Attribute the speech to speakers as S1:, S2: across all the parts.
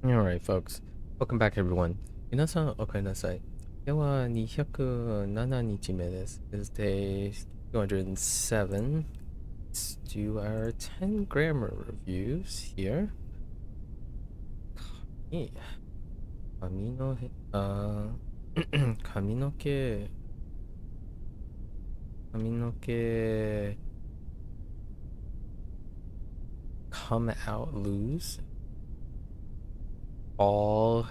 S1: Alright, folks. Welcome back, everyone. 皆さん、おかえりなさい。今日は207日目です。This is day 207. Let's do our 10 grammar reviews here. 髪の毛、髪の毛、髪の毛、come out, lose, fall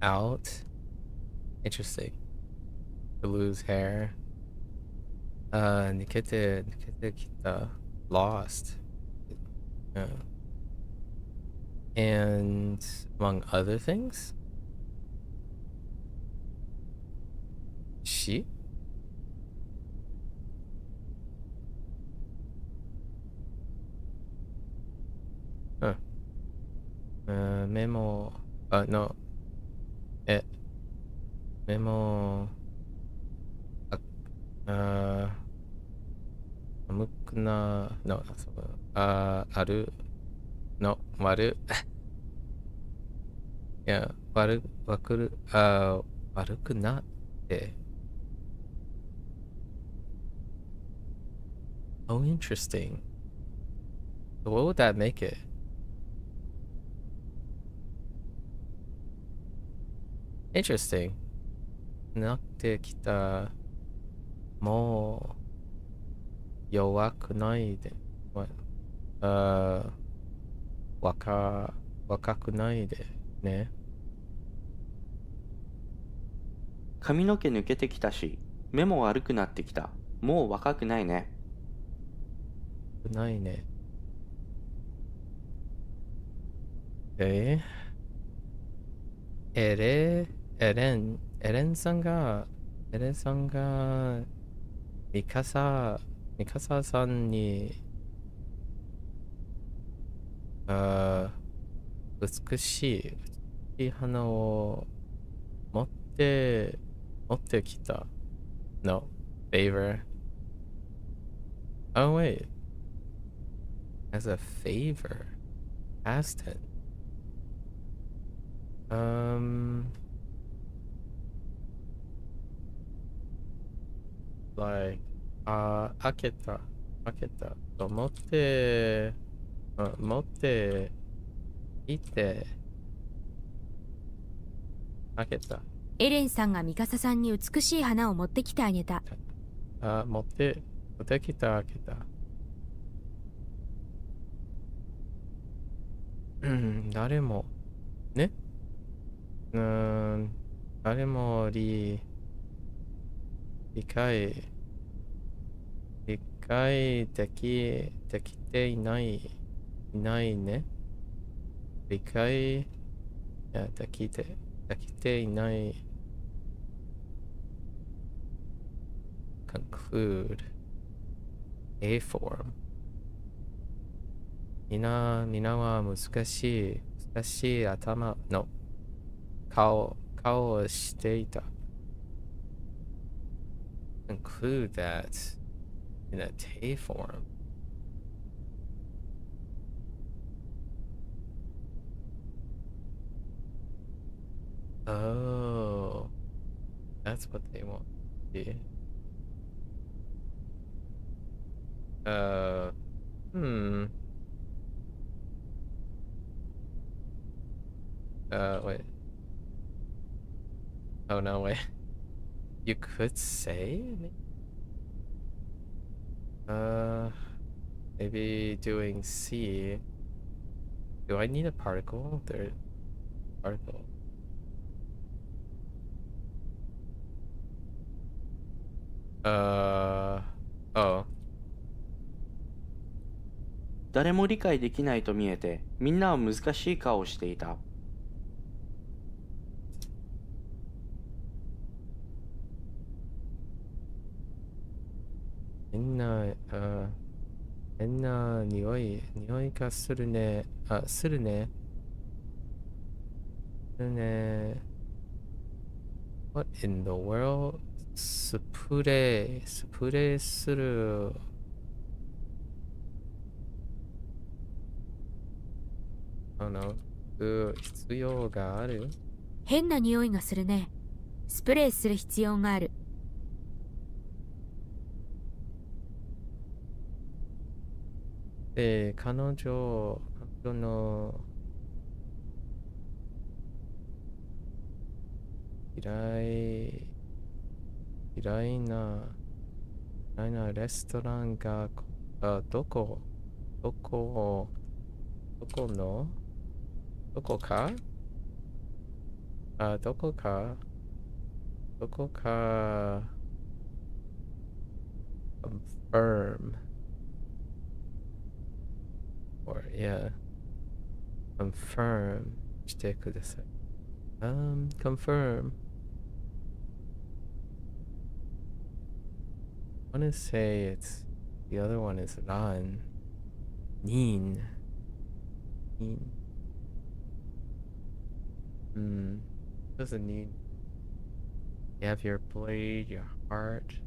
S1: out. Interesting. To lose hair. 抜けてきた. Lost. Yeah. And among other things, she? Huh. Memo. No. メモ、寒くな、の、ある、の、いや、悪くなって。Oh, interesting. So what would that make it? Interesting. なってきた。もう、弱くないで。若くないでね。
S2: 髪の毛抜けてきたし、目も悪くなってきた。もう若くないね。
S1: ないね。エレンさんが、ミカサさんに、美しい花を持ってきた。No. Favor. Oh, wait. As a favor. Past tense. Like, 開けた。持っていて、開けた。
S3: エレンさんがミカサさんに美しい花を持ってきてあげた。
S1: 持ってきた、開けた。誰も、ね。誰も理解できていないね。理解、いや、できていない。conclude A form. みんなは難しい頭の顔をしていた。conclude that in a T form. Oh, that's what they want to see. Wait. Oh, no, wait. You could say? Maybe doing C. Do I need a particle? There's particle. Oh.
S2: 誰も理解できないと見えて、みんなは難しい顔をしていた。
S1: 変な匂いがするね。するね。What in the world? スプレーする。I don't know. く必要がある？
S3: 変な匂いがするね。スプレーする必要がある。
S1: で、彼女の嫌い、嫌いな、嫌いなレストランが、どこ、どこのどこかどこかどこか confirm or yeah confirm してください。confirm. I want to say it's the other one is ran. Neen. Neen. Doesn't need. You have your blade, your heart.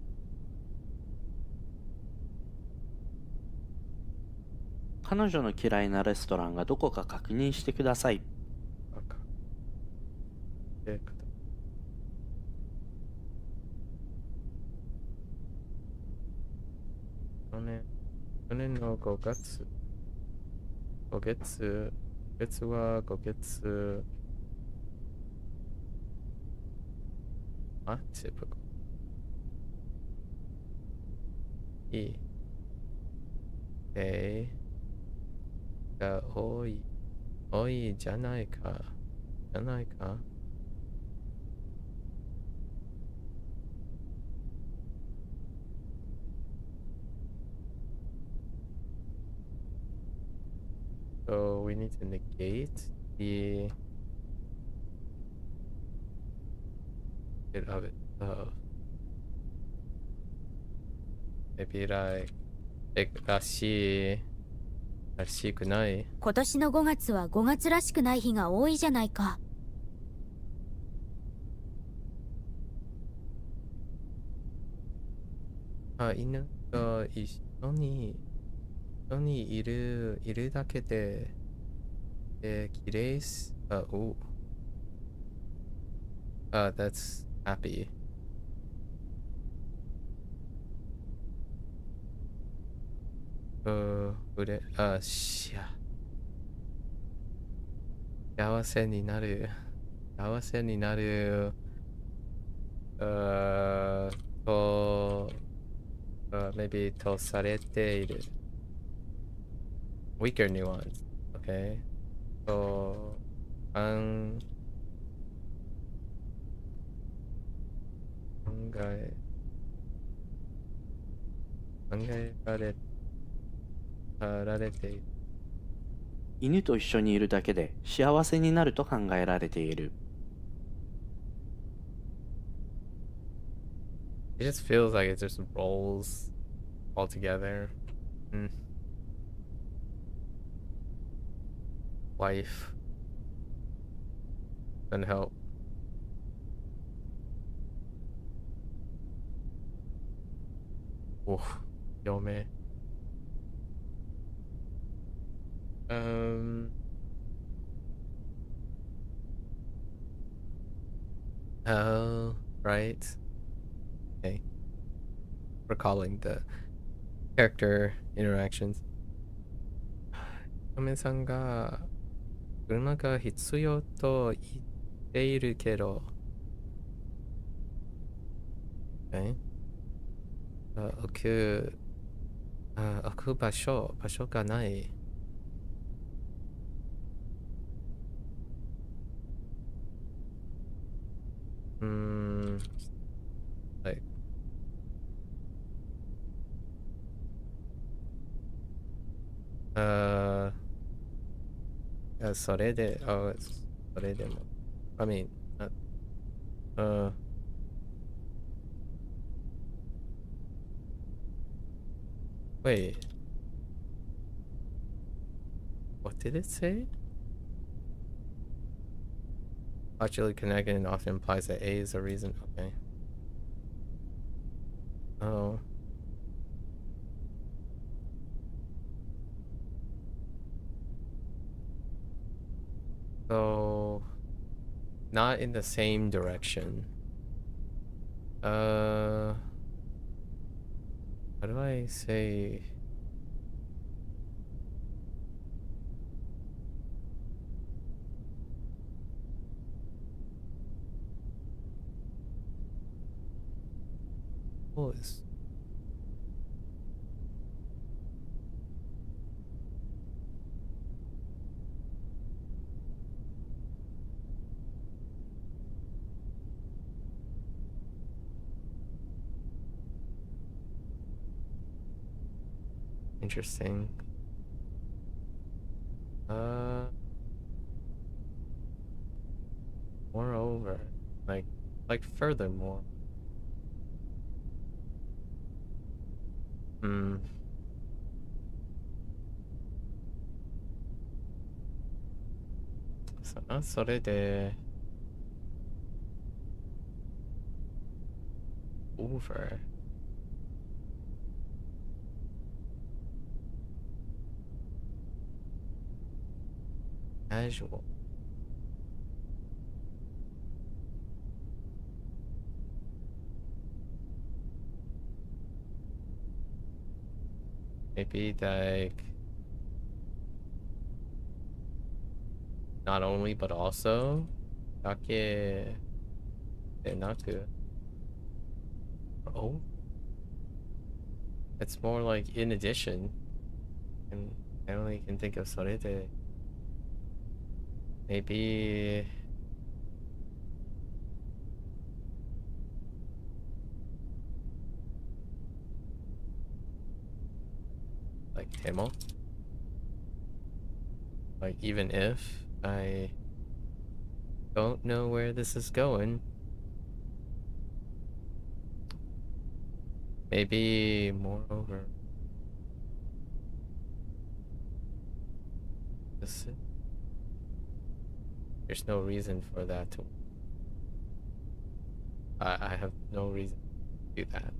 S2: 彼女の嫌いなレストランがどこか確認してください。
S1: で去年の5月、月は5月、typical. いい。が多いじゃないか。So we need to negate the bit of itself. Maybe like らしくない。
S3: 今年の5月は5月らしくない日が多いじゃないか。
S1: 犬が一緒にいるだけで、綺麗す。that's happy. 幸せになる。maybe とされている。weaker nuance. Okay. So, 考えられている。
S2: 犬と一緒にいるだけで幸せになると考えられている。
S1: It just feels like it just rolls all together. Wife. Doesn't help. Yome. Oh, right. Okay. Recalling the character interactions. 嫁さんが車が必要と言っているけど、置く場所がない。likeそれでも I mean wait, what did it say? Partially connected and often implies that A is a reason. Okay. Oh. So, not in the same direction. How do I say? Oh, it's interesting. Moreover, like furthermore. Soれで over. Casual. Maybe like not only but also dake de naku. Oh, it's more like in addition, and I only can think of sore de. Maybe like temo. Like even if I don't know where this is going, maybe moreover. There's no reason for that to. I have no reason to do that.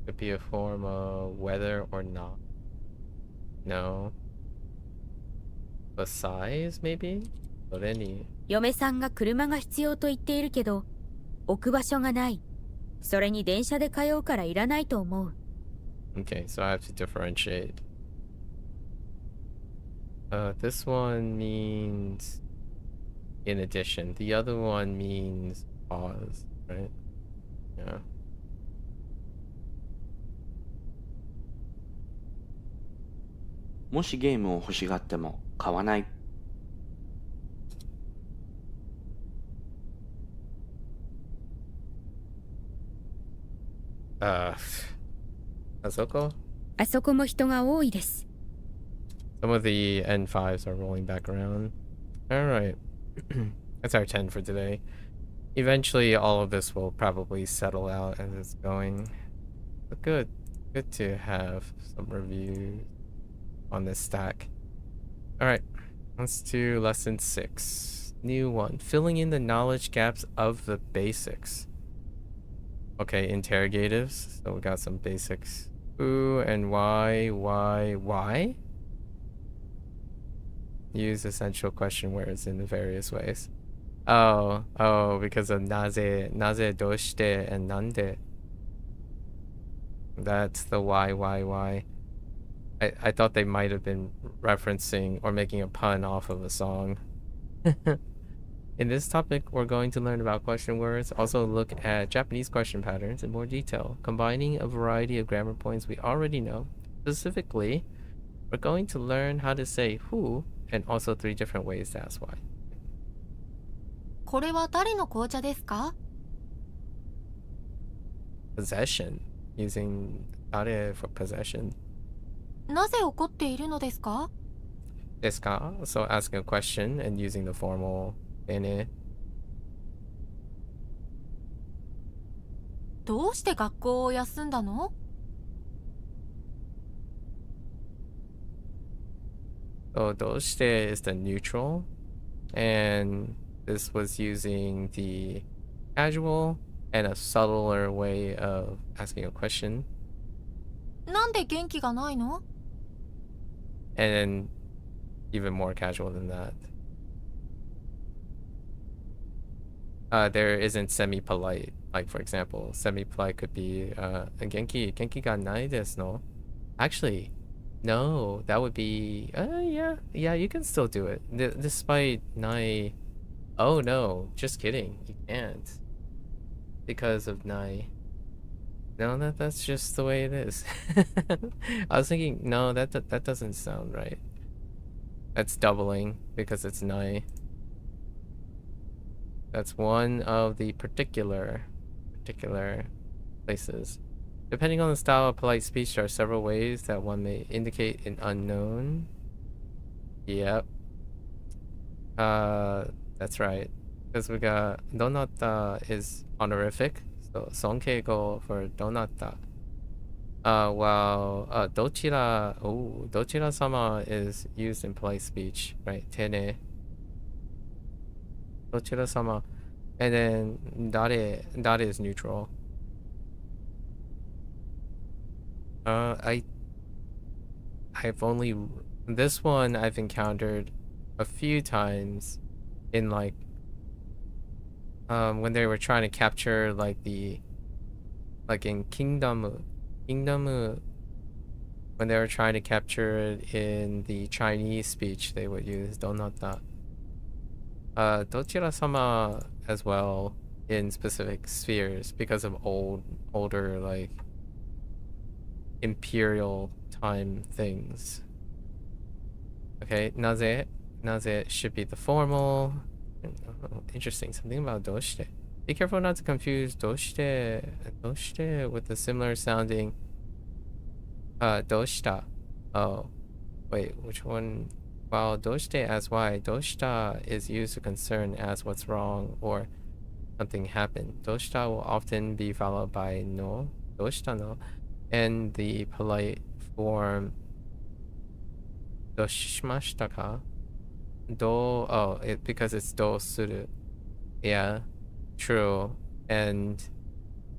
S1: Could be a form of whether or not. No. Besides, maybe? But any.
S3: 嫁さんが車が必要と言っているけど、置く場所がない。それに電車で通うからいらないと思う。
S1: Okay, so I have to differentiate. This one means in addition. The other one means pause, right? Yeah.
S2: もしゲームを欲しがっても買わない。
S1: あそこ?
S3: あそこも人が多いです。
S1: Some of the N5s are rolling back around. Alright. That's our 10 for today. Eventually, all of this will probably settle out as it's going. But good. Good to have some reviews on this stack. Alright. Let's do lesson 6. New one. Filling in the knowledge gaps of the basics. Okay, interrogatives. So we got some basics. Who and why? Use essential question words in various ways. Oh, because of naze, doshite, and nande. That's the why. I thought they might have been referencing or making a pun off of a song. In this topic, we're going to learn about question words, also look at Japanese question patterns in more detail, combining a variety of grammar points we already know. Specifically, we're going to learn how to say who and also 3 different ways to ask why.
S4: これは誰の紅茶ですか?
S1: Possession, using are for possession.
S4: なぜ怒っているのですか?
S1: Desu ka? So asking a question and using the formal ene.
S4: どうして学校を休んだの?
S1: So doshite is the neutral, and this was using the casual and a subtler way of asking a question.
S4: なんで元気がないの？
S1: And then even more casual than that. There isn't semi-polite. Like, for example, semi-polite could be genki ga nai desu no? Actually, no, that would be yeah, you can still do it. Despite nai. Oh no, just kidding. You can't. Because of nai. No, that's just the way it is. I was thinking, no, that doesn't sound right. That's doubling because it's nai. That's one of the particular places. Depending on the style of polite speech, there are several ways that one may indicate an unknown. Yep. That's right. Because we got donata is honorific, so sonkeigo for donata. While dochira-sama is used in polite speech, right? Tene. Dochira-sama. And then dare is neutral. I've only this one I've encountered a few times in like when they were trying to capture like the in Kingdom when they were trying to capture it in the Chinese speech, they would use donata. Dochira-sama as well in specific spheres because of older like imperial time things. Okay, naze should be the formal. Oh, interesting, something about doshite. Be careful not to confuse doshite with the similar sounding doshita. Oh, wait, which one? While doshite as why, doshita is used to concern as what's wrong or something happened. Doshita will often be followed by no, doshita no, and the polite form doshimashita ka? Because it's do suru. Yeah, true. And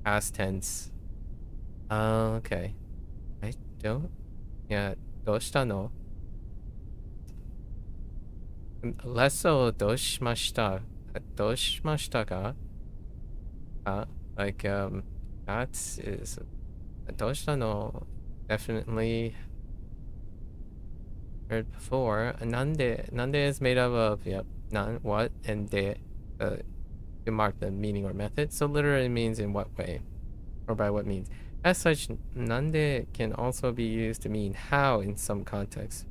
S1: past tense. Okay. I don't. Yeah, doshita no. Less so doshimashita. Doshimashita ka? Like, that is. Doshita no. Definitely heard before. Nande is made up of, yep, nan, what, and de to mark the meaning or method. So literally means in what way, or by what means. As such, nande can also be used to mean how in some contexts.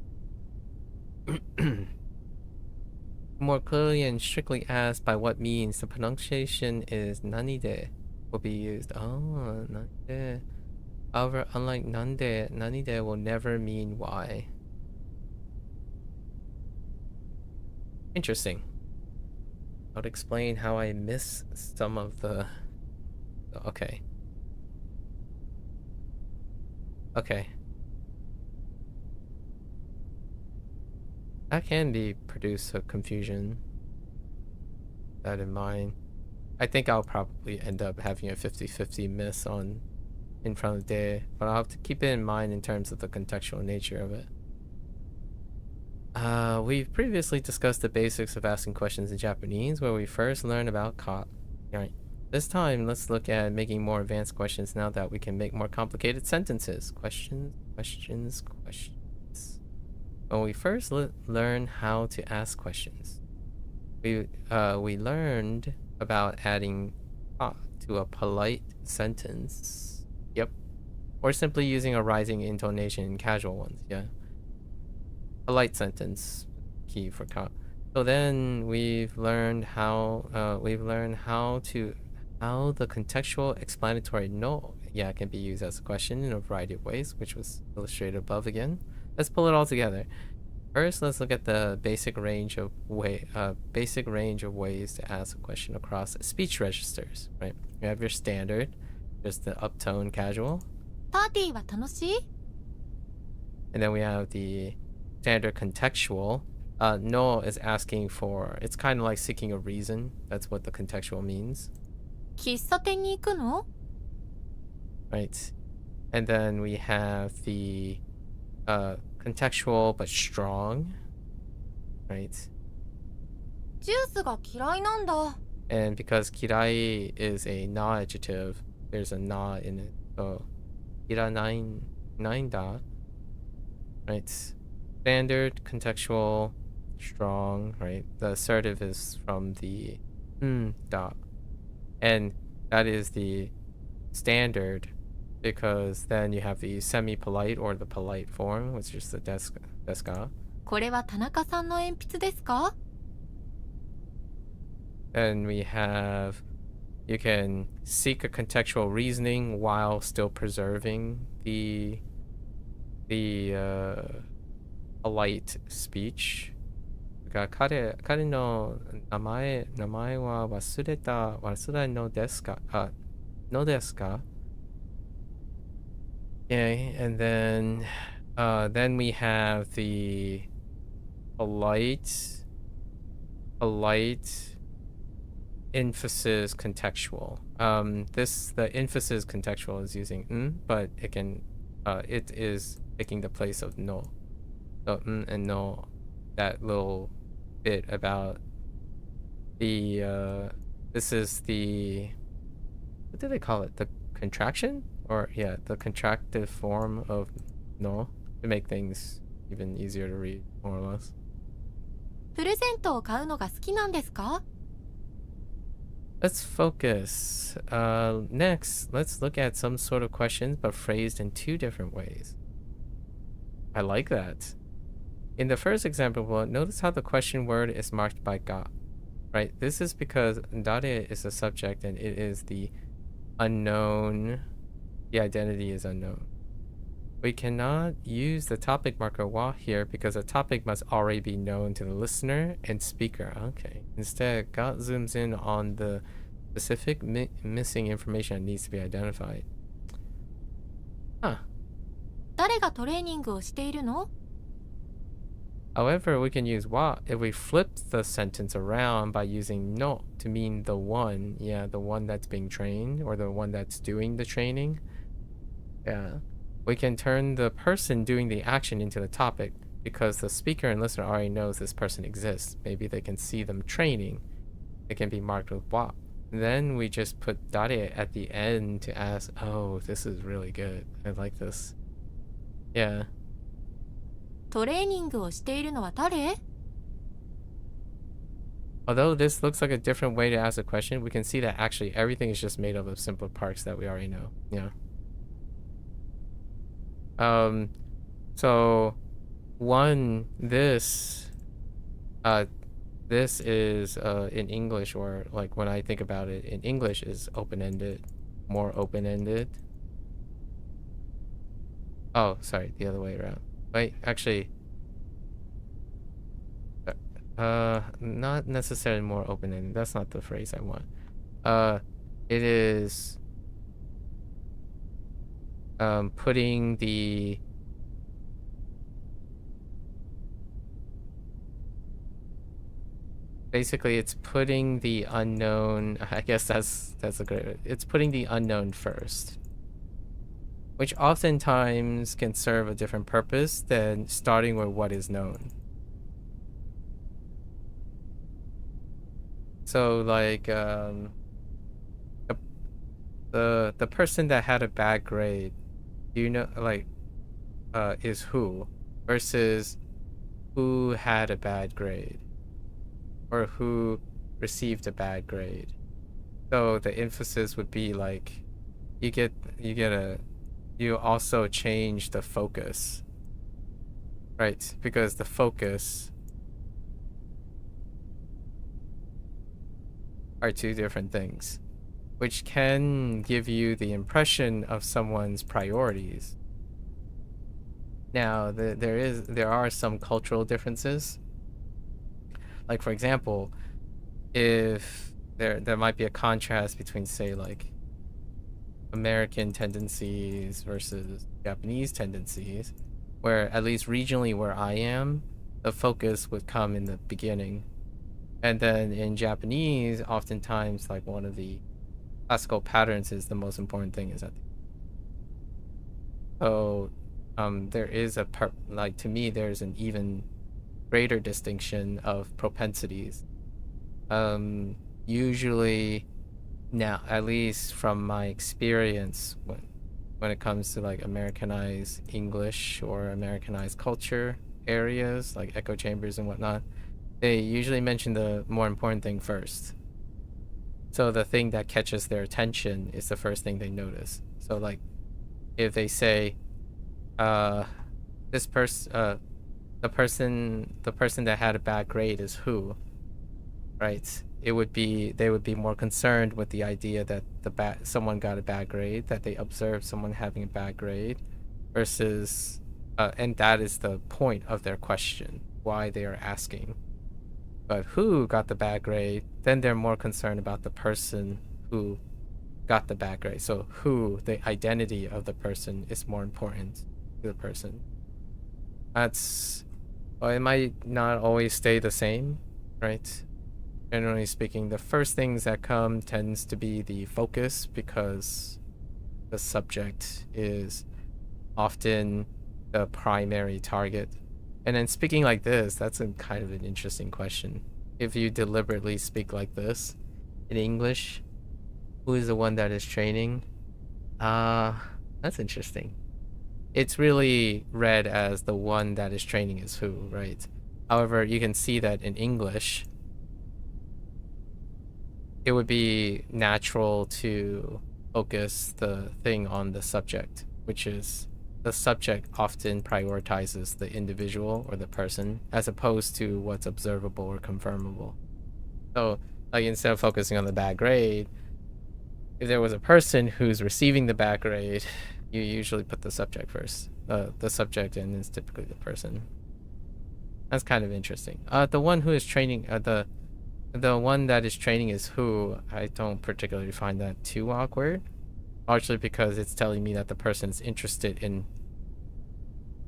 S1: More clearly and strictly asked by what means, the pronunciation is nanide will be used. Oh, nanide. However, unlike nande, nanide will never mean why. Interesting. I would explain how I miss some of the... Okay. Okay. That can produce a confusion. That in mind. I think I'll probably end up having a 50-50 miss in front of de, but I'll have to keep it in mind in terms of the contextual nature of it. We've previously discussed the basics of asking questions in Japanese, where we first learned about ka. Right. This time, let's look at making more advanced questions now that we can make more complicated sentences. Questions. When we first learned how to ask questions, we learned about adding ka to a polite sentence. Yep. Or simply using a rising intonation in casual ones. Yeah. Polite sentence key for ka. So then we've learned how the contextual explanatory no can be used as a question in a variety of ways, which was illustrated above again. Let's pull it all together. First, let's look at the basic range of ways to ask a question across speech registers. Right? You have your standard, just the uptone casual.
S4: パーティーは楽しい？
S1: And then we have the standard contextual. No is asking for, it's kind of like seeking a reason. That's what the contextual means.
S4: 喫茶店に行くの？
S1: Right. And then we have the contextual but strong, right?
S4: ジュースが嫌いなんだ。
S1: And because kirai is a na adjective, there's a na in it. So kiranai da, right? Standard, contextual, strong, right? The assertive is from the da. And that is the standard because then you have the semi-polite or the polite form, which is the deska.
S4: これは田中さんの鉛筆ですか？
S1: And we have, you can seek a contextual reasoning while still preserving the polite speech. 彼の名前は忘れのですか? Okay, and then we have the polite emphasis contextual. The emphasis contextual is using but it is taking the place of no. So and no, that little bit about the this is the, what do they call it? The contraction? Or yeah, the contractive form of no to make things even easier to read, more or less.
S4: プレゼントを買うのが好きなんですか？
S1: Let's focus. Next, let's look at some sort of questions but phrased in two different ways. I like that. In the first example, notice how the question word is marked by ga, right? This is because dare is a subject and it is the unknown. The identity is unknown. We cannot use the topic marker wa here because the topic must already be known to the listener and speaker. Okay. Instead, ga zooms in on the specific missing information that needs to be identified. Huh.
S4: 誰がトレーニングをしているの？
S1: However, we can use wa if we flip the sentence around by using no to mean the one. Yeah, the one that's being trained or the one that's doing the training. Yeah. We can turn the person doing the action into the topic because the speaker and listener already knows this person exists. Maybe they can see them training. It can be marked with wa. Then we just put dare at the end to ask, oh, this is really good. I like this. Yeah.
S4: トレーニングをしているのは誰？
S1: Although this looks like a different way to ask a question, we can see that actually everything is just made up of simple parts that we already know. Yeah. So this is in English, or like when I think about it in English, is open-ended, more open-ended. Oh, sorry, the other way around. Wait, actually, not necessarily more open-ended. That's not the phrase I want. It is putting the basically it's putting the unknown. I guess that's a great. It's putting the unknown first, which oftentimes can serve a different purpose than starting with what is known. So like the person that had a bad grade, you know, like is who versus who had a bad grade or who received a bad grade. So the emphasis would be like you also change the focus, right? Because the focus are two different things, which can give you the impression of someone's priorities. Now, there are some cultural differences. Like, for example, if there might be a contrast between, say, like American tendencies versus Japanese tendencies, where at least regionally where I am, the focus would come in the beginning. And then in Japanese, oftentimes, like one of the classical patterns is the most important thing is at the So there is like, to me, there's an even greater distinction of propensities. Usually now, at least from my experience, when it comes to like Americanized English or Americanized culture areas like echo chambers and whatnot, they usually mention the more important thing first. So the thing that catches their attention is the first thing they notice. So like if they say this person the person that had a bad grade is who, right? They would be more concerned with the idea that someone got a bad grade, that they observed someone having a bad grade, versus and that is the point of their question, why they are asking. But who got the bad grade, then they're more concerned about the person who got the bad grade. So who, the identity of the person, is more important to the person. Well, it might not always stay the same, right? Generally speaking, the first things that come tends to be the focus, because the subject is often the primary target. And then speaking like this, that's a kind of an interesting question. If you deliberately speak like this in English, who is the one that is training? That's interesting. It's really read as the one that is training is who, right? However, you can see that in English, it would be natural to focus the thing on the subject, which is the subject often prioritizes the individual or the person as opposed to what's observable or confirmable. So like instead of focusing on the bad grade, if there was a person who's receiving the bad grade, you usually put the subject first. The subject and is typically the person. That's kind of interesting. The one who is training, the one that is training is who. I don't particularly find that too awkward, largely because it's telling me that the person is interested in.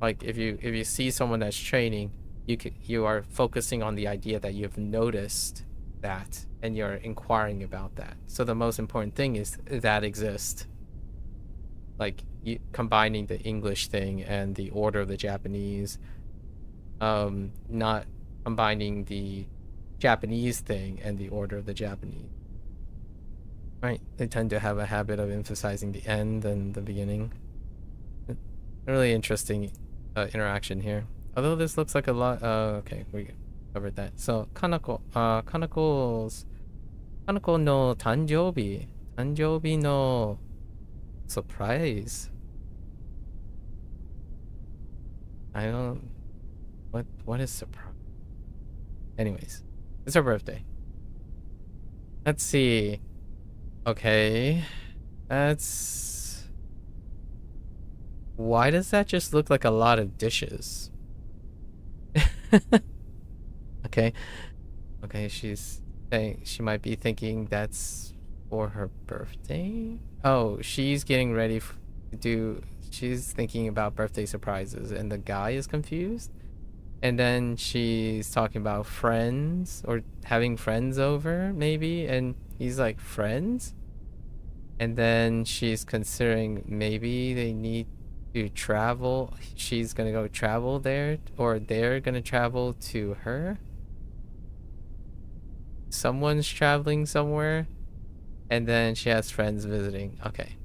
S1: Like if you see someone that's training, you are focusing on the idea that you've noticed that and you're inquiring about that. So the most important thing is that exists. Like combining the English thing and the order of the Japanese, not combining the Japanese thing and the order of the Japanese. Right? They tend to have a habit of emphasizing the end and the beginning. A really interesting interaction here. Although this looks like a lot. Okay, we covered that. So Kanako no tanjoubi no surprise. I don't. What is surprise? Anyways, it's her birthday. Let's see. Okay, that's. Why does that just look like a lot of dishes? Okay. Okay, she's saying she might be thinking that's for her birthday. Oh, she's getting ready to do. She's thinking about birthday surprises, and the guy is confused. And then she's talking about friends or having friends over, maybe, and he's like, friends? And then she's considering maybe they need to travel. She's gonna go travel there, or they're gonna travel to her. Someone's traveling somewhere, and then she has friends visiting. Okay,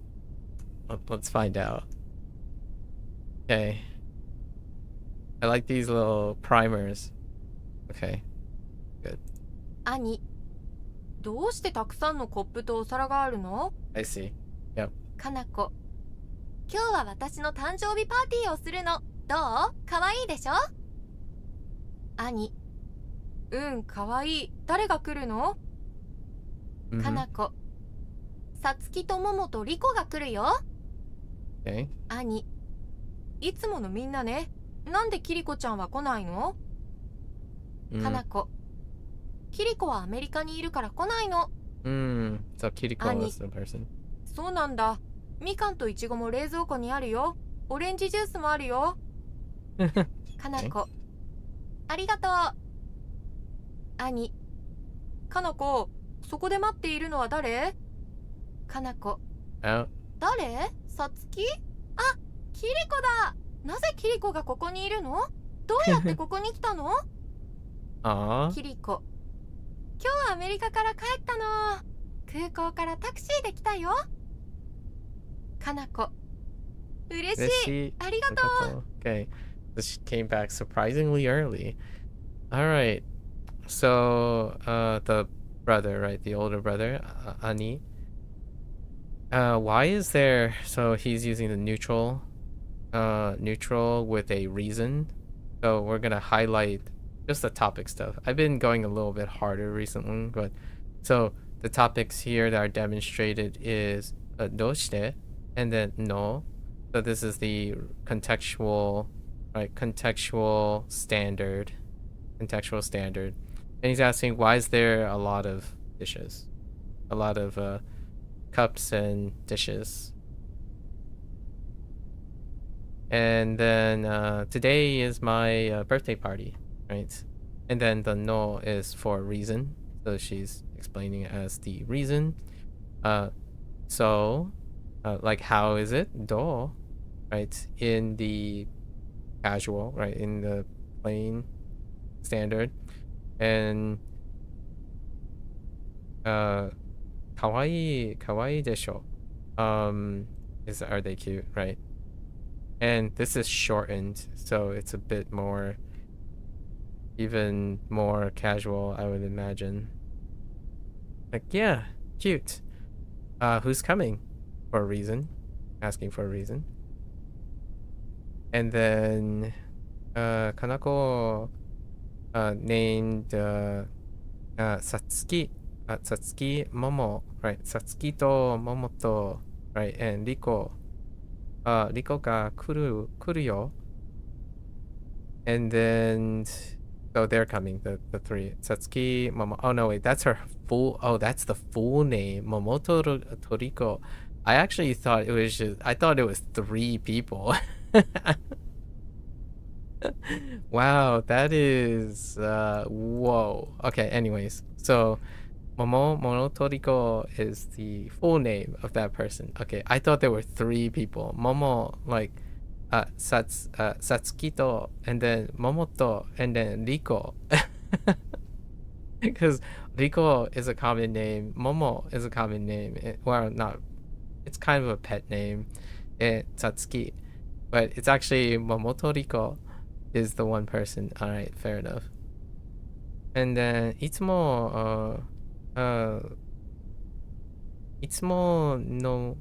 S1: let's find out. Okay, I like these little primers. Okay, good.
S4: 兄、どうしてたくさんのコップとお皿があるの？
S1: I see. Yep.
S4: かなこ、今日は私の誕生日パーティーをするの。どう？かわいいでしょ？兄、かわいい。誰が来るの？ かなこ、さつきとももとりこが来るよ。
S1: Okay.
S4: 兄、いつものみんなね。なんでキリコちゃんは来ないの？ かなこ、キリコはアメリカにいるから来ないの。
S1: So Kiriko is the person.
S4: そうなんだ。みかんといちごも冷蔵庫にあるよ。オレンジジュースもあるよ。かなこ、ありがとう。兄、かなこ、そこで待っているのは誰？かなこ、誰？さつき？あ、キキリコだ。なぜキリコがここにいるの？どうやってここに来たの？
S1: Aw.
S4: キリコ、今日アメリカから帰ったの。空港からタクシーで来たよ。かなこ、嬉しい。ありがとう。
S1: Okay. So she came back surprisingly early. Alright. So, the brother, right? The older brother, Ani. Why is there... So he's using the neutral with a reason. So we're gonna highlight just the topic stuff. I've been going a little bit harder recently, but... So the topics here that are demonstrated is どうして and then no. So this is the contextual, right? Contextual standard. And he's asking, why is there a lot of dishes? A lot of cups and dishes. And then today is my birthday party, right? And then the no is for a reason. So she's explaining it as the reason. So, like, how is it? Do, right? In the casual, right? In the plain standard. And kawaii desho. Are they cute, right? And this is shortened, so it's a bit more, even more casual, I would imagine. Like, yeah, cute. Who's coming? For a reason. Asking for a reason. And then Kanako named Satsuki. Satsuki, Momo, right? Satsuki to Momoto, right? And Riko. Riko ga kuru yo. And then, so they're coming, the three. Satsuki, Momo. Oh no, wait, that's her full. Oh, that's the full name. Momoto to Riko. I actually thought it was just. I thought it was 3 people. Wow, that is whoa. Okay, anyways, so Monotoriko is the full name of that person. Okay, I thought there were 3 people. Momo, like Satsukito, and then Momoto, and then Riko. Because Riko is a common name, Momo is a common name. Well, not, it's kind of a pet name, Satsuki, but it's actually Momotoriko is the one person. All right, fair enough. And then itsumo no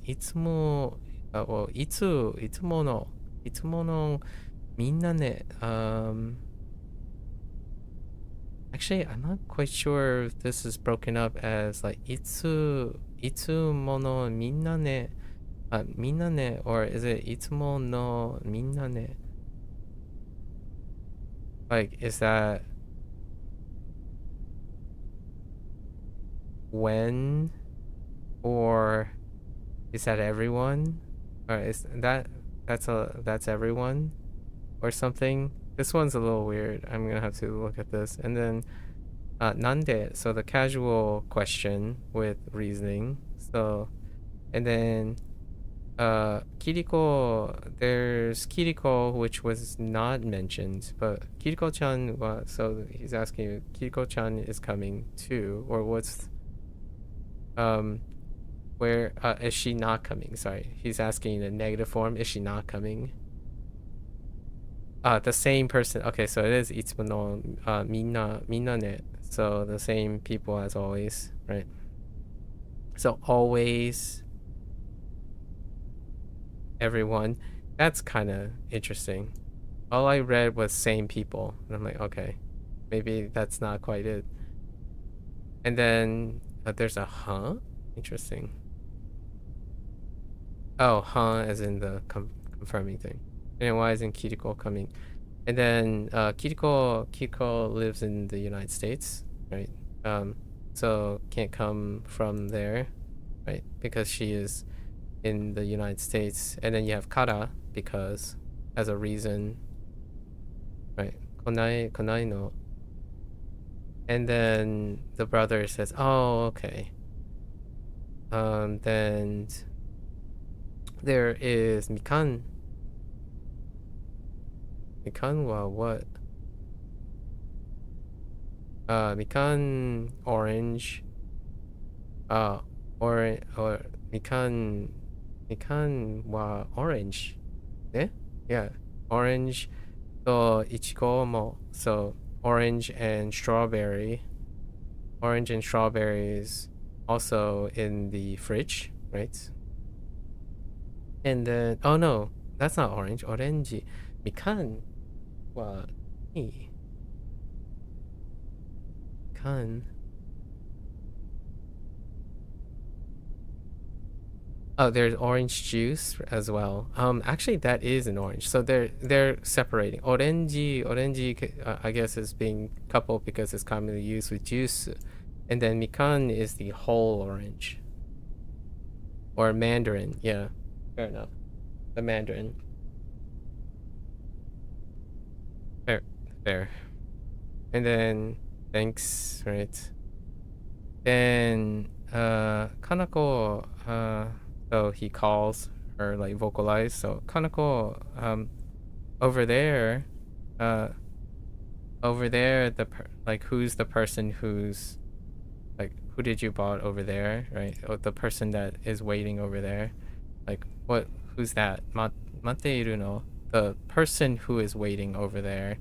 S1: itsumo well itsumo no minna ne. Actually, I'm not quite sure if this is broken up as like itsumo no minna ne, minna ne, or is it itsumo no minna ne? Like, is that when, or is that everyone, or is that's everyone or something? This one's a little weird. I'm gonna have to look at this. And then nande, so the casual question with reasoning. So, and then Kiriko, there's Kiriko, which was not mentioned, but Kiriko-chan, so he's asking if Kiriko-chan is coming too, or what's where is she not coming? Sorry, he's asking in a negative form. Is she not coming? The same person. Okay, so it is itsumo no minna ne. So the same people as always, right? So always, everyone. That's kind of interesting. All I read was same people, and I'm like, okay, maybe that's not quite it. And then there's a huh? Interesting. Oh, huh, as in the confirming thing. And why isn't Kiriko coming? And then Kiriko lives in the United States, right? So can't come from there, right? Because she is in the United States. And then you have Kara, because as a reason, right? Konai no. And then the brother says, oh, okay. Then There is mikan. Mikan wa what? Mikan orange. Or mikan wa orange. Eh? Yeah, orange. So ichigo mo. So orange and strawberry. Orange and strawberries also in the fridge, right? And then oh no, that's not orange. Orange. Mikan wa ni. Mikan. Oh, there's orange juice as well. Actually, that is an orange. So they're separating. Orange, I guess, is being coupled because it's commonly used with juice, and then mikan is the whole orange, or mandarin. Yeah, fair enough. The mandarin. Fair. And then thanks, right? Then Kanako. So he calls her, like, vocalize. So Kanako, over there, who's the person who's, like, who did you bought over there, right? Oh, the person that is waiting over there, like, who's that? Mateiru no, the person who is waiting over there,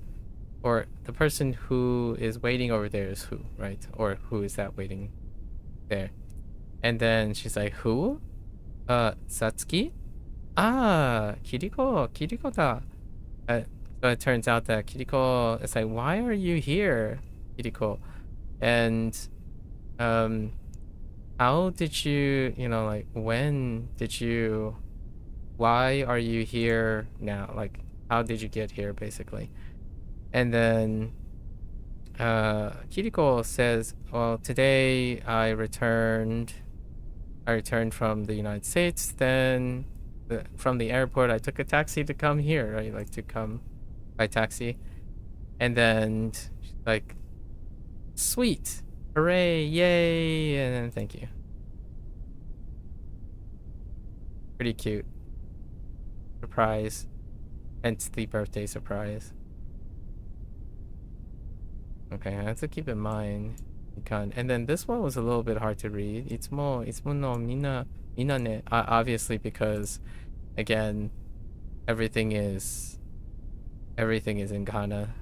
S1: or the person who is waiting over there is who, right? Or who is that waiting there? And then she's like, who? Satsuki? Ah, Kiriko da. So it turns out that Kiriko is like, why are you here, Kiriko? And how did you, like, when did you, why are you here now? Like, how did you get here, basically? And then Kiriko says, well, today I returned from the United States. Then from the airport, I took a taxi to come here, right? Like, to come by taxi. And then, like, sweet, hooray, yay, and then thank you. Pretty cute. Surprise. Hence the birthday surprise. Okay, I have to keep in mind. And then this one was a little bit hard to read. Itsumo no minane. Obviously, because again, everything is in kana.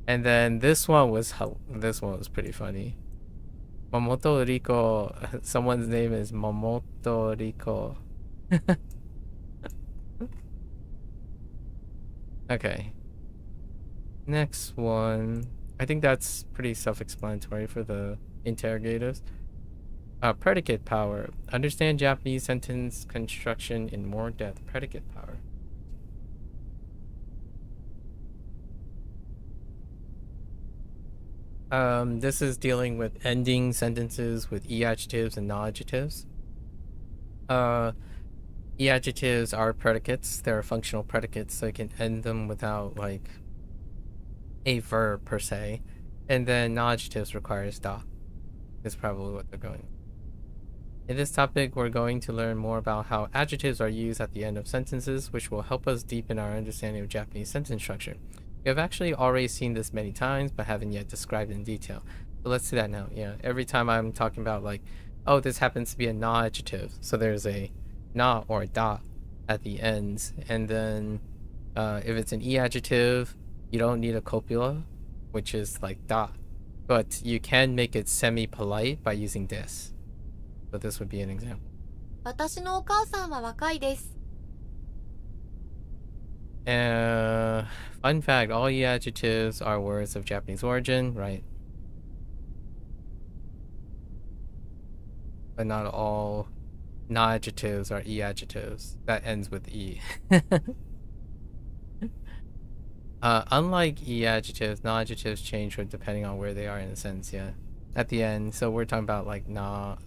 S1: And then this one was pretty funny. Momoto Riko. Someone's name is Momoto Riko. Okay. Next one. I think that's pretty self-explanatory for the interrogatives. Predicate power. Understand Japanese sentence construction in more depth. Predicate power. This is dealing with ending sentences with e-adjectives and non-adjectives. E-adjectives are predicates. They're functional predicates, so you can end them without, like, a verb per se. And then non-adjectives requires da. Is probably what they're going. In this topic, we're going to learn more about how adjectives are used at the end of sentences, which will help us deepen our understanding of Japanese sentence structure. We have actually already seen this many times, but haven't yet described it in detail. So let's do that now. Yeah, every time I'm talking about, like, oh, this happens to be a non-adjective, so there's a na or a da at the end. And then if it's an e-adjective, you don't need a copula, which is like da. But you can make it semi-polite by using des. So this would be an example.
S4: 私のお母さんは若いです。
S1: Fun fact, all e-adjectives are words of Japanese origin, right? But not all non-adjectives are e-adjectives. That ends with e. Unlike e-adjectives, non-adjectives change depending on where they are in a sentence, yeah. At the end, so we're talking about, like, na.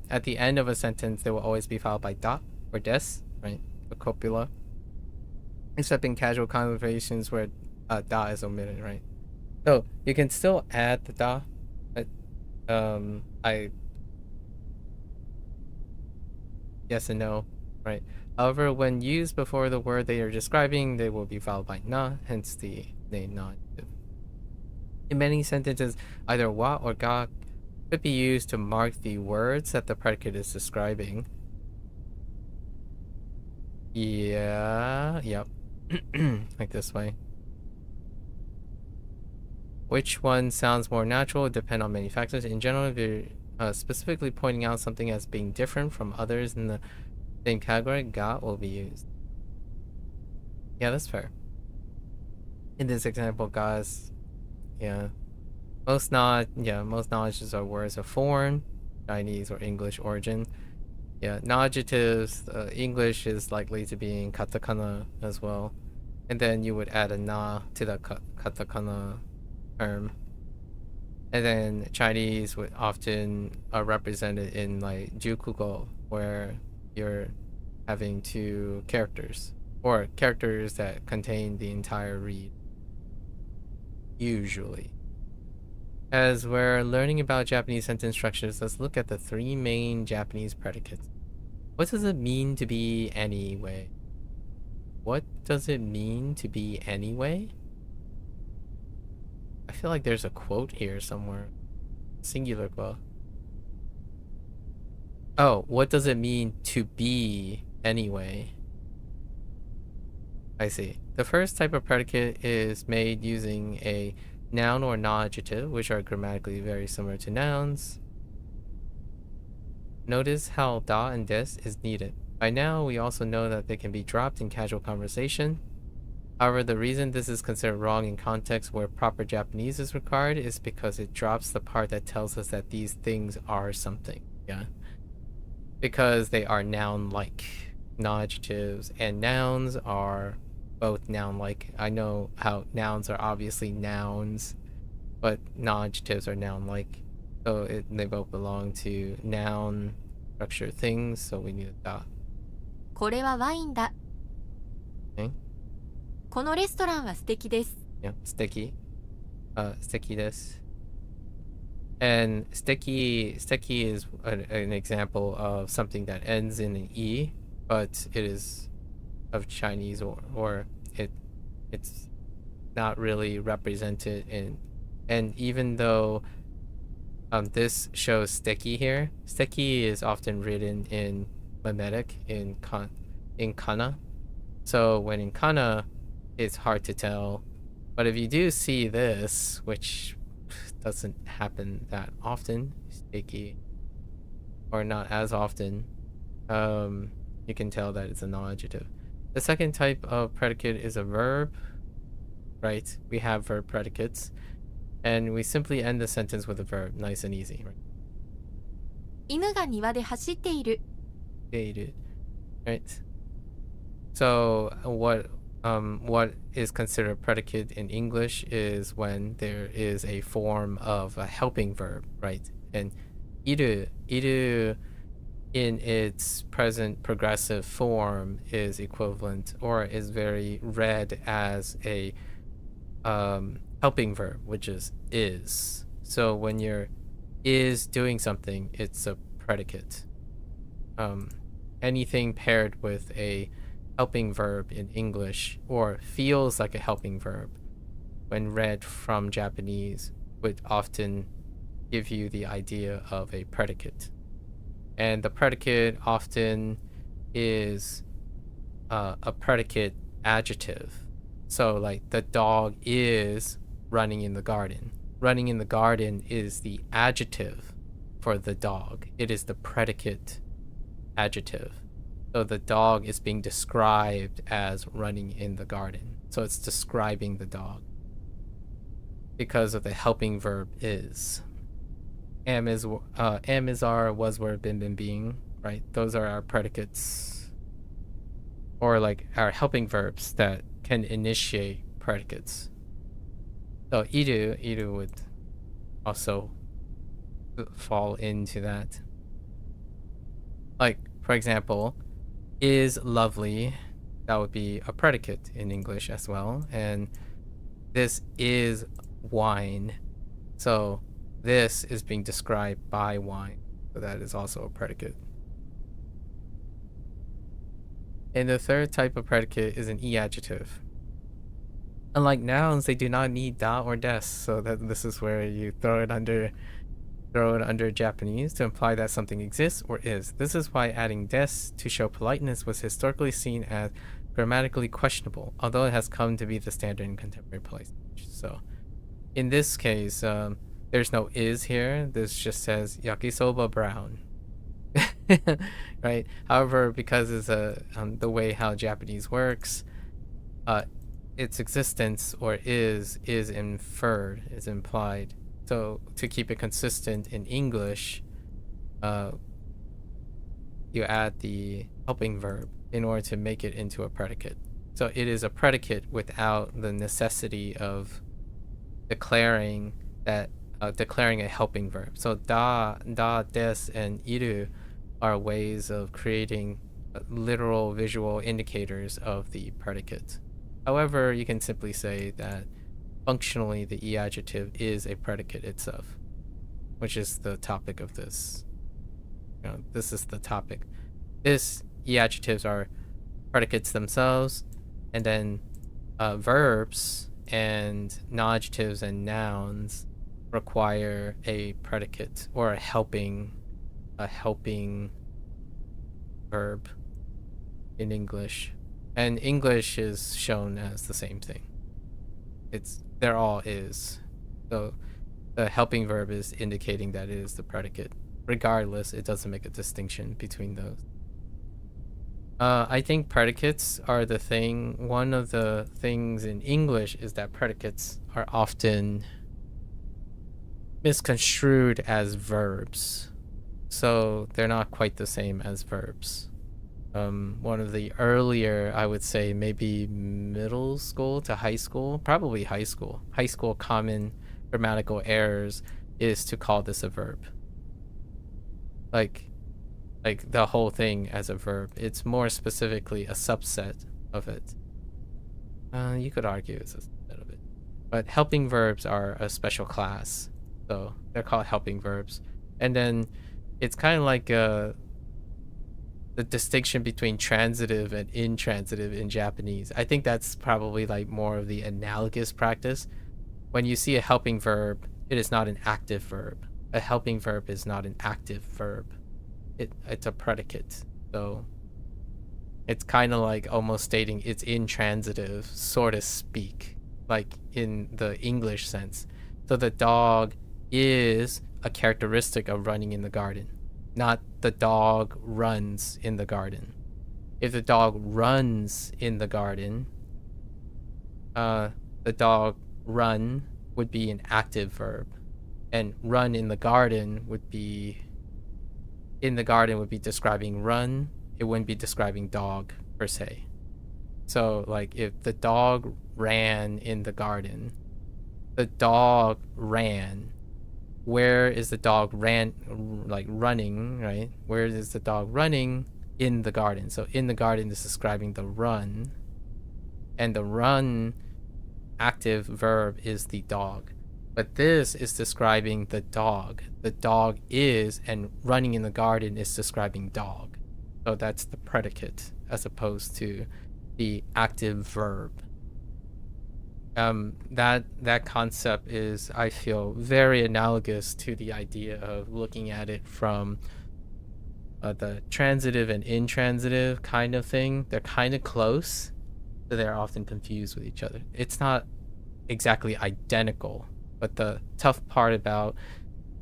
S1: At the end of a sentence, they will always be followed by da or des, right? The copula. Except in casual conversations where da is omitted, right? So you can still add the da. But, yes and no, right? However, when used before the word they are describing, they will be followed by na, hence the name na. In many sentences, either wa or ga could be used to mark the words that the predicate is describing. Yeah, yep. Like this way. Which one sounds more natural would depend on many factors. In general, if you're specifically pointing out something as being different from others in the same category, ga will be used. Yeah, that's fair. In this example, ga is, yeah. Most knowledges are words of foreign, Chinese, or English origin. Yeah, non-adjectives, English is likely to be in katakana as well. And then you would add a na to the katakana term. And then Chinese would often are represented in like jukugo, where you're having two characters, or characters that contain the entire read. Usually. As we're learning about Japanese sentence structures, let's look at the three main Japanese predicates. What does it mean to be anyway? What does it mean to be anyway? I feel like there's a quote here somewhere. Singular quote. Oh, what does it mean to be anyway? I see. The first type of predicate is made using a noun or non-adjective, which are grammatically very similar to nouns. Notice how da and des is needed. By now, we also know that they can be dropped in casual conversation. However, the reason this is considered wrong in contexts where proper Japanese is required is because it drops the part that tells us that these things are something. Yeah. Because they are noun-like. Non-adjectives and nouns are both noun-like. I know how nouns are obviously nouns, but non-adjectives are noun-like. So they both belong to noun structure things, so we need a dot.
S4: これはワインだ。
S1: Okay.
S4: このレストランは素敵です。
S1: Yeah, 素敵。素敵です。And 素敵 is an example of something that ends in an E, but it is of Chinese or it's not really represented in, and even though this shows sticky here, sticky is often written in mimetic in kana, so when in kana it's hard to tell, but if you do see this, which doesn't happen that often, sticky, or not as often, you can tell that it's a non-adjective. The second type of predicate is a verb, right? We have verb predicates, and we simply end the sentence with a verb, nice and easy, right?
S4: 犬が庭で走っている。
S1: Right? So what is considered a predicate in English is when there is a form of a helping verb, right? And iru in its present progressive form is equivalent or is very read as a helping verb, which is. So when you're is doing something, it's a predicate. Anything paired with a helping verb in English or feels like a helping verb when read from Japanese would often give you the idea of a predicate. And the predicate often is a predicate adjective. So like the dog is running in the garden. Running in the garden is the adjective for the dog. It is the predicate adjective. So the dog is being described as running in the garden. So it's describing the dog because of the helping verb is. Am is our, was, were, been, being, right? Those are our predicates. Or like our helping verbs that can initiate predicates. So iru would also fall into that. Like, for example, is lovely, that would be a predicate in English as well. And this is wine. So this is being described by wine. So that is also a predicate. And the third type of predicate is an e-adjective. Unlike nouns, they do not need da or des, so that this is where you throw it under Japanese to imply that something exists or is. This is why adding des to show politeness was historically seen as grammatically questionable, although it has come to be the standard in contemporary polite speech. So in this case, there's no is here. This just says yakisoba brown. Right? However, because it's the way how Japanese works, its existence or is inferred, is implied. So to keep it consistent in English, you add the helping verb in order to make it into a predicate. So it is a predicate without the necessity of declaring a helping verb. So da, des, and iru are ways of creating literal visual indicators of the predicate. However, you can simply say that functionally the e-adjective is a predicate itself, which is the topic of this. This is the topic. This e-adjectives are predicates themselves, and then verbs and non-adjectives and nouns require a predicate or a helping verb in English. And English is shown as the same thing. They're all is. So the helping verb is indicating that it is the predicate. Regardless, it doesn't make a distinction between those. I think predicates are the thing. One of the things in English is that predicates are often misconstrued as verbs. So they're not quite the same as verbs. One of the earlier, I would say maybe middle school to high school, probably high school common grammatical errors is to call this a verb. Like the whole thing as a verb. It's more specifically a subset of it. You could argue it's a subset of it. But helping verbs are a special class. So they're called helping verbs. And then it's kind of like the distinction between transitive and intransitive in Japanese. I think that's probably like more of the analogous practice. When you see a helping verb, it is not an active verb. A helping verb is not an active verb. It's a predicate. So it's kind of like almost stating it's intransitive, so to speak, like in the English sense. So the dog is a characteristic of running in the garden, not the dog runs in the garden. If the dog runs in the garden, the dog run would be an active verb, and run in the garden would be describing run. It wouldn't be describing dog per se. So like if the dog ran in the garden, the dog ran. Where is the dog running, right? Where is the dog running? In the garden. So in the garden is describing the run, and the run active verb is the dog. But this is describing the dog. The dog is, and running in the garden is describing dog. So that's the predicate as opposed to the active verb. That concept is, I feel, very analogous to the idea of looking at it from the transitive and intransitive kind of thing. They're kind of close, so they're often confused with each other. It's not exactly identical, but the tough part about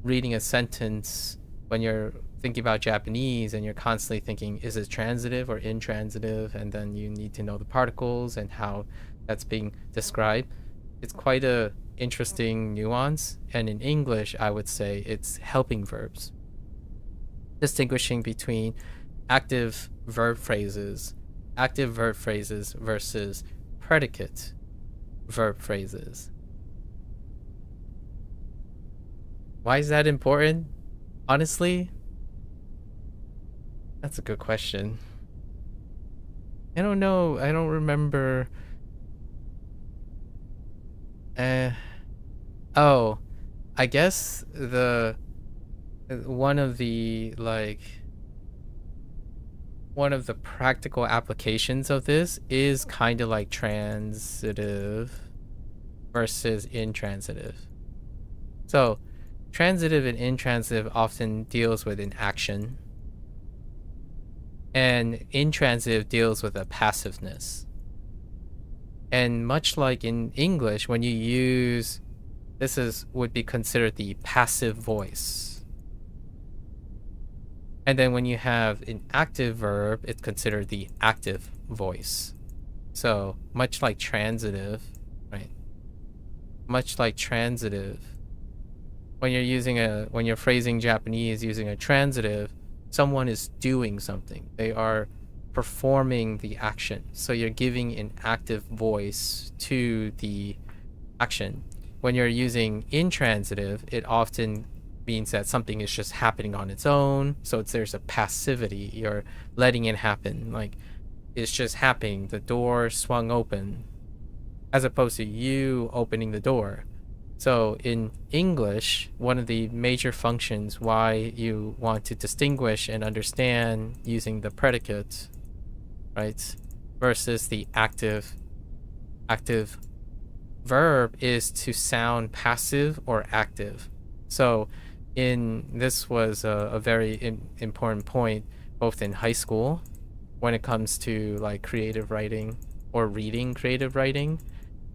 S1: reading a sentence when you're thinking about Japanese and you're constantly thinking, is it transitive or intransitive? And then you need to know the particles and how that's being described. It's quite a interesting nuance. And in English, I would say it's helping verbs, distinguishing between active verb phrases versus predicate verb phrases. Why is that important? Honestly, that's a good question. I don't know. I don't remember. Oh, I guess one of the one of the practical applications of this is kind of like transitive versus intransitive. So transitive and intransitive often deals with an action, and intransitive deals with a passiveness. And much like in English, when you use would be considered the passive voice. And then when you have an active verb, it's considered the active voice. So much like transitive, right? Much like transitive, when you're phrasing Japanese using a transitive, someone is doing something. They are performing the action. So you're giving an active voice to the action. When you're using intransitive, it often means that something is just happening on its own. So there's a passivity. You're letting it happen. Like, it's just happening. The door swung open, as opposed to you opening the door. So in English, one of the major functions why you want to distinguish and understand using the predicate, right, versus the active verb is to sound passive or active. So this was a very important point both in high school when it comes to like creative writing or reading creative writing.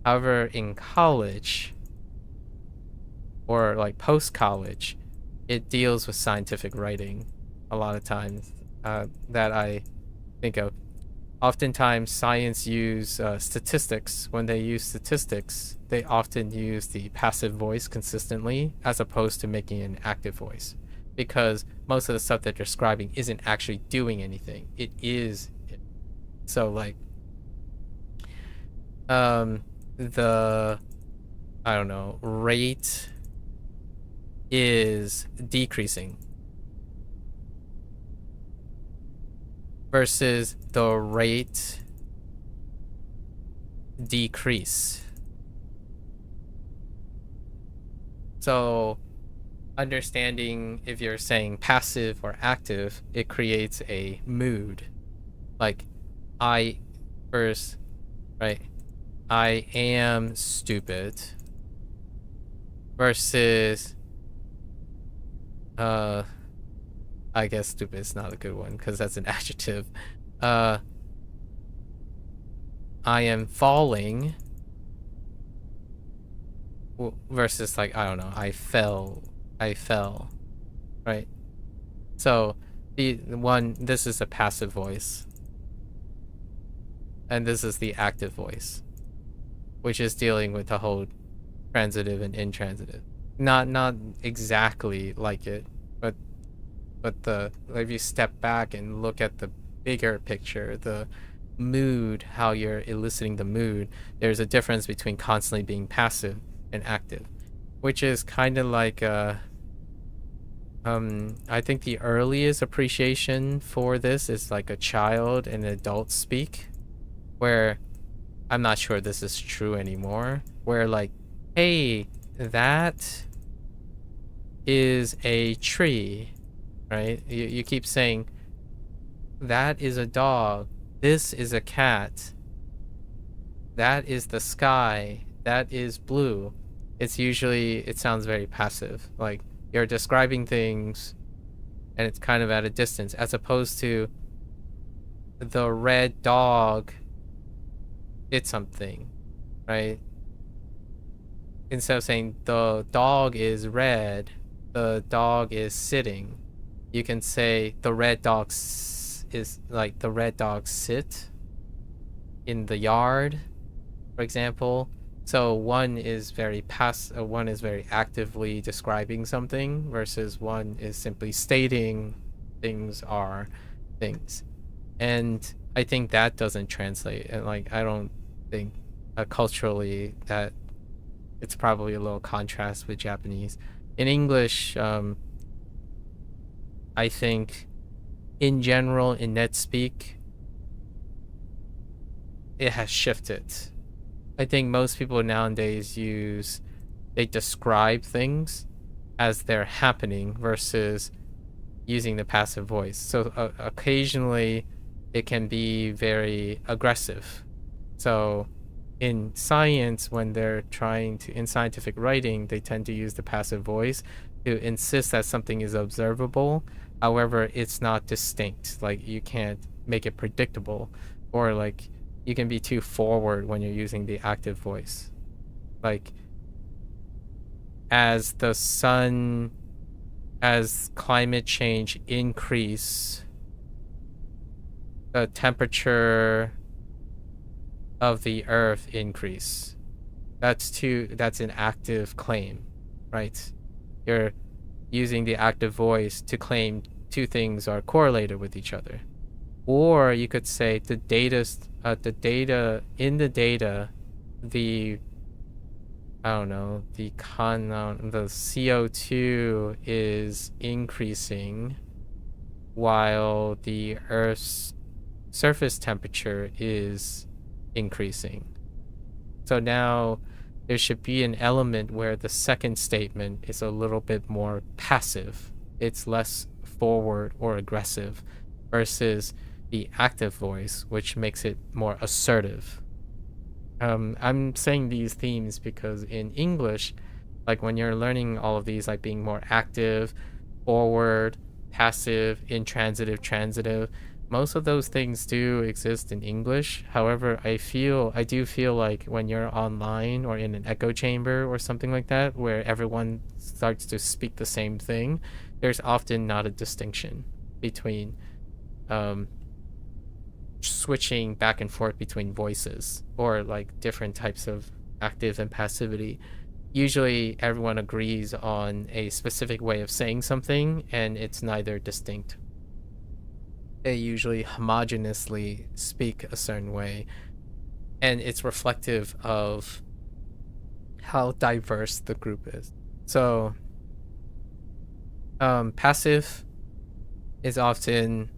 S1: However, in college or like post-college, it deals with scientific writing a lot of times that I think of. Oftentimes, science use statistics. When they use statistics, they often use the passive voice consistently as opposed to making an active voice, because most of the stuff that they're describing isn't actually doing anything. It is. So like, the, I don't know, rate is decreasing versus the rate decrease. So understanding if you're saying passive or active, it creates a mood. Like I first, right? I am stupid versus I guess stupid is not a good one because that's an adjective. I am falling versus like, I don't know, I fell, right? So this is a passive voice, and this is the active voice, which is dealing with the whole transitive and intransitive. Not exactly like it, but if you step back and look at the bigger picture, the mood, how you're eliciting the mood, there's a difference between constantly being passive and active, which is kind of like I think the earliest appreciation for this is like a child and adult speak, where I'm not sure this is true anymore, where like, hey, that is a tree, right? You keep saying that is a dog, this is a cat, that is the sky, that is blue. It sounds very passive, like you're describing things and it's kind of at a distance, as opposed to the red dog did something, right? Instead of saying the dog is red, the dog is sitting, you can say the red dog is like the red dog sit in the yard, for example. So one is very one is very actively describing something versus one is simply stating things are things. And I think that doesn't translate, and like I don't think culturally that it's probably a little contrast with Japanese. In English, I think in general in NetSpeak it has shifted. I think most people nowadays they describe things as they're happening versus using the passive voice. So occasionally it can be very aggressive. So in science, when they're trying to, in scientific writing, they tend to use the passive voice to insist that something is observable. However, it's not distinct. Like, you can't make it predictable, or like you can be too forward when you're using the active voice. Like, as climate change increase, the temperature of the earth increase. That's an active claim, right? You're using the active voice to claim two things are correlated with each other. Or you could say the CO2 is increasing while the Earth's surface temperature is increasing. So now there should be an element where the second statement is a little bit more passive. It's less forward or aggressive versus the active voice, which makes it more assertive. I'm saying these themes because in English, like when you're learning all of these, like being more active, forward, passive, intransitive, transitive, most of those things do exist in English. However, I do feel like when you're online or in an echo chamber or something like that, where everyone starts to speak the same thing, there's often not a distinction between switching back and forth between voices or like different types of active and passivity. Usually everyone agrees on a specific way of saying something, and it's neither distinct. They usually homogeneously speak a certain way, and it's reflective of how diverse the group is. So passive is often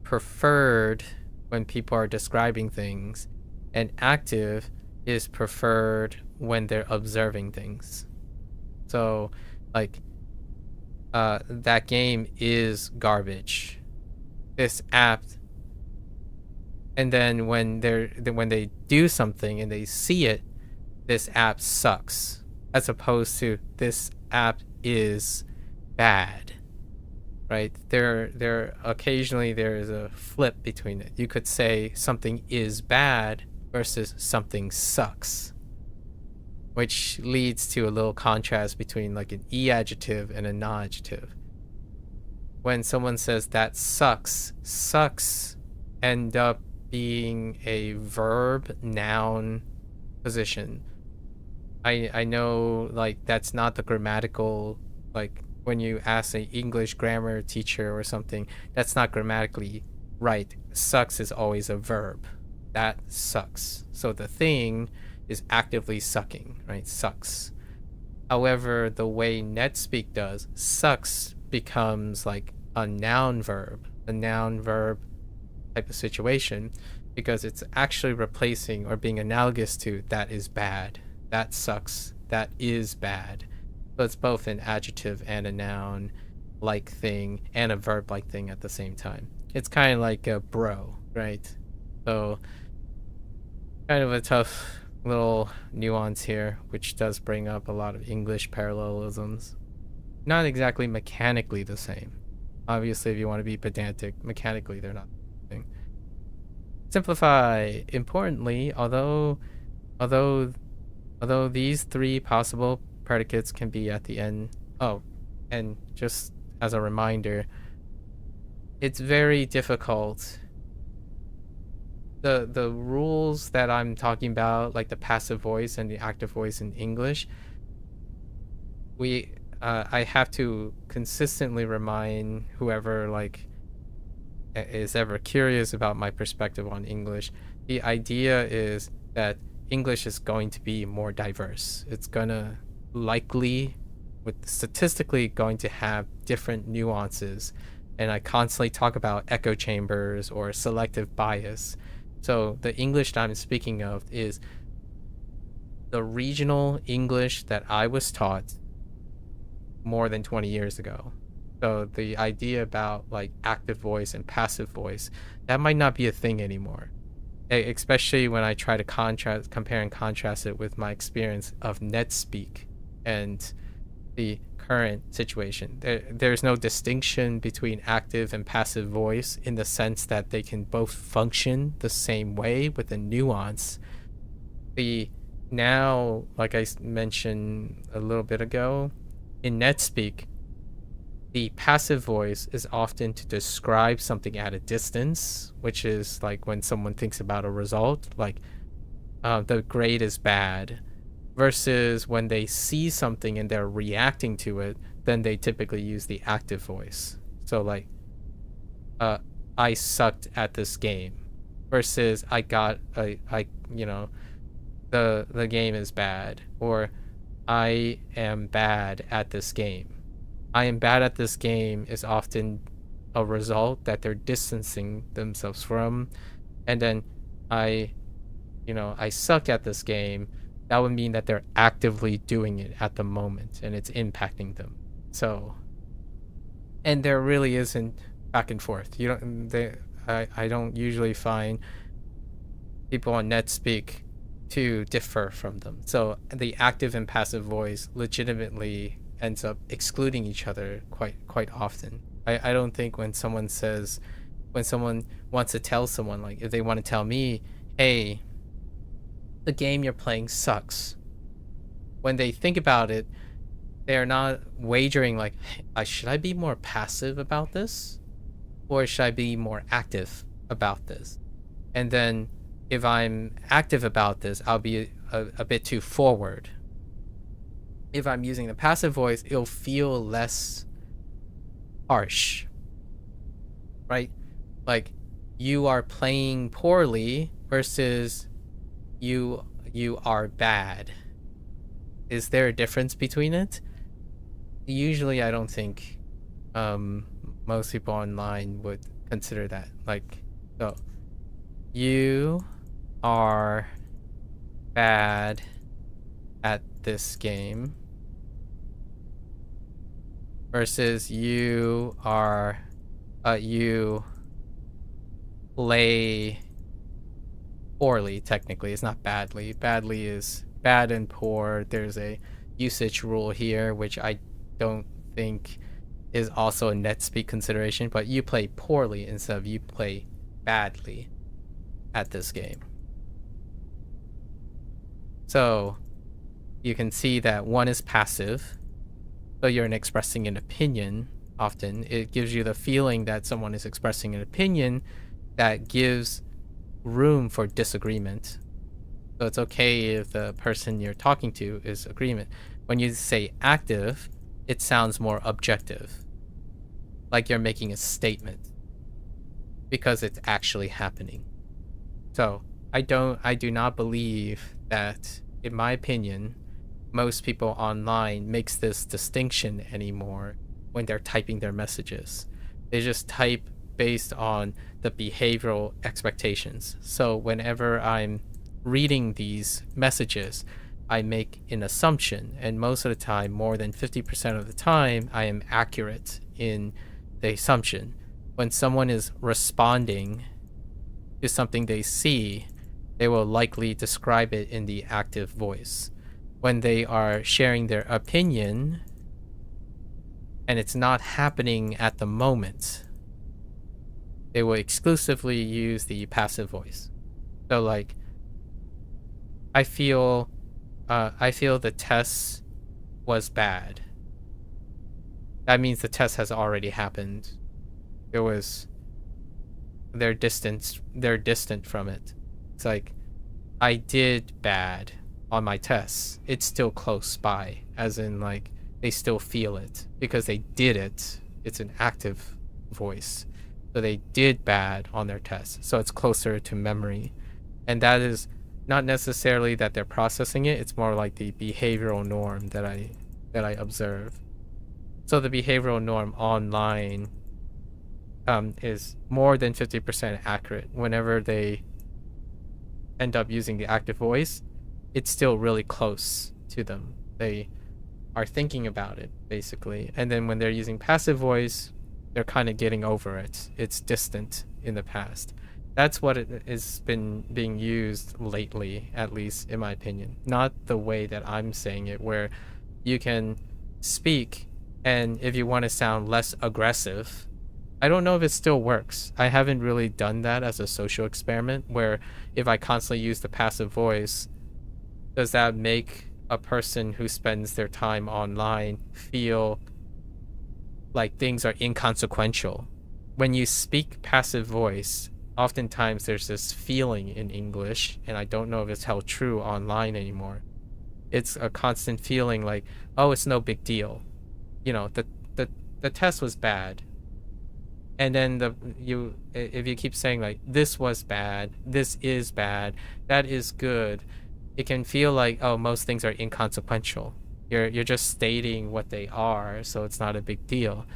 S1: preferred when people are describing things, and active is preferred when they're observing things. So like that game is garbage, this app, and then when they do something and they see it, this app sucks, as opposed to this app is bad. Right? There occasionally there is a flip between it. You could say something is bad versus something sucks, which leads to a little contrast between like an e-adjective and a non-adjective. When someone says that sucks end up being a verb noun position. I know like that's not the grammatical, like when you ask an English grammar teacher or something, that's not grammatically right. Sucks is always a verb. That sucks. So the thing is actively sucking, right? Sucks. However, the way NetSpeak does, sucks becomes like a noun verb type of situation, because it's actually replacing or being analogous to that is bad, that sucks, that is bad. So it's both an adjective and a noun like thing and a verb like thing at the same time. It's kind of like a bro, right? So kind of a tough little nuance here, which does bring up a lot of English parallelisms. Not exactly mechanically the same. Obviously, if you want to be pedantic, mechanically they're not the same. Simplify. Importantly, although these three possible predicates can be at the end. Oh, and just as a reminder, it's very difficult. The rules that I'm talking about, like the passive voice and the active voice in English, I have to consistently remind whoever like is ever curious about my perspective on English. The idea is that English is going to be more diverse. It's gonna likely, with statistically, going to have different nuances, and I constantly talk about echo chambers or selective bias. So the English that I'm speaking of is the regional English that I was taught more than 20 years ago. So the idea about like active voice and passive voice, that might not be a thing anymore. Especially when I try to compare and contrast it with my experience of NetSpeak and the current situation. There's no distinction between active and passive voice in the sense that they can both function the same way with a nuance. Now, like I mentioned a little bit ago, in NetSpeak, the passive voice is often to describe something at a distance, which is like when someone thinks about a result, like the grade is bad, versus when they see something and they're reacting to it, then they typically use the active voice. So like, I sucked at this game, versus the game is bad, or I am bad at this game. I am bad at this game is often a result that they're distancing themselves from. And then I suck at this game. That would mean that they're actively doing it at the moment and it's impacting them. So, and there really isn't back and forth. I don't usually find people on NetSpeak to differ from them. So the active and passive voice legitimately ends up excluding each other quite often. I don't think when someone wants to tell someone, like if they want to tell me, hey, the game you're playing sucks, when they think about it, they're not wagering like, should I be more passive about this, or should I be more active about this? And then if I'm active about this, I'll be a bit too forward. If I'm using the passive voice, it'll feel less harsh, right? Like you are playing poorly versus you are bad. Is there a difference between it? Usually I don't think most people online would consider that. Like, so you are bad at this game versus you play poorly. Technically, it's not badly. Badly is bad and poor. There's a usage rule here, which I don't think is also a NetSpeak consideration, but you play poorly instead of you play badly at this game. So you can see that one is passive, so you're expressing an opinion. Often it gives you the feeling that someone is expressing an opinion that gives room for disagreement. So it's okay if the person you're talking to is agreement. When you say active, it sounds more objective, like you're making a statement because it's actually happening. So I do not believe that, in my opinion, most people online makes this distinction anymore when they're typing their messages. They just type based on the behavioral expectations. So whenever I'm reading these messages, I make an assumption, and most of the time, more than 50% of the time, I am accurate in the assumption. When someone is responding to something they see, they will likely describe it in the active voice. When they are sharing their opinion and it's not happening at the moment, they will exclusively use the passive voice. So like, I feel the test was bad. That means the test has already happened. They're distant from it. It's like, I did bad on my tests. It's still close by, as in like they still feel it because they did it. It's an active voice. So they did bad on their tests. So it's closer to memory. And that is not necessarily that they're processing it. It's more like the behavioral norm that I observe. So the behavioral norm online is more than 50% accurate. Whenever they end up using the active voice, it's still really close to them. are thinking about it, basically. And then when they're using passive voice, they're kind of getting over it. It's distant in the past. That's what it has been being used lately, at least in my opinion. Not the way that I'm saying it, where you can speak, and if you want to sound less aggressive, I don't know if it still works. I haven't really done that as a social experiment, where if I constantly use the passive voice, does that make a person who spends their time online feel like things are inconsequential? When you speak passive voice, oftentimes there's this feeling in English, and I don't know if it's held true online anymore. It's a constant feeling like, oh, it's no big deal. You know, the test was bad. And then if you keep saying like, this was bad, this is bad, that is good, it can feel like, oh, most things are inconsequential. You're just stating what they are, so it's not a big deal.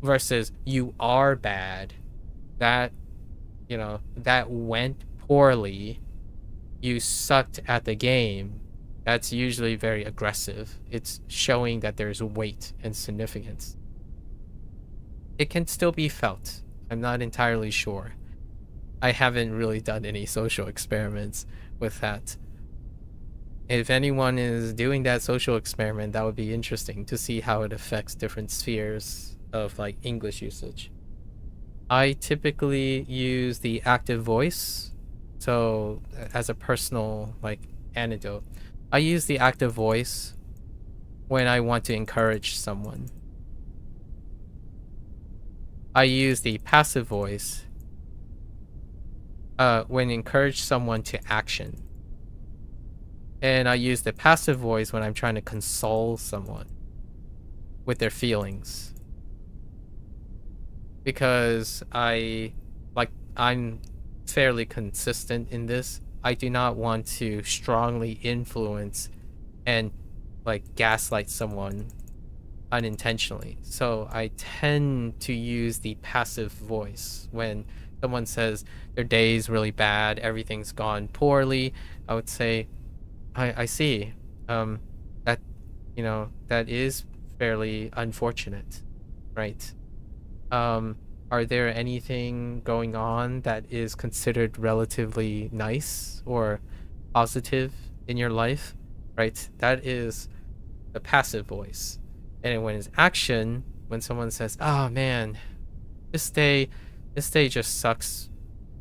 S1: Versus you are bad, that, you know, that went poorly, you sucked at the game. That's usually very aggressive. It's showing that there's weight and significance. It can still be felt. I'm not entirely sure. I haven't really done any social experiments with that. If anyone is doing that social experiment, that would be interesting to see how it affects different spheres of like English usage. I typically use the active voice. So as a personal like anecdote, I use the active voice when I want to encourage someone. I use the passive voice when encourage someone to action. And I use the passive voice when I'm trying to console someone with their feelings. Because I'm fairly consistent in this. I do not want to strongly influence and like gaslight someone unintentionally. So I tend to use the passive voice when someone says their day is really bad, everything's gone poorly. I would say, I see. That, you know, that is fairly unfortunate, right? Are there anything going on that is considered relatively nice or positive in your life, right? That is the passive voice. And when it's action, when someone says, oh man, this day just sucks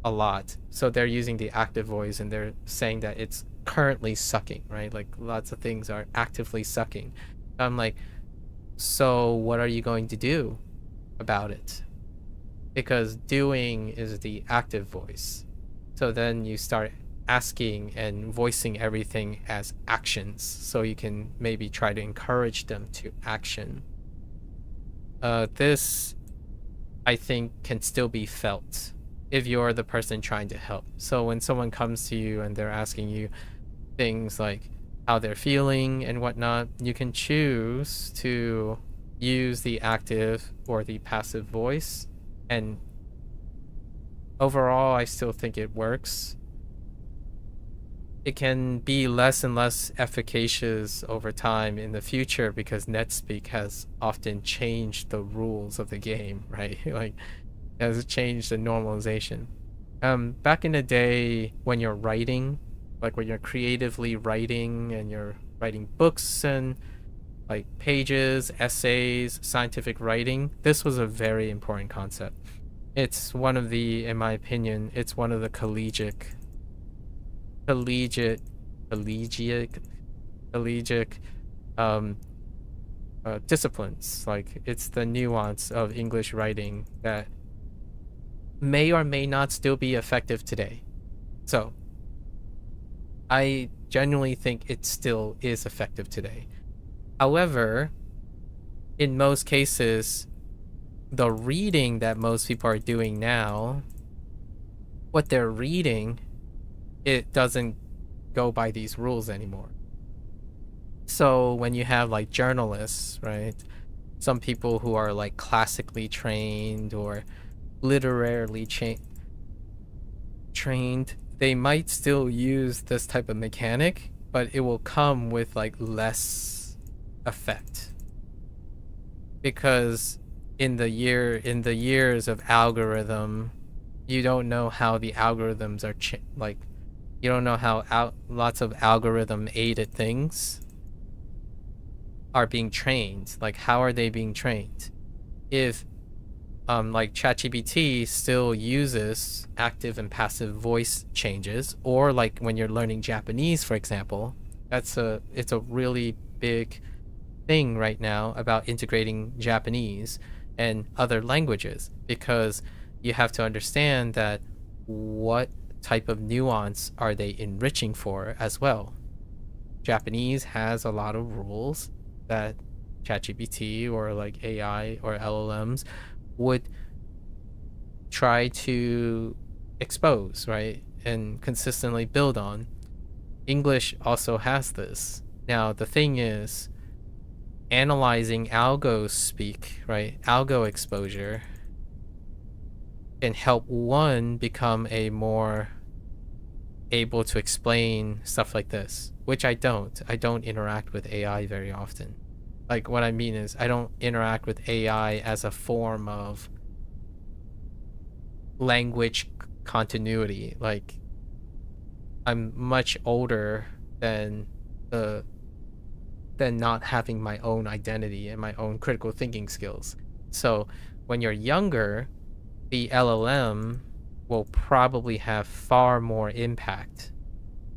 S1: a lot. So they're using the active voice and they're saying that it's currently sucking, right? Like lots of things are actively sucking. I'm like, so what are you going to do about it? Because doing is the active voice. So then you start asking and voicing everything as actions, so you can maybe try to encourage them to action. This, I think, can still be felt if you're the person trying to help. So when someone comes to you and they're asking you things like how they're feeling and whatnot, you can choose to use the active or the passive voice. And overall, I still think it works. It can be less and less efficacious over time in the future because NetSpeak has often changed the rules of the game, right? Like, it has changed the normalization. Back in the day when you're writing, like when you're creatively writing and you're writing books and like pages, essays, scientific writing, this was a very important concept. It's one of the, in my opinion, it's one of the collegiate disciplines. Like, it's the nuance of English writing that may or may not still be effective today. So I genuinely think it still is effective today. However, in most cases, the reading that most people are doing now, what they're reading, it doesn't go by these rules anymore. So when you have like journalists, right? Some people who are like classically trained or literarily trained, they might still use this type of mechanic, but it will come with like less effect, because in the years of algorithm, you don't know how the algorithms are you don't know how lots of algorithm aided things are being trained. Like, how are they being trained? If like ChatGPT still uses active and passive voice changes, or like when you're learning Japanese, for example, it's a really big thing right now about integrating Japanese and other languages, because you have to understand that what type of nuance are they enriching for as well. Japanese has a lot of rules that ChatGPT or like AI or LLMs would try to expose, right? And consistently build on. English also has this. Now, the thing is, analyzing algo speak, right? Algo exposure can help one become a more able to explain stuff like this, which I don't. I don't interact with AI very often. Like, what I mean is, I don't interact with AI as a form of language continuity. Like, I'm much older than not having my own identity and my own critical thinking skills. So when you're younger, the LLM will probably have far more impact,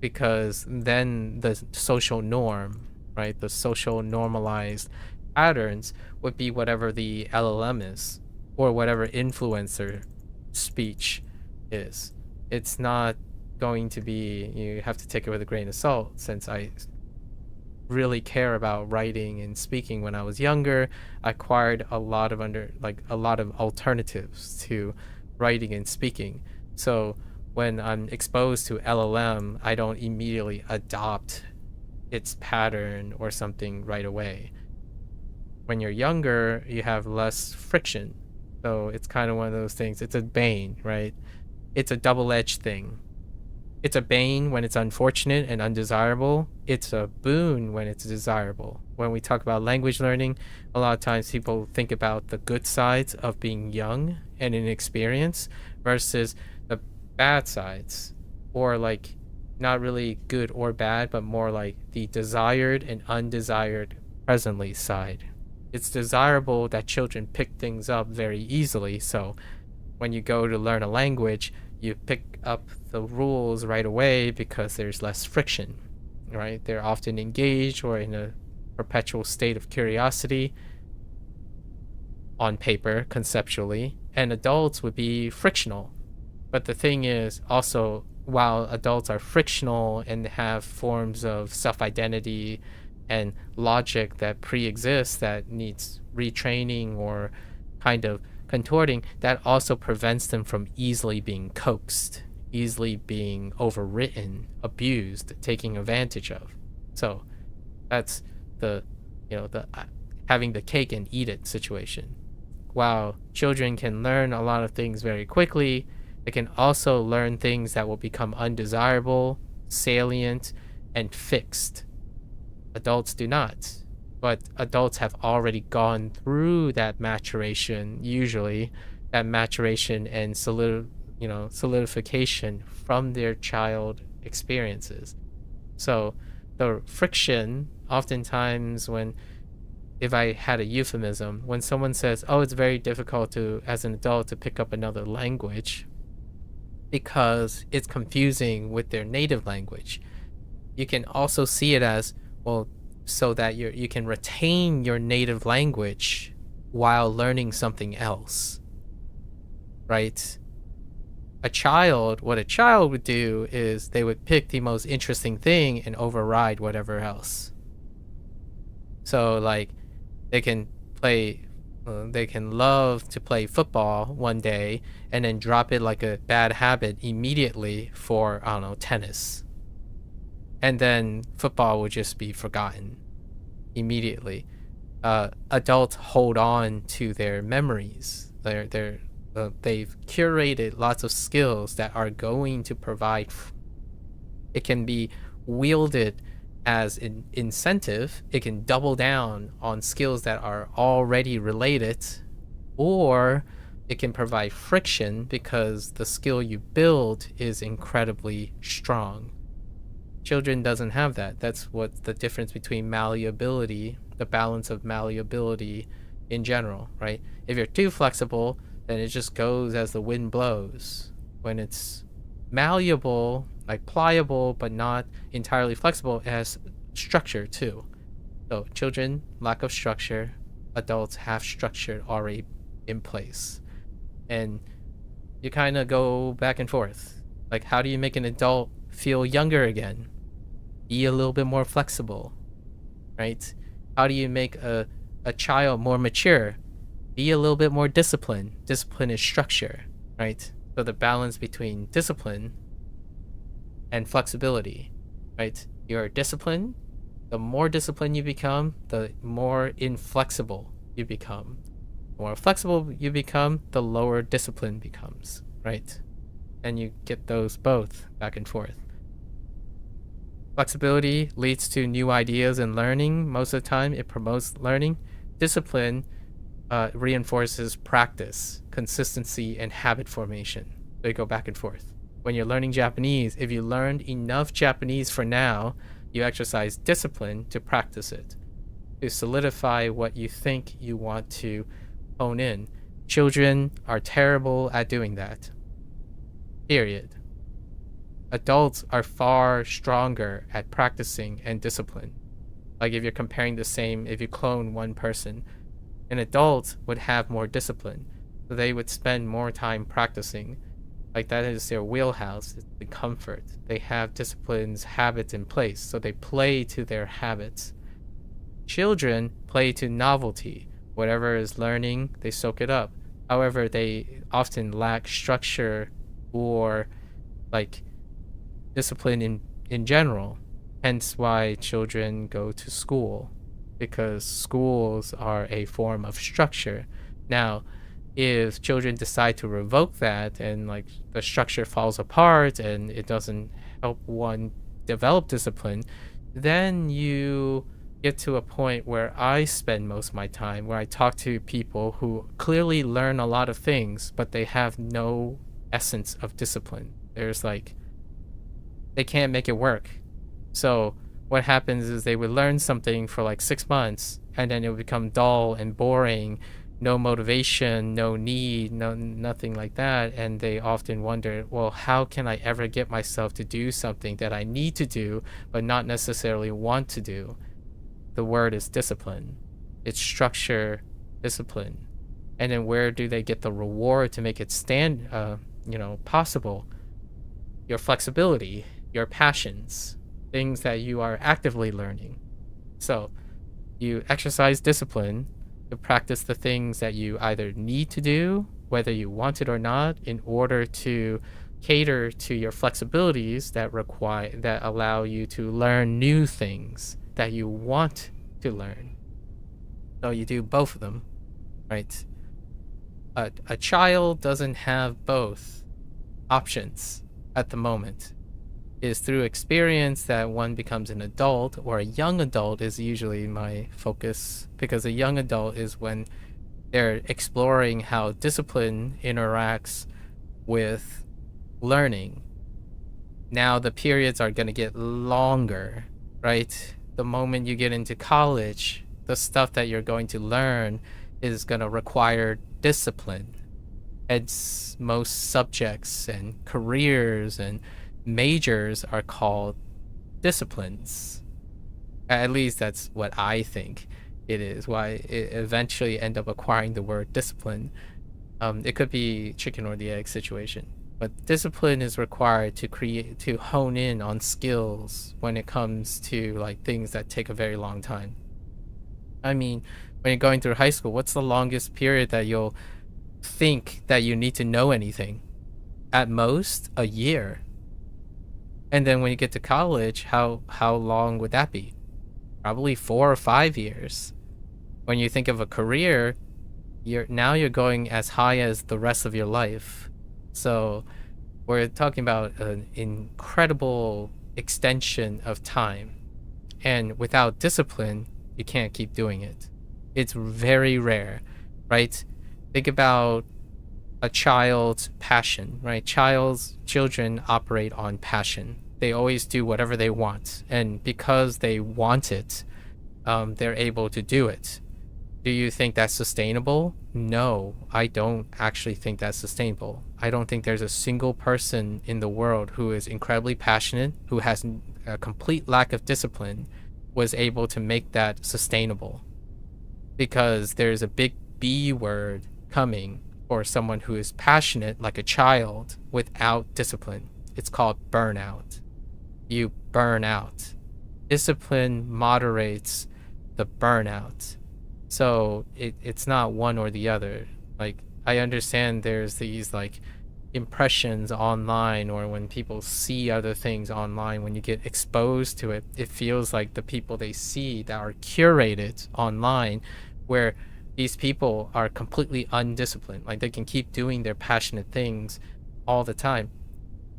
S1: because then the social norm, right, the social normalized patterns would be whatever the LLM is, or whatever influencer speech is. It's not going to be, you have to take it with a grain of salt, since I really care about writing and speaking. When I was younger, I acquired a lot of alternatives to writing and speaking. So when I'm exposed to LLM, I don't immediately adopt its pattern or something right away. When you're younger, you have less friction. So it's kind of one of those things. It's a bane, right? It's a double-edged thing. It's a bane when it's unfortunate and undesirable. It's a boon when it's desirable. When we talk about language learning, a lot of times people think about the good sides of being young and inexperienced versus the bad sides, or like not really good or bad, but more like the desired and undesired presently side. It's desirable that children pick things up very easily. So when you go to learn a language, you pick up the rules right away because there's less friction, right? They're often engaged or in a perpetual state of curiosity on paper, conceptually, and adults would be frictional. But the thing is, also, while adults are frictional and have forms of self-identity and logic that pre-exists that needs retraining or kind of contorting, that also prevents them from easily being coaxed, easily being overwritten, abused, taking advantage of. So that's the having the cake and eat it situation. While children can learn a lot of things very quickly, they can also learn things that will become undesirable, salient, and fixed. Adults do not. But adults have already gone through that maturation, usually, that maturation and solidification from their child experiences. So the friction, oftentimes if I had a euphemism, when someone says, oh, it's very difficult as an adult to pick up another language because it's confusing with their native language, you can also see it as, well, so that you can retain your native language while learning something else, right? What a child would do is they would pick the most interesting thing and override whatever else. So like they can love to play football one day and then drop it like a bad habit immediately for, I don't know, tennis. And then football will just be forgotten immediately. Adults hold on to their memories. They've curated lots of skills that are going to provide. It can be wielded as an incentive, it can double down on skills that are already related, or it can provide friction because the skill you build is incredibly strong. Children doesn't have that. That's what the difference between malleability, the balance of malleability in general, right? If you're too flexible, then it just goes as the wind blows. When it's malleable, like pliable, but not entirely flexible, it has structure too. So children, lack of structure. Adults have structure already in place. And you kind of go back and forth. Like, how do you make an adult feel younger again? Be a little bit more flexible, right? How do you make a child more mature? Be a little bit more disciplined. Discipline is structure, right? So the balance between discipline and flexibility, right? You're disciplined. The more disciplined you become, the more inflexible you become. The more flexible you become, the lower discipline becomes, right? And you get those both back and forth. Flexibility leads to new ideas and learning. Most of the time, it promotes learning. Discipline reinforces practice, consistency, and habit formation. So you go back and forth. When you're learning Japanese, if you learned enough Japanese for now, you exercise discipline to practice it, to solidify what you think you want to hone in. Children are terrible at doing that. Period. Adults are far stronger at practicing and discipline. Like if you're comparing the same, if you clone one person, an adult would have more discipline. So they would spend more time practicing. Like that is their wheelhouse, it's the comfort. They have disciplines, habits in place, so they play to their habits. Children play to novelty. Whatever is learning, they soak it up. However, they often lack structure or like discipline in general. Hence why children go to school, because schools are a form of structure. Now, if children decide to revoke that and like the structure falls apart and it doesn't help one develop discipline, then you get to a point where I spend most of my time, where I talk to people who clearly learn a lot of things, but they have no essence of discipline. There's like, they can't make it work. So what happens is they would learn something for like 6 months and then it would become dull and boring, no motivation, no need, nothing like that. And they often wonder, well, how can I ever get myself to do something that I need to do, but not necessarily want to do? The word is discipline. It's structure, discipline. And then where do they get the reward to make it stand, possible? Your flexibility, your passions, things that you are actively learning. So you exercise discipline to practice the things that you either need to do, whether you want it or not, in order to cater to your flexibilities that allow you to learn new things that you want to learn. So you do both of them, right? A child doesn't have both options at the moment. It is through experience that one becomes an adult, or a young adult is usually my focus, because a young adult is when they're exploring how discipline interacts with learning. Now the periods are going to get longer, right? The moment you get into college, the stuff that you're going to learn is going to require discipline. It's most subjects and careers and majors are called disciplines. At least that's what I think it is, why it eventually end up acquiring the word discipline. It could be chicken or the egg situation, but discipline is required to hone in on skills when it comes to like things that take a very long time. I mean, when you're going through high school, what's the longest period that you'll think that you need to know anything? At most, a year. And then when you get to college, how long would that be? Probably 4 or 5 years. When you think of a career, you're going as high as the rest of your life. So we're talking about an incredible extension of time. And without discipline, you can't keep doing it. It's very rare, right? Think about a child's passion, right? Children operate on passion. They always do whatever they want. And because they want it, they're able to do it. Do you think that's sustainable? No, I don't actually think that's sustainable. I don't think there's a single person in the world who is incredibly passionate, who has a complete lack of discipline, was able to make that sustainable. Because there's a big B word coming for someone who is passionate like a child without discipline. It's called burnout. You burn out. Discipline moderates the burnout. So it's not one or the other. Like, I understand there's these like impressions online, or when people see other things online, when you get exposed to it, it feels like the people they see that are curated online, where these people are completely undisciplined, like they can keep doing their passionate things all the time.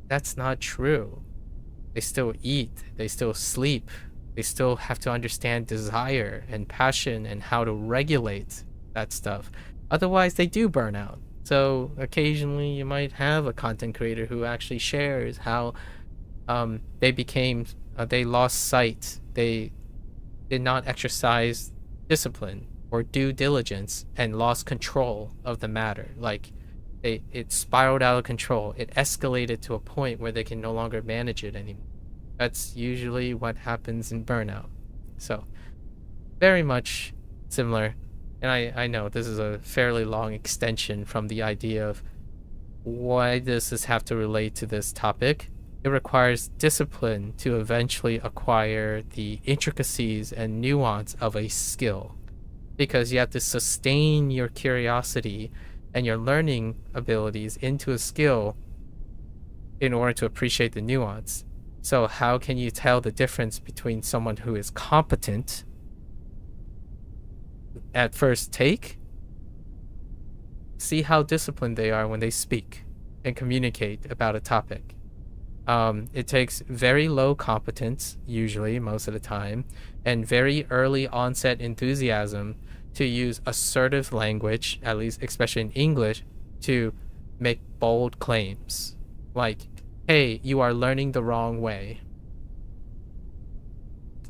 S1: That's not true. They still eat, they still sleep, they still have to understand desire and passion and how to regulate that stuff. Otherwise, they do burn out. So occasionally you might have a content creator who actually shares how they lost sight. They did not exercise discipline or due diligence and lost control of the matter. Like, it spiraled out of control. It escalated to a point where they can no longer manage it anymore. That's usually what happens in burnout. So, very much similar. And I know this is a fairly long extension from the idea of why does this have to relate to this topic. It requires discipline to eventually acquire the intricacies and nuance of a skill, because you have to sustain your curiosity and your learning abilities into a skill in order to appreciate the nuance. So how can you tell the difference between someone who is competent at first take? See how disciplined they are when they speak and communicate about a topic. It takes very low competence, usually, most of the time, and very early onset enthusiasm to use assertive language, at least especially in English, to make bold claims. Like, hey, you are learning the wrong way.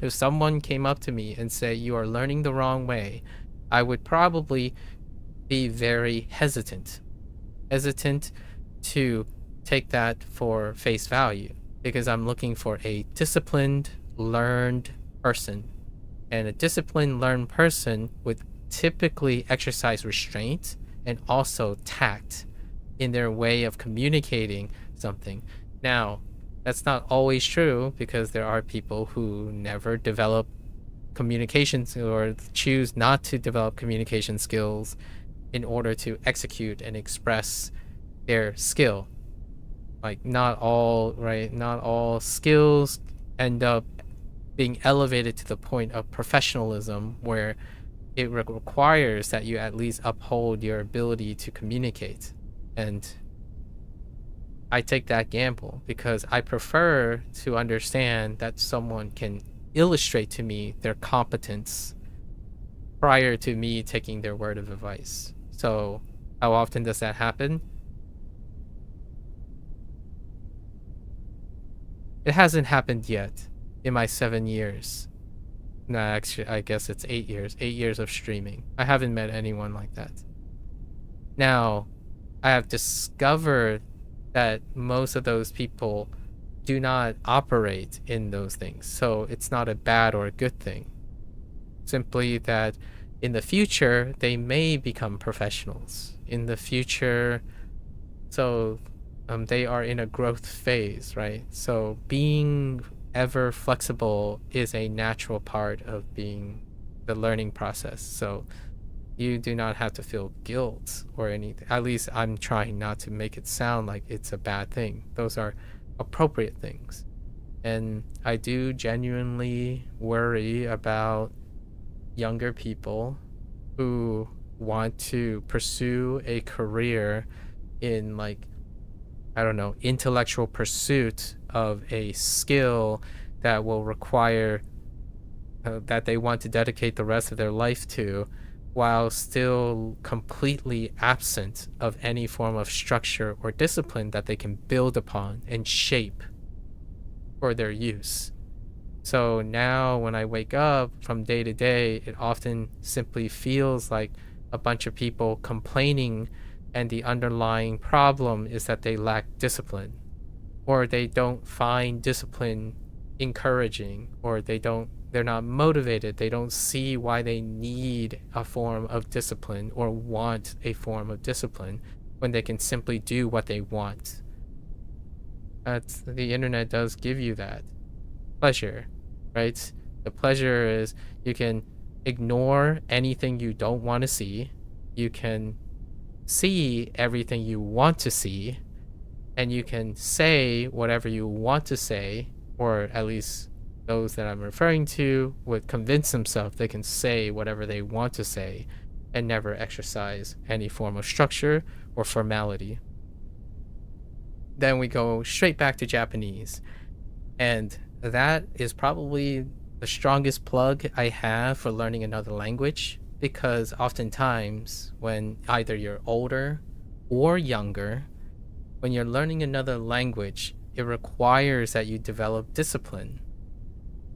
S1: If someone came up to me and said, you are learning the wrong way, I would probably be very hesitant to take that for face value, because I'm looking for a disciplined, learned person. And a disciplined, learned person would typically exercise restraint and also tact in their way of communicating something. Now, that's not always true, because there are people who never develop communications or choose not to develop communication skills in order to execute and express their skill. Like, not all skills end up being elevated to the point of professionalism, where it requires that you at least uphold your ability to communicate. And I take that gamble because I prefer to understand that someone can illustrate to me their competence prior to me taking their word of advice. So how often does that happen? It hasn't happened yet in my 7 years. No, actually, I guess it's 8 years. 8 years of streaming. I haven't met anyone like that. Now, I have discovered that most of those people do not operate in those things. So it's not a bad or a good thing. Simply that in the future, they may become professionals. In the future, so they are in a growth phase, right? So being ever flexible is a natural part of being the learning process. So you do not have to feel guilt or anything. At least I'm trying not to make it sound like it's a bad thing. Those are appropriate things. And I do genuinely worry about younger people who want to pursue a career in, like, I don't know, intellectual pursuit of a skill that will require that they want to dedicate the rest of their life to, while still completely absent of any form of structure or discipline that they can build upon and shape for their use. So now when I wake up from day to day, it often simply feels like a bunch of people complaining, and the underlying problem is that they lack discipline, or they don't find discipline encouraging, or they're not motivated. They don't see why they need a form of discipline or want a form of discipline when they can simply do what they want. The internet does give you that pleasure, right? The pleasure is you can ignore anything you don't want to see. You can see everything you want to see, and you can say whatever you want to say, or at least those that I'm referring to would convince themselves they can say whatever they want to say and never exercise any form of structure or formality. Then we go straight back to Japanese, and that is probably the strongest plug I have for learning another language, because oftentimes when either you're older or younger, when you're learning another language, it requires that you develop discipline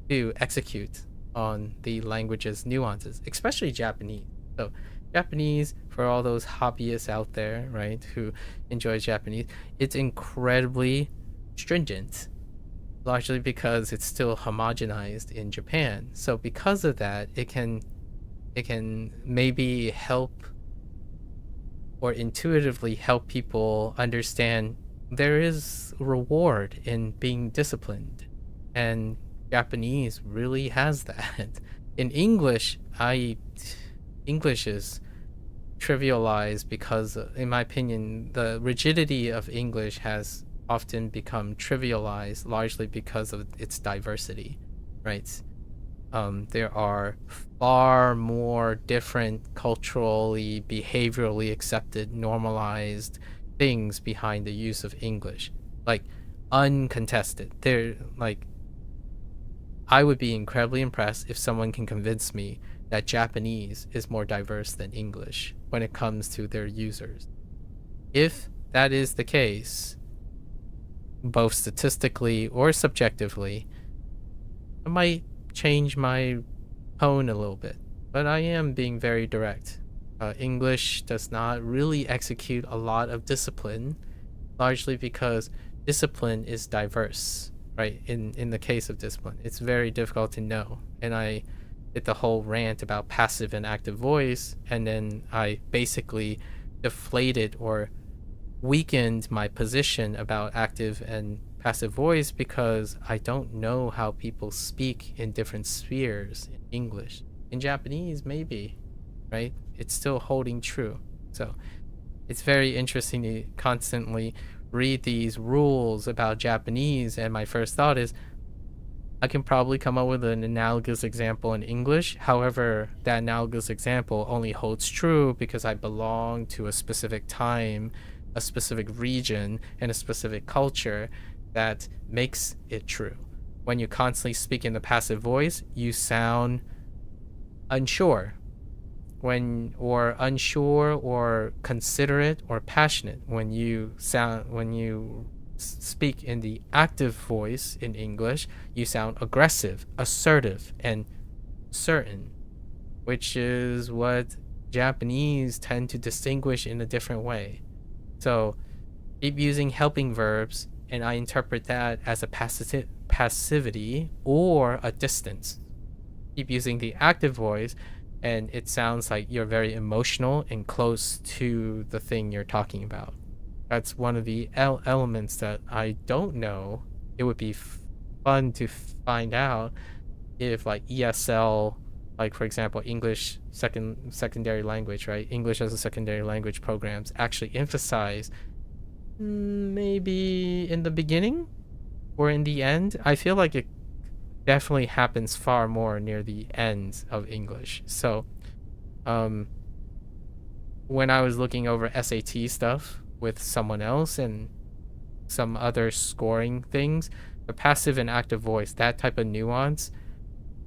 S1: to execute on the language's nuances, especially Japanese. So Japanese, for all those hobbyists out there, right, who enjoy Japanese, it's incredibly stringent, largely because it's still homogenized in Japan. So because of that, it can maybe help or intuitively help people understand there is reward in being disciplined, and Japanese really has that. In English, English is trivialized because, in my opinion, the rigidity of English has often become trivialized largely because of its diversity, right? There are far more different culturally, behaviorally accepted, normalized things behind the use of English, like uncontested. I would be incredibly impressed if someone can convince me that Japanese is more diverse than English when it comes to their users. If that is the case, both statistically or subjectively, I might change my tone a little bit, but I am being very direct. English does not really execute a lot of discipline, largely because discipline is diverse, right? In the case of discipline, it's very difficult to know. And I did the whole rant about passive and active voice, and then I basically deflated or weakened my position about active and passive voice because I don't know how people speak in different spheres in English. In Japanese, maybe, right? It's still holding true. So it's very interesting to constantly read these rules about Japanese, and my first thought is I can probably come up with an analogous example in English. However, that analogous example only holds true because I belong to a specific time, a specific region, and a specific culture that makes it true. When you constantly speak in the passive voice, you sound unsure, unsure or considerate or passionate. When you speak in the active voice in English, you sound aggressive, assertive, and certain, which is what Japanese tend to distinguish in a different way. So keep using helping verbs, and I interpret that as a passivity or a distance. Keep using the active voice, and it sounds like you're very emotional and close to the thing you're talking about. That's one of the elements that I don't know. It would be fun to find out if, like, ESL, like, for example, English secondary language, right? English as a secondary language programs actually emphasize maybe in the beginning or in the end. I feel like it definitely happens far more near the end of English. So when I was looking over SAT stuff with someone else and some other scoring things, the passive and active voice, that type of nuance,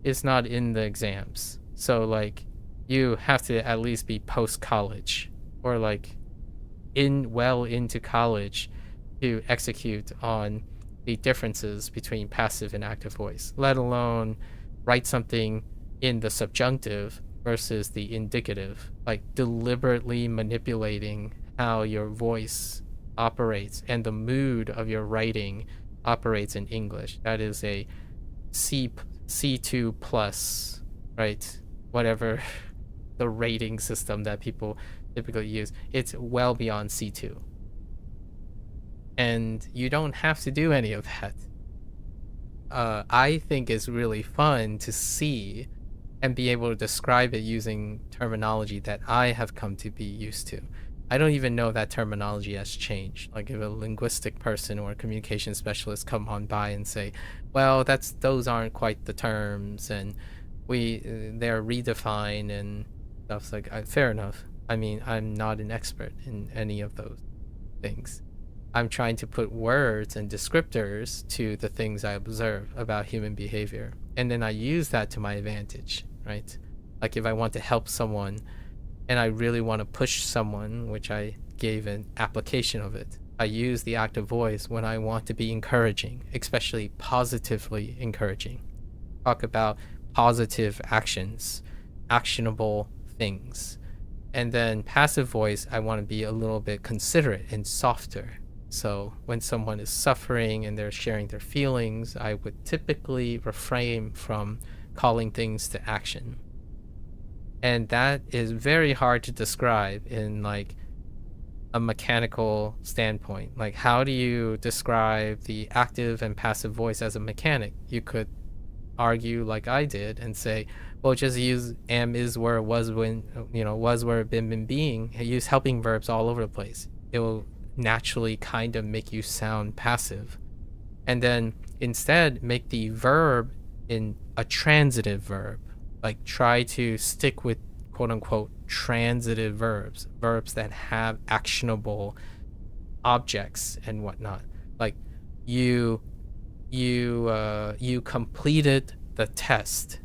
S1: is not in the exams. So like you have to at least be post college or like well into college to execute on the differences between passive and active voice, let alone write something in the subjunctive versus the indicative, like deliberately manipulating how your voice operates and the mood of your writing operates in English. That is a C2 plus, right? Whatever the rating system that people typically use, it's well beyond C2. And you don't have to do any of that. I think it's really fun to see and be able to describe it using terminology that I have come to be used to. I don't even know if that terminology has changed. Like if a linguistic person or a communication specialist come on by and say, well, those aren't quite the terms and they're redefined and stuff's like, fair enough. I mean, I'm not an expert in any of those things. I'm trying to put words and descriptors to the things I observe about human behavior. And then I use that to my advantage, right? Like if I want to help someone and I really want to push someone, which I gave an application of it, I use the active voice when I want to be encouraging, especially positively encouraging. Talk about positive actions, actionable things. And then passive voice, I want to be a little bit considerate and softer. So when someone is suffering and they're sharing their feelings, I would typically refrain from calling things to action. And that is very hard to describe in like a mechanical standpoint. Like how do you describe the active and passive voice as a mechanic? You could argue like I did and say, well, just use am, is, were, was, when, was, were, been, being. Use helping verbs all over the place. It will naturally kind of make you sound passive. And then instead make the verb in a transitive verb. Like try to stick with quote unquote transitive verbs that have actionable objects and whatnot. Like you completed the test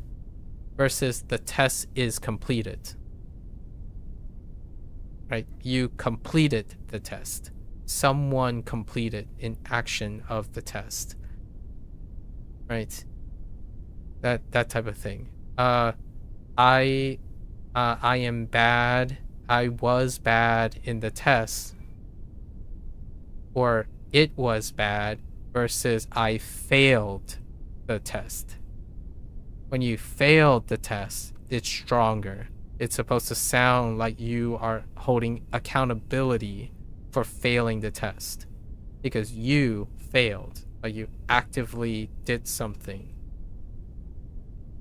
S1: versus the test is completed. Right? You completed the test. Someone completed an action of the test. Right? That type of thing. I am bad. I was bad in the test. Or it was bad versus I failed the test. When you failed the test, it's stronger. It's supposed to sound like you are holding accountability for failing the test because you failed, like you actively did something,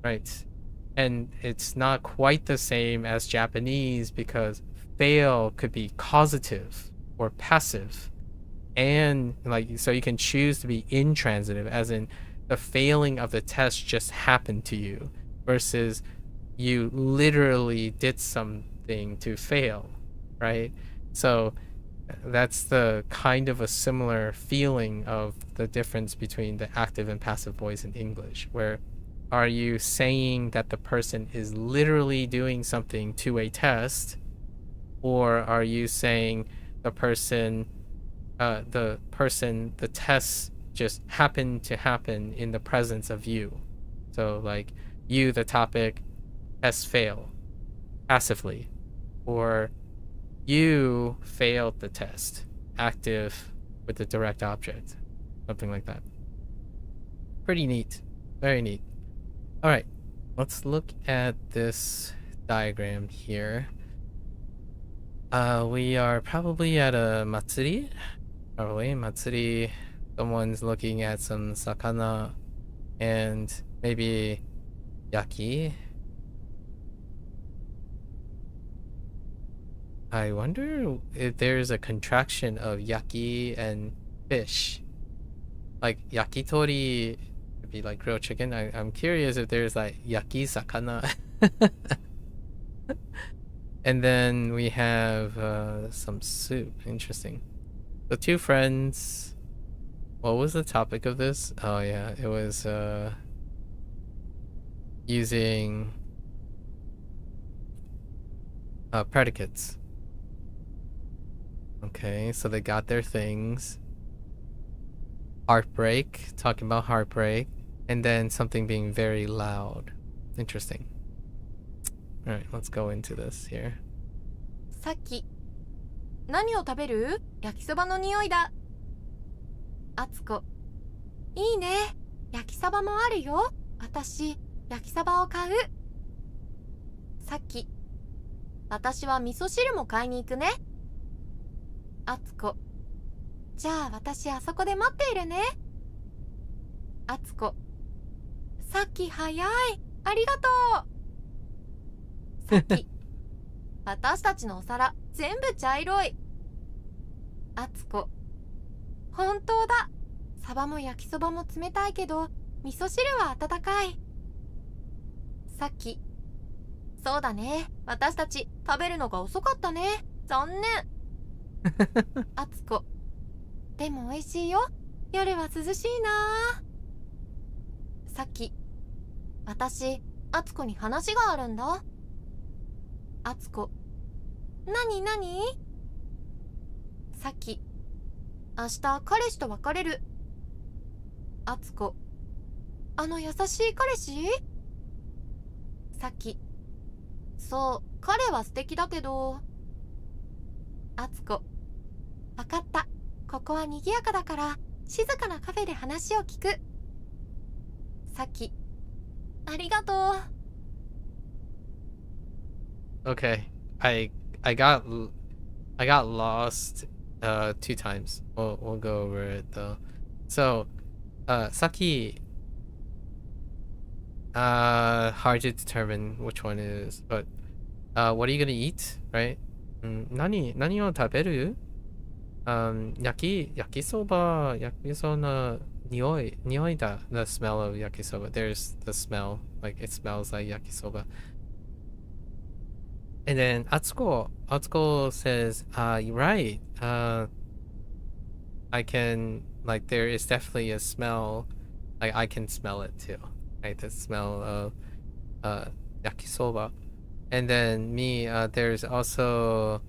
S1: right? And it's not quite the same as Japanese because fail could be causative or passive, and like so you can choose to be intransitive, as in the failing of the test just happened to you versus you literally did something to fail, right? So that's the kind of a similar feeling of the difference between the active and passive voice in English, where are you saying that the person is literally doing something to a test, or are you saying the test just happened to happen in the presence of you? So like you, the topic, test fail passively, or you failed the test active with the direct object, something like that. Pretty neat, very neat. All right, let's look at this diagram here. We are probably at a matsuri. Matsuri. Someone's looking at some sakana and maybe yaki. I wonder if there's a contraction of yaki and fish. Like yakitori would be like grilled chicken. I'm curious if there's like yaki sakana. And then we have some soup. Interesting. The two friends. What was the topic of this? Oh yeah, it was using predicates. Okay, so they got their things. Heartbreak, talking about heartbreak, and then something being very loud. Interesting. Alright, let's go into this here.
S4: さっき何を食べる？焼きそばの匂いだ。あつこ、いいね。焼きそばもあるよ。私、焼きそばを買う。さっき、私は味噌汁も買いに行くね。あつこ、じゃあ私あそこで待っているね。あつこ、さっき早い。ありがとう。さっき、私たちのお皿全部茶色い。あつこ、本当だ。サバも焼きそばも冷たいけど味噌汁は温かい。さっき、そうだね。私たち食べるのが遅かったね。残念。あつこ、でも美味しいよ。夜は涼しいな。さっき、私、あつこに話があるんだ。あつこ、なになに？さっき、明日彼氏と別れる。あつこ、あの優しい彼氏？さっき、そう、彼は素敵だけど。あつこ、わかった。ここは賑やかだから静かなカフェで話を聞く。さっき、ありがとう。
S1: Okay, I got lost 2 times. We'll go over it though. So, Saki, hard to determine which one is, but what are you gonna eat, right? 何を食べる？焼きそばの匂いだ。The smell of yakisoba. There's the smell, like it smells like yakisoba. And then Atsuko says, you're right. I can, like, there is definitely a smell, like I can smell it too, right? The smell of yakisoba. And then me, there's also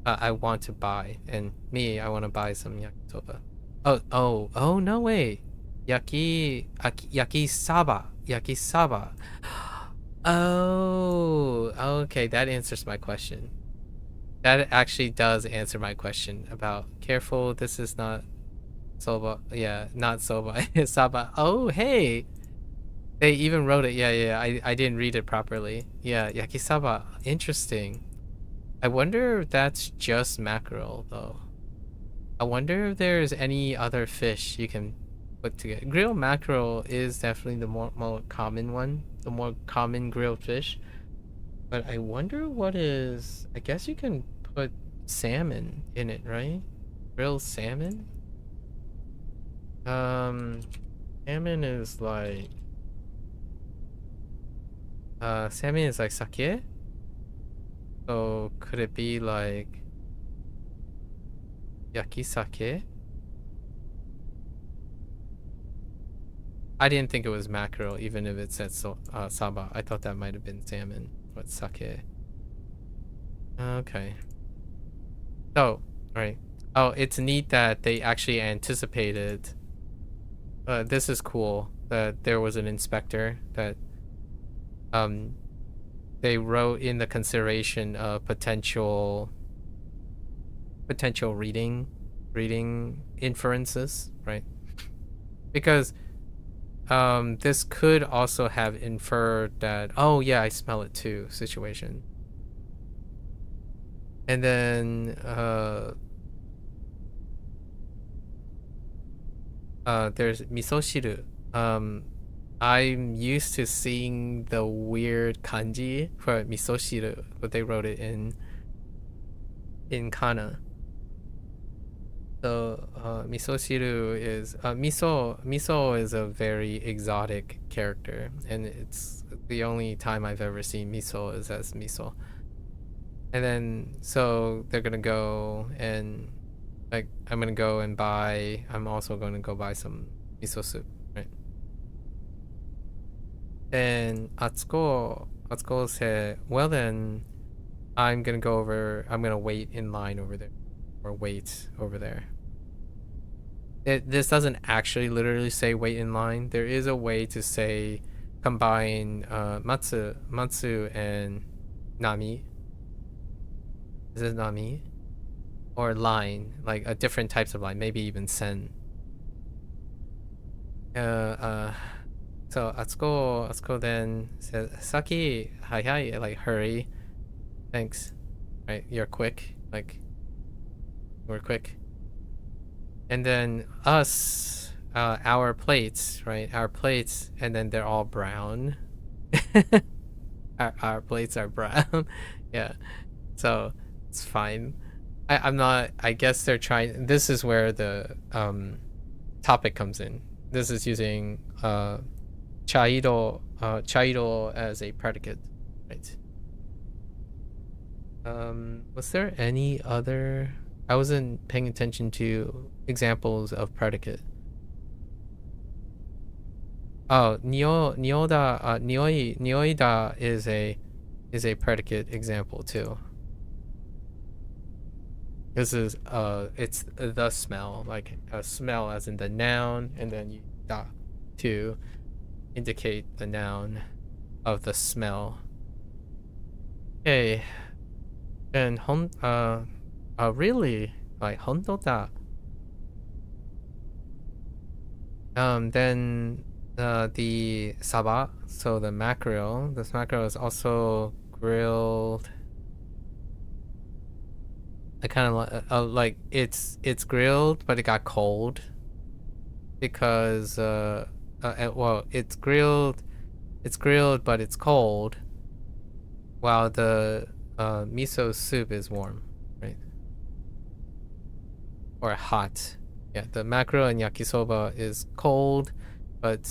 S1: I want to buy, and me, I want to buy some yakisoba. Oh no, wait. Yakisaba. Oh, okay, that answers my question. That actually does answer my question about careful, this is not soba. Yeah, not soba. Saba. Oh, hey. They even wrote it. Yeah, I didn't read it properly. Yeah, yakisaba. Interesting. I wonder if that's just mackerel though. I wonder if there's any other fish you can put together. Grilled mackerel is definitely the more common one, the more common grilled fish. But I wonder what is. I guess you can put salmon in it, right? Grilled salmon. Salmon is like. Salmon is like sake. So could it be like yakisake? I didn't think it was mackerel, even if it said saba. I thought that might have been salmon, but sake. Okay. Oh, right. Oh, it's neat that they actually anticipated. This is cool that there was an inspector that they wrote in the consideration of potential reading inferences, right? Because this could also have inferred that, oh yeah, I smell it too situation. And then there's misoshiru. I'm used to seeing the weird kanji for misoshiru, but they wrote it in kana. So misoshiru is miso is a very exotic character, and it's the only time I've ever seen miso is as miso. And then so they're gonna go and like I'm also going to go buy some miso soup, right? then Atsuko said, well then, I'm gonna wait in line over there, or wait over there. This doesn't actually literally say wait in line. There is a way to say combine Matsu and Nami. Is it Nami? Or line, like a different types of line, maybe even sen. So Atsuko then says, Saki, hi, like hurry. Thanks. Right, you're quick. Like, we're quick. And then us, our plates, right? Our plates, and then they're all brown. our plates are brown. Yeah. So it's fine. I'm not, I guess they're trying, this is where the topic comes in. This is using chairo as a predicate, right? Was there any other, I wasn't paying attention to examples of predicate. Oh, nioida is a predicate example too. This is it's the smell, like a smell as in the noun, and then you da to indicate the noun of the smell. Okay. And really, like honto da. Then the saba, so the mackerel. This mackerel is also grilled. I kind of like it's grilled, but it got cold because well, it's grilled, but it's cold, while the miso soup is warm, right? Or hot. Yeah, the mackerel and yakisoba is cold, but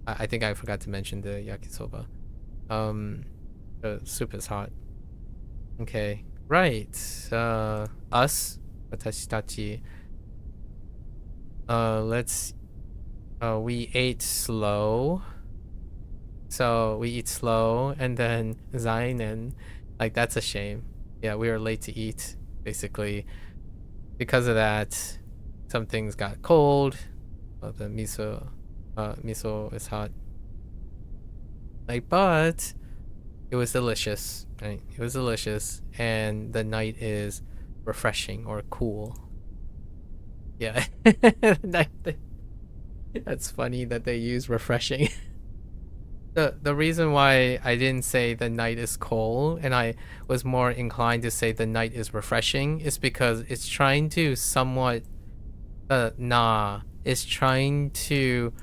S1: I think I forgot to mention the yakisoba. The soup is hot. Okay, right. Us, watashi tachi. We ate slow. So we eat slow, and then zainen, like that's a shame. Yeah, we were late to eat, basically. Because of that, some things got cold. The miso is hot. Like, but it was delicious, right? It was delicious, and the night is refreshing or cool. Yeah, that's funny that they use refreshing. The reason why I didn't say the night is cold and I was more inclined to say the night is refreshing is because it's trying to somewhat it's trying to,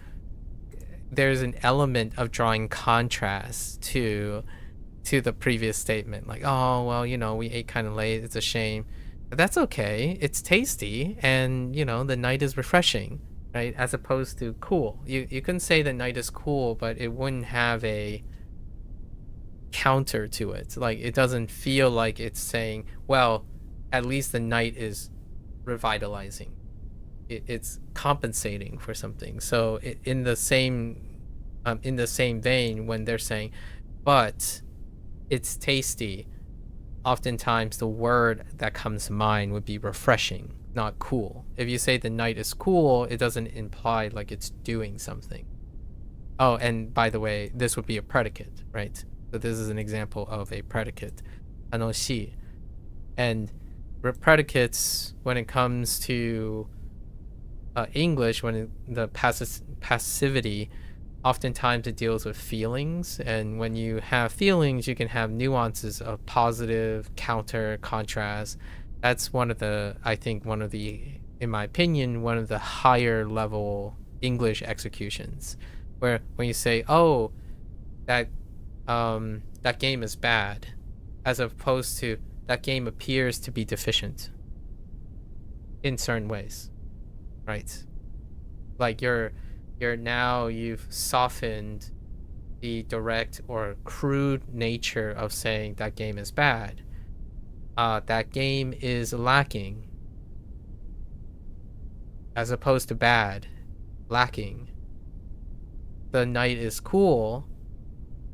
S1: there's an element of drawing contrast to the previous statement, like, oh well, you know, we ate kind of late, it's a shame, but that's okay, it's tasty, and you know, the night is refreshing, right? As opposed to cool. You can say the night is cool, but it wouldn't have a counter to it. Like, it doesn't feel like it's saying, well, at least the night is revitalizing. It's compensating for something. So in the same vein, when they're saying, but it's tasty, oftentimes the word that comes to mind would be refreshing, not cool. If you say the night is cool, it doesn't imply like it's doing something. Oh, and by the way, this would be a predicate, right? So this is an example of a predicate, anoshi. And predicates, when it comes to English, the passivity, oftentimes it deals with feelings, and when you have feelings, you can have nuances of positive, counter, contrast. That's one of the, in my opinion, one of the higher level English executions, where when you say, oh, that game is bad, as opposed to that game appears to be deficient in certain ways, right? Like you've softened the direct or crude nature of saying that game is bad. That game is lacking, as opposed to bad, lacking. the night is cool,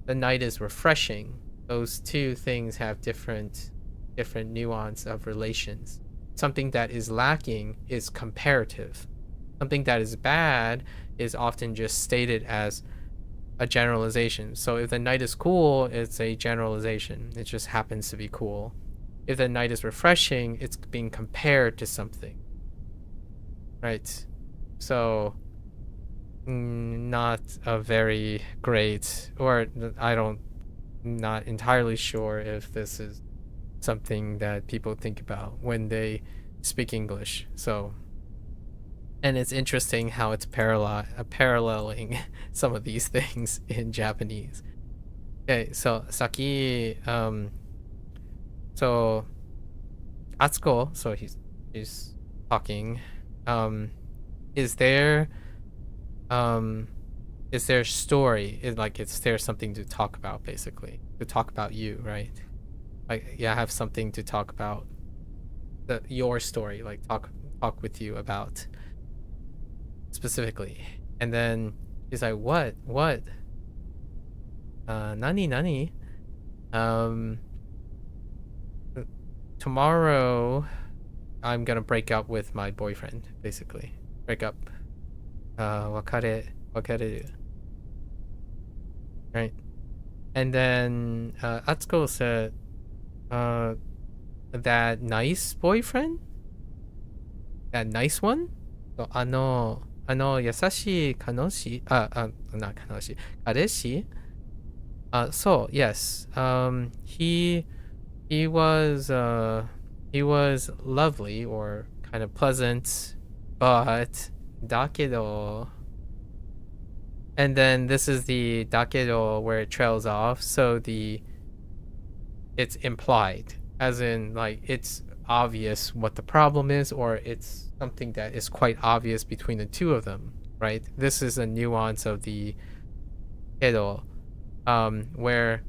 S1: the night is refreshing. Those two things have different nuance of relations. Something that is lacking is comparative. Something that is bad is often just stated as a generalization. So if the night is cool, it's a generalization. It just happens to be cool. If the night is refreshing, it's being compared to something. Right? So not a very great, or not entirely sure if this is something that people think about when they speak English. So, and it's interesting how it's paralleling some of these things in Japanese. Okay, so Saki, so Atsuko, so he's talking. Is there story? Is there something to talk about, basically? To talk about you, right? Like, yeah, I have something to talk about. Your story, like talk with you about specifically. And then he's like, what? Nani? Tomorrow I'm gonna break up with my boyfriend, basically. Break up. Wakareru. Right? And then Atsuko said, that nice boyfriend? That nice one? So, 優しい彼氏? Not 彼氏. 彼氏? So, yes. He was lovely or kind of pleasant, but だけど, and then this is the だけど where it trails off, so it's implied, as in, like, it's obvious what the problem is, or it's something that is quite obvious between the two of them, right? This is a nuance of the けど, where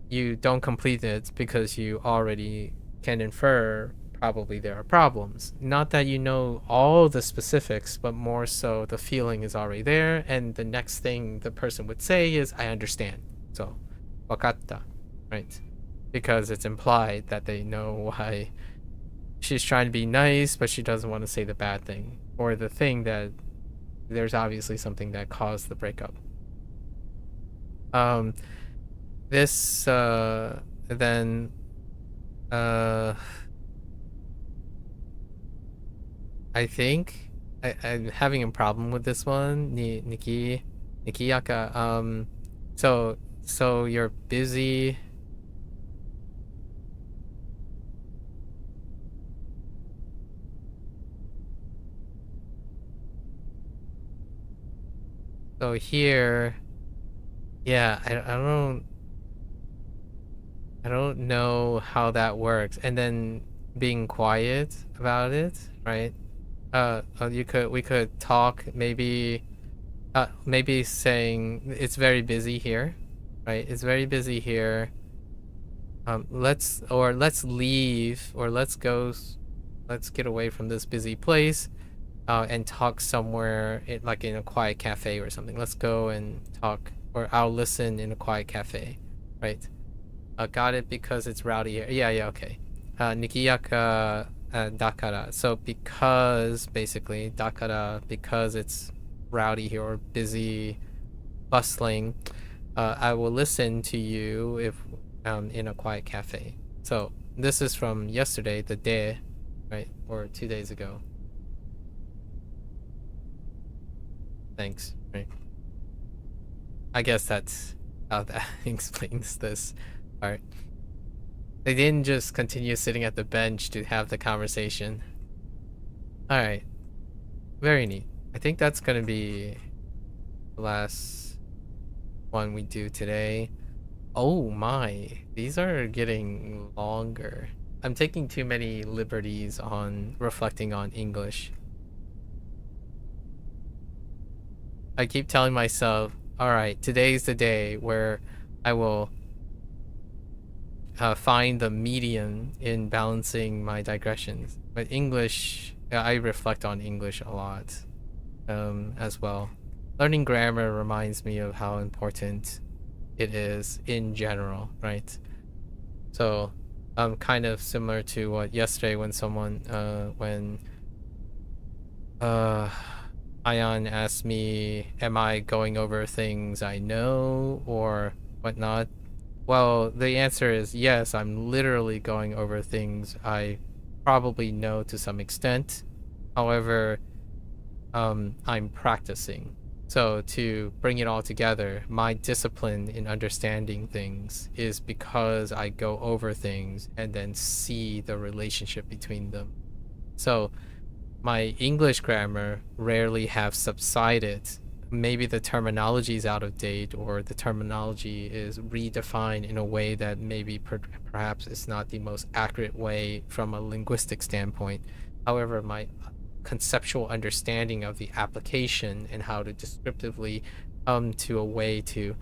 S1: you don't complete it because you already can infer probably there are problems. Not that you know all the specifics, but more so the feeling is already there, and the next thing the person would say is, I understand. So, wakatta, right? Because it's implied that they know why she's trying to be nice, but she doesn't want to say the bad thing, or the thing that there's obviously something that caused the breakup. This then I think I'm having a problem with this one. Nikiyaka. So you're busy. So here, yeah, I don't know how that works. And then being quiet about it, right? We could talk, maybe saying it's very busy here, right? It's very busy here. Let's leave, or let's get away from this busy place, and talk somewhere, like in a quiet cafe or something. Let's go and talk, or I'll listen in a quiet cafe, right? Got it, because it's rowdy here. Yeah, okay. Nikiyaka dakara. So because, basically, dakara, because it's rowdy here, or busy, bustling, I will listen to you if in a quiet cafe. So this is from yesterday, the day, right? Or 2 days ago. Thanks, right? I guess that's how that explains this part. They didn't just continue sitting at the bench to have the conversation. Alright. Very neat. I think that's gonna be the last one we do today. Oh my, these are getting longer. I'm taking too many liberties on reflecting on English. I keep telling myself, alright, today's the day where I will find the median in balancing my digressions. But English, I reflect on English a lot as well. learning grammar reminds me of how important it is in general, right? So kind of similar to what yesterday when Ion asked me, am I going over things I know or whatnot? Well, the answer is yes, I'm literally going over things I probably know to some extent. However, I'm practicing. So to bring it all together, my discipline in understanding things is because I go over things and then see the relationship between them. So my English grammar rarely have subsided. Maybe the terminology is out of date or the terminology is redefined in a way that maybe perhaps is not the most accurate way from a linguistic standpoint. However, my conceptual understanding of the application and how to descriptively come to a way to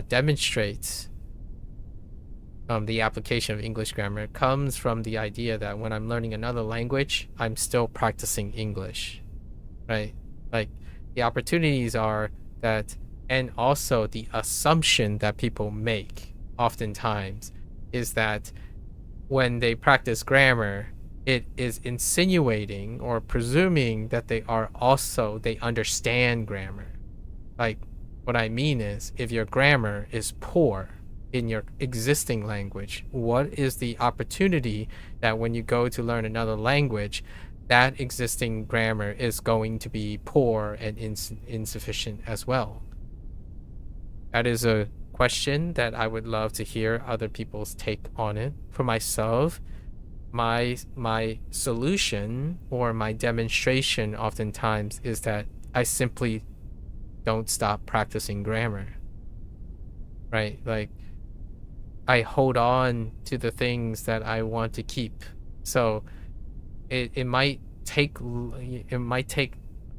S1: demonstrate the application of English grammar comes from the idea that when I'm learning another language, I'm still practicing English, right? Like the opportunities are that, and also the assumption that people make oftentimes is that when they practice grammar, it is insinuating or presuming that they understand grammar. Like what I mean is, if your grammar is poor in your existing language, what is the opportunity that when you go to learn another language, that existing grammar is going to be poor and insufficient as well? That is a question that I would love to hear other people's take on it. For myself, my solution or my demonstration oftentimes is that I simply don't stop practicing grammar, right? Like I hold on to the things that I want to keep. So it might take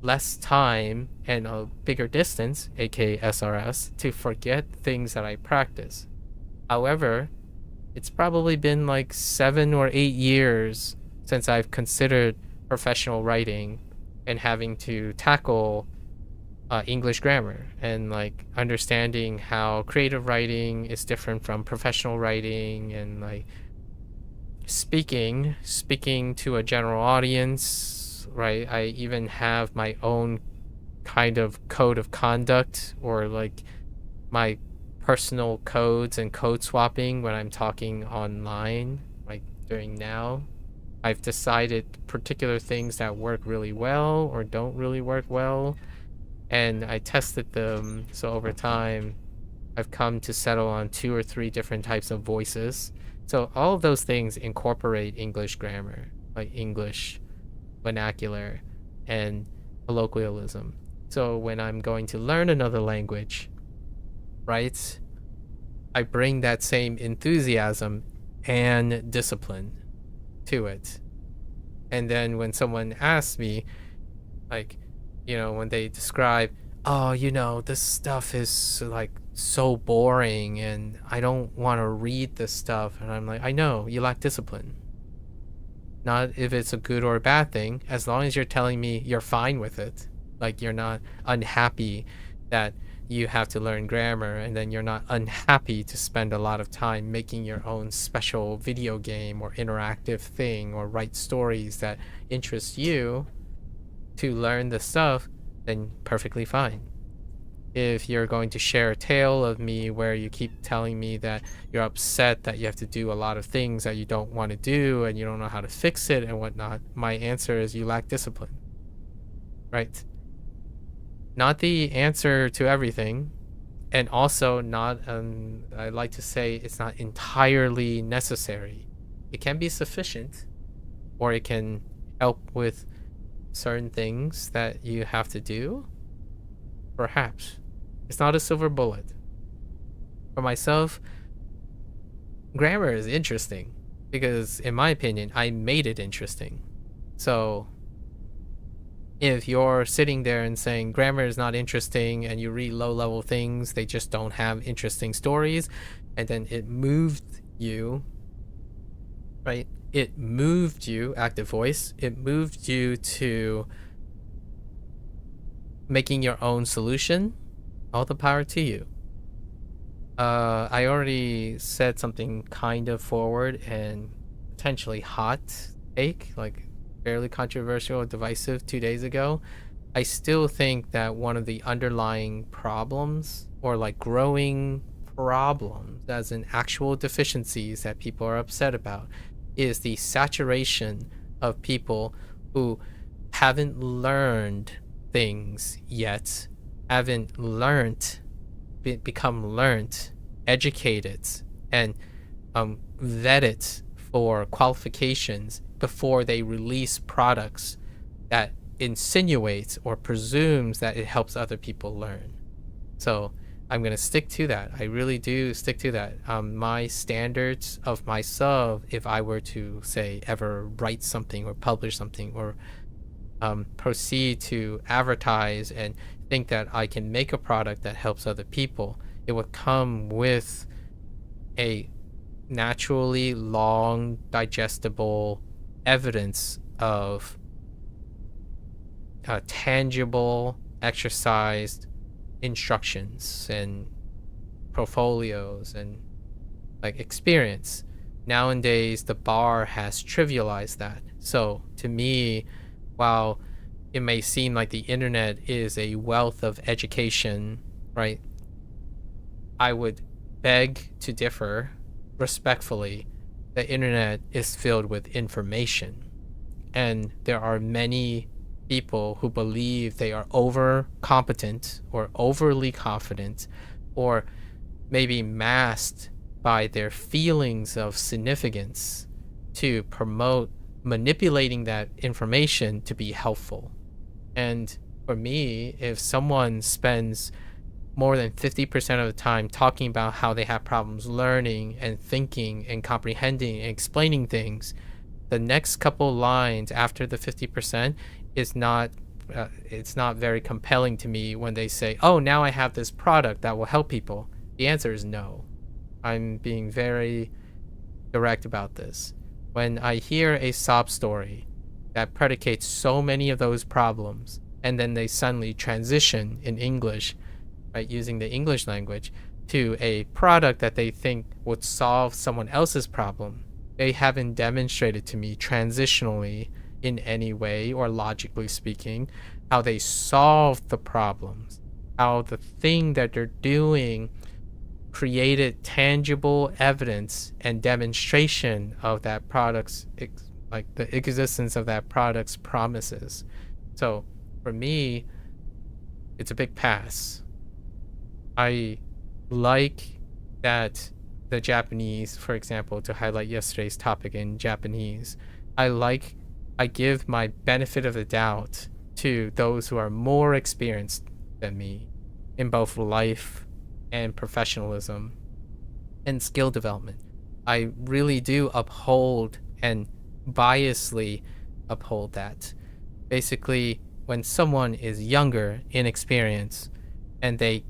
S1: less time and a bigger distance, aka SRS, to forget things that I practice. However, it's probably been like 7 or 8 years since I've considered professional writing and having to tackle English grammar and like understanding how creative writing is different from professional writing and like speaking to a general audience, right? I even have my own kind of code of conduct or like my personal codes and code swapping when I'm talking online, like during now. I've decided particular things that work really well or don't really work well, and I tested them. So over time, I've come to settle on 2 or 3 different types of voices. So all of those things incorporate English grammar, like English vernacular and colloquialism. So when I'm going to learn another language, right, I bring that same enthusiasm and discipline to it. And then when someone asks me, like, you know, when they describe, oh, you know, this stuff is like so boring and I don't want to read this stuff, and I'm like, I know you lack discipline. Not if it's a good or a bad thing, as long as you're telling me you're fine with it, like you're not unhappy that you have to learn grammar, and then you're not unhappy to spend a lot of time making your own special video game or interactive thing or write stories that interest you to learn the stuff, then perfectly fine. If you're going to share a tale of me where you keep telling me that you're upset that you have to do a lot of things that you don't want to do and you don't know how to fix it and whatnot, my answer is you lack discipline, right? Not the answer to everything, and also not, I like to say it's not entirely necessary. It can be sufficient, or it can help with certain things that you have to do. Perhaps. It's not a silver bullet. For myself, grammar is interesting because, in my opinion, I made it interesting. So if you're sitting there and saying grammar is not interesting and you read low-level things, they just don't have interesting stories, and then it moved you, right? It moved you, active voice, it moved you to making your own solution, all the power to you. I already said something kind of forward and potentially hot take, like fairly controversial or divisive 2 days ago. I still think that one of the underlying problems, or like growing problems, as in actual deficiencies that people are upset about, is the saturation of people who haven't learned things yet, haven't learned, become learned, educated, and vetted for qualifications before they release products that insinuates or presumes that it helps other people learn. So I'm going to stick to that. I really do stick to that. My standards of myself, if I were to say ever write something or publish something or proceed to advertise and think that I can make a product that helps other people, it would come with a naturally long digestible evidence of tangible exercised instructions and portfolios and like experience. Nowadays the bar has trivialized that. So to me, while it may seem like the internet is a wealth of education, right, I would beg to differ respectfully. The internet is filled with information, and there are many people who believe they are over competent or overly confident, or maybe masked by their feelings of significance, to promote manipulating that information to be helpful. And for me, if someone spends more than 50% of the time talking about how they have problems learning and thinking and comprehending and explaining things, the next couple lines after the 50% is not it's not very compelling to me when they say, oh, now I have this product that will help people. The answer is no. I'm being very direct about this. When I hear a sob story that predicates so many of those problems, and then they suddenly transition in English, right, using the English language, to a product that they think would solve someone else's problem, they haven't demonstrated to me transitionally in any way, or logically speaking, how they solved the problems, how the thing that they're doing created tangible evidence and demonstration of that product's like the existence of that product's promises. So for me, it's a big pass. I like that the Japanese, for example, to highlight yesterday's topic in Japanese, I give my benefit of the doubt to those who are more experienced than me in both life and professionalism and skill development. I really do uphold and biasly uphold that. Basically, when someone is younger, inexperienced, and they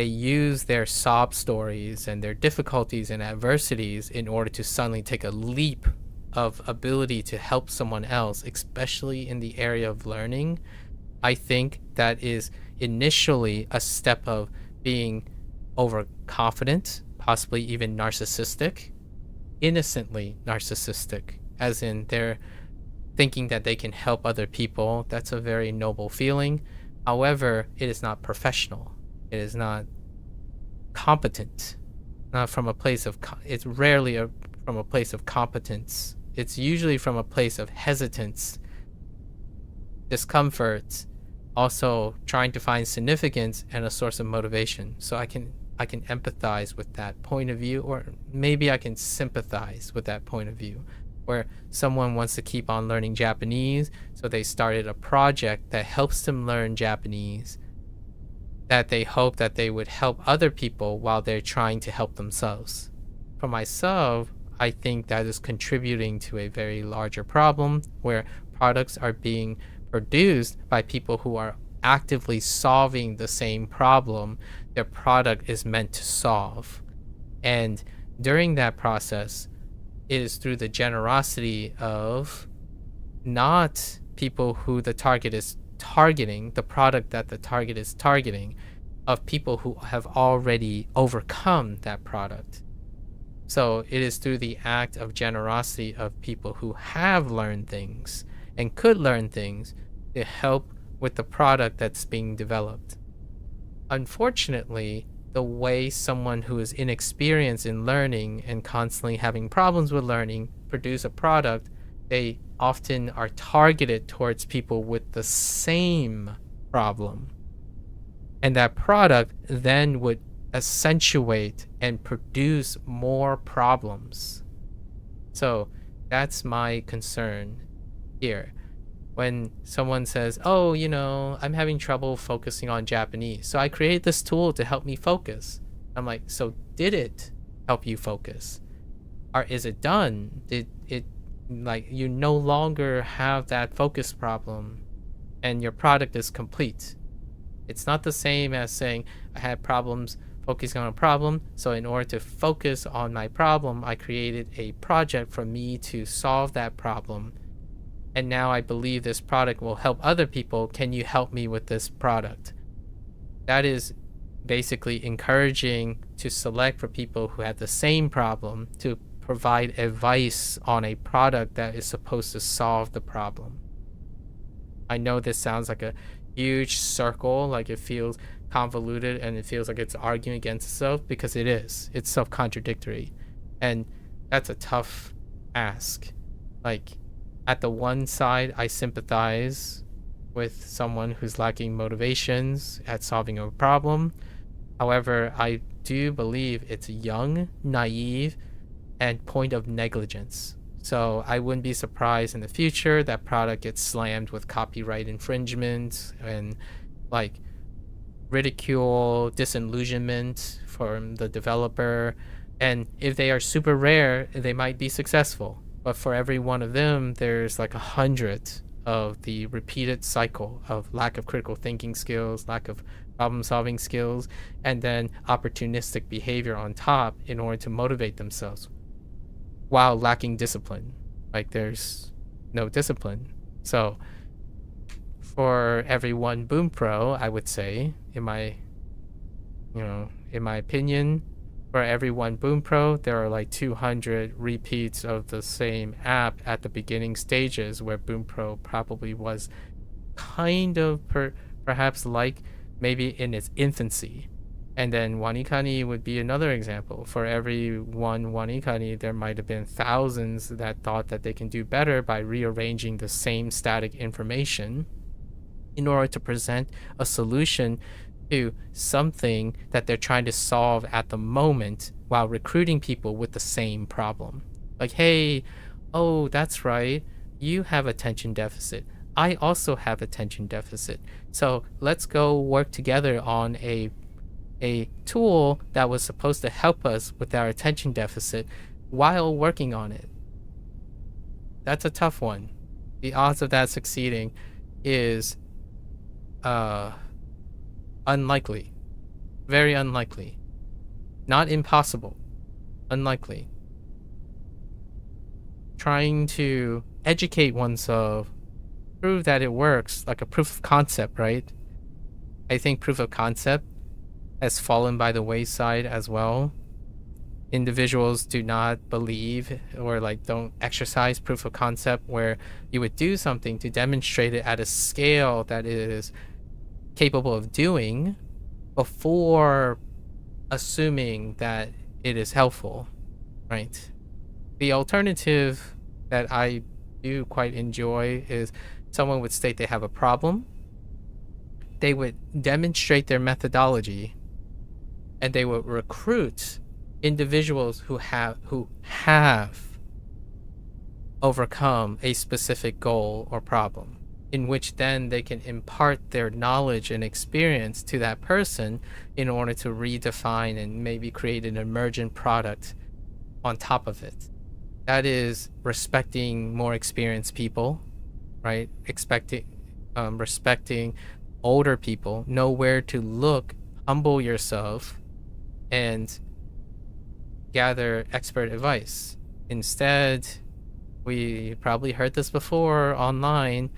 S1: use their sob stories and their difficulties and adversities in order to suddenly take a leap of ability to help someone else, especially in the area of learning, I think that is initially a step of being overconfident, possibly even narcissistic, innocently narcissistic, as in they're thinking that they can help other people. That's a very noble feeling. However, it is not professional. It is not competent. Not from a place of, it's rarely from a place of competence. It's usually from a place of hesitance, discomfort, also trying to find significance and a source of motivation. So I can empathize with that point of view, or maybe I can sympathize with that point of view, where someone wants to keep on learning Japanese, so they started a project that helps them learn Japanese, that they hope that they would help other people while they're trying to help themselves. For myself, I think that is contributing to a very larger problem, where products are being produced by people who are actively solving the same problem their product is meant to solve. And during that process, it is through the generosity of not people who the target is targeting, the product that the target is targeting, of people who have already overcome that product. So it is through the act of generosity of people who have learned things and could learn things to help with the product that's being developed. Unfortunately, the way someone who is inexperienced in learning and constantly having problems with learning produce a product, they often are targeted towards people with the same problem. And that product then would accentuate and produce more problems. So that's my concern here. When someone says, oh, I'm having trouble focusing on Japanese, so I created this tool to help me focus. I'm like, so did it help you focus? Or is it done? Did it, like, you no longer have that focus problem and your product is complete? It's not the same as saying, I had problems focusing on a problem, so in order to focus on my problem, I created a project for me to solve that problem. And now I believe this product will help other people. Can you help me with this product? That is basically encouraging to select for people who have the same problem to provide advice on a product that is supposed to solve the problem. I know this sounds like a huge circle, like it feels convoluted and it feels like it's arguing against itself, because it is. It's self-contradictory. And that's a tough ask. Like, at the one side, I sympathize with someone who's lacking motivations at solving a problem. However, I do believe it's young, naive, and point of negligence. So I wouldn't be surprised in the future that product gets slammed with copyright infringement and like ridicule, disillusionment from the developer. And if they are super rare, they might be successful. But for every one of them, there's like 100 of the repeated cycle of lack of critical thinking skills, lack of problem solving skills, and then opportunistic behavior on top in order to motivate themselves while lacking discipline. Like, there's no discipline. So for every one Bunpro, I would say, in my opinion, for every one Bunpro, there are like 200 repeats of the same app at the beginning stages, where Bunpro probably was kind of perhaps like maybe in its infancy. And then Wanikani would be another example. For every one Wanikani, there might have been thousands that thought that they can do better by rearranging the same static information in order to present a solution to something that they're trying to solve at the moment, while recruiting people with the same problem. Like, hey, oh, that's right, you have attention deficit. I also have attention deficit. So let's go work together on a tool that was supposed to help us with our attention deficit while working on it. That's a tough one. The odds of that succeeding is unlikely. Very unlikely. Not impossible. Unlikely. Trying to educate oneself, prove that it works, like a proof of concept, right? I think proof of concept has fallen by the wayside as well. Individuals do not believe or like don't exercise proof of concept, where you would do something to demonstrate it at a scale that is capable of doing before assuming that it is helpful, right? The alternative that I do quite enjoy is someone would state they have a problem, they would demonstrate their methodology, and they would recruit individuals who have overcome a specific goal or problem, in which then they can impart their knowledge and experience to that person in order to redefine and maybe create an emergent product on top of it. That is respecting more experienced people, right? Respecting older people, know where to look, humble yourself, and gather expert advice. Instead, we probably heard this before online,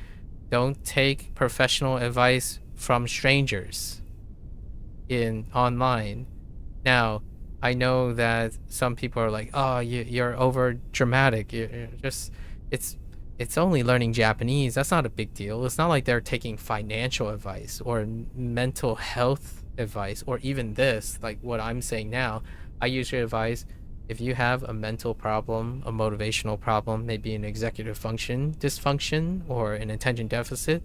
S1: don't take professional advice from strangers in online. Now, I know that some people are like, "Oh, you're over dramatic. You're just it's only learning Japanese. That's not a big deal. It's not like they're taking financial advice or mental health advice or even this, like what I'm saying now. I usually advise if you have a mental problem, a motivational problem, maybe an executive function dysfunction or an attention deficit,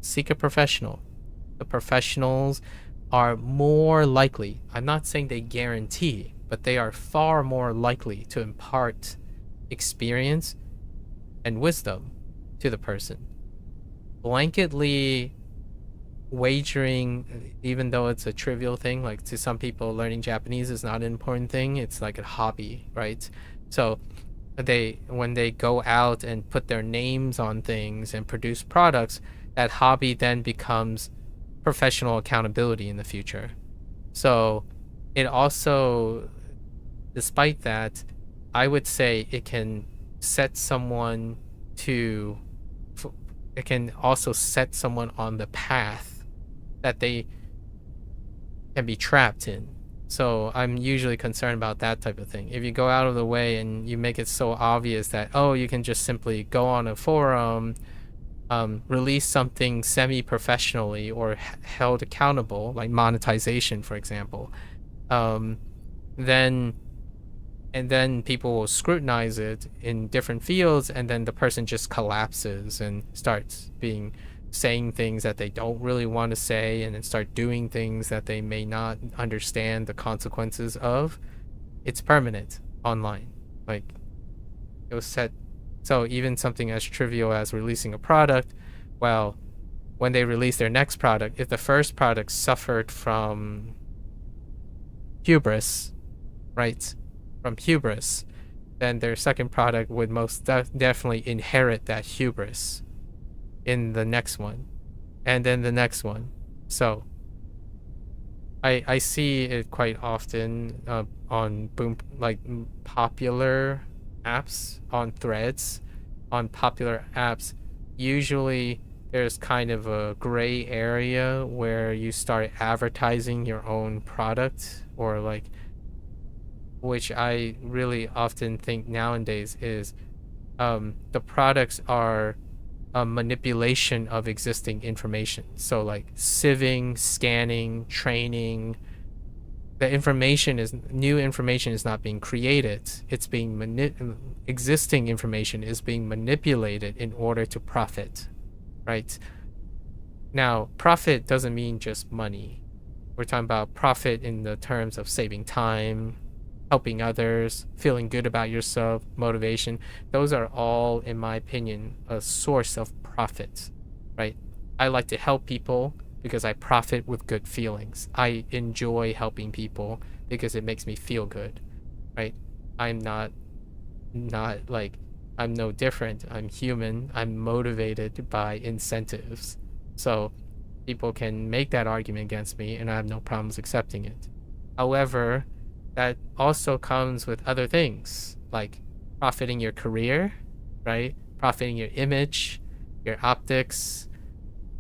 S1: seek a professional. The professionals are more likely, I'm not saying they guarantee, but they are far more likely to impart experience and wisdom to the person. Blanketly wagering, even though it's a trivial thing, like to some people learning Japanese is not an important thing, it's like a hobby, right? So when they go out and put their names on things and produce products, that hobby then becomes professional accountability in the future. So it also, despite that, I would say it can set someone to, it can also set someone on the path that they can be trapped in. So I'm usually concerned about that type of thing. If you go out of the way and you make it so obvious that, oh, you can just simply go on a forum, release something semi-professionally or held accountable, like monetization, for example, then people will scrutinize it in different fields, and then the person just collapses and starts saying things that they don't really want to say, and then start doing things that they may not understand the consequences of. It's permanent online. Like, it was set. So even something as trivial as releasing a product, well, when they release their next product, if the first product suffered from hubris, right? From hubris, then their second product would most definitely inherit that hubris in the next one, and then the next one. So I see it quite often on like popular apps, on threads, on popular apps. Usually there's kind of a gray area where you start advertising your own product, or like, which I really often think nowadays is the products are a manipulation of existing information. So like sieving, scanning, training, the information is, new information is not being created. It's being existing information is being manipulated in order to profit, right? Now, profit doesn't mean just money. We're talking about profit in the terms of saving time, helping others, feeling good about yourself, motivation. Those are all, in my opinion, a source of profit, right? I like to help people because I profit with good feelings. I enjoy helping people because it makes me feel good, right? I'm not like, I'm no different. I'm human. I'm motivated by incentives. So people can make that argument against me and I have no problems accepting it. However, that also comes with other things, like profiting your career, right? Profiting your image, your optics,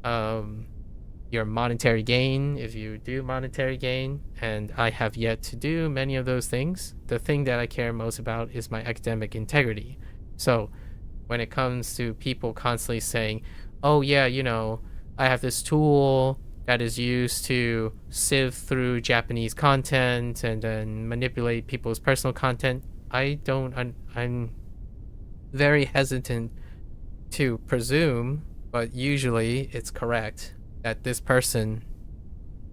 S1: your monetary gain, if you do monetary gain. And I have yet to do many of those things. The thing that I care most about is my academic integrity. So when it comes to people constantly saying, oh yeah, you know, I have this tool that is used to sieve through Japanese content and then manipulate people's personal content, I'm very hesitant to presume, but usually it's correct, that this person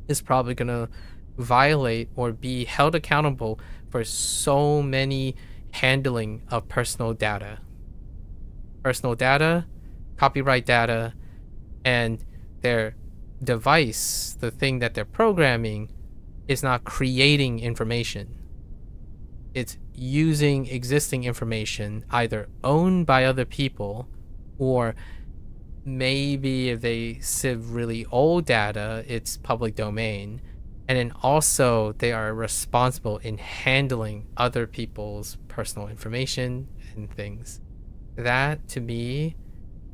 S1: is probably going to violate or be held accountable for so many handling of personal data, copyright data, and their device, the thing that they're programming, is not creating information. It's using existing information either owned by other people, or maybe if they sieve really old data, it's public domain. And then also they are responsible in handling other people's personal information and things. That, to me,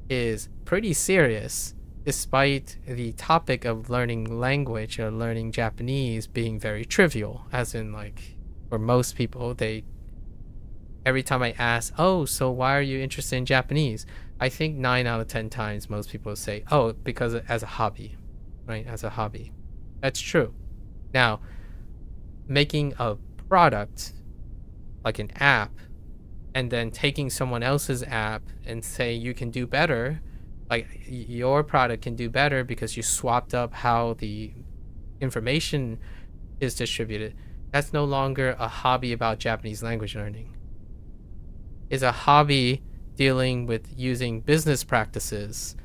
S1: is pretty serious, despite the topic of learning language or learning Japanese being very trivial. As in, like, for most people, every time I ask, oh, so why are you interested in Japanese? I think 9 out of 10 times most people say, oh, because as a hobby, right? As a hobby. That's true. Now, making a product like an app and then taking someone else's app and say you can do better, like your product can do better because you swapped up how the information is distributed, that's no longer a hobby about Japanese language learning. It's a hobby dealing with using business practices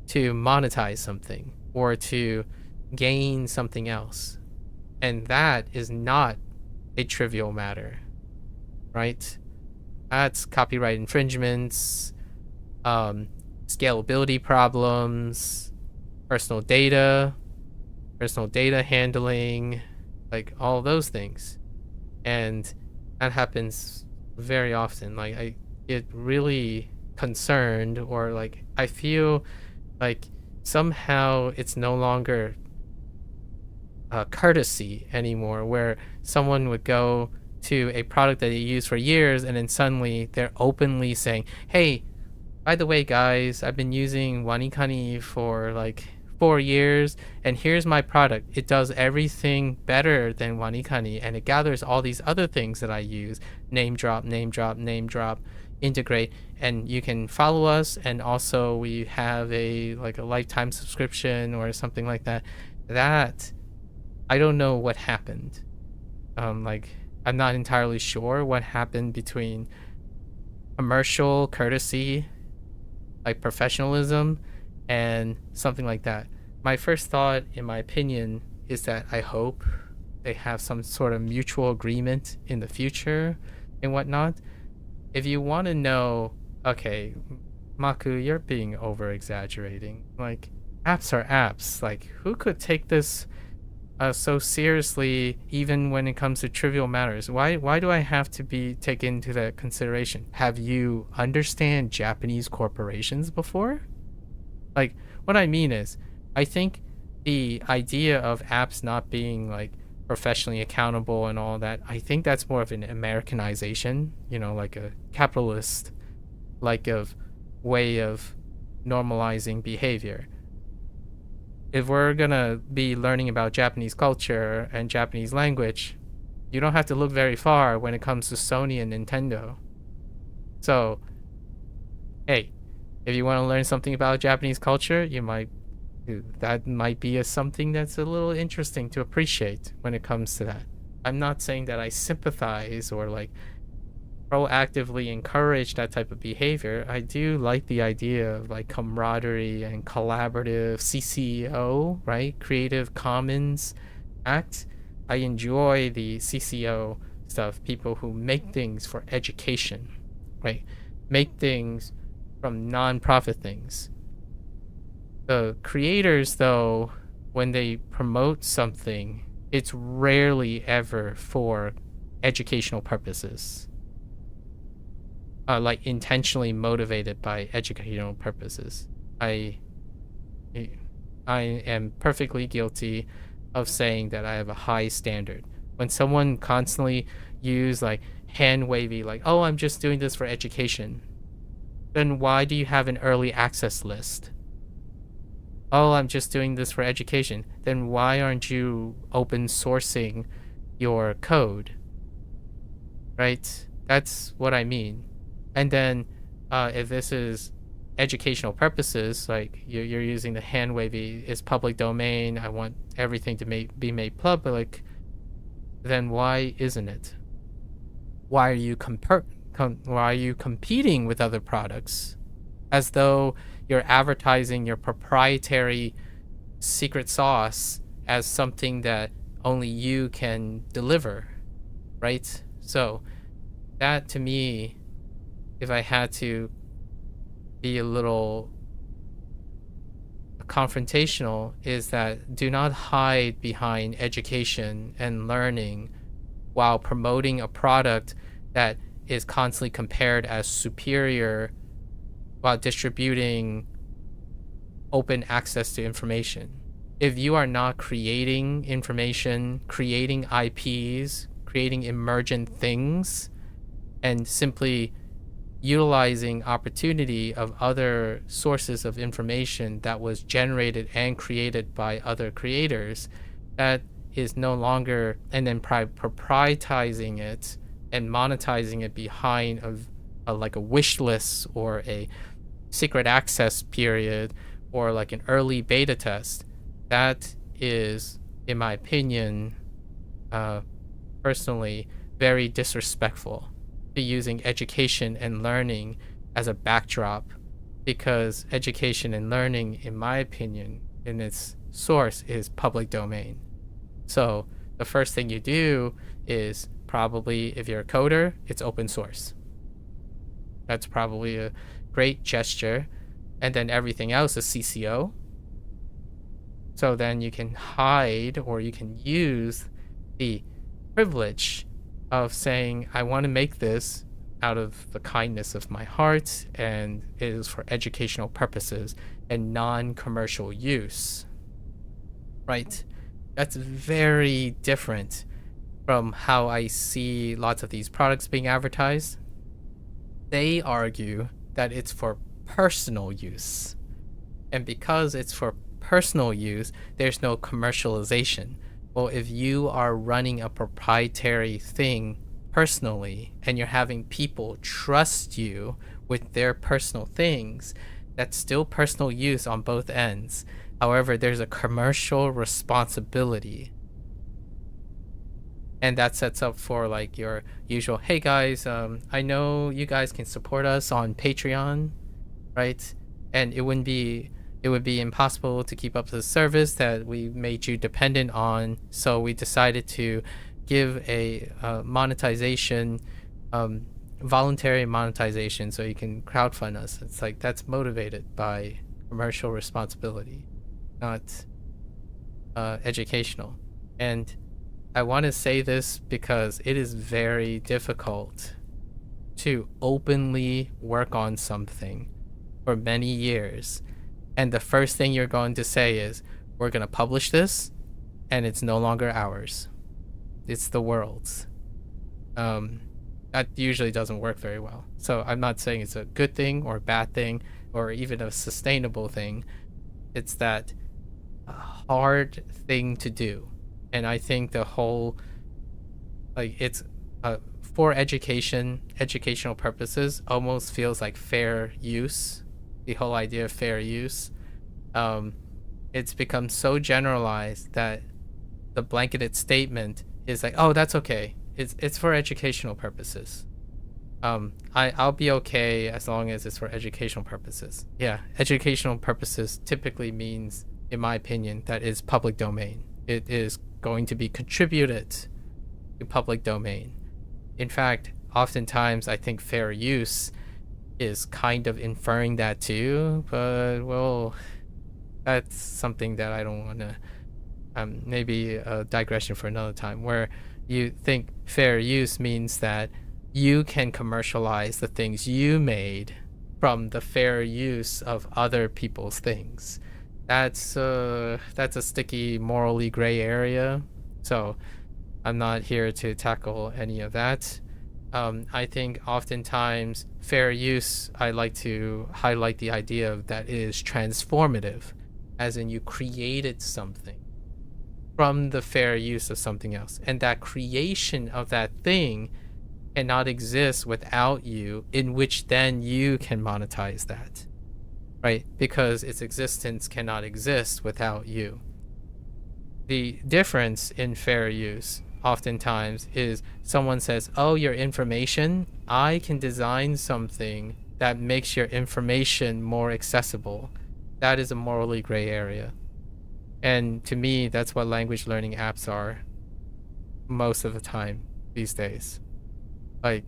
S1: to monetize something or to gain something else. And that is not a trivial matter, right? That's copyright infringements, scalability problems, personal data handling, like all those things. And that happens very often. Like I get really concerned, or like I feel like somehow it's no longer courtesy anymore, where someone would go to a product that they use for years and then suddenly they're openly saying, hey, by the way guys, I've been using Wanikani for like 4 years and here's my product. It does everything better than Wanikani and it gathers all these other things that I use. Name drop, integrate, and you can follow us, and also we have a lifetime subscription or something like that. That I don't know what happened. I'm not entirely sure what happened between commercial courtesy, like professionalism, and something like that. My first thought, in my opinion, is that I hope they have some sort of mutual agreement in the future and whatnot. If you want to know, okay, Maku, you're being over exaggerating. Like, apps are apps. Like, who could take this so seriously, even when it comes to trivial matters? Why do I have to be taken into that consideration? Have you understand Japanese corporations before? Like, what I mean is, I think the idea of apps not being like professionally accountable and all that, I think that's more of an Americanization, like a capitalist of way of normalizing behavior. If we're gonna be learning about Japanese culture and Japanese language, you don't have to look very far when it comes to Sony and Nintendo. So, hey, if you want to learn something about Japanese culture, that might be something that's a little interesting to appreciate when it comes to that. I'm not saying that I sympathize or like proactively encourage that type of behavior. I do like the idea of like camaraderie and collaborative CCO, right? Creative Commons Act. I enjoy the CCO stuff, people who make things for education, right? Make things from non-profit things. The creators, though, when they promote something, it's rarely ever for educational purposes. Like intentionally motivated by educational purposes. I am perfectly guilty of saying that I have a high standard. When someone constantly use like hand wavy, like, oh, I'm just doing this for education, then why do you have an early access list? Oh, I'm just doing this for education. Then why aren't you open sourcing your code? Right? That's what I mean. And then if this is educational purposes, like you're using the hand wavy, it's public domain, I want everything to be made public, then why isn't it? Why are you competing with other products as though you're advertising your proprietary secret sauce as something that only you can deliver, right? So that, to me, if I had to be a little confrontational, is that do not hide behind education and learning while promoting a product that is constantly compared as superior while distributing open access to information. If you are not creating information, creating IPs, creating emergent things, and simply utilizing opportunity of other sources of information that was generated and created by other creators, that is no longer, and then proprietizing it and monetizing it behind like a wish list or a secret access period or like an early beta test, that is, in my opinion, personally, very disrespectful to using education and learning as a backdrop, because education and learning, in my opinion, in its source, is public domain. So the first thing you do is probably, if you're a coder, it's open source. That's probably a great gesture. And then everything else is CCO. So then you can hide, or you can use the privilege of saying, I want to make this out of the kindness of my heart, and it is for educational purposes and non-commercial use, right? That's very different from how I see lots of these products being advertised. They argue that it's for personal use, and because it's for personal use, there's no commercialization. Well, if you are running a proprietary thing personally and you're having people trust you with their personal things, that's still personal use on both ends. However, there's a commercial responsibility. And that sets up for like your usual, hey guys, I know you guys can support us on Patreon, right? And it would be impossible to keep up the service that we made you dependent on. So we decided to give a monetization, voluntary monetization, so you can crowdfund us. It's like, that's motivated by commercial responsibility, not educational. And I want to say this because it is very difficult to openly work on something for many years, and the first thing you're going to say is, we're going to publish this and it's no longer ours, it's the world's. That usually doesn't work very well. So I'm not saying it's a good thing or a bad thing or even a sustainable thing. It's that a hard thing to do. And I think the whole, like, it's for educational purposes, almost feels like fair use. The whole idea of fair use, it's become so generalized that the blanketed statement is like, oh, that's okay, it's for educational purposes. I'll be okay as long as it's for educational purposes. Yeah, educational purposes typically means, in my opinion, that is public domain. It is going to be contributed to public domain. In fact, oftentimes I think fair use is kind of inferring that too, but well, that's something that I don't want to, maybe a digression for another time, where you think fair use means that you can commercialize the things you made from the fair use of other people's things. That's a sticky, morally gray area, so I'm not here to tackle any of that. I think oftentimes fair use, I like to highlight the idea of that is transformative, as in you created something from the fair use of something else, and that creation of that thing cannot exist without you, in which then you can monetize that, right? Because its existence cannot exist without you. The difference in fair use oftentimes is someone says, oh, your information, I can design something that makes your information more accessible. That is a morally gray area. And to me, that's what language learning apps are most of the time these days. Like,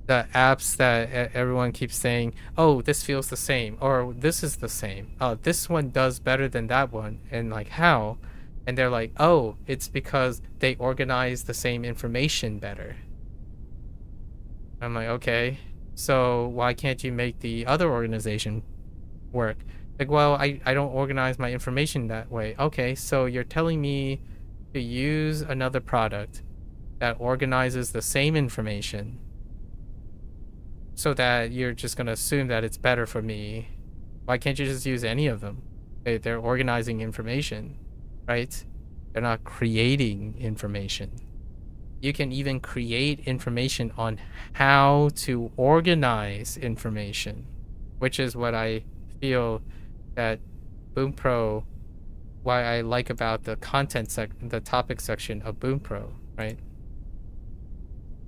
S1: the apps that everyone keeps saying, oh, this feels the same, or this is the same. Oh, this one does better than that one. And like, how? And they're like, oh, it's because they organize the same information better. I'm like, okay, So why can't you make the other organization work? Like, well, I don't organize my information that way. Okay, so you're telling me to use another product that organizes the same information so that you're just going to assume that it's better for me. Why can't you just use any of them? They're organizing information, right? They're not creating information. You can even create information on how to organize information, which is what I feel that Bunpro, why I like about the the topic section of Bunpro, right?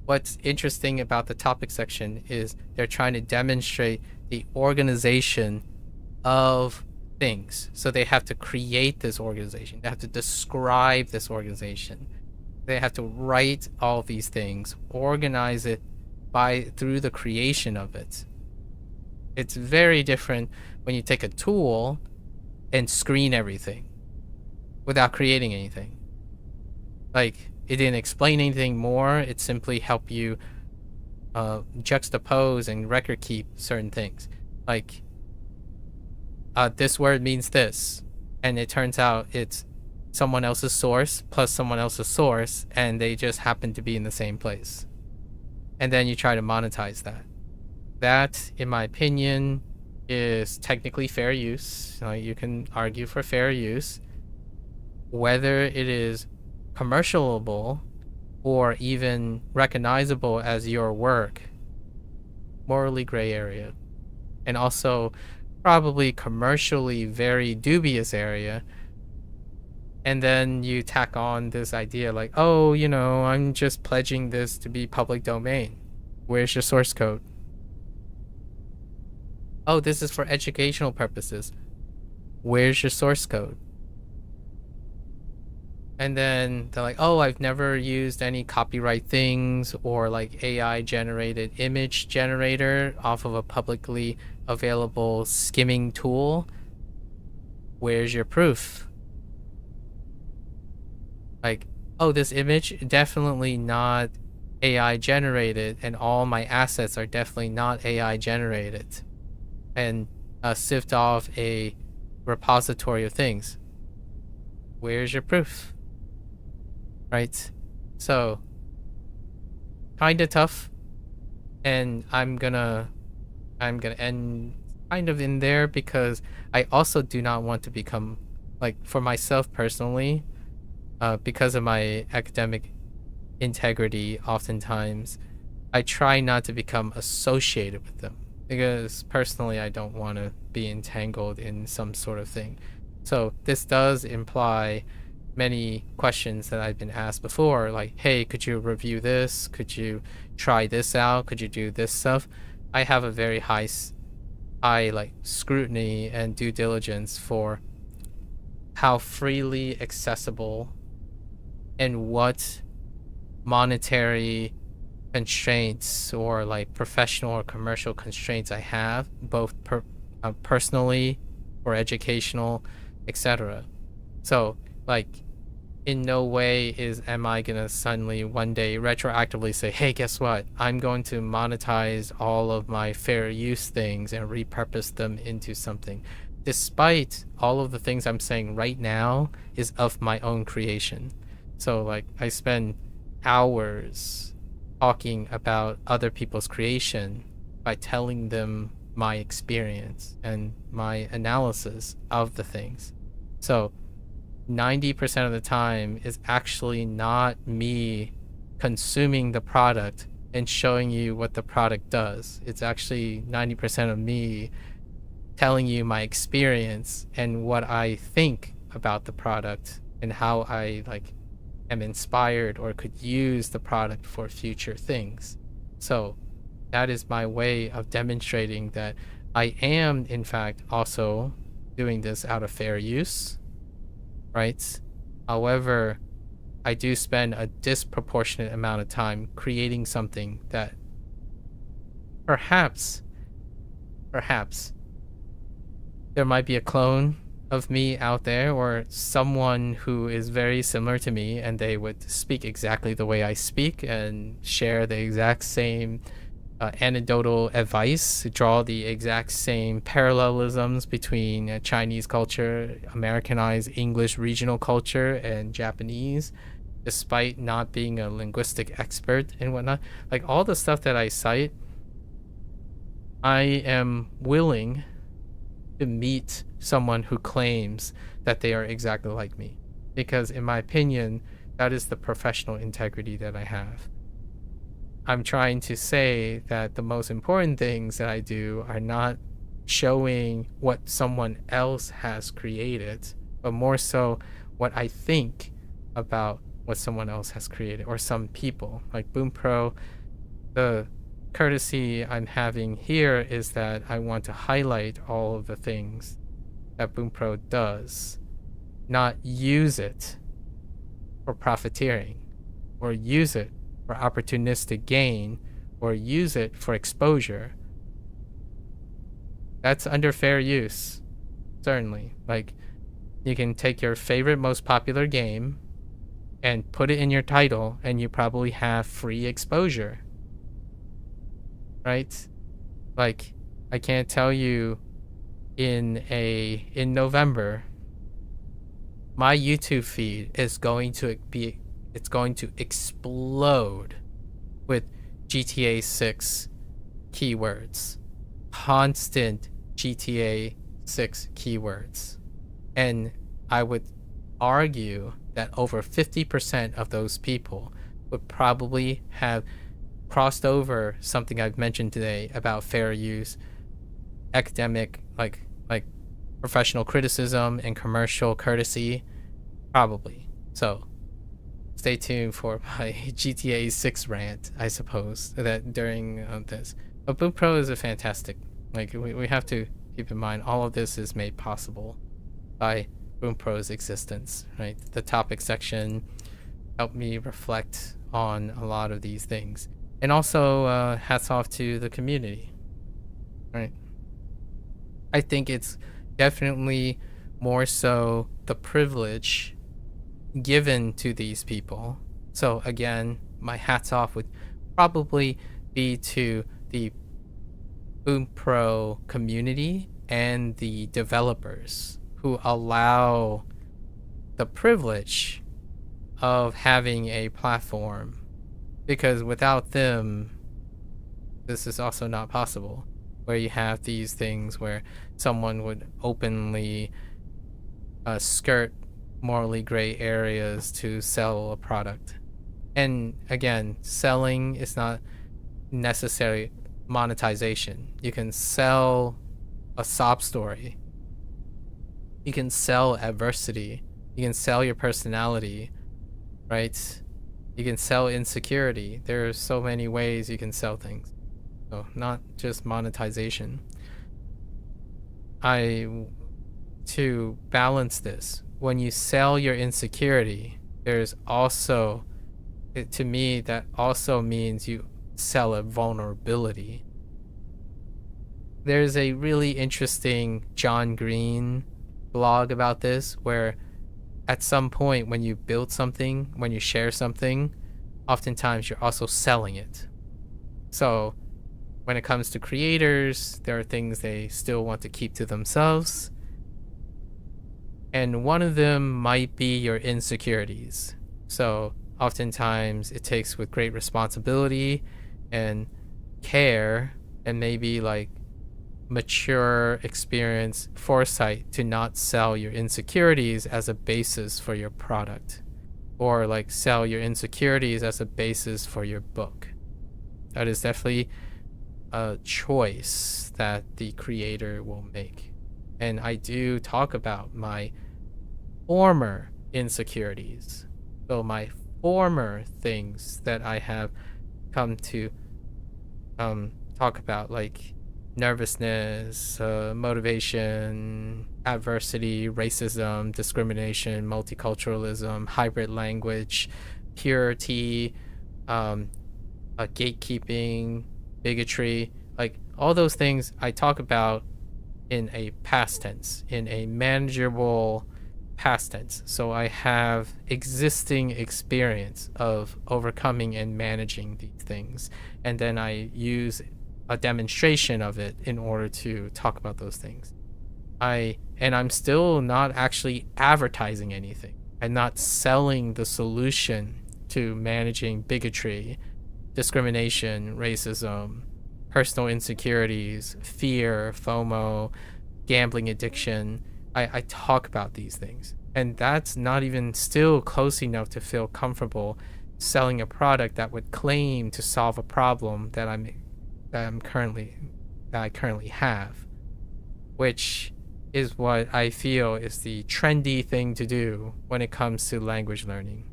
S1: What's interesting about the topic section is they're trying to demonstrate the organization of things. So they have to create this organization. They have to describe this organization. They have to write all these things, organize it through the creation of it. It's very different when you take a tool and screen everything without creating anything. Like, it didn't explain anything more. It simply helped you juxtapose and record keep certain things. Like, this word means this, and it turns out it's someone else's source plus someone else's source, and they just happen to be in the same place. And then you try to monetize that. That, in my opinion, is technically fair use. You can argue for fair use. Whether it is commercialable or even recognizable as your work, morally gray area. And also probably commercially very dubious area. And then you tack on this idea like, oh, I'm just pledging this to be public domain. Where's your source code? Oh, this is for educational purposes. Where's your source code? And then they're like, oh, I've never used any copyright things or like AI generated image generator off of a publicly available skimming tool. Where's your proof? Like, oh, this image definitely not AI generated, and all my assets are definitely not AI generated, and sift off a repository of things. Where's your proof? Right? So, kind of tough, and I'm gonna end kind of in there because I also do not want to become, like, for myself personally, because of my academic integrity, oftentimes I try not to become associated with them because personally I don't want to be entangled in some sort of thing. So this does imply many questions that I've been asked before, like, hey, could you review this? Could you try this out? Could you do this stuff? I have a very high like scrutiny and due diligence for how freely accessible and what monetary constraints or like professional or commercial constraints I have, both personally or educational, etc. So, like, in no way am I gonna suddenly one day retroactively say, hey, guess what? I'm going to monetize all of my fair use things and repurpose them into something. Despite all of the things I'm saying right now is of my own creation. So, like, I spend hours talking about other people's creation by telling them my experience and my analysis of the things. So 90% of the time is actually not me consuming the product and showing you what the product does. It's actually 90% of me telling you my experience and what I think about the product and how I am inspired or could use the product for future things. So that is my way of demonstrating that I am in fact also doing this out of fair use, right? However, I do spend a disproportionate amount of time creating something that perhaps there might be a clone of me out there or someone who is very similar to me and they would speak exactly the way I speak and share the exact same anecdotal advice to draw the exact same parallelisms between Chinese culture, Americanized English regional culture, and Japanese, despite not being a linguistic expert and whatnot. Like all the stuff that I cite, I am willing to meet someone who claims that they are exactly like me, because in my opinion, that is the professional integrity that I have. I'm trying to say that the most important things that I do are not showing what someone else has created, but more so what I think about what someone else has created, or some people. Like Bunpro, the courtesy I'm having here is that I want to highlight all of the things that Bunpro does, not use it for profiteering, or use it for opportunistic gain, or use it for exposure. That's under fair use, certainly. Like, you can take your favorite, most popular game and put it in your title, and you probably have free exposure, right? Like, I can't tell you in November, my YouTube feed is going to explode with GTA 6 keywords, constant GTA 6 keywords. And I would argue that over 50% of those people would probably have crossed over something I've mentioned today about fair use, academic, like professional criticism and commercial courtesy, probably. So stay tuned for my GTA 6 rant, I suppose, that during this. But Bunpro is a fantastic, like, we have to keep in mind all of this is made possible by Bunpro's existence, right? The topic section helped me reflect on a lot of these things. And also, hats off to the community, right? I think it's definitely more so the privilege given to these people. So again, my hats off would probably be to the Bunpro community and the developers who allow the privilege of having a platform, because without them, this is also not possible, where you have these things where someone would openly skirt morally gray areas to sell a product. And again, selling is not necessarily monetization. You can sell a sob story. You can sell adversity. You can sell your personality, right? You can sell insecurity. There are so many ways you can sell things. So not just monetization. To balance this, when you sell your insecurity, there's also, to me, that also means you sell a vulnerability. There's a really interesting John Green blog about this, where at some point when you build something, when you share something, oftentimes you're also selling it. So when it comes to creators, there are things they still want to keep to themselves. And one of them might be your insecurities. So oftentimes it takes with great responsibility and care, and maybe like mature experience, foresight, to not sell your insecurities as a basis for your product, or like sell your insecurities as a basis for your book. That is definitely a choice that the creator will make. And I do talk about my former insecurities. So my former things that I have come to talk about, like nervousness, motivation, adversity, racism, discrimination, multiculturalism, hybrid language, purity, gatekeeping, bigotry, like all those things I talk about in a past tense, in a manageable past tense. So I have existing experience of overcoming and managing these things. And then I use a demonstration of it in order to talk about those things. I'm still not actually advertising anything. I'm not selling the solution to managing bigotry, discrimination, racism, personal insecurities, fear, FOMO, gambling addiction. I talk about these things. And that's not even still close enough to feel comfortable selling a product that would claim to solve a problem that I currently have, which is what I feel is the trendy thing to do when it comes to language learning.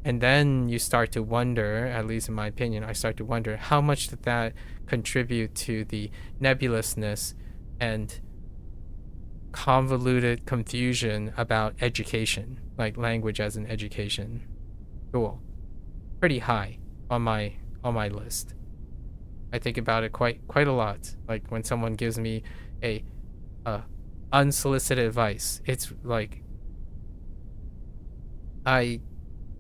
S1: And then you start to wonder, at least in my opinion, I start to wonder how much did that contribute to the nebulousness and convoluted confusion about education, like language as an education. Cool. Pretty high on my list. I think about it quite a lot. Like when someone gives me a unsolicited advice, it's like I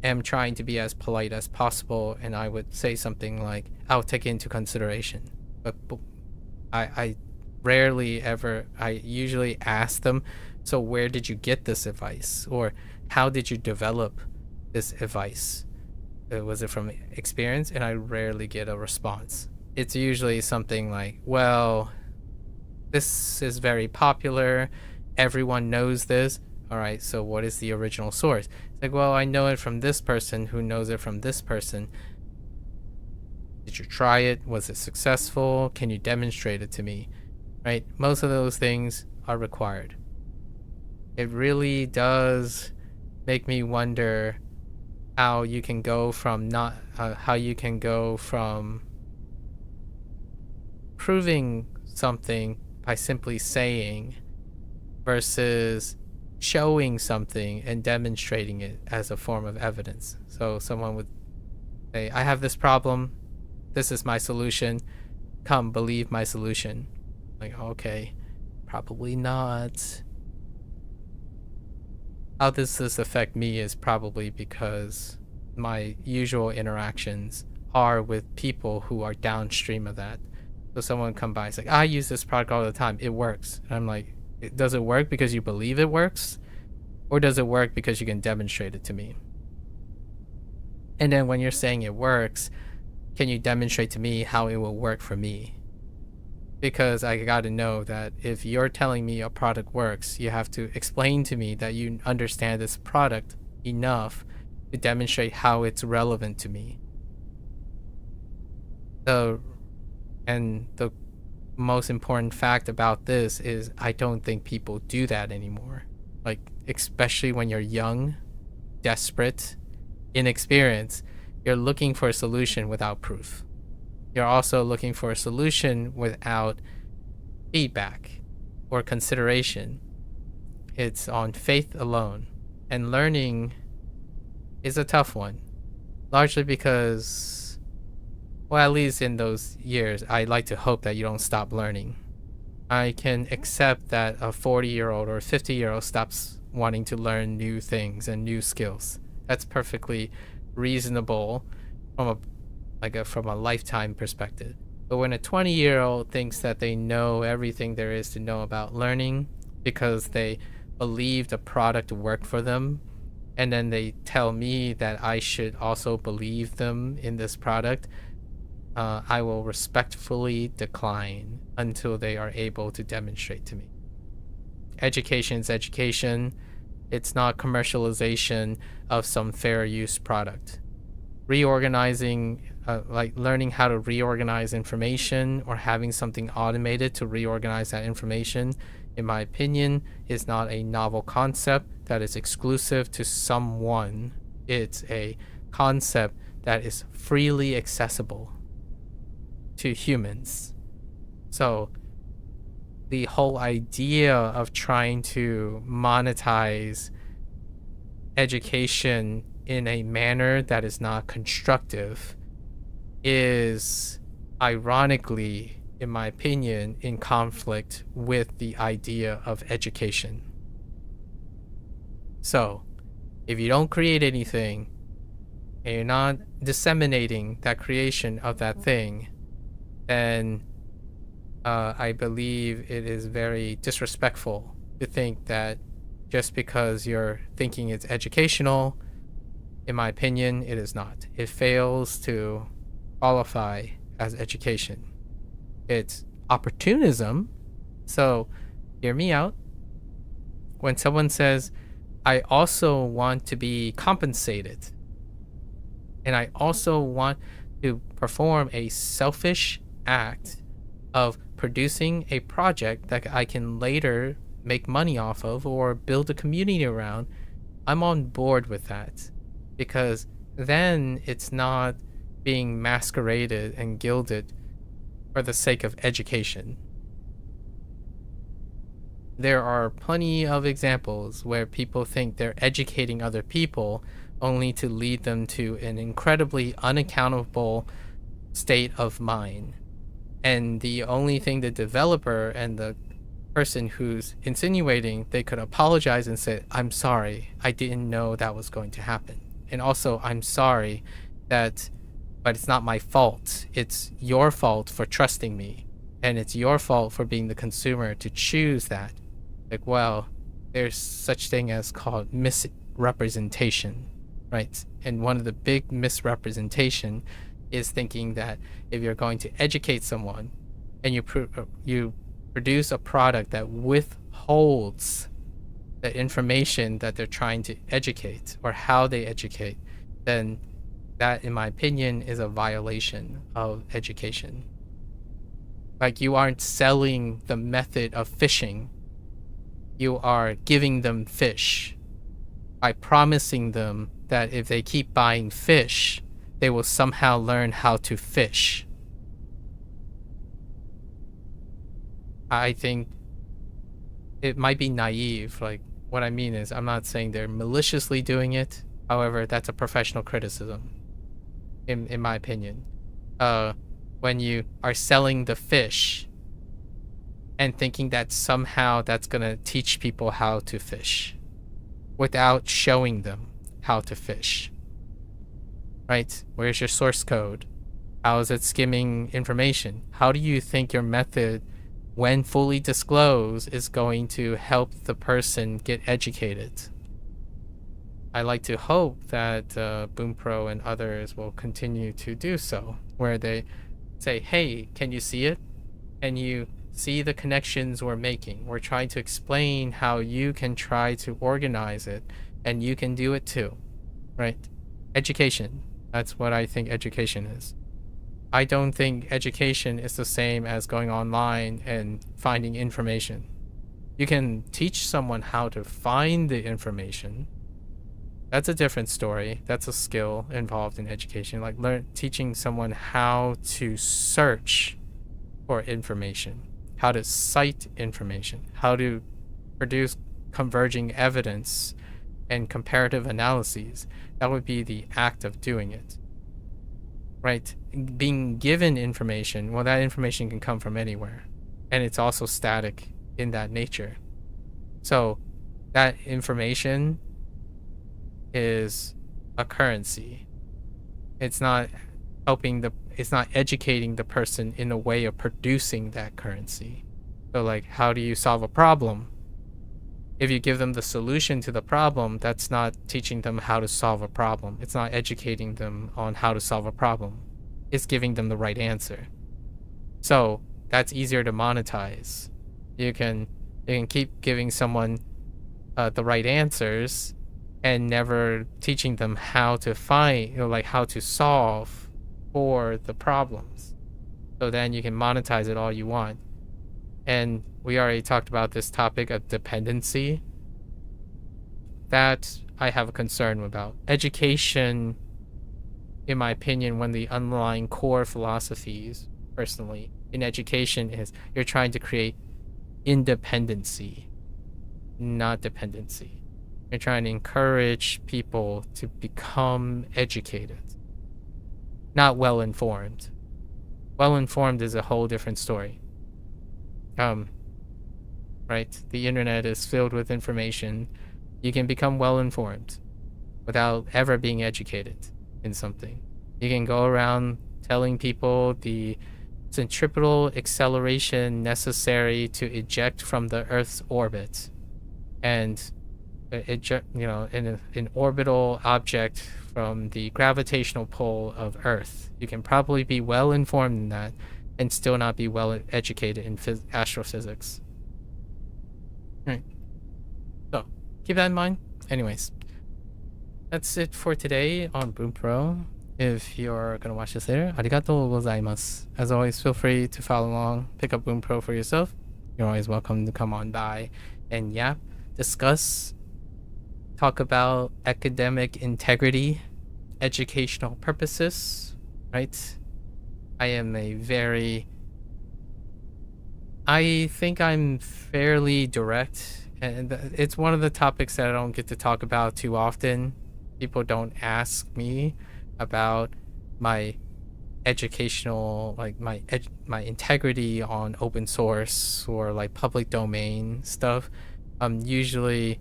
S1: am trying to be as polite as possible, and I would say something like, I'll take it into consideration. But I rarely ever, I usually ask them, so where did you get this advice? Or how did you develop this advice? Was it from experience? And I rarely get a response. It's usually something like, well, this is very popular. Everyone knows this. All right, so what is the original source? It's like, well, I know it from this person who knows it from this person. Did you try it? Was it successful? Can you demonstrate it to me? Right? Most of those things are required. It really does make me wonder how you can go from proving something by simply saying versus showing something and demonstrating it as a form of evidence. So someone would say, I have this problem, this is my solution, come believe my solution. Like, okay, probably not. How does this affect me is probably because my usual interactions are with people who are downstream of that. So someone come by and say, I use this product all the time, it works. And I'm like, does it work because you believe it works? Or does it work because you can demonstrate it to me? And then when you're saying it works, can you demonstrate to me how it will work for me? Because I gotta know that if you're telling me a product works, you have to explain to me that you understand this product enough to demonstrate how it's relevant to me. And the most important fact about this is I don't think people do that anymore. Like, especially when you're young, desperate, inexperienced, you're looking for a solution without proof. You're also looking for a solution without feedback or consideration. It's on faith alone. And learning is a tough one, largely because, well, at least in those years, I like to hope that you don't stop learning. I can accept that a 40-year-old or a 50-year-old stops wanting to learn new things and new skills. That's perfectly reasonable from a lifetime perspective. But when a 20-year-old thinks that they know everything there is to know about learning because they believe the product worked for them, and then they tell me that I should also believe them in this product, I will respectfully decline until they are able to demonstrate to me. Education is education. It's not commercialization of some fair use product. Reorganizing, like learning how to reorganize information or having something automated to reorganize that information, in my opinion, is not a novel concept that is exclusive to someone. It's a concept that is freely accessible to humans. So the whole idea of trying to monetize education in a manner that is not constructive is, ironically, in my opinion, in conflict with the idea of education. So if you don't create anything and you're not disseminating that creation of that thing, then I believe it is very disrespectful to think that just because your thinking is educational, in my opinion, it is not. It fails to qualify as education. It's opportunism. So hear me out. When someone says, I also want to be compensated, and I also want to perform a selfish act of producing a project that I can later make money off of or build a community around, I'm on board with that, because then it's not being masqueraded and gilded for the sake of education. There are plenty of examples where people think they're educating other people only to lead them to an incredibly unaccountable state of mind. And the only thing the developer and the person who's insinuating, they could apologize and say, I'm sorry, I didn't know that was going to happen. And also, I'm sorry but it's not my fault. It's your fault for trusting me. And it's your fault for being the consumer to choose that. Like, well, there's such thing as called misrepresentation, right? And one of the big misrepresentation is thinking that if you're going to educate someone and you produce a product that withholds the information that they're trying to educate or how they educate, then that, in my opinion, is a violation of education. Like, you aren't selling the method of fishing. You are giving them fish by promising them that if they keep buying fish, they will somehow learn how to fish. I think it might be naive. Like, what I mean is, I'm not saying they're maliciously doing it. However, that's a professional criticism, in my opinion. When you are selling the fish and thinking that somehow that's going to teach people how to fish without showing them how to fish. Right? Where's your source code? How is it skimming information? How do you think your method, when fully disclosed, is going to help the person get educated? I like to hope that Bunpro and others will continue to do so, where they say, hey, can you see it? Can you see the connections we're making? We're trying to explain how you can try to organize it, and you can do it too, right? Education. That's what I think education is. I don't think education is the same as going online and finding information. You can teach someone how to find the information. That's a different story. That's a skill involved in education, like teaching someone how to search for information, how to cite information, how to produce converging evidence and comparative analyses. That would be the act of doing it, right? Being given information, well, that information can come from anywhere, and it's also static in that nature. So that information is a currency. It's not it's not educating the person in a way of producing that currency. So, like, how do you solve a problem? If you give them the solution to the problem, that's not teaching them how to solve a problem. It's not educating them on how to solve a problem. It's giving them the right answer. So that's easier to monetize. You can keep giving someone the right answers and never teaching them how to find, like how to solve for the problems. So then you can monetize it all you want. And we already talked about this topic of dependency. That I have a concern about. Education, in my opinion, one of the underlying core philosophies, personally, in education is you're trying to create independency, not dependency. You're trying to encourage people to become educated, not well-informed. Well-informed is a whole different story. Right? The internet is filled with information. You can become well informed without ever being educated in something. You can go around telling people the centripetal acceleration necessary to eject from the Earth's orbit, and an orbital object from the gravitational pull of Earth. You can probably be well informed in that and still not be well educated in astrophysics. Right. So keep that in mind. Anyways, that's it for today on Bunpro. If you're gonna watch this later, arigatou gozaimasu. As always, feel free to follow along, pick up Bunpro for yourself. You're always welcome to come on by and yap, discuss, talk about academic integrity, educational purposes, right? I think I'm fairly direct, and it's one of the topics that I don't get to talk about too often. People don't ask me about my educational, like my integrity on open source or like public domain stuff. Usually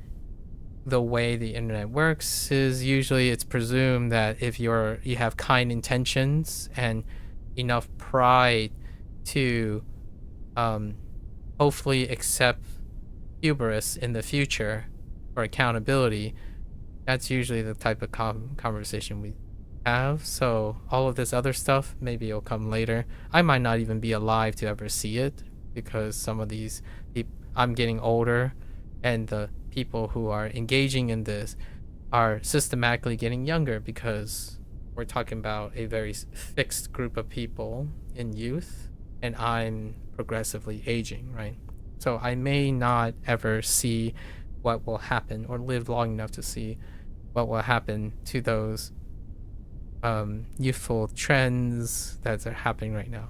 S1: the way the internet works is usually it's presumed that if you have kind intentions and enough pride to hopefully accept hubris in the future or accountability, that's usually the type of conversation we have. So all of this other stuff, maybe it'll come later. I might not even be alive to ever see it, because some of these people, I'm getting older, and the people who are engaging in this are systematically getting younger, because we're talking about a very fixed group of people in youth, and I'm progressively aging, right? So I may not ever see what will happen, or live long enough to see what will happen to those youthful trends that are happening right now.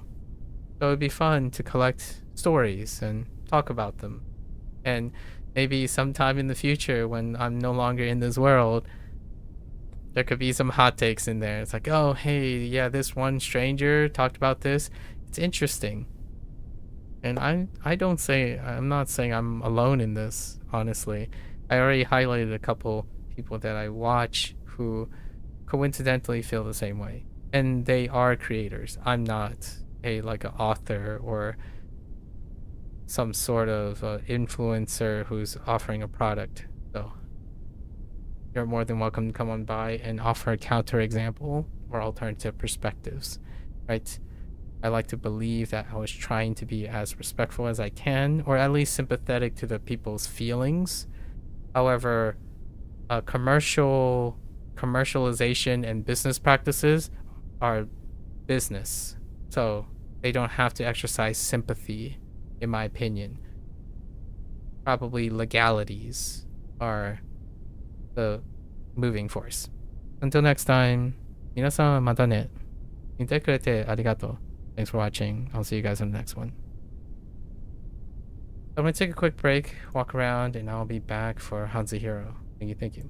S1: So it'd be fun to collect stories and talk about them. And maybe sometime in the future, when I'm no longer in this world, there could be some hot takes in there. It's like, oh, hey, yeah, this one stranger talked about this. It's interesting. And I'm not saying I'm alone in this, honestly. I already highlighted a couple people that I watch who coincidentally feel the same way. And they are creators. I'm not an author or some sort of influencer who's offering a product. So you're more than welcome to come on by and offer a counter example or alternative perspectives, right? I like to believe that I was trying to be as respectful as I can, or at least sympathetic to the people's feelings. However, commercialization and business practices are business, so they don't have to exercise sympathy, in my opinion. Probably legalities are the moving force. Until next time, 皆さんまたね。見てくれてありがとう. Thanks for watching. I'll see you guys on the next one. I'm going to take a quick break, walk around, and I'll be back for HanziHero. Thank you.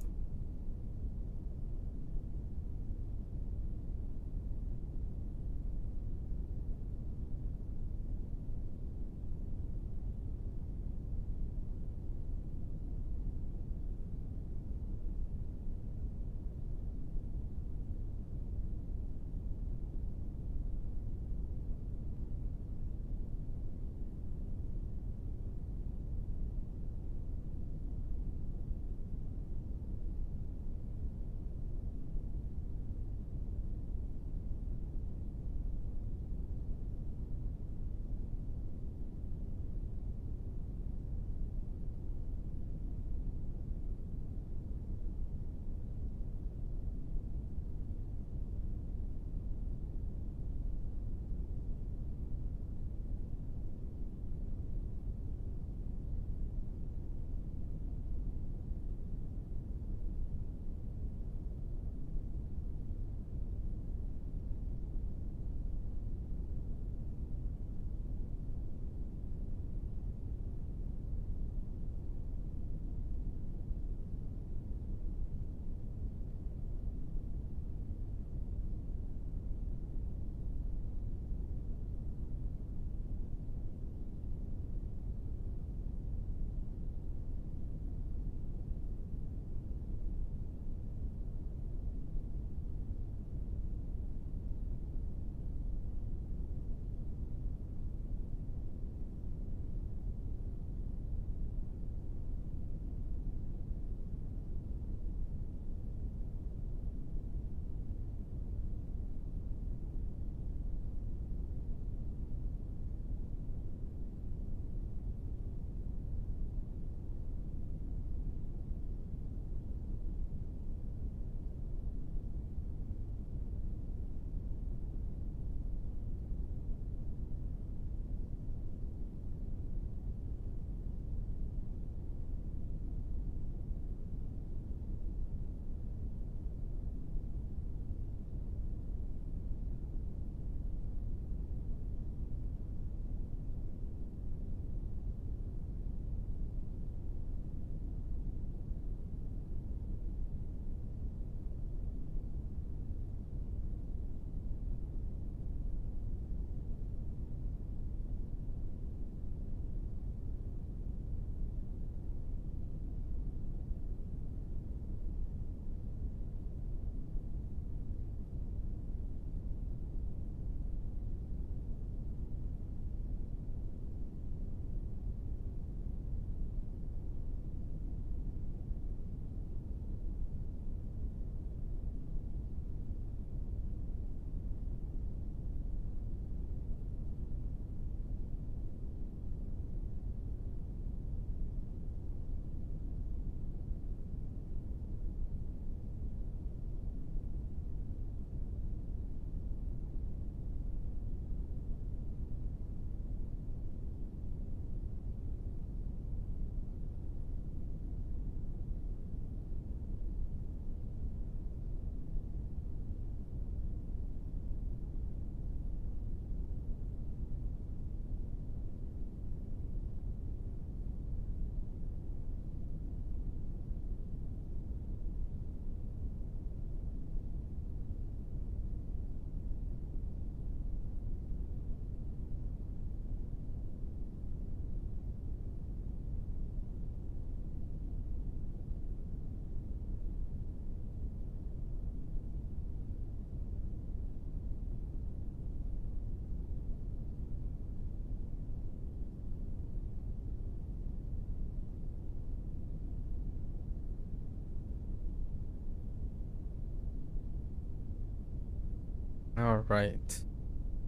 S1: Alright.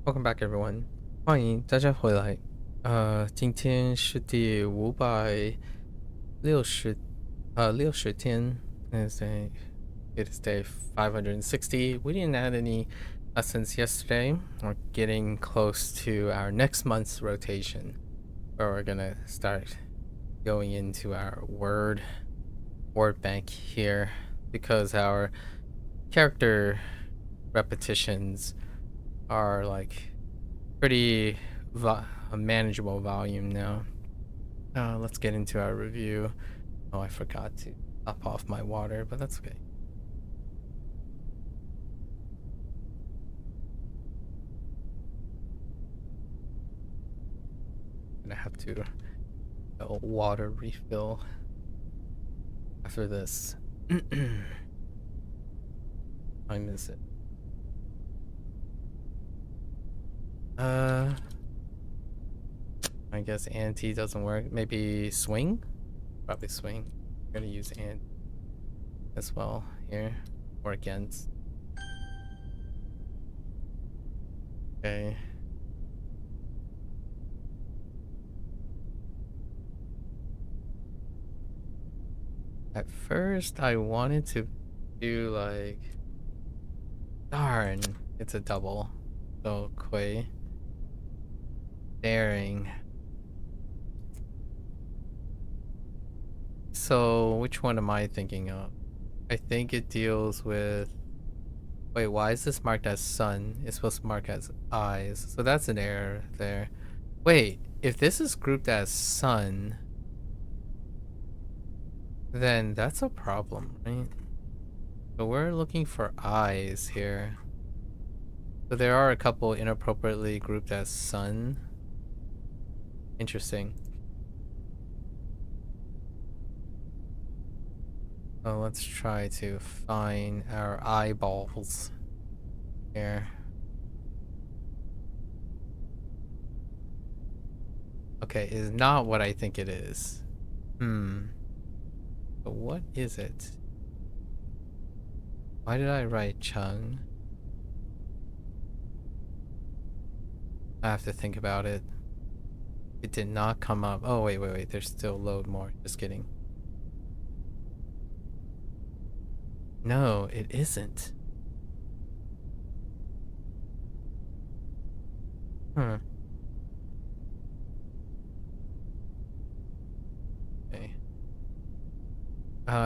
S1: Welcome back, everyone. 欢迎大家回来。今天是第560天。It is day 560. We didn't add any lessons yesterday. We're getting close to our next month's rotation, where we're gonna start going into our word bank here, because our character repetitions are like pretty a manageable volume now. Let's get into our review. Oh, I forgot to top off my water, but that's okay. Gonna have to a water refill after this. Time is it? I guess anti doesn't work. Maybe swing? Probably swing. I'm gonna use ant as well here. Or against. Okay. At first I wanted to do like, darn, it's a double. So Quay. Daring. So which one am I thinking of? I think it deals with, wait, why is this marked as sun? It's supposed to mark as eyes. So that's an error there. Wait, if this is grouped as sun, then that's a problem, right? So we're looking for eyes here. So there are a couple inappropriately grouped as sun. Interesting. Oh, let's try to find our eyeballs here. Okay, is not what I think it is. But what is it? Why did I write Chung? I have to think about it. It did not come up. Oh, wait. There's still load more. Just kidding. No, it isn't. Okay.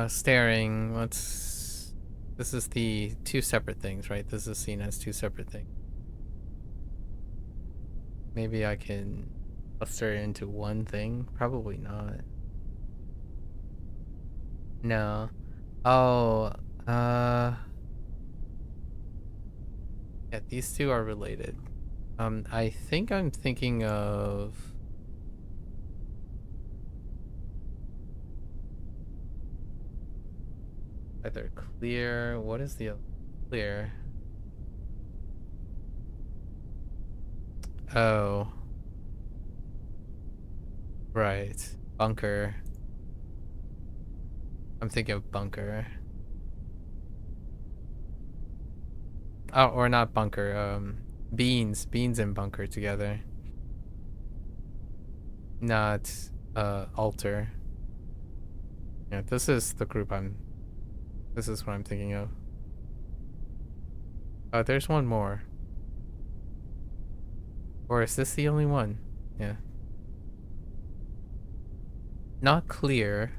S1: Staring. This is the two separate things, right? This is seen as two separate things. Maybe I can cluster it into one thing? Probably not. No. Oh, yeah, these two are related. I think I'm thinking of either clear. What is the clear? Oh. Right. Bunker. I'm thinking of bunker. Oh, or not bunker. Beans and bunker together. Not alter. Yeah, this is the group this is what I'm thinking of. Oh, there's one more. Or is this the only one? Yeah. Not clear.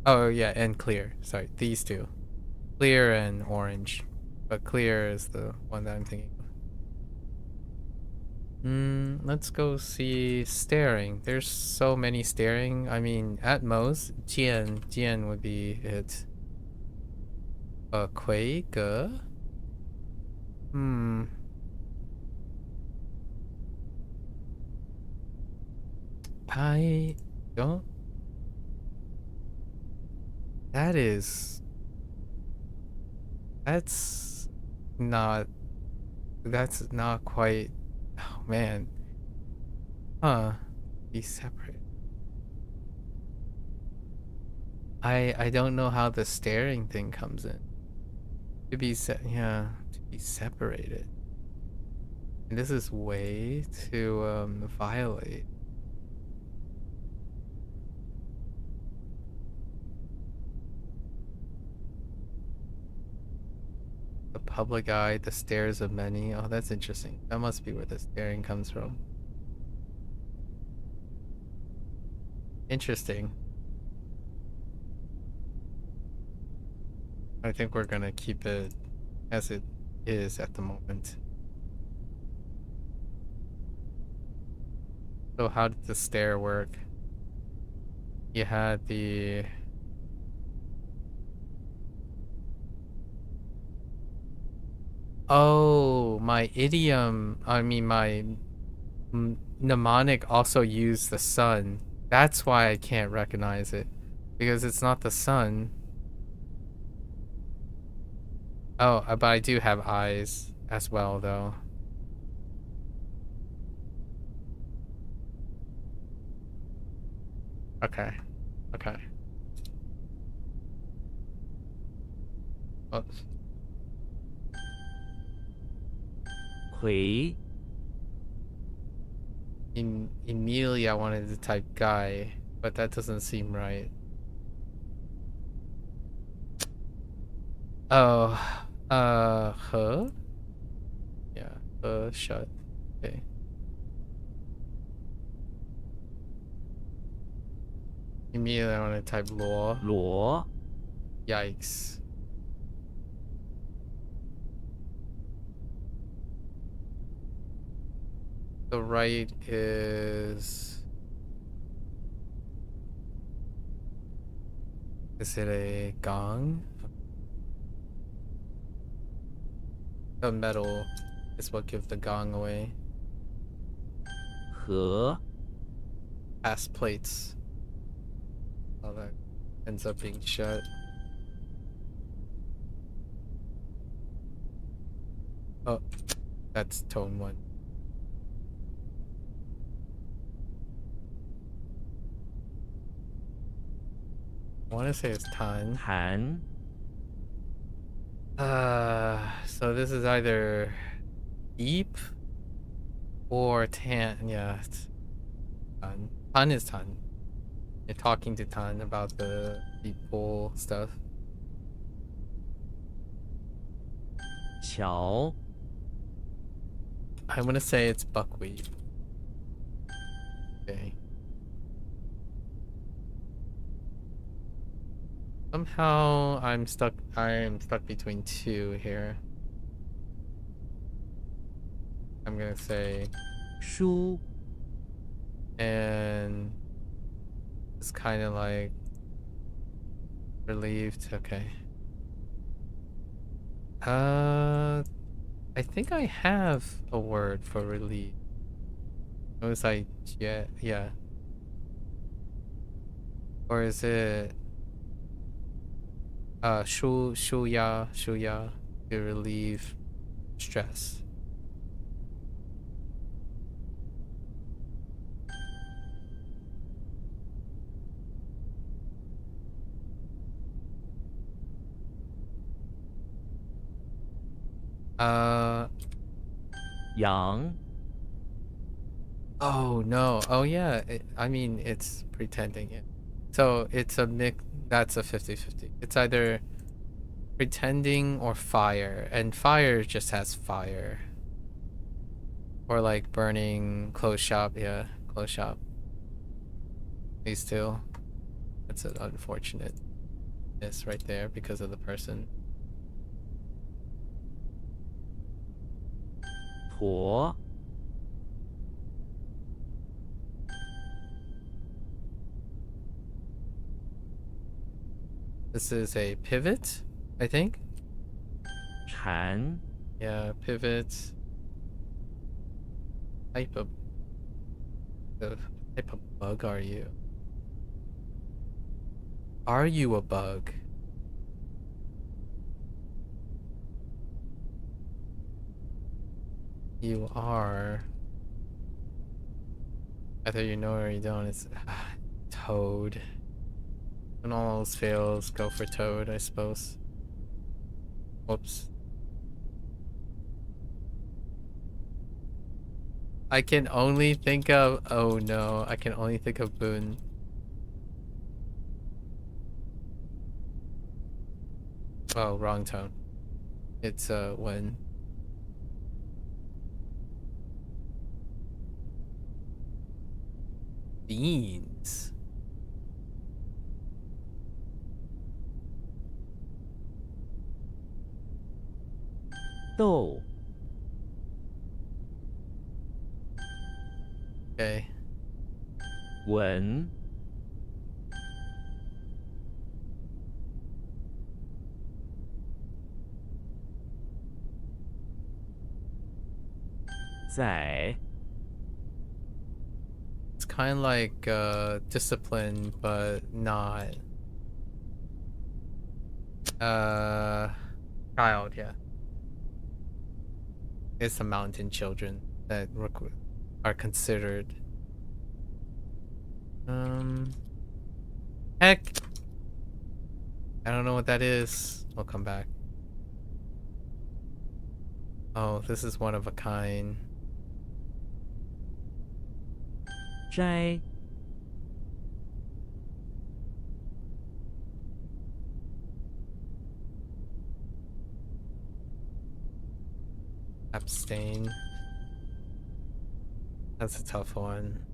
S1: Oh yeah, and clear. Sorry, these two. Clear and orange. But clear is the one that I'm thinking of. Let's go see staring. There's so many staring. I mean, at most, Jian would be it. Quay, Ge. I don't. That's not quite. Oh man. Be separate. I don't know how the staring thing comes in. To be separated. And this is way to violate. The public eye, the stares of many. Oh, that's interesting. That must be where the staring comes from. Interesting. I think we're gonna keep it as it is at the moment. So how did the stare work? You had the... Oh, my idiom, I mean my mnemonic also used the sun. That's why I can't recognize it. Because it's not the sun. Oh, but I do have eyes as well, though. Okay. Okay. Oops.
S5: 回
S1: Immediately I wanted to type guy, but that doesn't seem right. Oh, huh? Yeah, shut. Okay. Immediately I want to type law.
S5: 罗
S1: Yikes. The right is it a gong? The metal is what gives the gong away.
S5: 和
S1: Ass plates. All that ends up being shut. Oh, that's tone 1. I want to say it's tan.
S5: 谈
S1: So this is either deep or tan. Yeah, it's tan. Tan is tan. You're talking to Tan about the deep pool stuff.
S5: 桥
S1: I'm gonna say it's buckwheat. Okay. Somehow I am stuck between two here. I'm gonna say
S5: 书
S1: and it's kind of like relieved. Okay. I think I have a word for relieved. It was like yeah. Or is it shuya to relieve stress.
S5: Yang
S1: Oh no. Oh yeah. I mean, it's pretending it. So it's a mix. That's a 50-50. It's either pretending or fire, and fire just has fire. Or like burning, close shop. Yeah, close shop. These two. That's an unfortunateness right there because of the person.
S5: 婆
S1: This is a pivot, I think.
S5: 禅
S1: Yeah, pivot. The type of bug are you? Are you a bug? You are. Either you know or you don't. It's Toad. When all else fails, go for Toad, I suppose. Whoops. I can only think of. Oh no, I can only think of Boon. Oh, wrong tone. It's when. Beans.
S5: 豆
S1: Okay.
S5: 文在
S1: It's kind of like discipline, but not. Child, yeah. It's the mountain children that are considered. Heck. I don't know what that is. I'll come back. Oh, this is one of a kind.
S5: 摘
S1: Abstain. That's a tough one.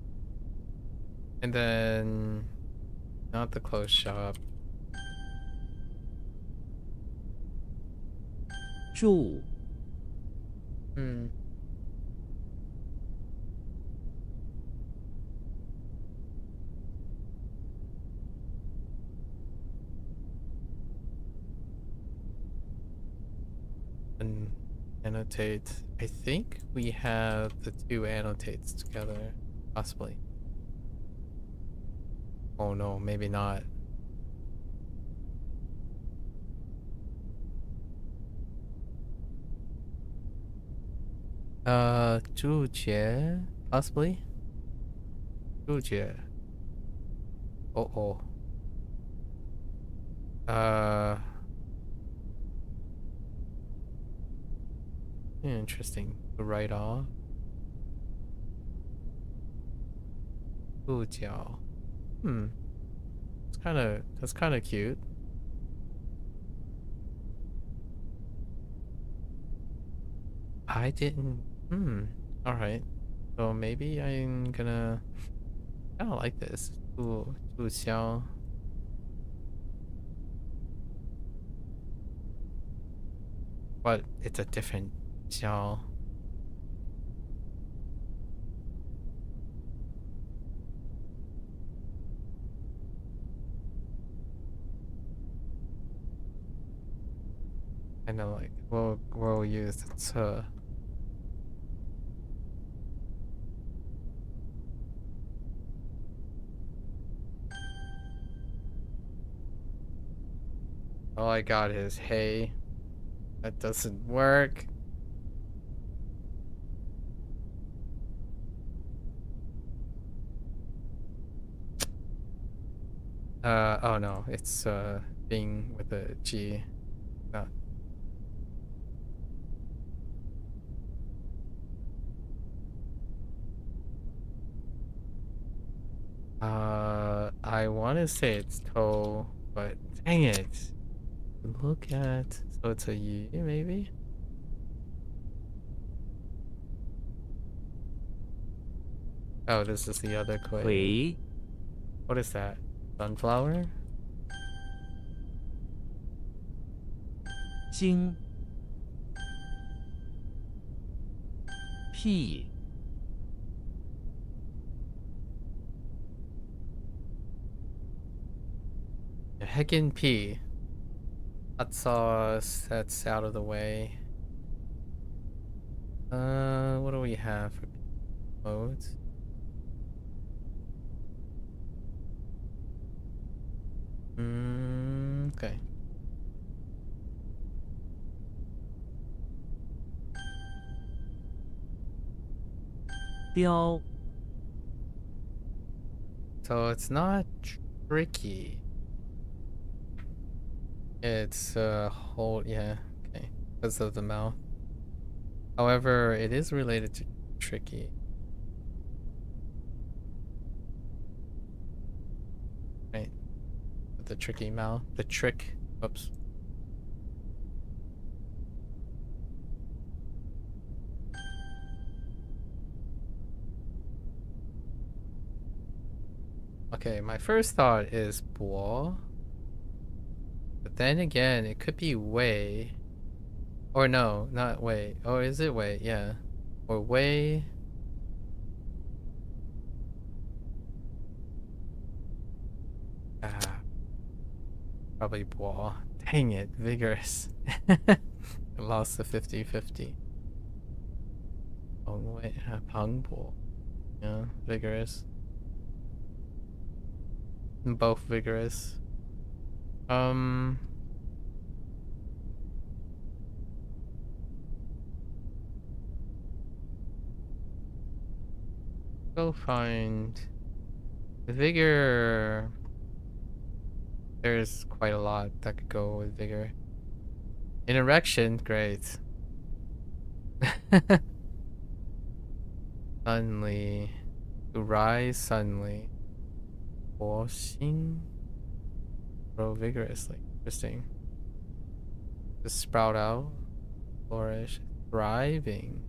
S1: And then not the close shop.
S5: 住
S1: Hmm. And annotate. I think we have the two annotates together, possibly. Oh no, maybe not. Zhujie, possibly. Zhujie. Oh. Interesting. Right off. Bujiao. That's kind of cute. I didn't. All right. So maybe I'm gonna. I don't like this. Bujiao. But it's a different xiao. I know, like we'll use the ce. All I got is hey. That doesn't work. Oh no, it's being with a G. No. I want to say it's toe, but dang it. Look at, so it's a Y maybe? Oh, this is the other quay.
S5: 回
S1: What is that? Sunflower?
S5: 精屁
S1: A heckin' P. Hot sauce, that's out of the way. What do we have for modes? Okay.
S5: Biao
S1: So it's not tricky. It's whole, yeah, okay, because of the mouth. However, it is related to tricky. the tricky mouth. The trick. Whoops. Okay, my first thought is bo. But then again, it could be wei. Or no, not wei. Or is it wei? Yeah. Or wei. Probably bo. Dang it, vigorous. I lost the 50-50. Peng bo. Yeah, vigorous. Both vigorous. Go find vigor. There's quite a lot that could go with vigor. An erection, great. Suddenly, to rise suddenly. 火星 grow vigorously. Interesting. To sprout out, flourish, thriving.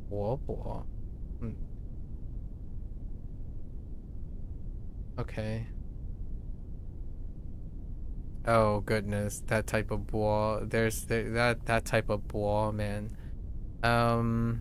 S1: 活泼. Okay. Oh goodness, that type of boar. There's that type of boar, man. I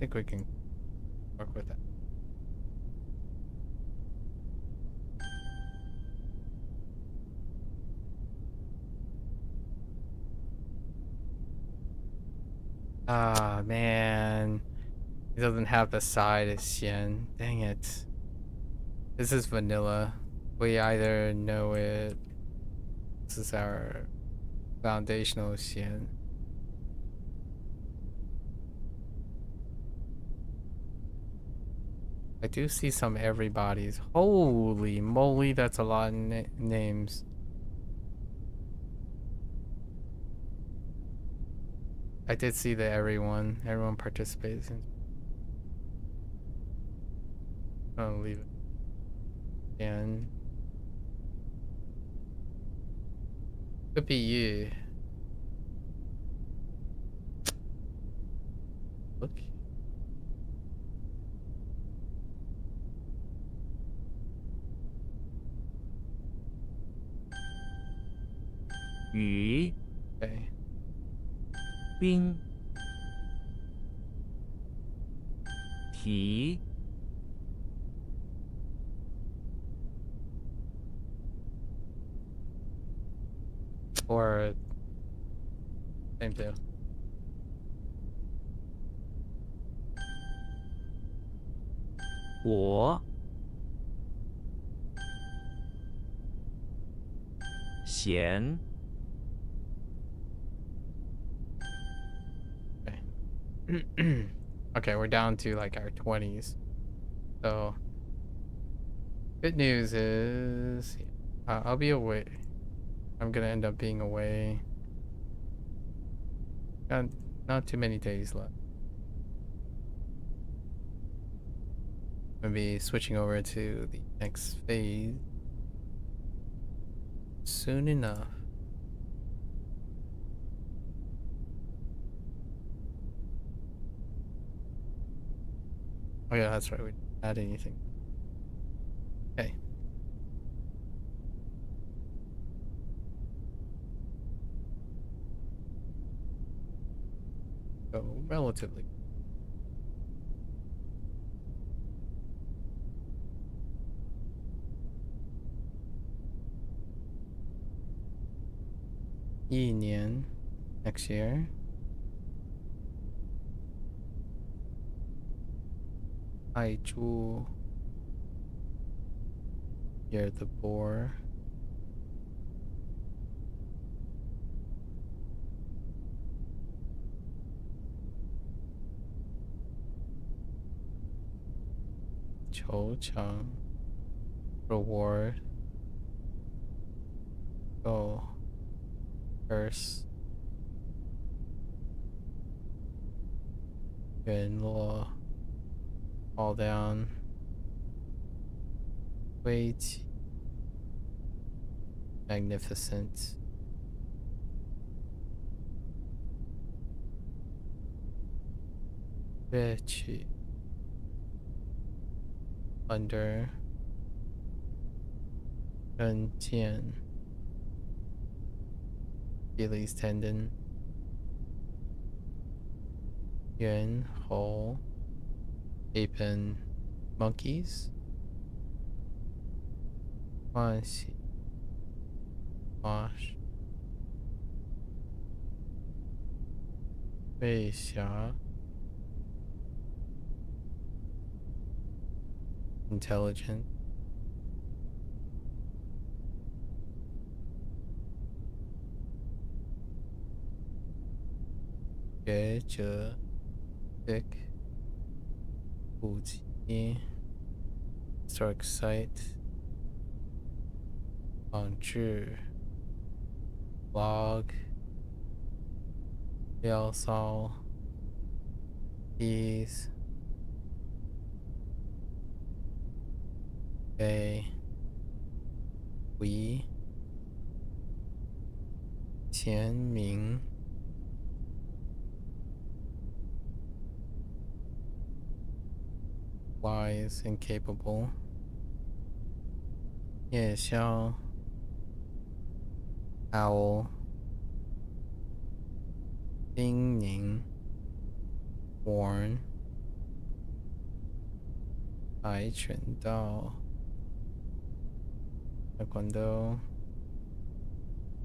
S1: think we can work with that. Ah, man. It doesn't have the side as Xian. Dang it. This is vanilla. We either know it. This is our foundational Xian. I do see some everybody's. Holy moly, that's a lot of names. I did see the everyone participates in. I'll leave it again. Could be you. Look.
S5: Yu,
S1: Okay.
S5: 冰，提，
S1: Or same thing.
S5: 我，咸，
S1: Okay, we're down to like our 20s. So good news is I'll be away. I'm gonna end up being away. Not too many days left. I'm gonna be switching over to the next phase soon enough. Oh yeah, that's right. We didn't add anything. Okay. So relatively. Yin next year. I Chu. You're the boar. 头奖 reward go curse 陨落 fall down 危机 magnificent 乐曲 under 跟腱 Achilles tendon 猿猴 ape and monkeys 欢喜 wash 飞侠 intelligent 学者 thick 古籍 historic site 网志 blog 聊骚 ease 被 we 签名 wise and capable 夜宵 owl 叮咛 warn 跆拳道 taekwondo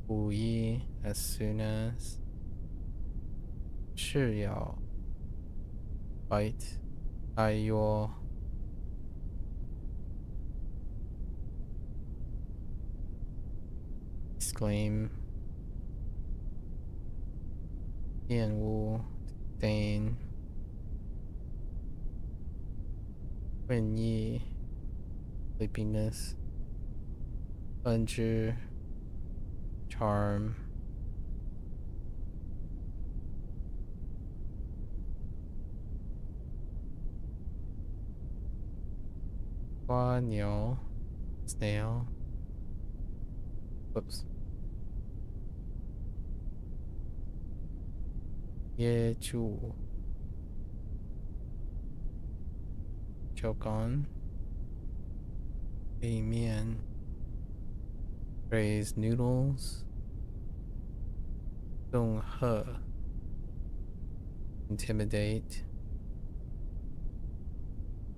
S1: 武艺 as soon as 是要 fight 哎呦 exclaim 厌恶 disdain 瘟疫 sleepiness 分支 charm 蜗牛 snail whoops 噎住 choke on 背面 braised noodles 恫吓 intimidate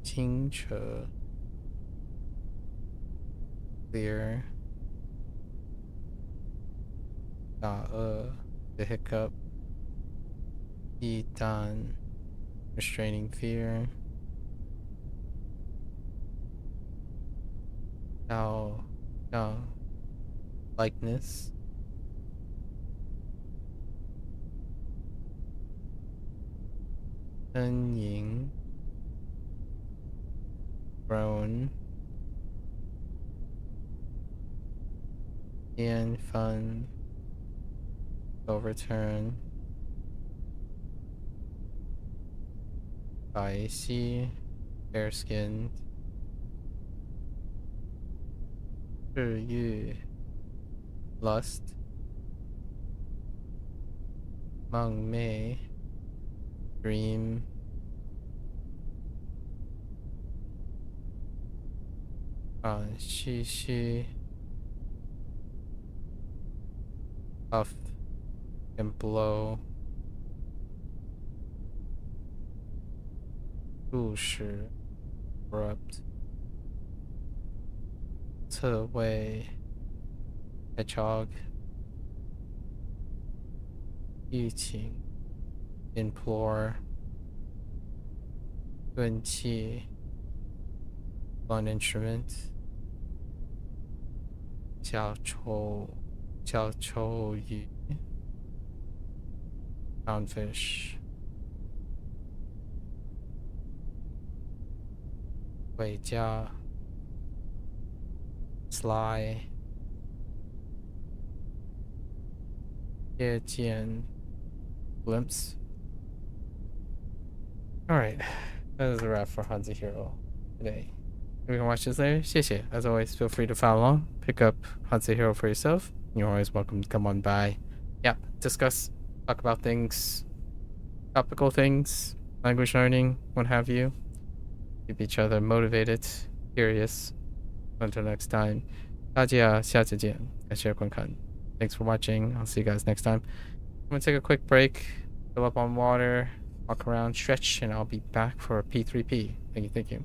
S1: 清澈 clear 打饿 the hiccup 一旦 restraining fear 要 likeness 呻吟 groan 颠翻 overturn 白皙 fair skinned 治愈 lust 梦寐 dream 喘吁吁 puff and blow 注视 corrupt 侧位 hedgehog 欲请 implore 钝器 blunt instrument 小丑鱼 poundfish 回家 Sly 夜间 Glimpse. Alright, that is a wrap for HanziHero today. We can watch this later. 谢谢. As always, feel free to follow along. Pick up HanziHero for yourself. You're always welcome to come on by. Yeah, discuss, talk about things, topical things, language learning, what have you. Keep each other motivated, curious. Until next time, 大家下次见. Thanks for watching. I'll see you guys next time. I'm gonna take a quick break, fill up on water, walk around, stretch, and I'll be back for a P3P. Thank you.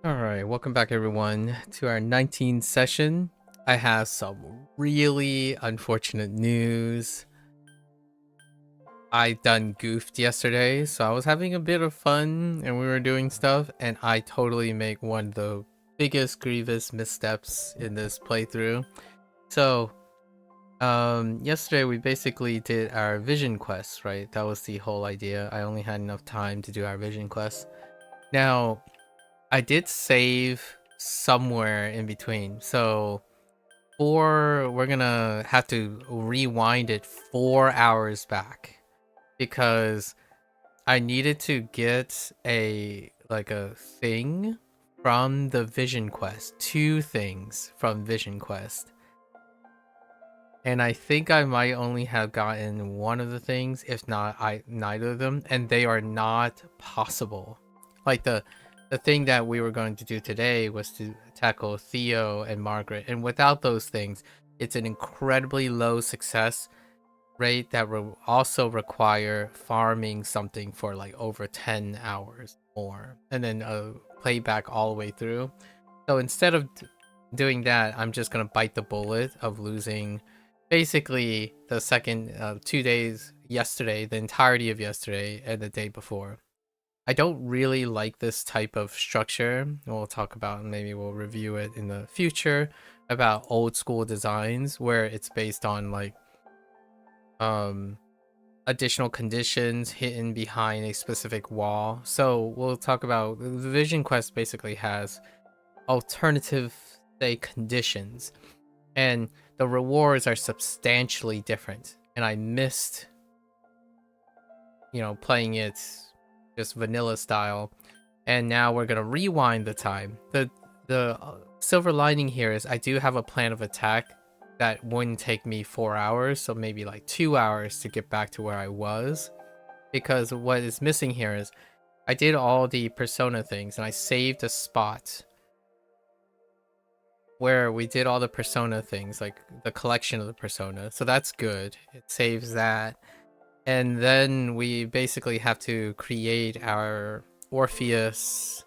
S1: Alright, welcome back everyone to our 19th session. I have some really unfortunate news. I done goofed yesterday, so I was having a bit of fun and we were doing stuff, and I totally make one of the biggest grievous missteps in this playthrough. So, yesterday we basically did our vision quest, right? That was the whole idea. I only had enough time to do our vision quest. Now, I did save somewhere in between. So we're gonna have to rewind it 4 hours back because I needed to get a thing from the Vision Quest. 2 things from Vision Quest. And I think I might only have gotten one of the things, if not neither of them, and they are not possible. Like the thing that we were going to do today was to tackle Theo and Margaret, and without those things, it's an incredibly low success rate that will also require farming something for like over 10 hours more, and then playback all the way through. So instead of doing that, I'm just gonna bite the bullet of losing basically the second 2 days yesterday, the entirety of yesterday, and the day before. I don't really like this type of structure. We'll talk about, maybe we'll review it in the future, about old school designs where it's based on like additional conditions hidden behind a specific wall. So we'll talk about the Vision Quest basically has alternative, say, conditions, and the rewards are substantially different. And I missed, playing it just vanilla style, and now we're gonna rewind the time. The silver lining here is I do have a plan of attack that wouldn't take me 4 hours, so maybe like 2 hours to get back to where I was, because what is missing here is I did all the persona things and I saved a spot where we did all the persona things, like the collection of the persona, so that's good. It saves that. And then we basically have to create our Orpheus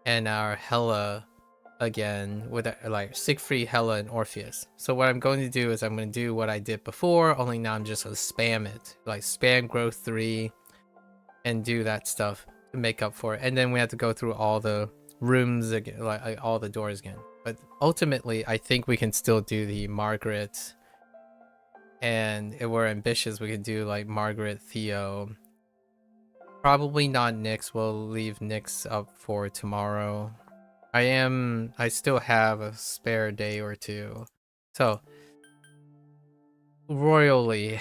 S1: and our Hela again with like Siegfried, Hela, and Orpheus. So what I'm going to do is I'm going to do what I did before, only now I'm just going to spam it, like spam growth 3 and do that stuff to make up for it. And then we have to go through all the rooms again, like all the doors again. But ultimately, I think we can still do the Margaret, and if we're ambitious, we can do like Margaret, Theo. Probably not Nyx. We'll leave Nyx up for tomorrow. I still have a spare day or two. So, royally,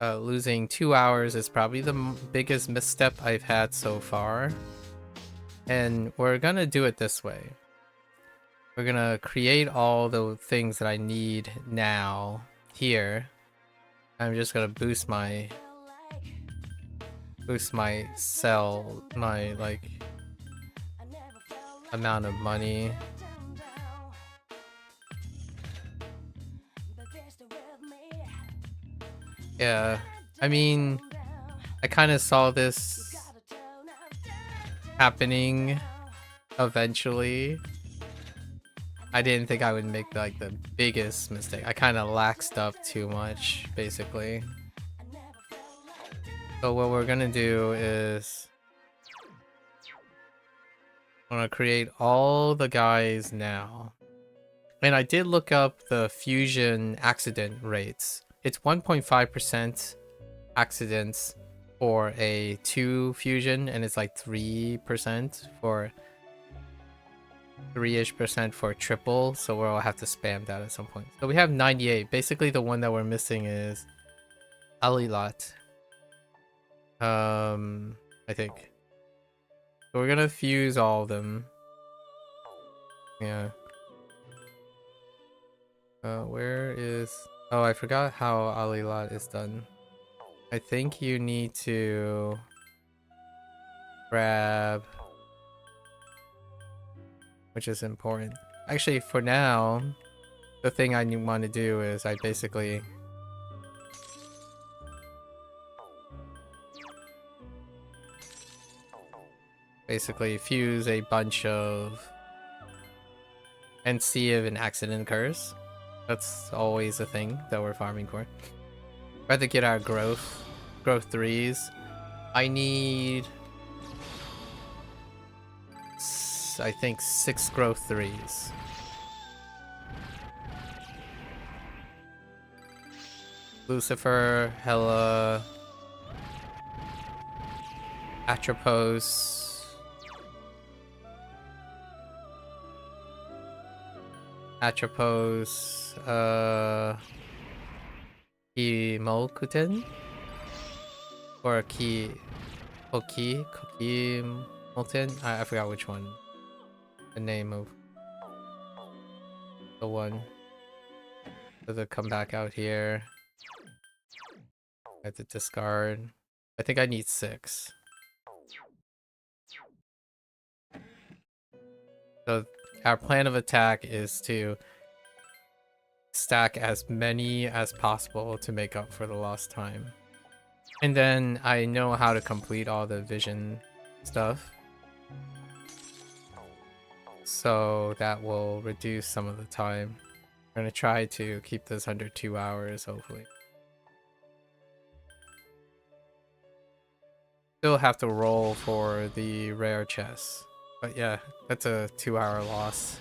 S1: losing 2 hours is probably the biggest misstep I've had so far. And we're gonna do it this way. We're gonna create all the things that I need now here. I'm just gonna boost my sell, my like amount of money. Yeah, I mean, I kind of saw this happening eventually. I didn't think I would make like the biggest mistake. I kind of laxed up too much, basically. So what we're gonna do is I'm gonna create all the guys now. And I did look up the fusion accident rates. It's 1.5% accidents for a 2 fusion, and it's like 3% for 3-ish% for triple, so we'll have to spam that at some point. So we have 98. Basically the one that we're missing is ATLUS. I think. So we're gonna fuse all of them. Yeah. Where is... Oh, I forgot how ATLUS is done. I think you need to grab... which is important. Actually, for now, the thing I want to do is I basically... fuse a bunch of... and see if an accident occurs. That's always a thing that we're farming for. We have to get our growth 3s. I need... I think 6 growth 3s. Lucifer, Hela, Atropos, Atropos Kimokuten? Or Koki Molten? I forgot which one. The name of the one. Does it come back out here? I have to discard. I think I need 6. So our plan of attack is to stack as many as possible to make up for the lost time. And then I know how to complete all the vision stuff. So that will reduce some of the time. I'm gonna try to keep this under 2 hours, hopefully. Still have to roll for the rare chest. But yeah, that's a 2-hour loss.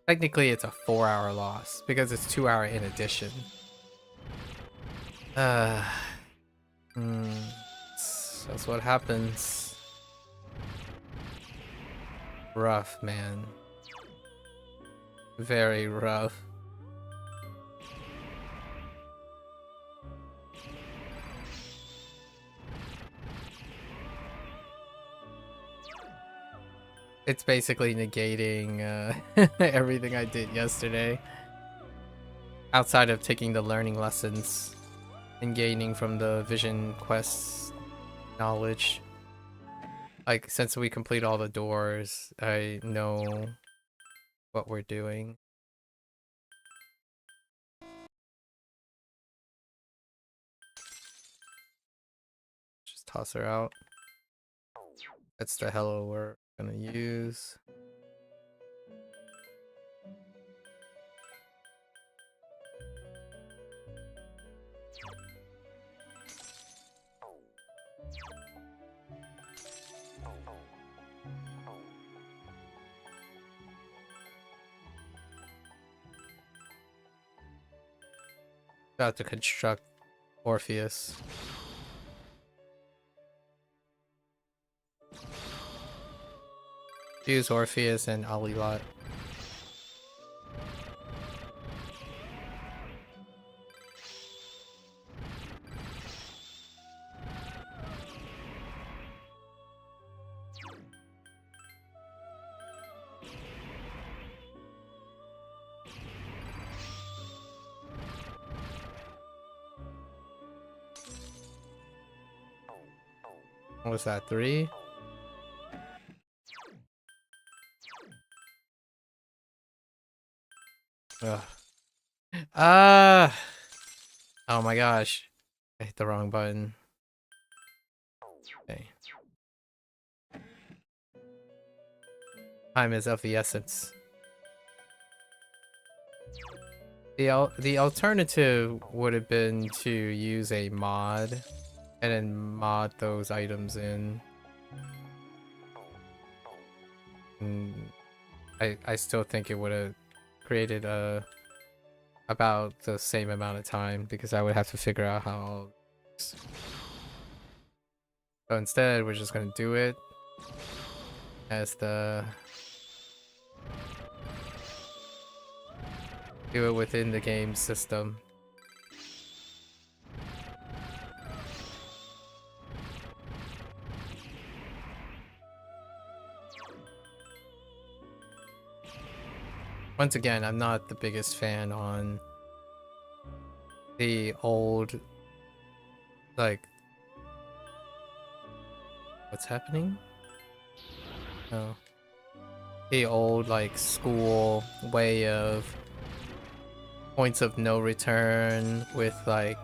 S1: Technically it's a 4-hour loss because it's 2-hour in addition. That's what happens. Rough, man. Very rough. It's basically negating everything I did yesterday. Outside of taking the learning lessons and gaining from the vision quests knowledge. Like, since we complete all the doors, I know what we're doing. Just toss her out. That's the hello we're gonna use. About to construct Orpheus. Use Orpheus and Alilot. What was that, 3? Ugh. Oh my gosh. I hit the wrong button. Okay. Time is of the essence. The alternative would have been to use a mod and then mod those items in. And I still think it would have created about the same amount of time because I would have to figure out how all this works. So instead we're just gonna do it as do it within the game system. Once again, I'm not the biggest fan on the old, like, what's happening? Oh. The old, like, school way of points of no return with, like,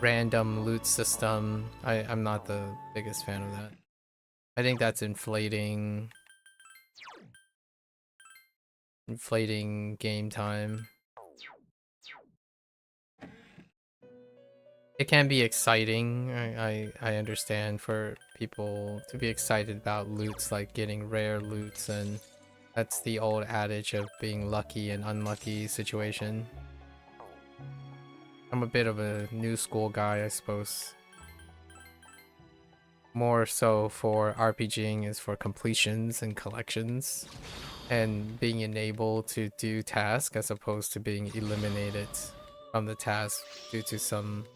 S1: random loot system. I'm not the biggest fan of that. I think that's inflating game time. It can be exciting. I understand for people to be excited about loots, like getting rare loots, and that's the old adage of being lucky and unlucky situation. I'm a bit of a new school guy, I suppose. more so for RPGing is for completions and collections and being enabled to do tasks as opposed to being eliminated from the task due to some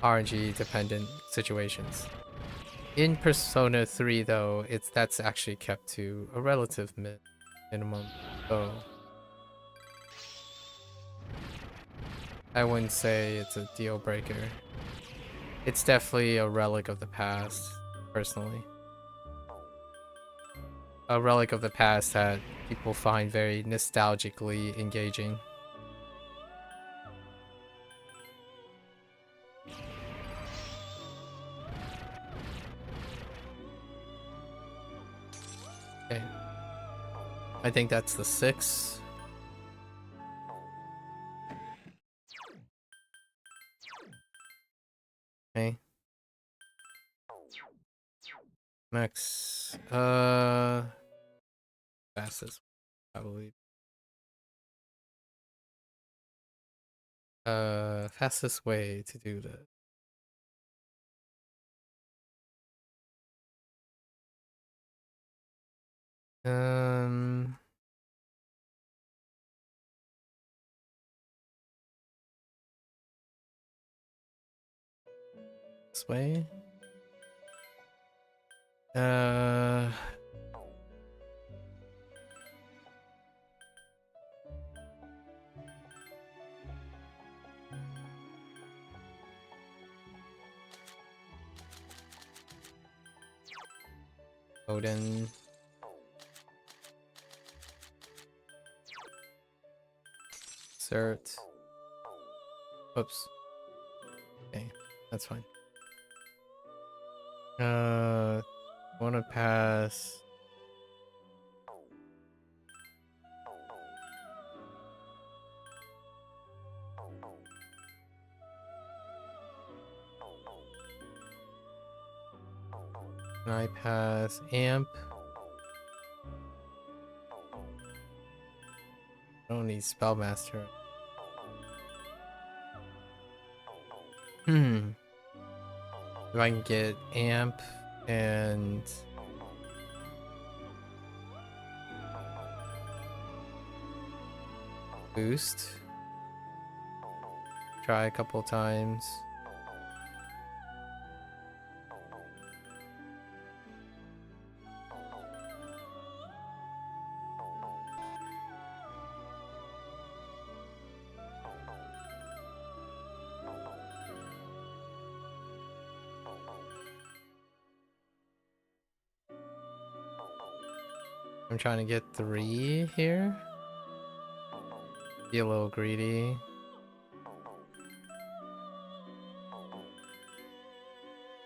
S1: RNG dependent situations. In Persona 3 though, that's actually kept to a relative minimum, so I wouldn't say it's a deal breaker. It's definitely a relic of the past, personally. A relic of the past that people find very nostalgically engaging. Okay. I think that's the 6. Okay. Max. Fastest, probably. Fastest way to do that. This way. Odin. Cert. Oops. Okay, that's fine. Wanna pass. Can I pass amp? I don't need spellmaster. If I can get amp and boost. Try a couple times. I'm trying to get 3 here. Be a little greedy.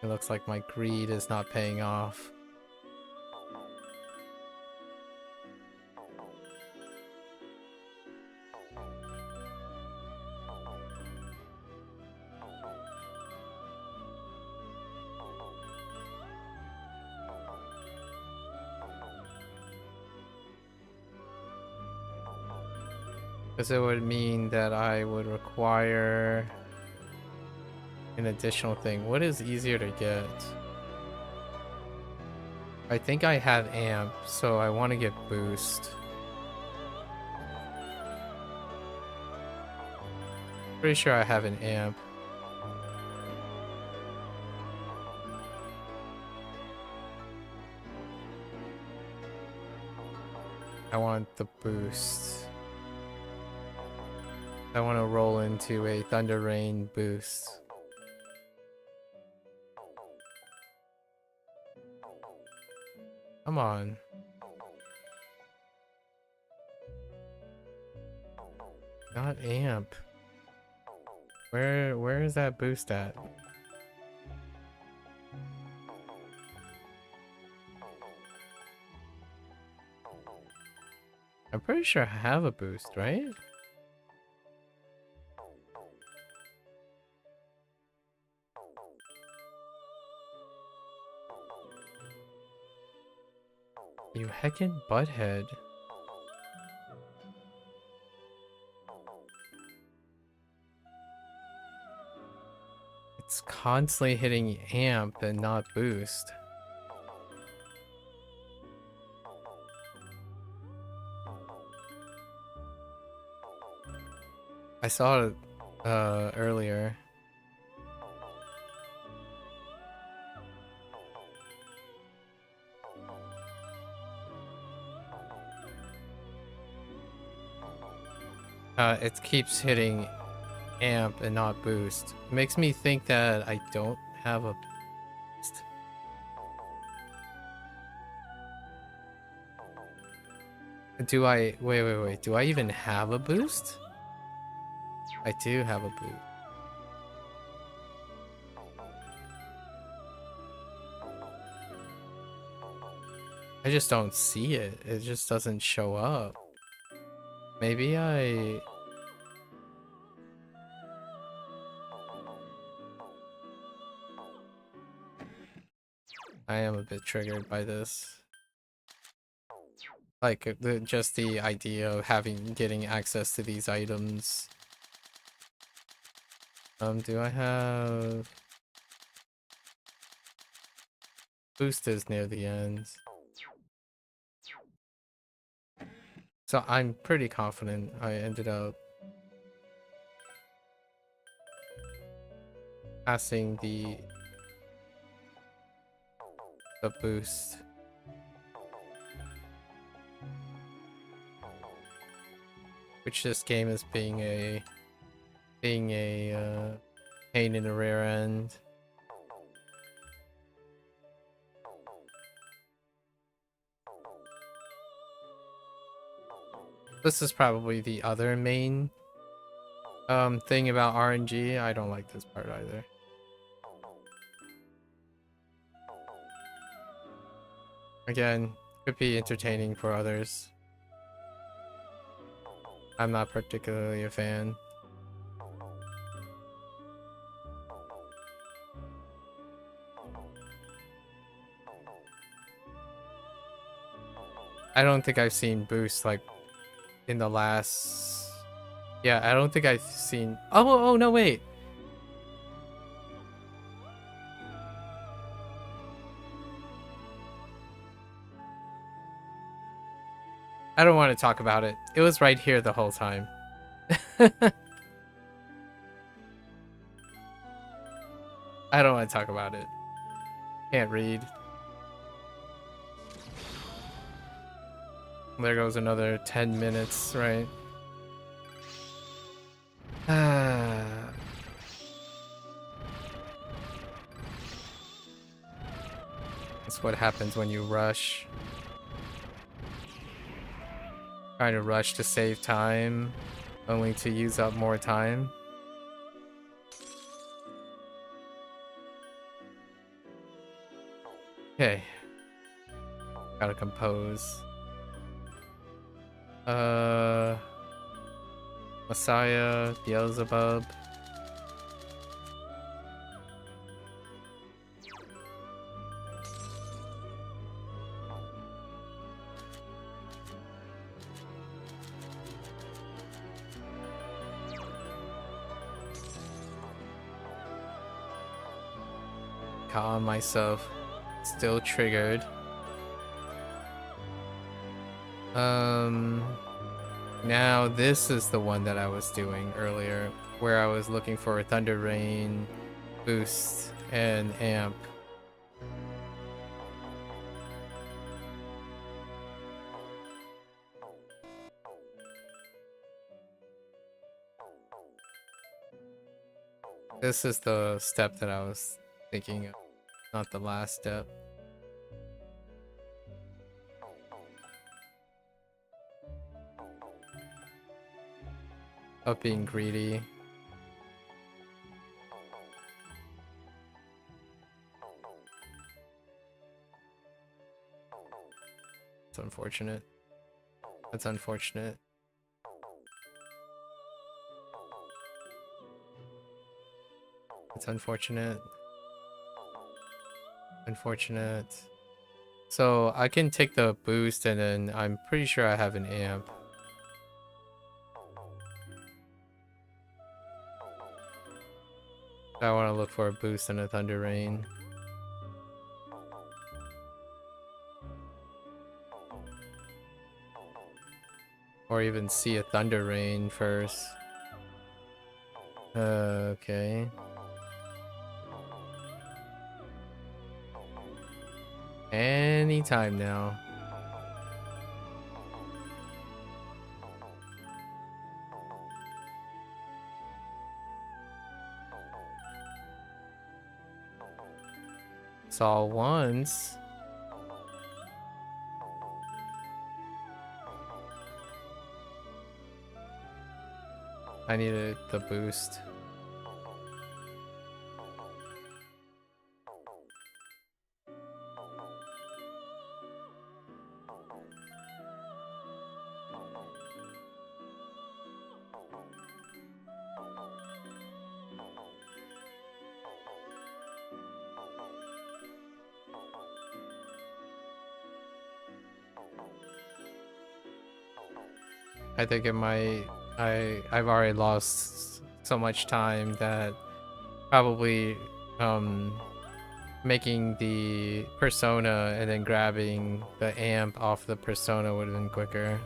S1: It looks like my greed is not paying off. Because it would mean that I would require an additional thing. What is easier to get? I think I have amp, so I want to get boost. Pretty sure I have an amp. I want the boost. I want to roll into a Thunder Rain boost. Come on. Not amp. Where is that boost at? I'm pretty sure I have a boost, right? You heckin' butthead. I It's constantly hitting amp and not boost. I saw it earlier. It keeps hitting amp and not boost. It makes me think that I don't have a boost. Do I... Wait. Do I even have a boost? I do have a boost. I just don't see it. It just doesn't show up. Maybe I am a bit triggered by this. Like, just the idea of getting access to these items. Do I have... Boost is near the end. So I'm pretty confident I ended up passing the boost. Which this game is being a pain in the rear end. This is probably the other main thing about RNG. I don't like this part either. Again, could be entertaining for others. I'm not particularly a fan. I don't think I've seen boost like in the last... Yeah, I don't think I've seen... Oh, no, wait. I don't want to talk about it. It was right here the whole time. I don't want to talk about it. Can't read. There goes another 10 minutes, right? That's what happens when you rush. Trying to rush to save time, only to use up more time. Okay. Gotta compose. Messiah, Beelzebub. Calm myself. Still triggered. Now this is the one that I was doing earlier, where I was looking for a Thunder Rain, boost, and amp. This is the step that I was thinking of, not the last step. Of being greedy. It's unfortunate. That's unfortunate. It's unfortunate. Unfortunate. So I can take the boost and then I'm pretty sure I have an amp. I want to look for a boost in a Thunder Rain. Or even see a Thunder Rain first. Okay. Anytime now. Saw once. I needed the boost. I think it might. I've already lost so much time that probably making the persona and then grabbing the amp off the persona would have been quicker.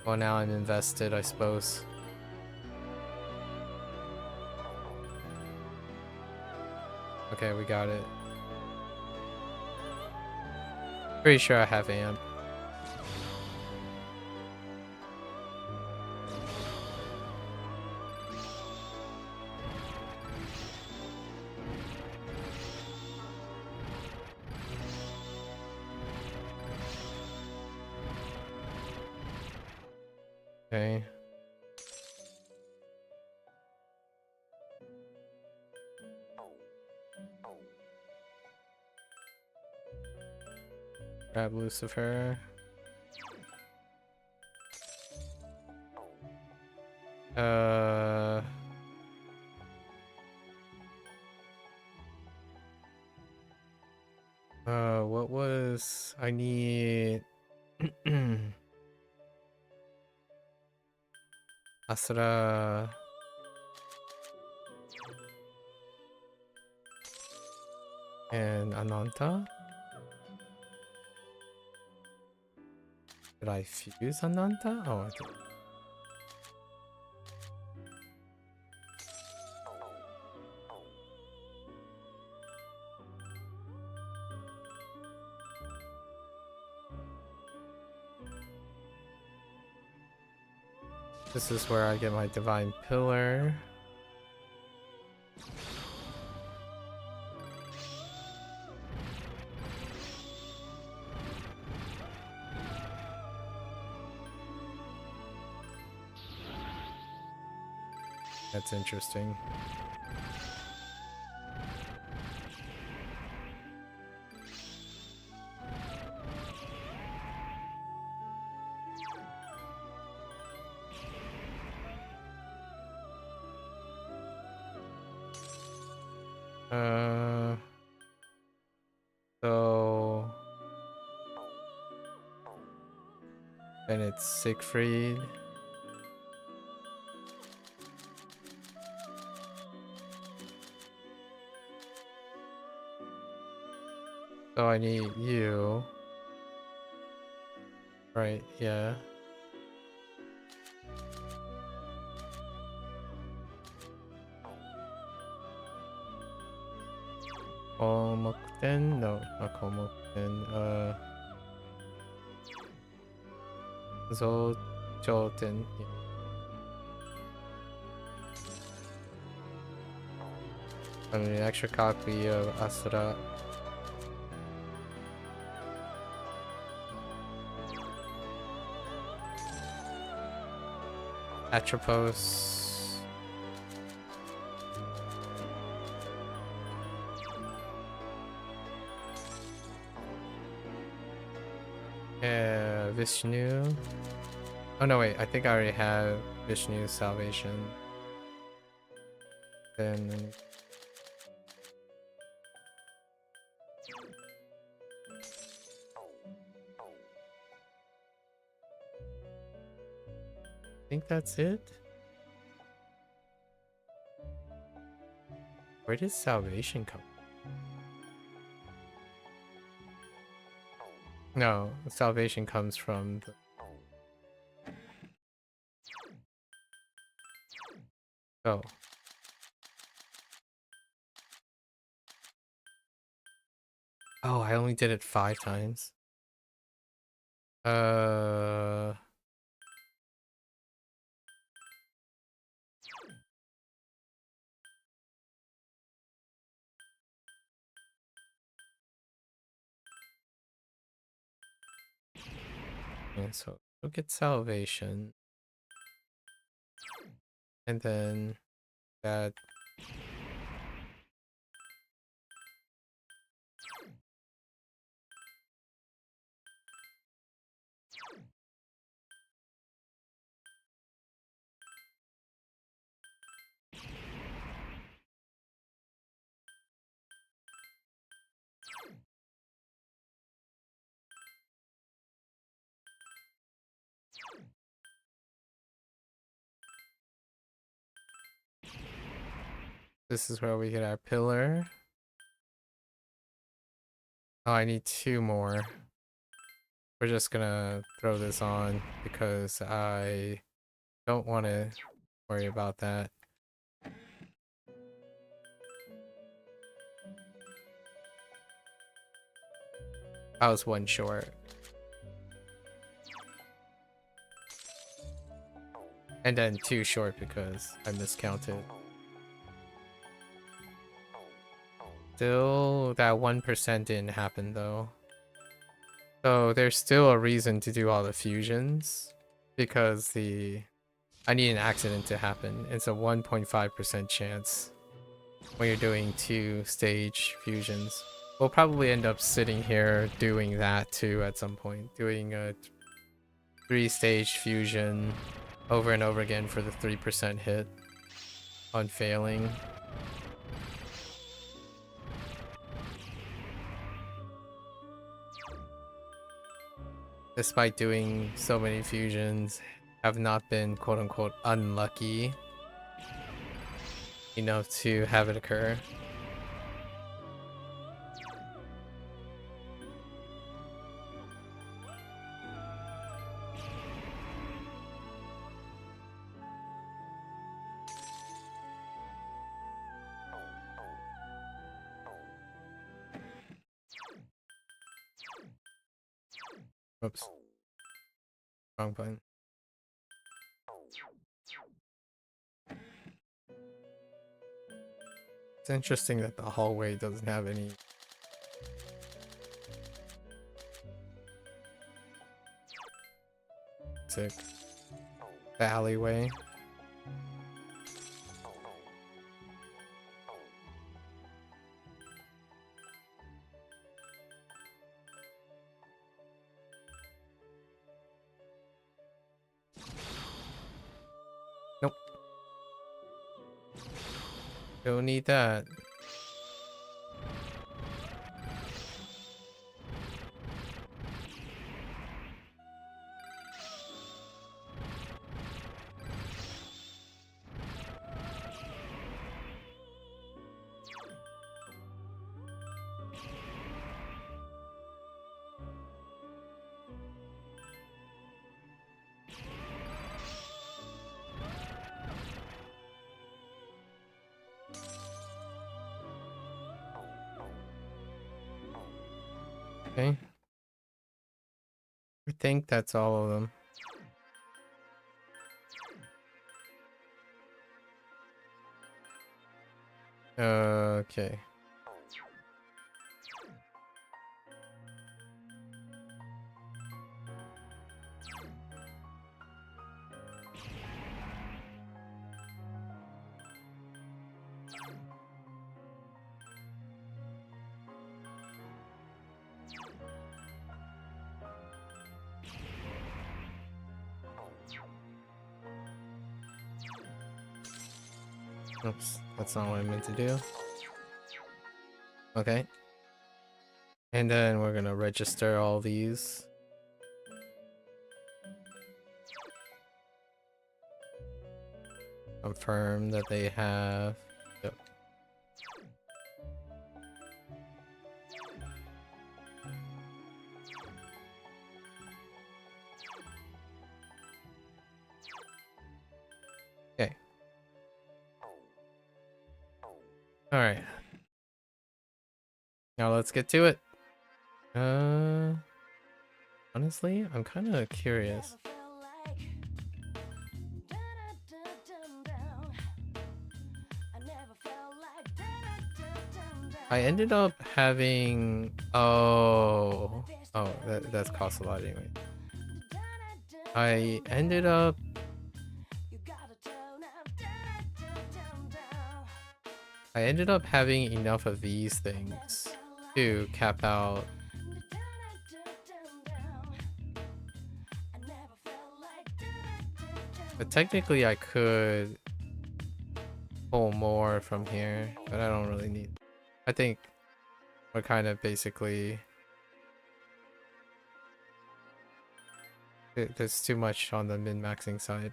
S1: Well, now I'm invested, I suppose. Okay, we got it. Pretty sure I have amp. Okay. Grab Lucifer. What was I need? Asura. And Ananta? Did I fuse Ananta? Oh, I did. This is where I get my divine pillar. That's interesting. So then it's Siegfried. So I need you. Right, yeah. Komokuten? No, not Komokuten. Zochoten. Yeah. I mean, an extra copy of Asura. Atropos. Vishnu. Oh no, wait, I think I already have Vishnu's salvation. Then I think that's it. Where does salvation come? No, salvation comes from the... Oh. Oh, I only did it 5 times. Yeah, so look at salvation. And then that... This is where we get our pillar. Oh, I need 2 more. We're just gonna throw this on because I don't want to worry about that. I was 1 short. And then 2 short because I miscounted. Still, that 1% didn't happen though. So there's still a reason to do all the fusions because I need an accident to happen. It's a 1.5% chance when you're doing 2-stage fusions. We'll probably end up sitting here doing that too at some point. Doing a 3-stage fusion over and over again for the 3% hit on failing. Despite doing so many fusions, have not been quote-unquote unlucky enough to have it occur. Oops. Wrong button. It's interesting that the hallway doesn't have any sick. The alleyway. Nope. Don't need that. Okay. I think that's all of them. Okay. Oops, that's not what I meant to do. Okay. And then we're gonna register all these. Confirm that they have... Yep. Alright. Now let's get to it. Honestly, I'm kind of curious. I ended up having... Oh, that's cost a lot anyway. I ended up... having enough of these things to cap out. But technically I could pull more from here, but I don't really need. I think we're kind of basically... There's too much on the min-maxing side.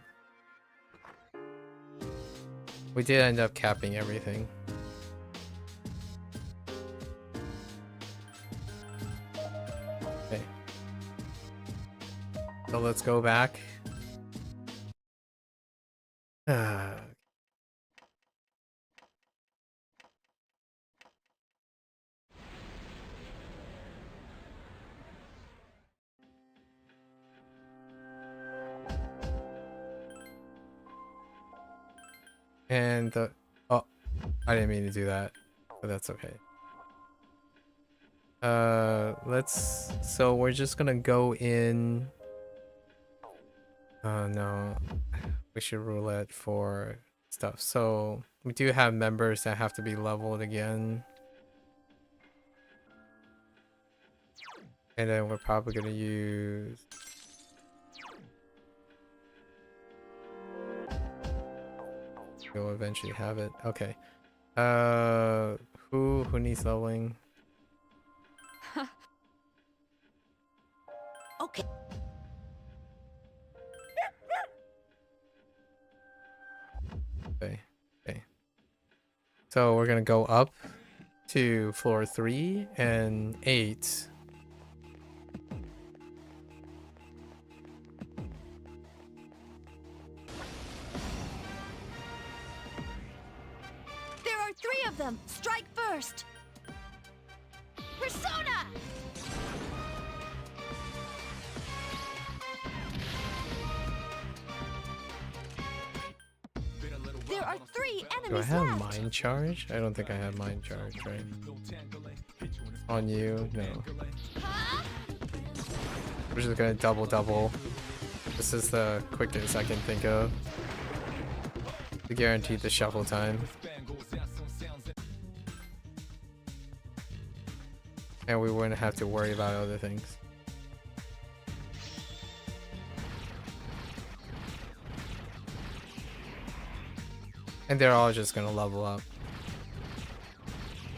S1: We did end up capping everything. Okay. So let's go back. And the... Oh, I didn't mean to do that, but that's okay. Let's... So we're just gonna go in... No. We should roulette for stuff. So we do have members that have to be leveled again. And then we're probably gonna use... We'll eventually have it. Okay. Who needs leveling?
S3: Okay.
S1: Okay. So we're gonna go up to floor 3 and 8.
S3: There are 3 of them. Strike first. Persona. There are 3 enemies
S1: Do I have
S3: left.
S1: mind charge? I don't think I have mind charge, right? On you? No. We're just gonna double. This is the quickest I can think of to guarantee the shuffle time. And we wouldn't have to worry about other things. And they're all just gonna level up.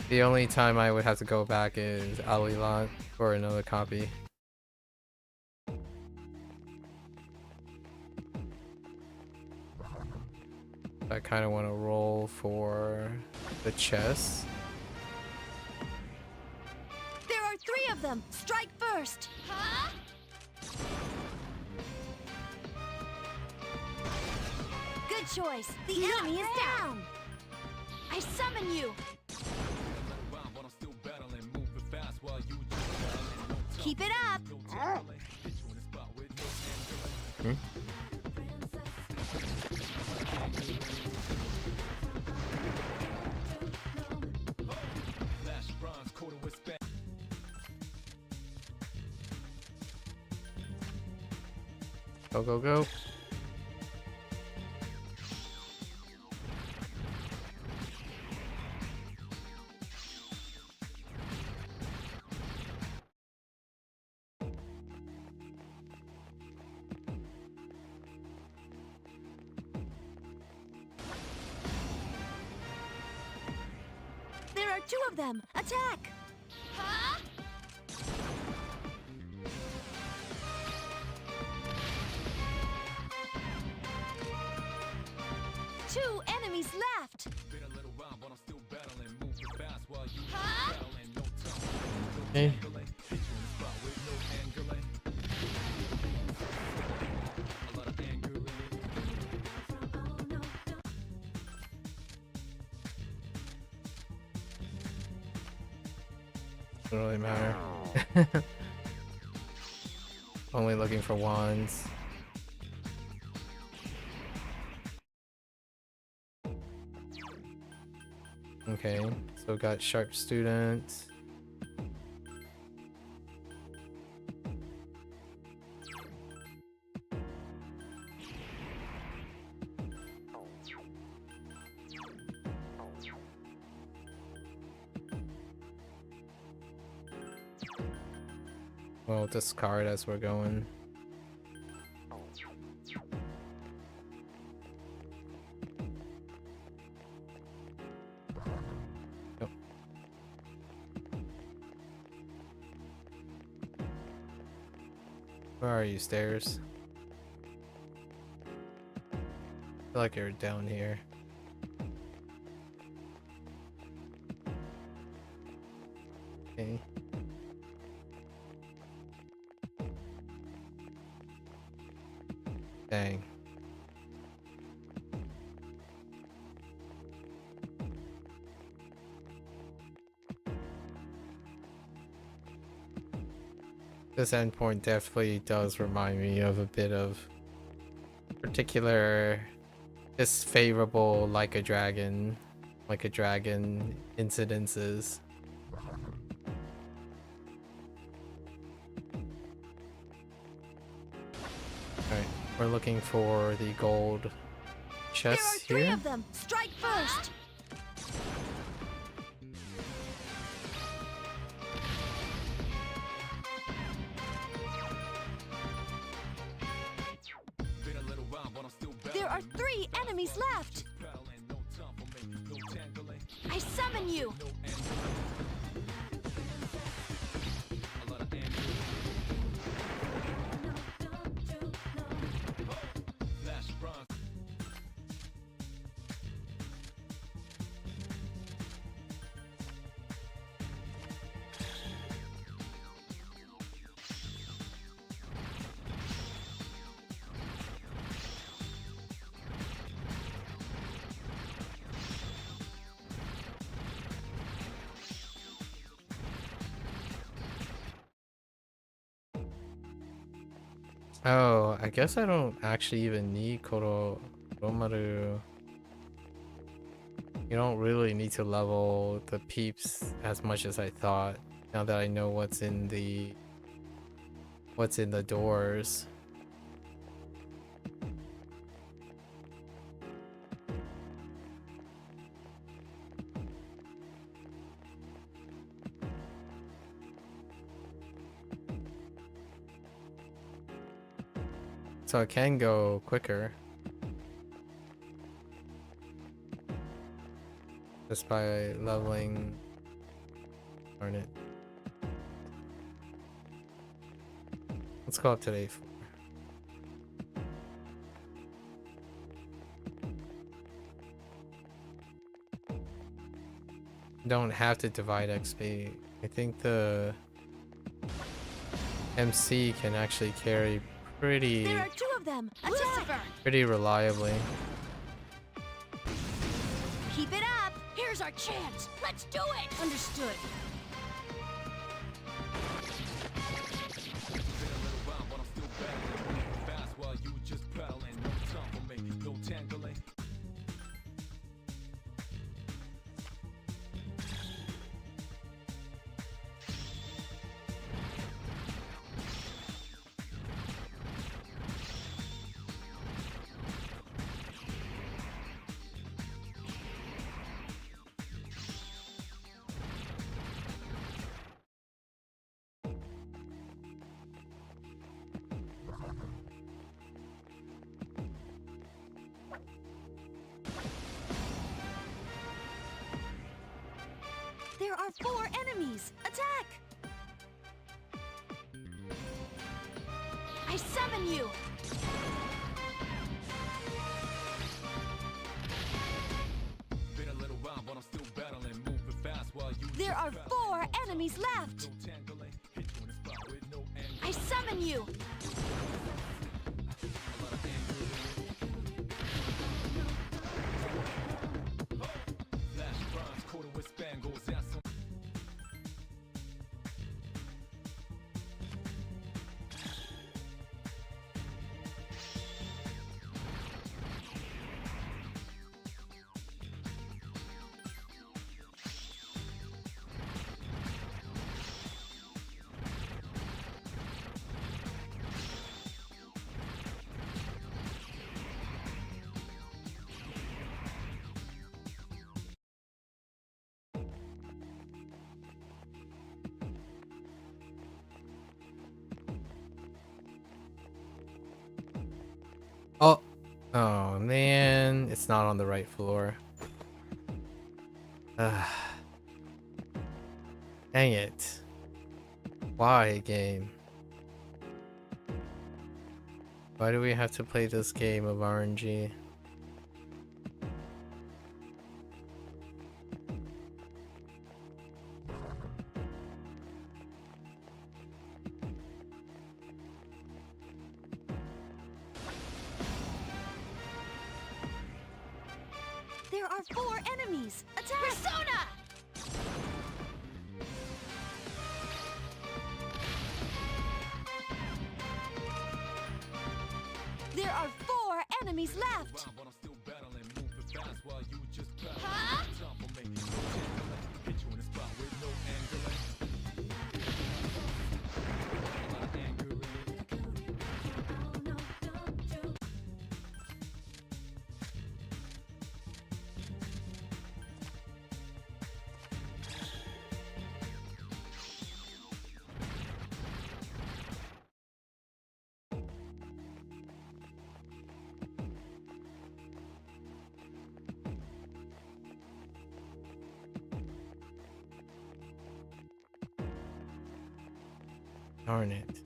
S1: The only time I would have to go back is ATLUS for another copy. I kind of want to roll for the chest.
S3: There are 3 of them. Strike first. Huh? Good choice. The enemy is down. I summon you. Keep it up.
S1: Go.
S3: There are 2 of them. Attack. Huh? Two enemies left. Huh?
S1: Okay. Doesn't really matter. Only looking for wands. Okay, so got sharp student. We'll discard as we're going. Yep. Where are you, stairs? I feel like you're down here. Okay. Dang. This endpoint definitely does remind me of a bit of particular disfavorable like a dragon incidences. Alright, we're looking for the gold chests here.
S3: There are 3 of them. Strike first. There are 3 enemies left. I summon you.
S1: Oh, I guess I don't actually even need Koromaru. You don't really need to level the peeps as much as I thought, now that I know what's in the doors. So it can go quicker just by leveling. Darn it. Let's go up to day 4. Don't have to divide XP. I think the MC can actually carry pretty
S3: There are 2 of them. Attack!
S1: pretty reliably.
S3: Keep it up. Here's our chance. Let's do it. Understood. There are 4 enemies. Attack! I summon you. There are 4 enemies left. I summon you.
S1: Oh, oh man, it's not on the right floor. Dang it. Why, game? Why do we have to play this game of RNG?
S6: There are 4 enemies! Attack! Persona! There are 4 enemies left! Huh?
S1: Darn it.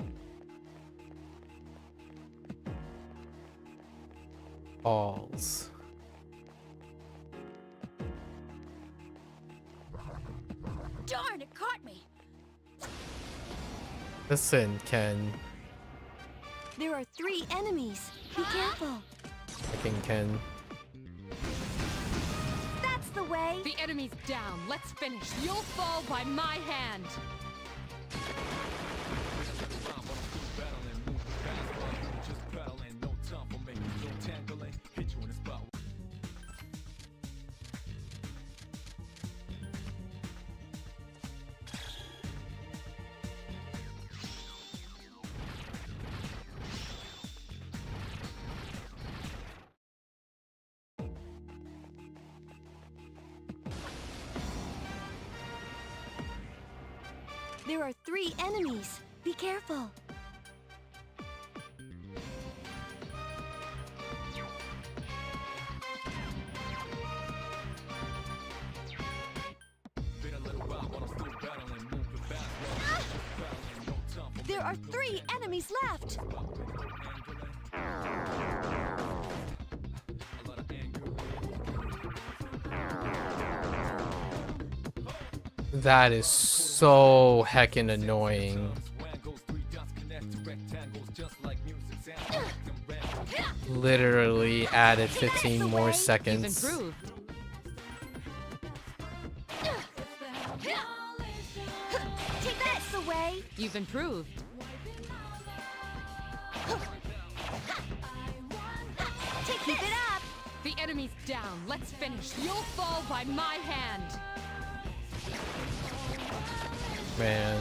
S1: Balls.
S6: Darn, it caught me!
S1: Listen, Ken.
S6: There are 3 enemies. Be careful.
S1: Fucking Ken.
S6: That's the way!
S7: The enemy's down. Let's finish. You'll fall by my hand.
S6: There are 3 enemies. Be careful. There are 3 enemies left.
S1: That is so heckin' annoying. Literally added 15 more
S7: You've
S1: seconds.
S7: improved.
S6: Take this away.
S7: You've improved.
S6: Keep it up.
S7: The enemy's down. Let's finish. You'll fall by my hand.
S1: Man.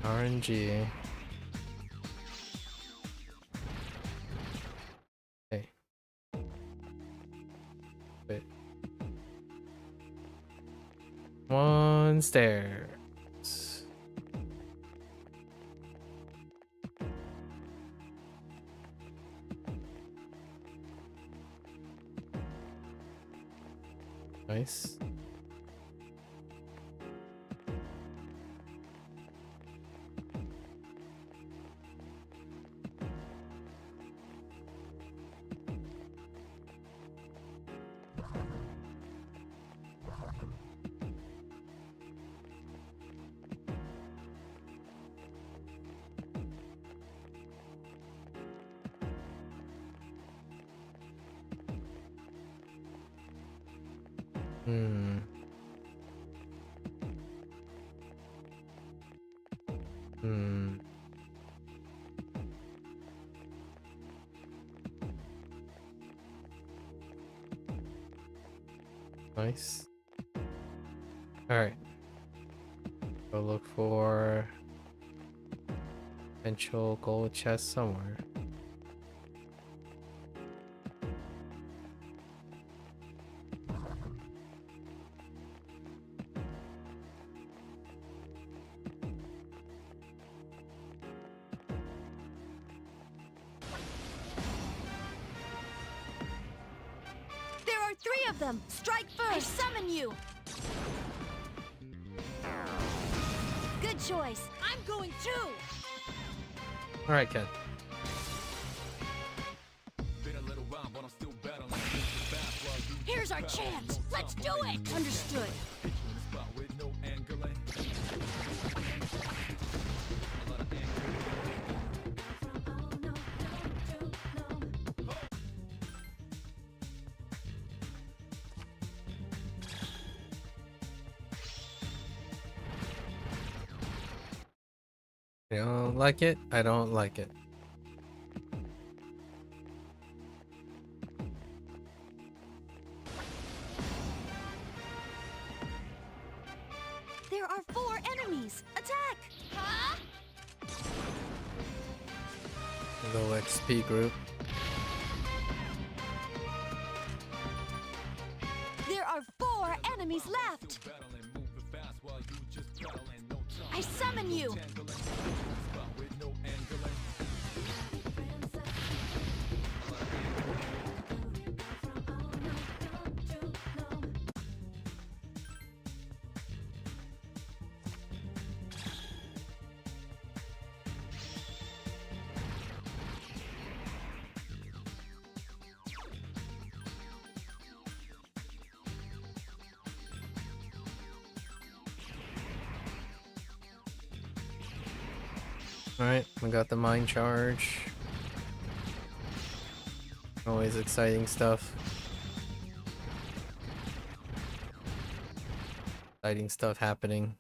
S1: RNG. Hey. Wait. One stairs. Nice. Hmm. Hmm. Nice. Alright. Go look for potential gold chest somewhere.
S6: of them. Strike first. I summon you. Good choice. I'm going too.
S1: All right, Ken.
S6: Here's our chance. Let's do it. Understood.
S1: You don't like it? I don't like it.
S6: There are 4 enemies. Attack! Huh?
S1: Low XP group.
S6: There are 4 enemies left. I summon you.
S1: Alright, we got the mind charge. Always exciting stuff. Exciting stuff happening.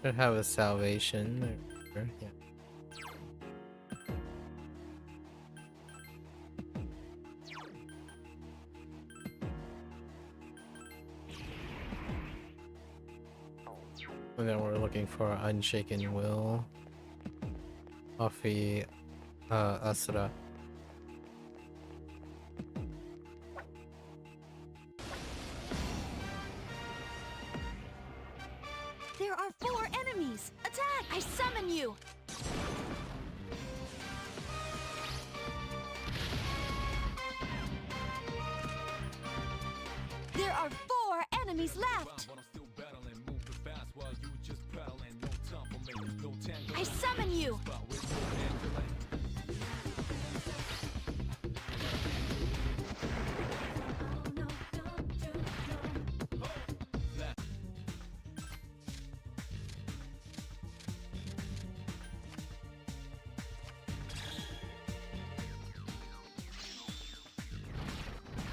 S1: Should have a salvation. Yeah. And then we're looking for Unshaken Will. Ofi Asura.
S6: There are 4 enemies. Attack! I summon you. There are 4 enemies left. I summon you.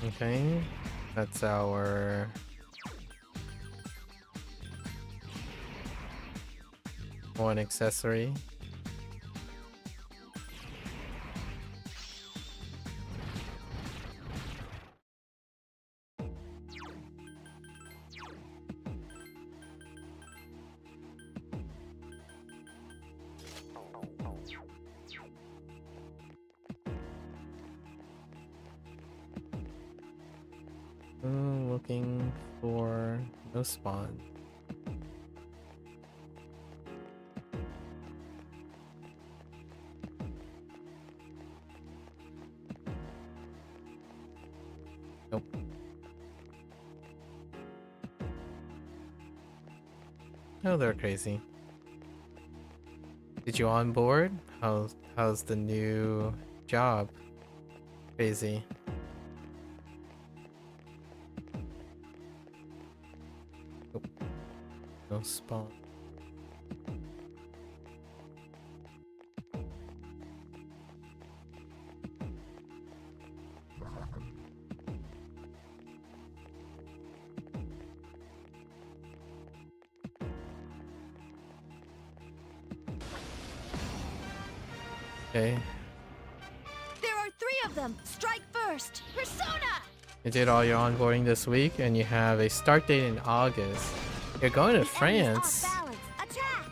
S1: Okay, that's our one accessory. Looking for no spawn. Nope. Oh, they're crazy. Did you onboard? How's the new job? Crazy. No spawn. Okay.
S6: There are 3 of them. Strike first. Persona!
S1: You did all your onboarding this week and you have a start date in August. You're going to
S6: The enemy's off
S1: France.
S6: balance. Attack!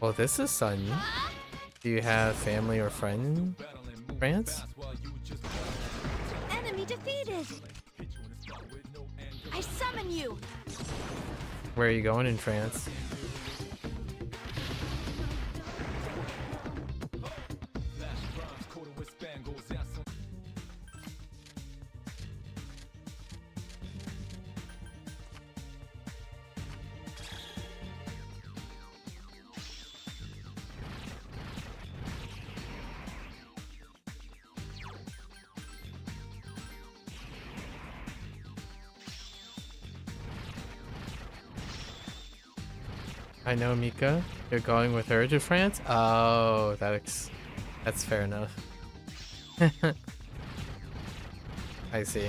S1: Well, this is sudden. Do you have family or friend in France?
S6: Enemy defeated! I summon you!
S1: Where are you going in France? I know, Mika. You're going with her to France? Oh, that's fair enough. I see.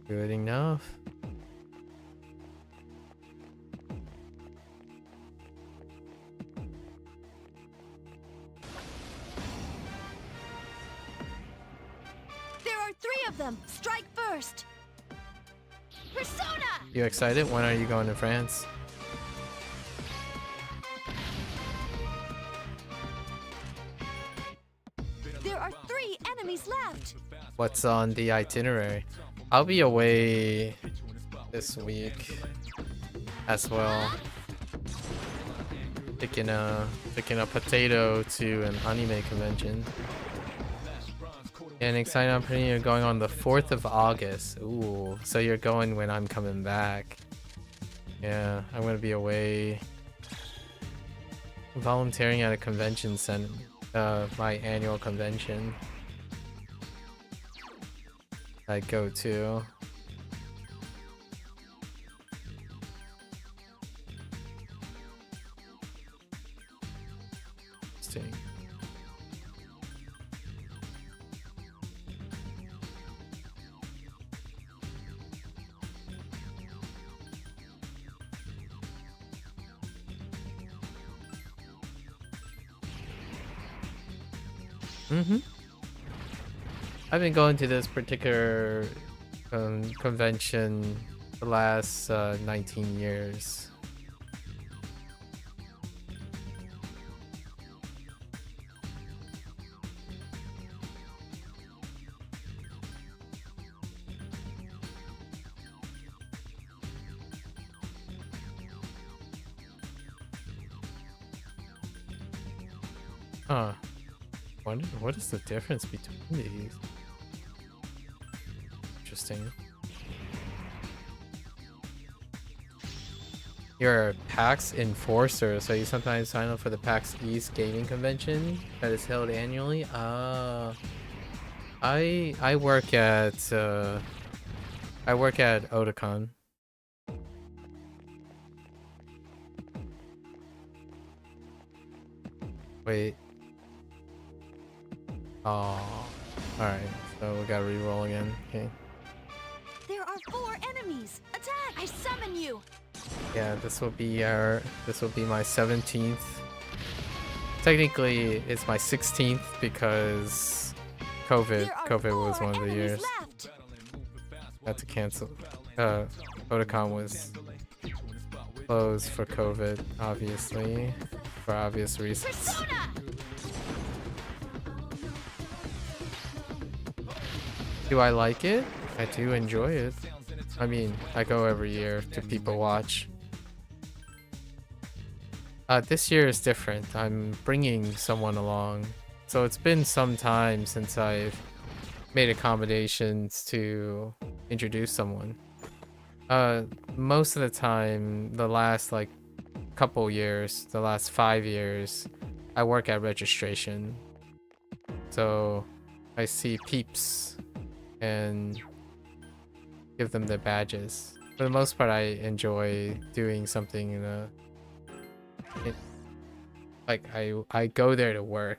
S1: Good enough.
S6: There are 3 of them! Strike first! Persona!
S1: You excited? When are you going to France?
S6: There are 3 enemies left!
S1: What's on the itinerary? I'll be away this week as well. Taking a potato to an anime convention. And exciting opportunity, you're going on the 4th of August. Ooh, so you're going when I'm coming back. Yeah, I'm gonna be away. Volunteering at a convention center, my annual convention I go to. Interesting. I've been going to this particular convention the last 19 years. Huh. Wonder what is the difference between these? Interesting. You're a PAX enforcer, so you sometimes sign up for the PAX East gaming convention that is held annually. I work at Otakon. Wait. Oh, alright. So we gotta re-roll again. Okay.
S6: There are 4 enemies! Attack! I summon you!
S1: Yeah, this will be my 17th. Technically, it's my 16th because COVID was one of the years.
S6: Left.
S1: Had to cancel. Otakon was closed for COVID, obviously, for obvious reasons.
S6: Persona!
S1: Do I like it? I do enjoy it. I mean, I go every year to People Watch. This year is different. I'm bringing someone along. So it's been some time since I've made accommodations to introduce someone. Most of the time, the last like couple years, the last 5 years, I work at registration. So I see peeps and give them their badges. For the most part, I enjoy doing something in a... like, I go there to work.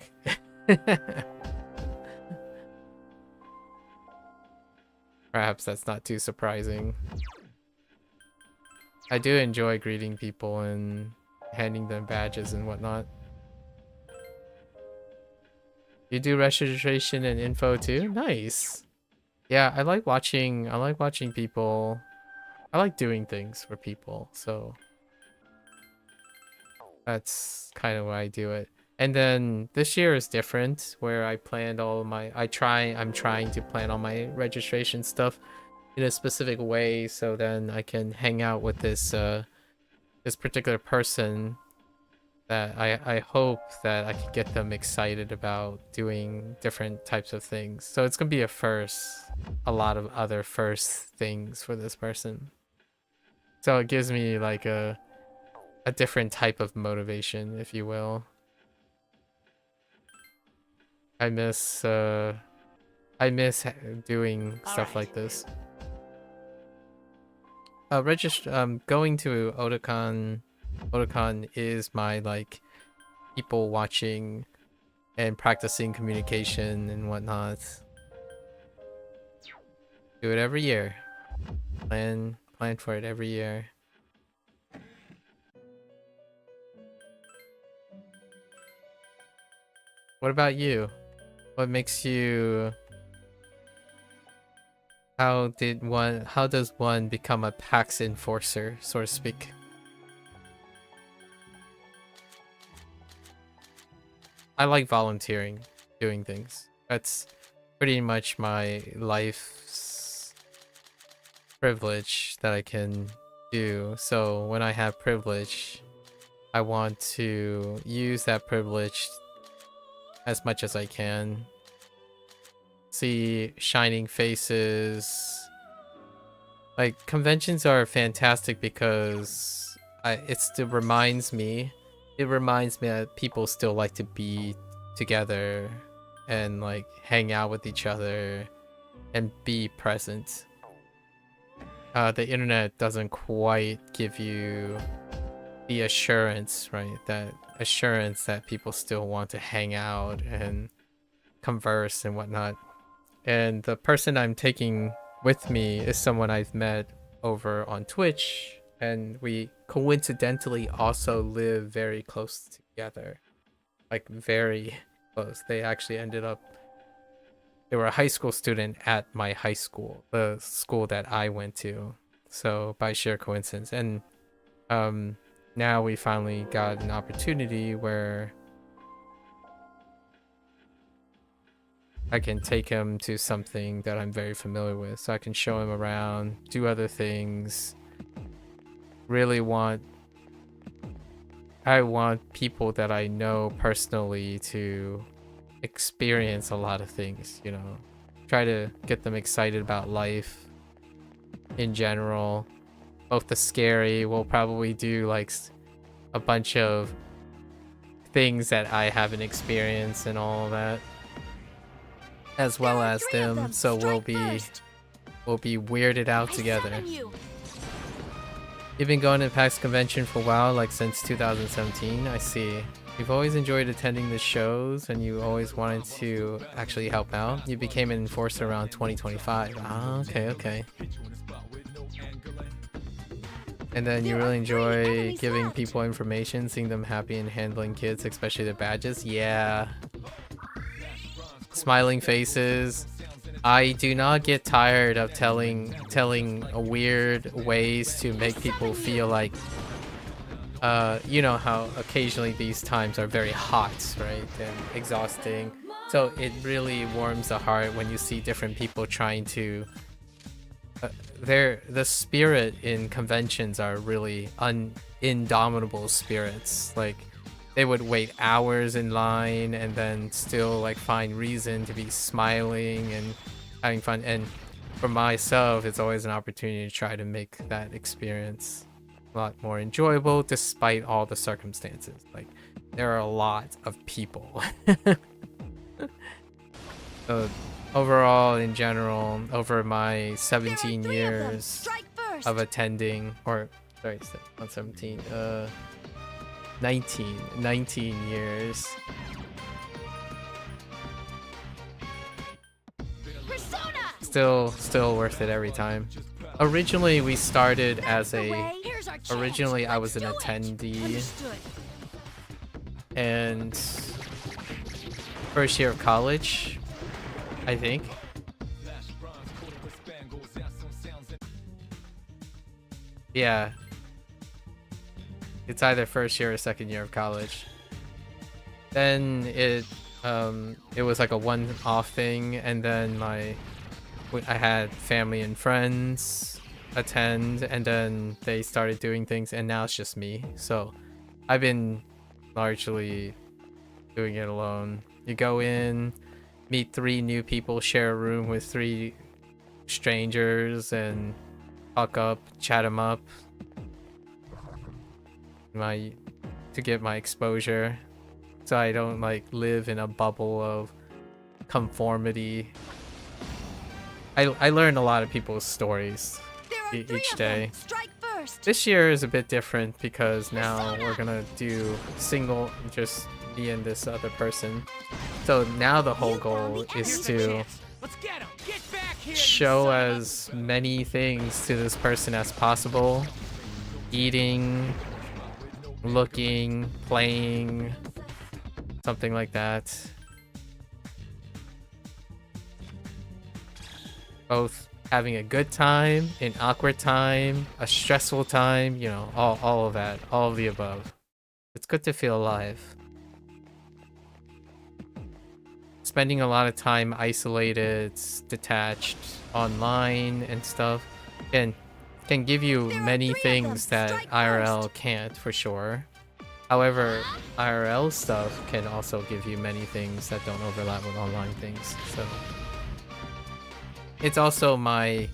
S1: Perhaps that's not too surprising. I do enjoy greeting people and handing them badges and whatnot. You do registration and info too? Nice. Yeah, I like watching people. I like doing things for people, so that's kind of why I do it. And then this year is different, where I planned all of my I'm trying to plan all my registration stuff in a specific way, so then I can hang out with this this particular person that I hope that I could get them excited about doing different types of things. So it's gonna be a lot of other first things for this person. So it gives me like a different type of motivation, if you will. I miss doing stuff like this. Going to Otakon is my like people watching and practicing communication and whatnot. Do it every year. Plan for it every year. What about you? What makes you... How does one become a PAX enforcer, so to speak? I like volunteering, doing things. That's pretty much my life's privilege that I can do. So when I have privilege, I want to use that privilege as much as I can. See shining faces. Like, conventions are fantastic because it reminds me that people still like to be together and like hang out with each other and be present. The internet doesn't quite give you the assurance, right? That assurance that people still want to hang out and converse and whatnot. And the person I'm taking with me is someone I've met over on Twitch, and we coincidentally also live very close together. Like, very close. They actually they were a high school student at my high school, the school that I went to. So by sheer coincidence. And now we finally got an opportunity where I can take him to something that I'm very familiar with, so I can show him around, do other things. I want people that I know personally to experience a lot of things, you know. Try to get them excited about life in general. Both the scary, we'll probably do like a bunch of things that I haven't experienced and all of that, as well as them, so we'll be weirded out together. You've been going to PAX convention for a while, like since 2017. I see. You've always enjoyed attending the shows, and you always wanted to actually help out. You became an enforcer around 2025. Ah, okay. And then you really enjoy giving people information, seeing them happy, and handling kids, especially their badges. Yeah. Smiling faces. I do not get tired of telling weird ways to make people feel like, you know how occasionally these times are very hot, right, and exhausting. So it really warms the heart when you see different people trying to. The spirit in conventions are really indomitable spirits. Like, they would wait hours in line and then still like find reason to be smiling and having fun. And for myself, it's always an opportunity to try to make that experience a lot more enjoyable despite all the circumstances. Like, there are a lot of people. So overall, in general, over my 17 years of attending, or sorry, not 17, 19 years. Still worth it every time. Originally we started as originally I was an attendee, and first year of college, I think. Yeah. It's either first year or second year of college. Then it was like a one-off thing, and then I had family and friends attend, and then they started doing things, and now it's just me. So I've been largely doing it alone. You go in, meet 3 new people, share a room with 3 strangers, and talk up, chat them up. To get my exposure, so I don't like live in a bubble of conformity. I learn a lot of people's stories each day.
S6: Strike first.
S1: This year is a bit different because now we're gonna do single, just me and this other person. So now the whole goal is to
S5: Let's get him. Get back here.
S1: show as many things to this person as possible. Eating, looking, playing, something like that. Both having a good time, an awkward time, a stressful time, you know, all of that, all of the above. It's good to feel alive. Spending a lot of time isolated, detached, online and stuff can give you many things that IRL can't, for sure. However, IRL stuff can also give you many things that don't overlap with online things. So it's also my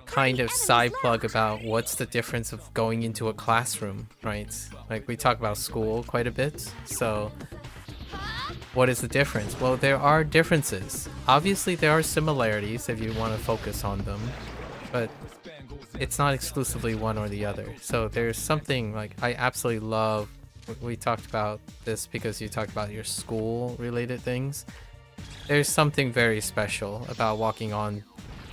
S1: kind of side plug about what's the difference of going into a classroom, right? Like, we talk about school quite a bit, so what is the difference? Well, there are differences. Obviously, there are similarities if you want to focus on them, but it's not exclusively one or the other. So there's something like I absolutely love. We talked about this because you talked about your school related things. There's something very special about walking on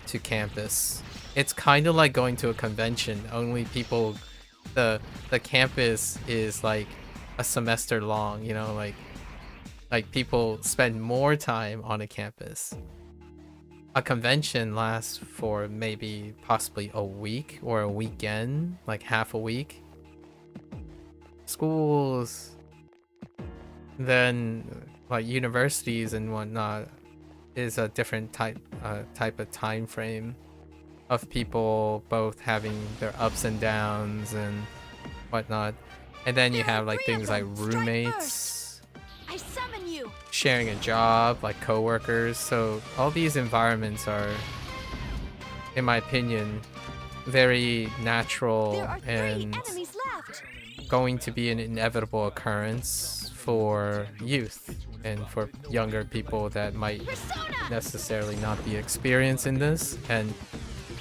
S1: to campus. It's kind of like going to a convention, only people, the campus is like a semester long, you know, like people spend more time on a campus. A convention lasts for maybe possibly a week or a weekend, like half a week. Schools, then like universities and whatnot, is a different type of time frame of people both having their ups and downs and whatnot. And then you have like things like roommates,
S6: I summon you.
S1: sharing a job, like coworkers. So all these environments are, in my opinion, very natural
S6: There are 3
S1: and
S6: enemies left.
S1: going to be an inevitable occurrence for youth and for younger people that might necessarily not be experienced in this. And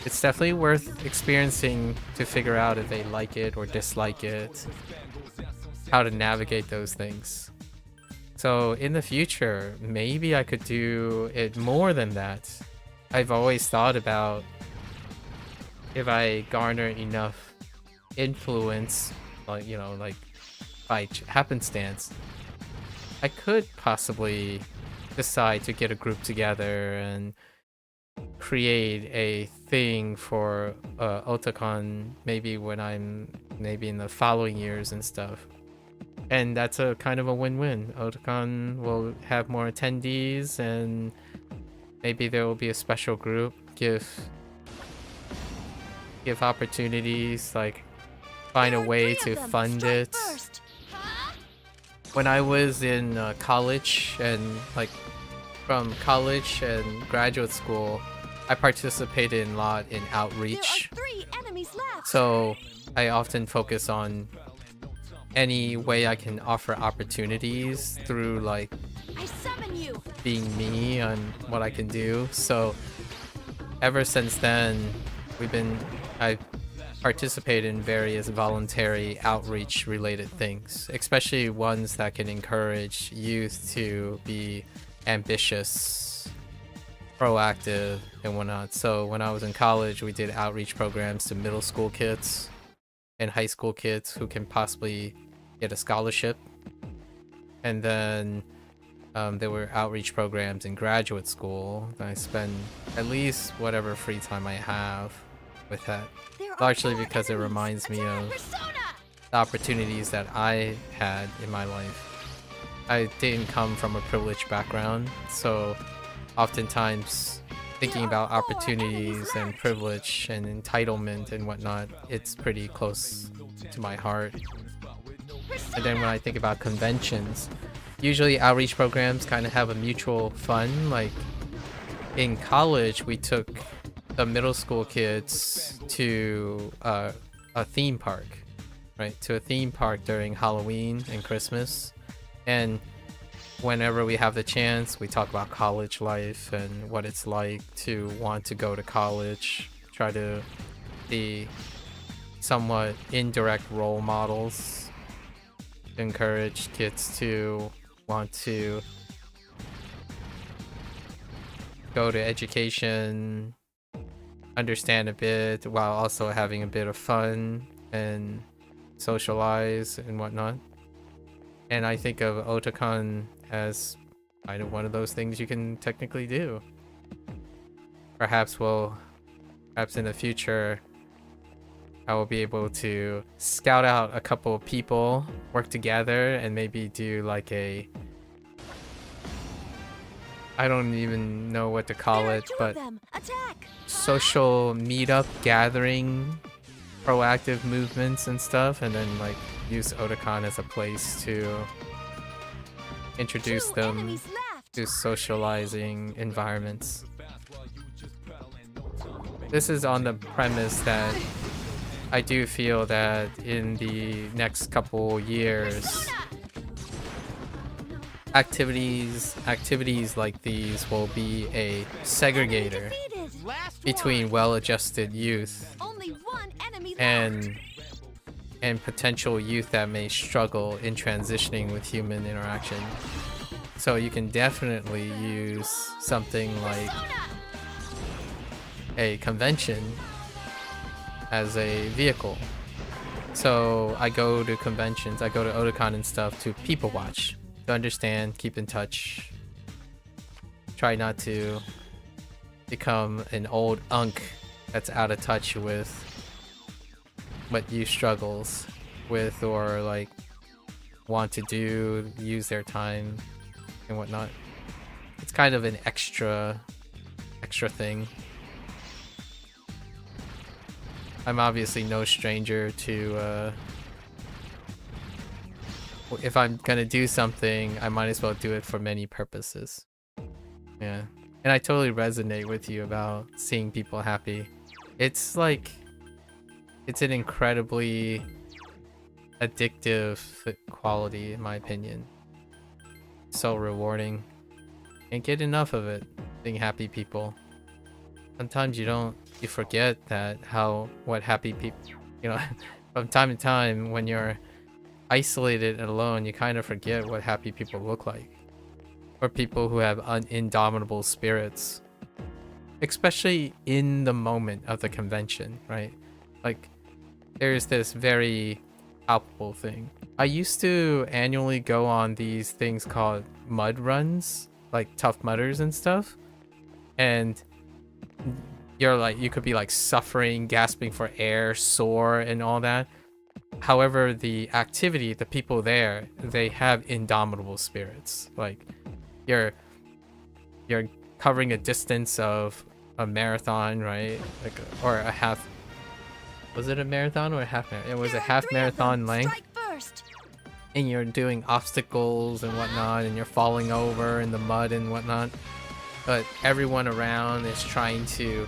S1: it's definitely worth experiencing to figure out if they like it or dislike it, how to navigate those things. So in the future, maybe I could do it more than that. I've always thought about if I garner enough influence, like, you know, like by happenstance, I could possibly decide to get a group together and create a thing for Otakon maybe when I'm in the following years and stuff. And that's a kind of a win-win. Otakon will have more attendees, and maybe there will be a special group, give opportunities, like find a way to fund it. When I was in college, and like from college and graduate school, I participated a lot in outreach.
S6: There are 3 enemies left.
S1: So I often focus on any way I can offer opportunities through like
S6: I summon you.
S1: being me and what I can do. So ever since then, I've participated in various voluntary outreach related things, especially ones that can encourage youth to be ambitious, proactive, and whatnot. So when I was in college, we did outreach programs to middle school kids and high school kids who can possibly get a scholarship. And then there were outreach programs in graduate school. I spend at least whatever free time I have with that. largely because it reminds me of the opportunities that I had in my life. I didn't come from a privileged background, so oftentimes thinking about opportunities and privilege and entitlement and whatnot, it's pretty close to my heart. And then when I think about conventions, usually outreach programs kind of have a mutual fun. Like in college, we took the middle school kids to a theme park, right? To a theme park during Halloween and Christmas. And whenever we have the chance, we talk about college life and what it's like to want to go to college, try to be somewhat indirect role models, encourage kids to want to go to education, understand a bit while also having a bit of fun and socialize and whatnot. And I think of Otakon as kind of one of those things you can technically do. Perhaps in the future, I will be able to scout out a couple of people, work together, and maybe do like a... I don't even know what to call it, but social meetup gathering, proactive movements and stuff, and then like use Otakon as a place to introduce them to socializing environments. This is on the premise that I do feel that in the next couple years, activities like these will be a segregator between well-adjusted youth and potential youth that may struggle in transitioning with human interaction. So you can definitely use something like a convention as a vehicle. So I go to conventions, I go to Otakon and stuff to people watch, to understand, keep in touch, try not to become an old unk that's out of touch with what youth struggles with or like want to do, use their time and whatnot. It's kind of an extra thing. I'm obviously no stranger to if I'm gonna do something, I might as well do it for many purposes. Yeah. And I totally resonate with you about seeing people happy. It's like, it's an incredibly addictive quality in my opinion. So rewarding. Can't get enough of it, being happy people. Sometimes you forget that what happy people, you know, from time to time when you're isolated and alone, you kind of forget what happy people look like. Or people who have indomitable spirits. Especially in the moment of the convention, right? Like, there's this very palpable thing. I used to annually go on these things called mud runs, like Tough Mudders and stuff. And you could be like suffering, gasping for air, sore and all that. However, the people there, they have indomitable spirits. Like you're covering a distance of a marathon, right? Like, or a half. Was it a marathon or a half marathon? It was a half marathon length. And you're doing obstacles and whatnot, and you're falling over in the mud and whatnot. But everyone around is trying to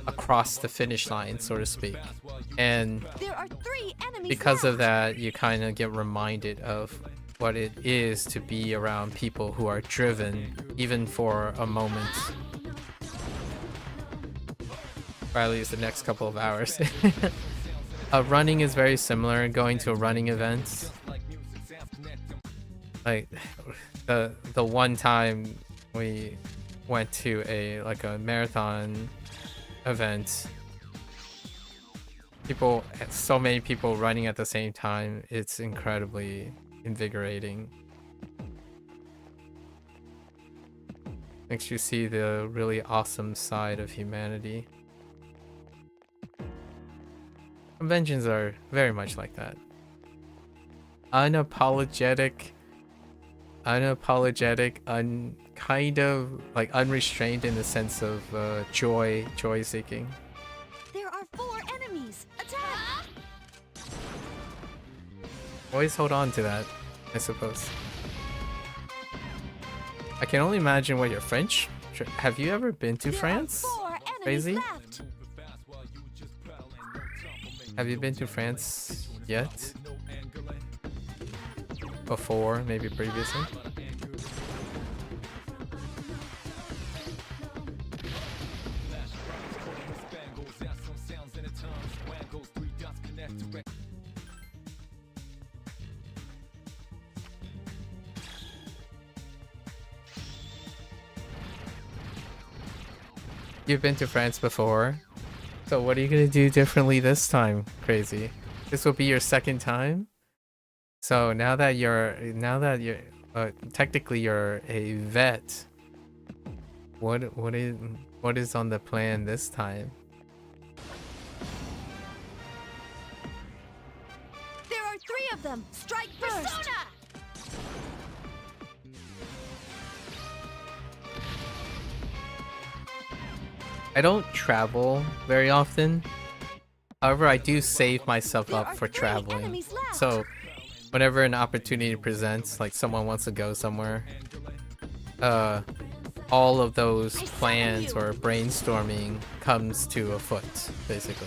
S1: across the finish line, so to speak. And because of that, you kind of get reminded of what it is to be around people who are driven, even for a moment. Or at least the next couple of hours. Running is very similar. Going to a running event, like the one time we went to a marathon event, so many people running at the same time, it's incredibly invigorating. Makes you see the really awesome side of humanity. Conventions are very much like that. Unapologetic, kind of like unrestrained in the sense of joy seeking.
S6: There are 4 enemies. Attack!
S1: Always hold on to that, I suppose. I can only imagine what your French. Have you ever been to France?
S6: There are 4 enemies
S1: Crazy?
S6: left.
S1: Have you been to France yet? Before, maybe previously? You've been to France before, so what are you gonna do differently this time, Crazy? This will be your second time. So now that you're technically you're a vet, what is on the plan this time?
S6: There are 3 of them. Strike first.
S1: I don't travel very often. However, I do save myself up for traveling. So whenever an opportunity presents, like someone wants to go somewhere, all of those plans or brainstorming comes to a foot, basically.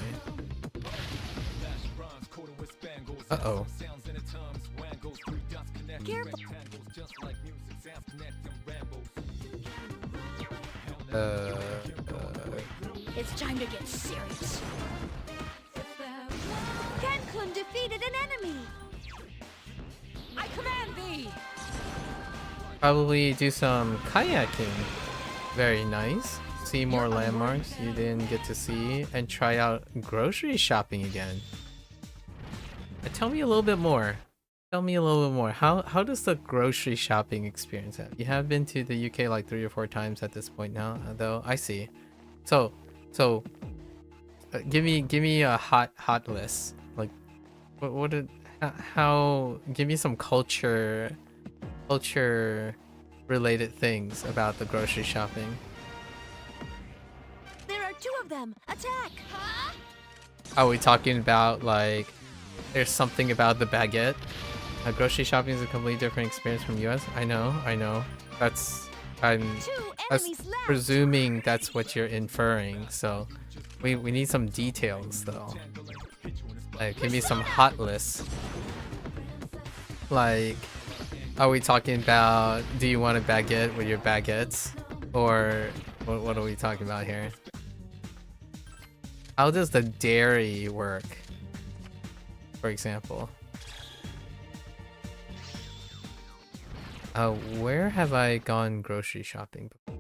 S1: Uh-oh.
S6: Careful. It's time to get serious. Ken-kun defeated an enemy.
S7: I command thee!
S1: Probably do some kayaking. Very nice. See more landmarks you didn't get to see, and try out grocery shopping again. Tell me a little bit more. Tell me a little bit more. How does the grocery shopping experience have? You have been to the UK like 3 or 4 times at this point now, though. I see. So give me a hot list. Like how give me some culture related things about the grocery shopping.
S6: There are 2 of them. Attack!
S1: Are we talking about like there's something about the baguette? Grocery shopping is a completely different experience from US. I know. I'm
S6: 2 enemies left.
S1: presuming that's what you're inferring. So we need some details though. Like give me some hot lists. Like, are we talking about do you want a baguette with your baguettes, or what are we talking about here? How does the dairy work, for example? Where have I gone grocery shopping before?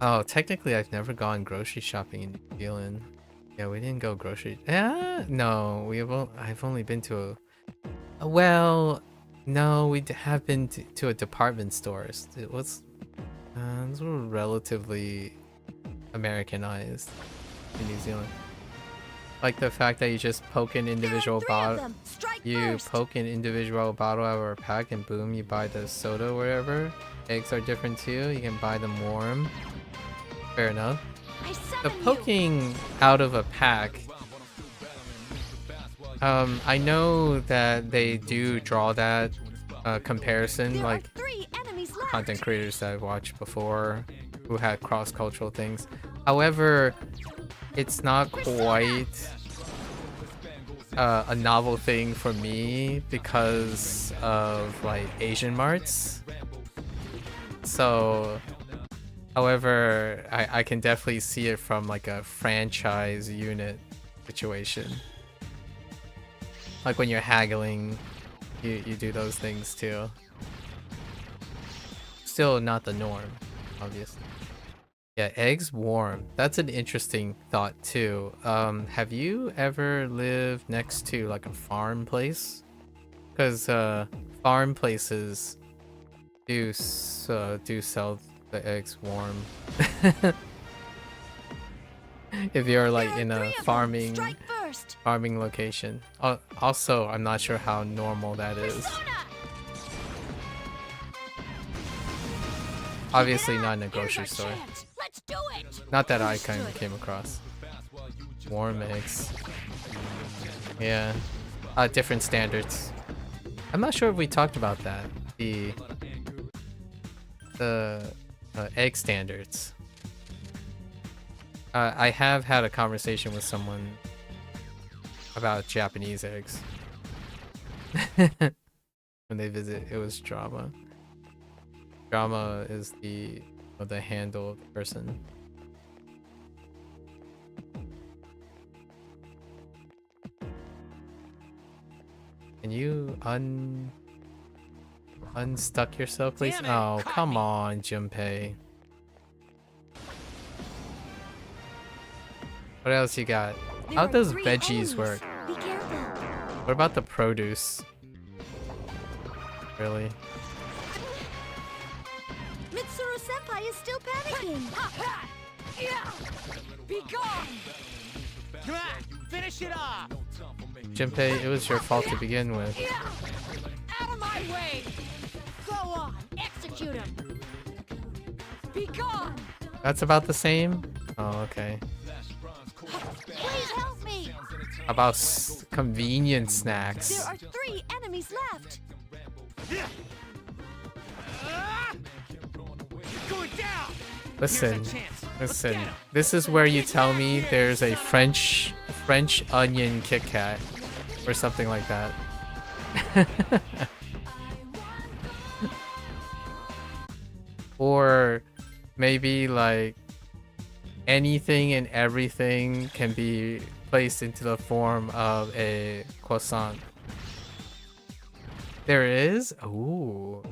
S1: Oh, technically I've never gone grocery shopping in New Zealand. Yeah, we didn't go grocery. No, I've only been to a. Well, no, we have been to a department stores. It was those were relatively Americanized in New Zealand. Like the fact that you just poke an individual bottle. You poke an individual bottle out of a pack and boom, you buy the soda or whatever. Eggs are different too. You can buy them warm. Fair enough. The poking out of a pack. I know that they do draw that comparison, like content creators that I've watched before who had cross-cultural things. However, it's not quite a novel thing for me because of like Asian marts. So, however, I can definitely see it from like a franchise unit situation. Like when you're haggling, you do those things too. Still not the norm, obviously. Yeah, eggs warm. That's an interesting thought too. Have you ever lived next to like a farm place? Because farm places do sell the eggs warm. if you're
S6: There
S1: like
S6: are
S1: in a
S6: 3 of them.
S1: farming
S6: Strike first.
S1: location. Also, I'm not sure how normal that is. Obviously not in a grocery
S6: Here's our
S1: store.
S6: chance. Let's do it.
S1: Not that I came across. Warm eggs. Yeah. Different standards. I'm not sure if we talked about that. The egg standards. I have had a conversation with someone about Japanese eggs. When they visit, it was drama. Drama is the handle of the person. Can you unstuck yourself, please?
S5: Damn it,
S1: Oh,
S5: caught
S1: come
S5: me.
S1: on, Junpei. What else you got?
S6: There
S1: How
S6: are
S1: does
S6: 3
S1: veggies
S6: enemies.
S1: work?
S6: Be careful.
S1: What about the produce? Really?
S6: Mitsuru Senpai is still panicking.
S7: Be gone!
S5: Come on, finish it off.
S1: Junpei, it was your fault to begin with.
S7: Out of my way!
S6: Go on, execute him.
S7: Be gone!
S1: That's about the same? Oh, okay.
S6: Please help me.
S1: How about convenient
S6: There
S1: snacks?
S6: are 3 enemies left.
S5: Going down.
S1: Listen,
S5: Here's a chance. Let's
S1: listen.
S5: get 'em.
S1: This is where you tell me there's a French onion Kit Kat or something like that. Or maybe like anything and everything can be placed into the form of a croissant. There is? Ooh.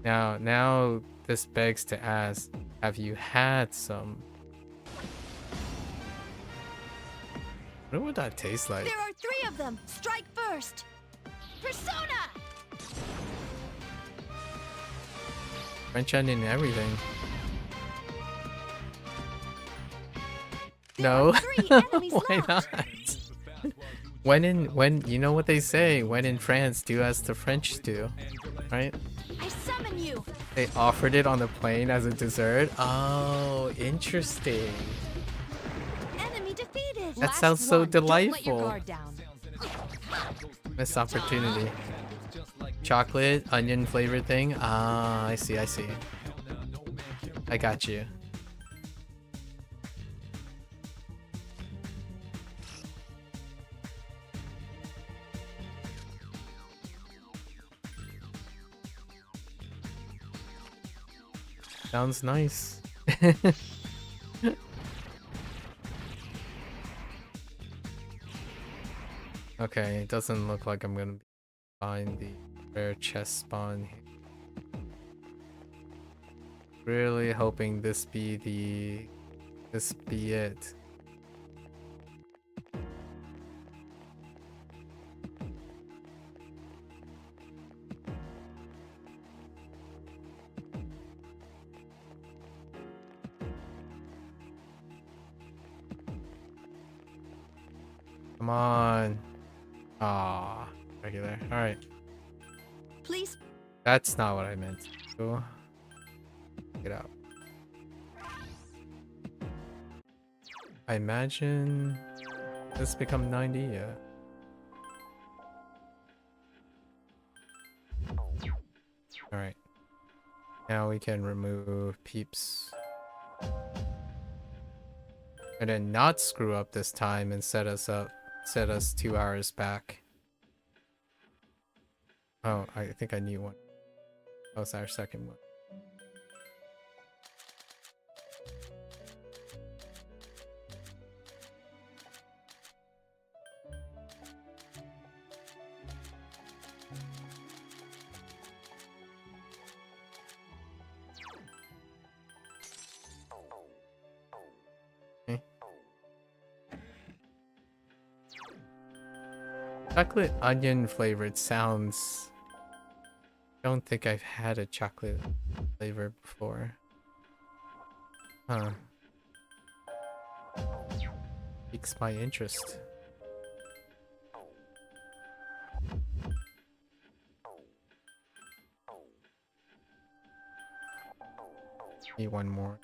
S1: Now this begs to ask, have you had some? What would that taste like?
S6: There are 3 of them. Strike first. Persona.
S1: French onion and everything. No.
S6: 3 enemies
S1: Why
S6: left.
S1: not? When you know what they say, when in France, do as the French do, right?
S6: I summon you.
S1: They offered it on the plane as a dessert. Oh, interesting.
S6: Enemy defeated.
S1: That
S7: Last
S1: sounds so
S7: one. Don't let your
S1: delightful.
S7: guard down.
S1: Missed opportunity. Chocolate, onion flavored thing. Ah, I see. I got you. Sounds nice. Okay, it doesn't look like I'm gonna find the rare chest spawn here. Really hoping this be it. Come on. Ah, regular. All right.
S6: Please.
S1: That's not what I meant. Go. Get out. I imagine this become 90. Yeah. All right. Now we can remove peeps. And then not screw up this time and set us 2 hours back. Oh, I think I need one. That was our second one. Chocolate onion flavored sounds. I don't think I've had a chocolate flavor before. Huh. piques my interest. Need one more.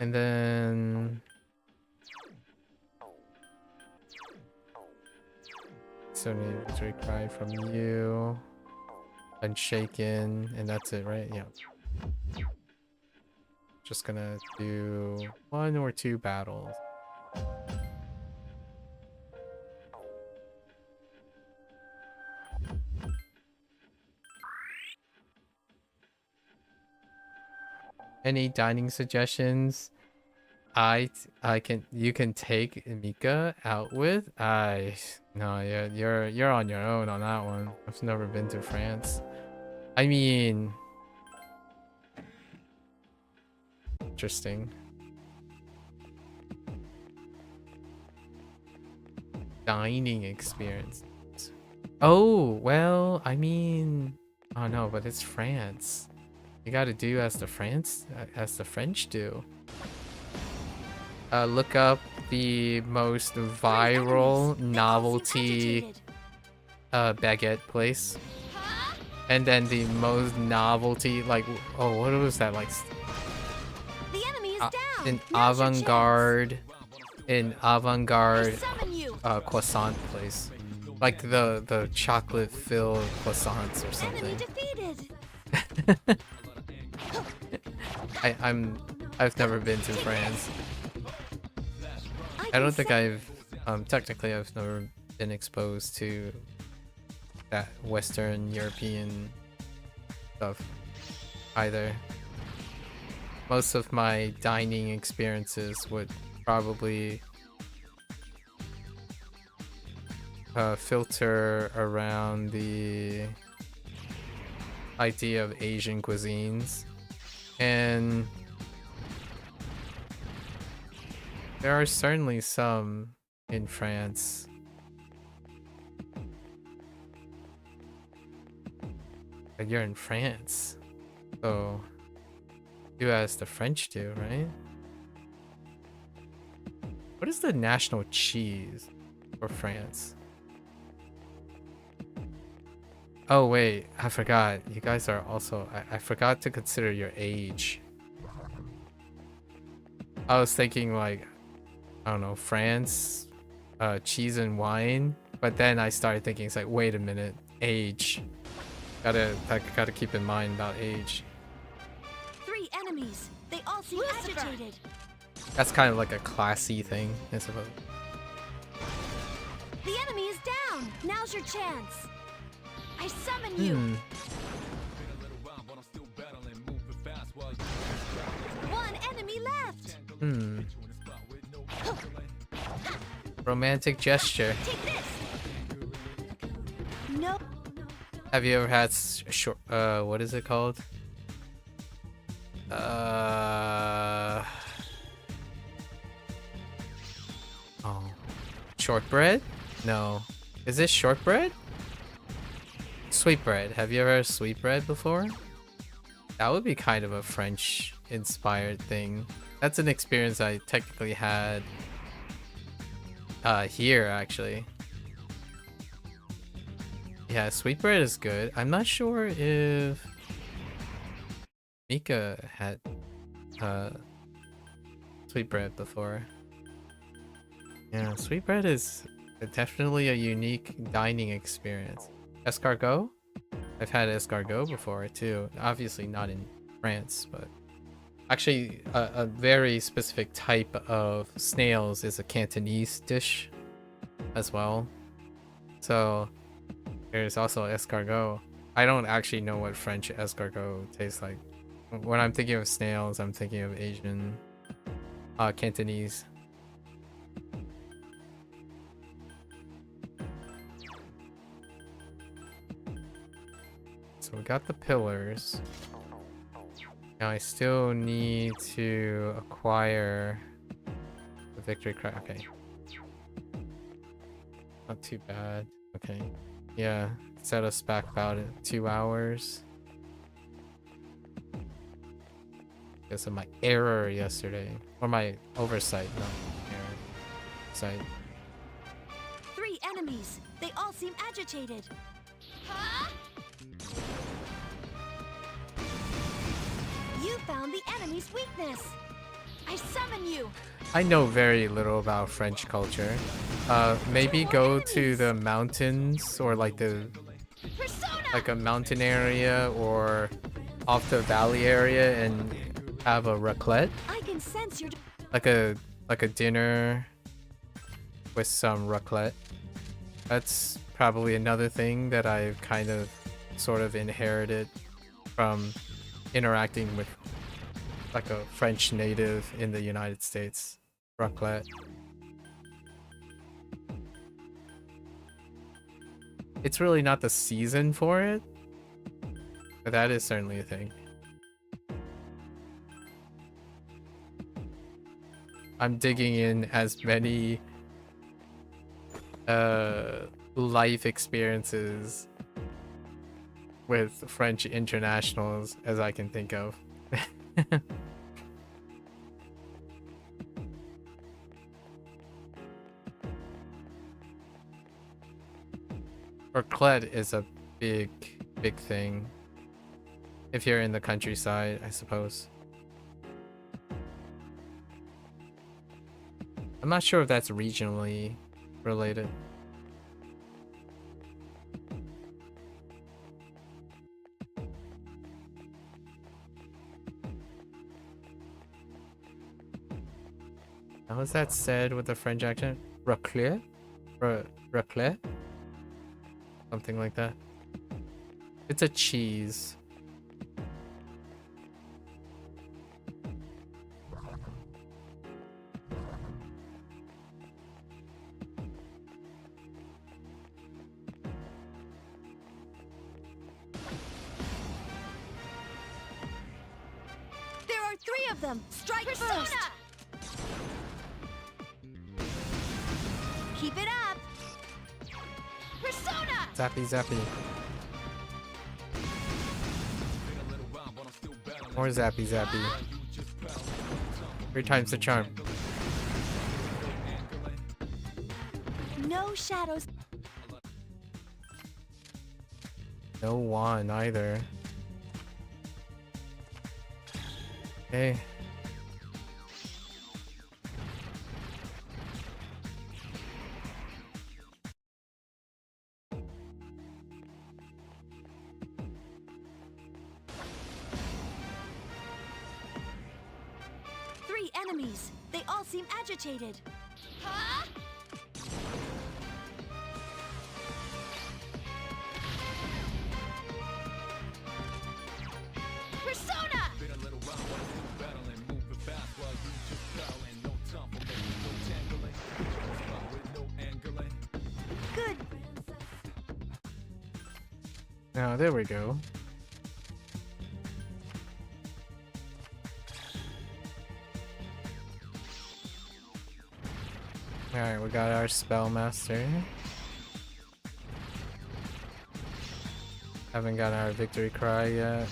S1: And then so need a victory cry from you. Unshaken, and that's it, right? Yeah. Just gonna do 1 or 2 battles. Any dining suggestions? You can take Mika out with? No, you're on your own on that one. I've never been to France. I mean, interesting. Dining experience. Oh, well, I mean, oh no, but it's France. You gotta do as the French do. Look up the most viral novelty baguette place. And then the most novelty, like, oh, what was that, like?
S6: The enemy is down.
S1: An
S6: Now's your
S1: avant-garde,
S6: chance. I summon you.
S1: croissant place. Like the chocolate-filled croissants or
S6: Enemy
S1: something.
S6: defeated.
S1: I've never been to France. I don't think technically I've never been exposed to that Western European stuff either. Most of my dining experiences would probably filter around the idea of Asian cuisines, and there are certainly some in France. But you're in France, so do as the French do, right? What is the national cheese for France? Oh wait, I forgot. You guys are also... I forgot to consider your age. I was thinking like, I don't know, France, cheese and wine. But then I started thinking, it's like, wait a minute, age. Gotta keep in mind about age.
S6: 3 enemies. They all seem agitated.
S1: That's kind of like a classy thing, I suppose.
S6: The enemy is down. Now's your chance. I summon you. One enemy left.
S1: Romantic gesture.
S6: Take this. Nope.
S1: Have you ever had short? What is it called? Oh, shortbread? No. Is this shortbread? Sweetbread. Have you ever had sweetbread before? That would be kind of a French-inspired thing. That's an experience I technically had here, actually. Yeah, sweetbread is good. I'm not sure if Mika had sweetbread before. Yeah, sweetbread is definitely a unique dining experience. Escargot? I've had escargot before too. Obviously not in France, but actually a very specific type of snails is a Cantonese dish as well. So there's also escargot. I don't actually know what French escargot tastes like. When I'm thinking of snails, I'm thinking of Asian, Cantonese. So we got the pillars. Now I still need to acquire the victory cry. Okay. Not too bad. Okay. Yeah, set us back about 2 hours. because of my error yesterday. Or my oversight, not error. Sight.
S6: 3 enemies. They all seem agitated. You found the enemy's weakness. I summon you.
S1: I know very little about French culture. Maybe go to the mountains or like a mountain area or off the valley area and have a raclette.
S6: I can sense your
S1: Like a dinner with some raclette. That's probably another thing that I've kind of sort of inherited from interacting with like a French native in the United States. Raclette. It's really not the season for it, but that is certainly a thing. I'm digging in as many life experiences with French internationals as I can think of. Raclette is a big thing if you're in the countryside, I suppose. I'm not sure if that's regionally related. How is that said with a French accent? Raclette? Raclette? Something like that. It's a cheese.
S6: There are 3 of them. Strike first. Keep it up. Persona.
S1: Zappy zappy. More zappy zappy. 3 times the charm.
S6: No shadows.
S1: No wand either. Okay.
S6: Enemies. They all seem agitated. Huh? Persona! Good.
S1: Now there we go. Alright, we got our Spellmaster. Haven't got our victory cry yet.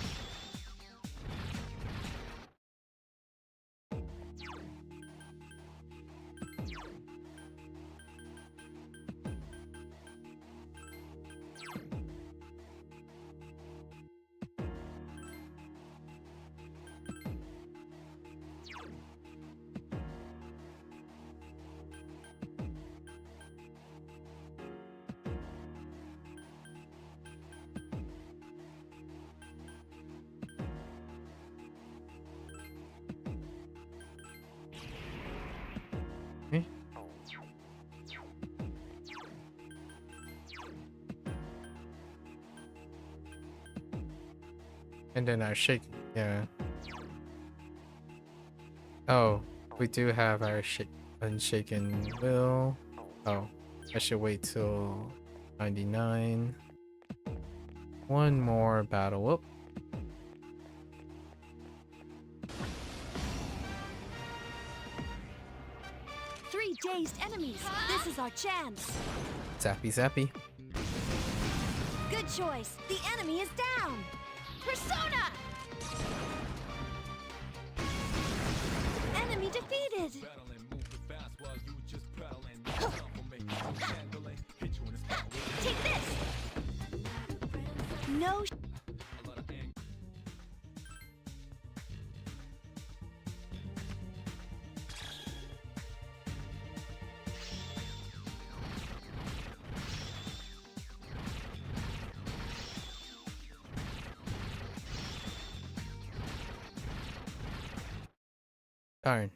S1: And then our shake, yeah. Oh, we do have our unshaken will. Oh, I should wait till 99. One more battle. Whoop.
S6: Three dazed enemies. This is our chance.
S1: Zappy zappy.
S6: Good choice. The enemy is down. Persona! defeated. Take this. No.
S1: Darn.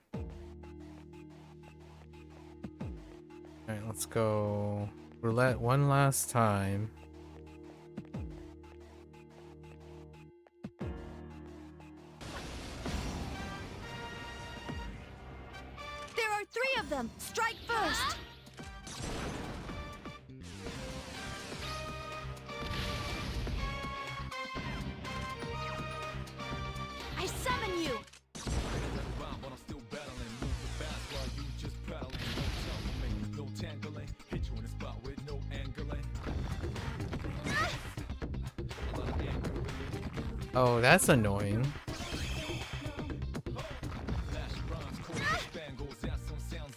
S1: Alright, let's go roulette one last time.
S6: There are 3 of them. Strike first. I summon you.
S1: Oh, that's annoying.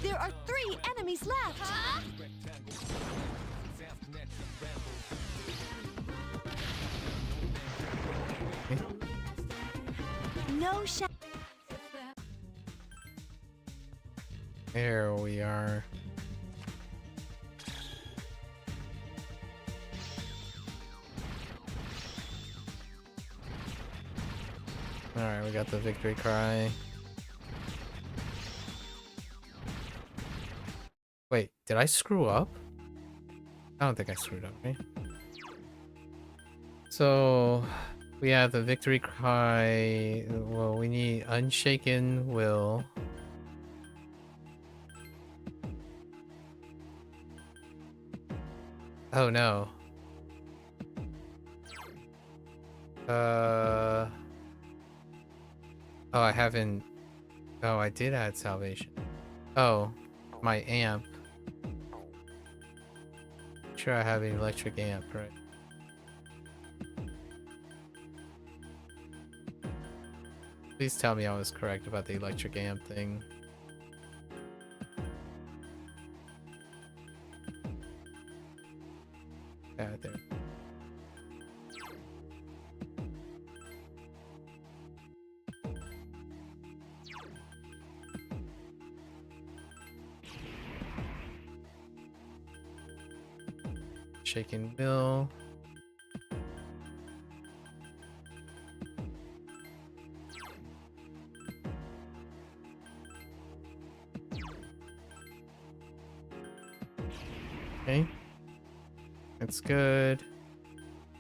S6: There are 3 enemies left. No shot.
S1: There we are. Alright, we got the victory cry. Wait, did I screw up? I don't think I screwed up, right? So, we have the victory cry. Well, we need unshaken will. Oh no. Oh, I haven't. Oh, I did add salvation. Oh, my amp. Sure, I have an electric amp, right? Please tell me I was correct about the electric amp thing. Yeah, there. Shaken mill. Okay. That's good.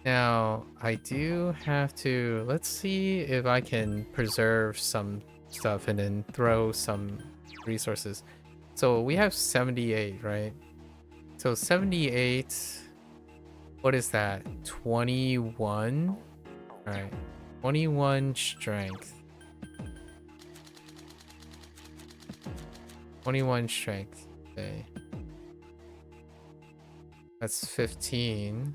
S1: Now, I do have to... Let's see if I can preserve some stuff and then throw some resources. So we have 78, right? So 78... What is that? 21? Alright. 21 strength. 21 strength. Okay. That's 15.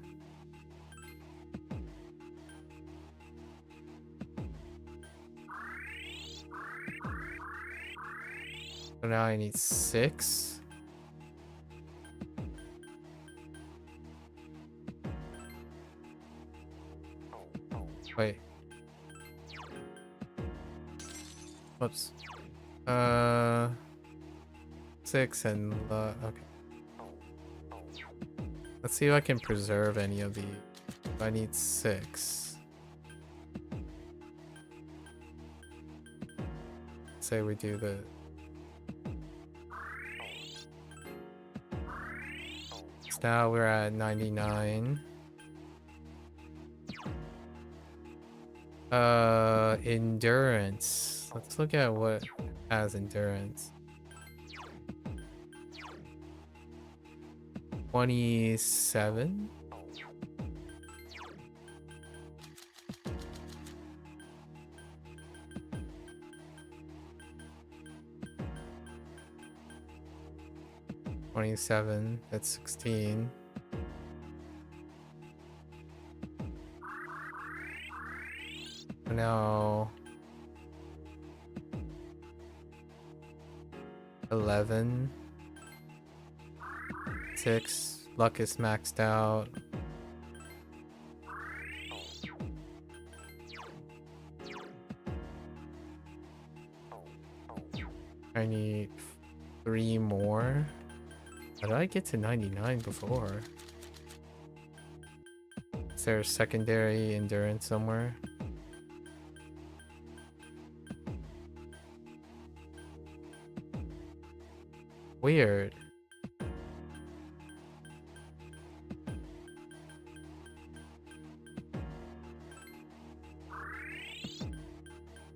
S1: So now I need 6. Wait. Whoops. 6 and okay. Let's see if I can preserve any of these. I need 6. Say we do the... So now we're at 99. Endurance. Let's look at what has endurance. 27. That's 16. Now 11. 6. Luck is maxed out. I need 3 more. How did I get to 99 before? Is there a secondary endurance somewhere? Weird.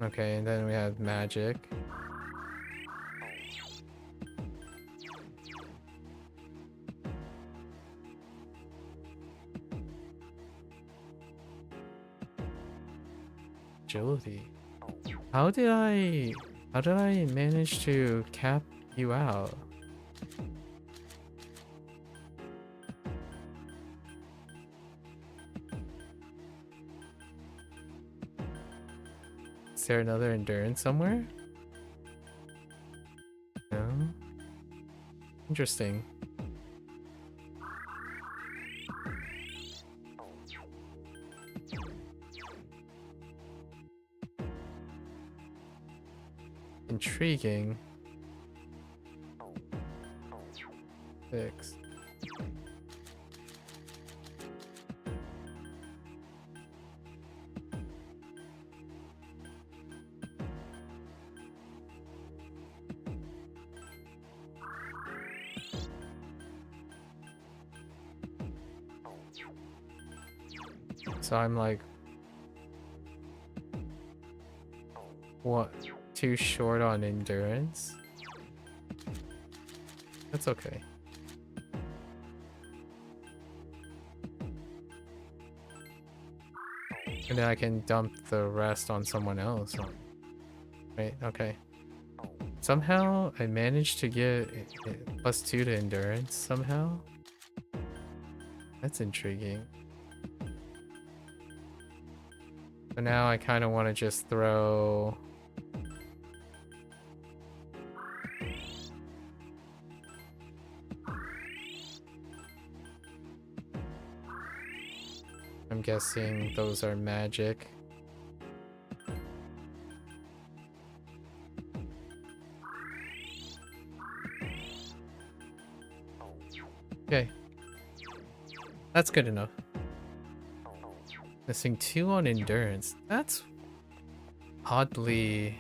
S1: Okay, and then we have magic. Agility. How did I manage to cap you out? Is there another endurance somewhere? No? Interesting. Intriguing. 6. So I'm like, what? Too short on endurance? That's okay. And then I can dump the rest on someone else. Right, okay. Somehow I managed to get +2 to endurance somehow. That's intriguing. So now I kind of want to just throw... I'm guessing those are magic. Okay. That's good enough. Missing 2 on endurance. That's oddly...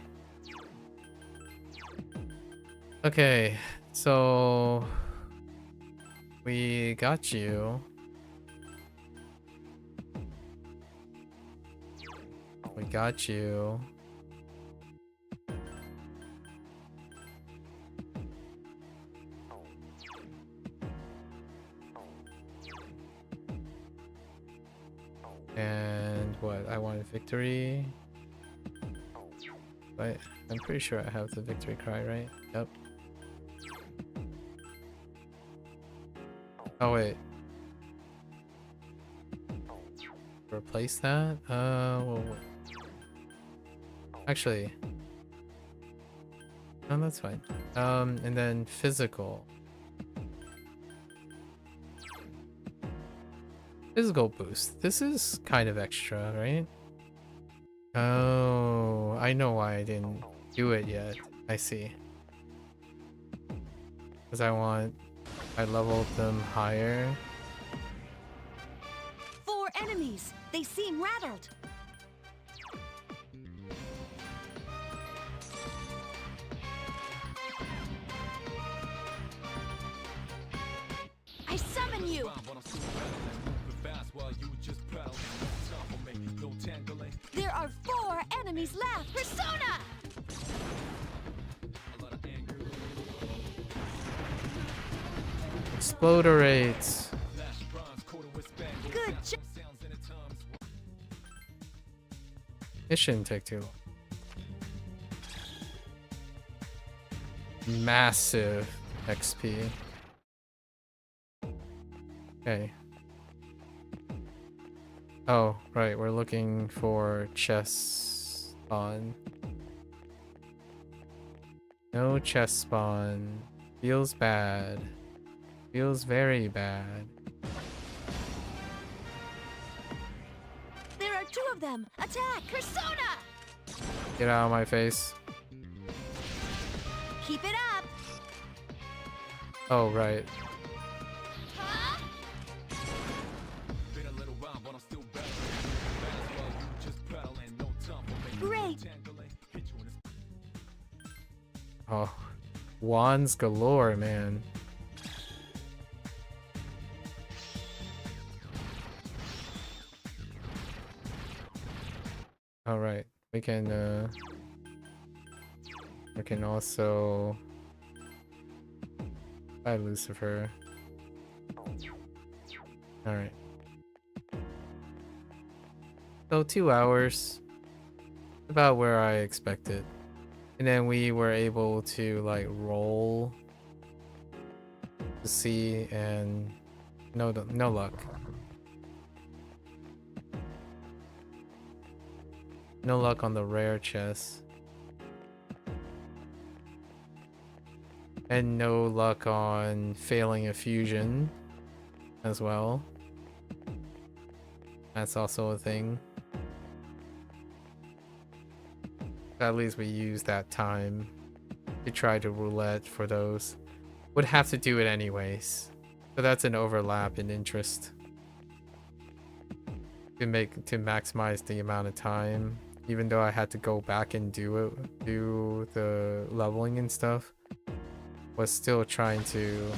S1: Okay, so... we got you. We got you. And what? I want victory. But I'm pretty sure I have the victory cry, right? Yep. Oh wait. Replace that? Well, wait. Actually, no, that's fine. And then physical. Physical boost. This is kind of extra, right? Oh, I know why I didn't do it yet. I see. Because I leveled them higher.
S6: 4 enemies. They seem rattled. I summon you. There are 4 enemies left. Persona!
S1: Exploderates.
S6: Good job.
S1: It shouldn't take too long. Massive XP. Okay. Oh, right, we're looking for chests on. No chest spawn. Feels bad. Feels very bad.
S6: There are 2 of them. Attack! Persona!
S1: Get out of my face.
S6: Keep it up.
S1: Oh, right.
S6: Great.
S1: Oh, wands galore, man. All right, we can also buy Lucifer. All right. So 2 hours, about where I expected. And then we were able to like roll to see, and no luck. No luck on the rare chest. And no luck on failing a fusion as well. That's also a thing. At least we use that time to try to roulette for those. Would have to do it anyways. So that's an overlap in interest. To maximize the amount of time. Even though I had to go back and do the leveling and stuff. Was still trying to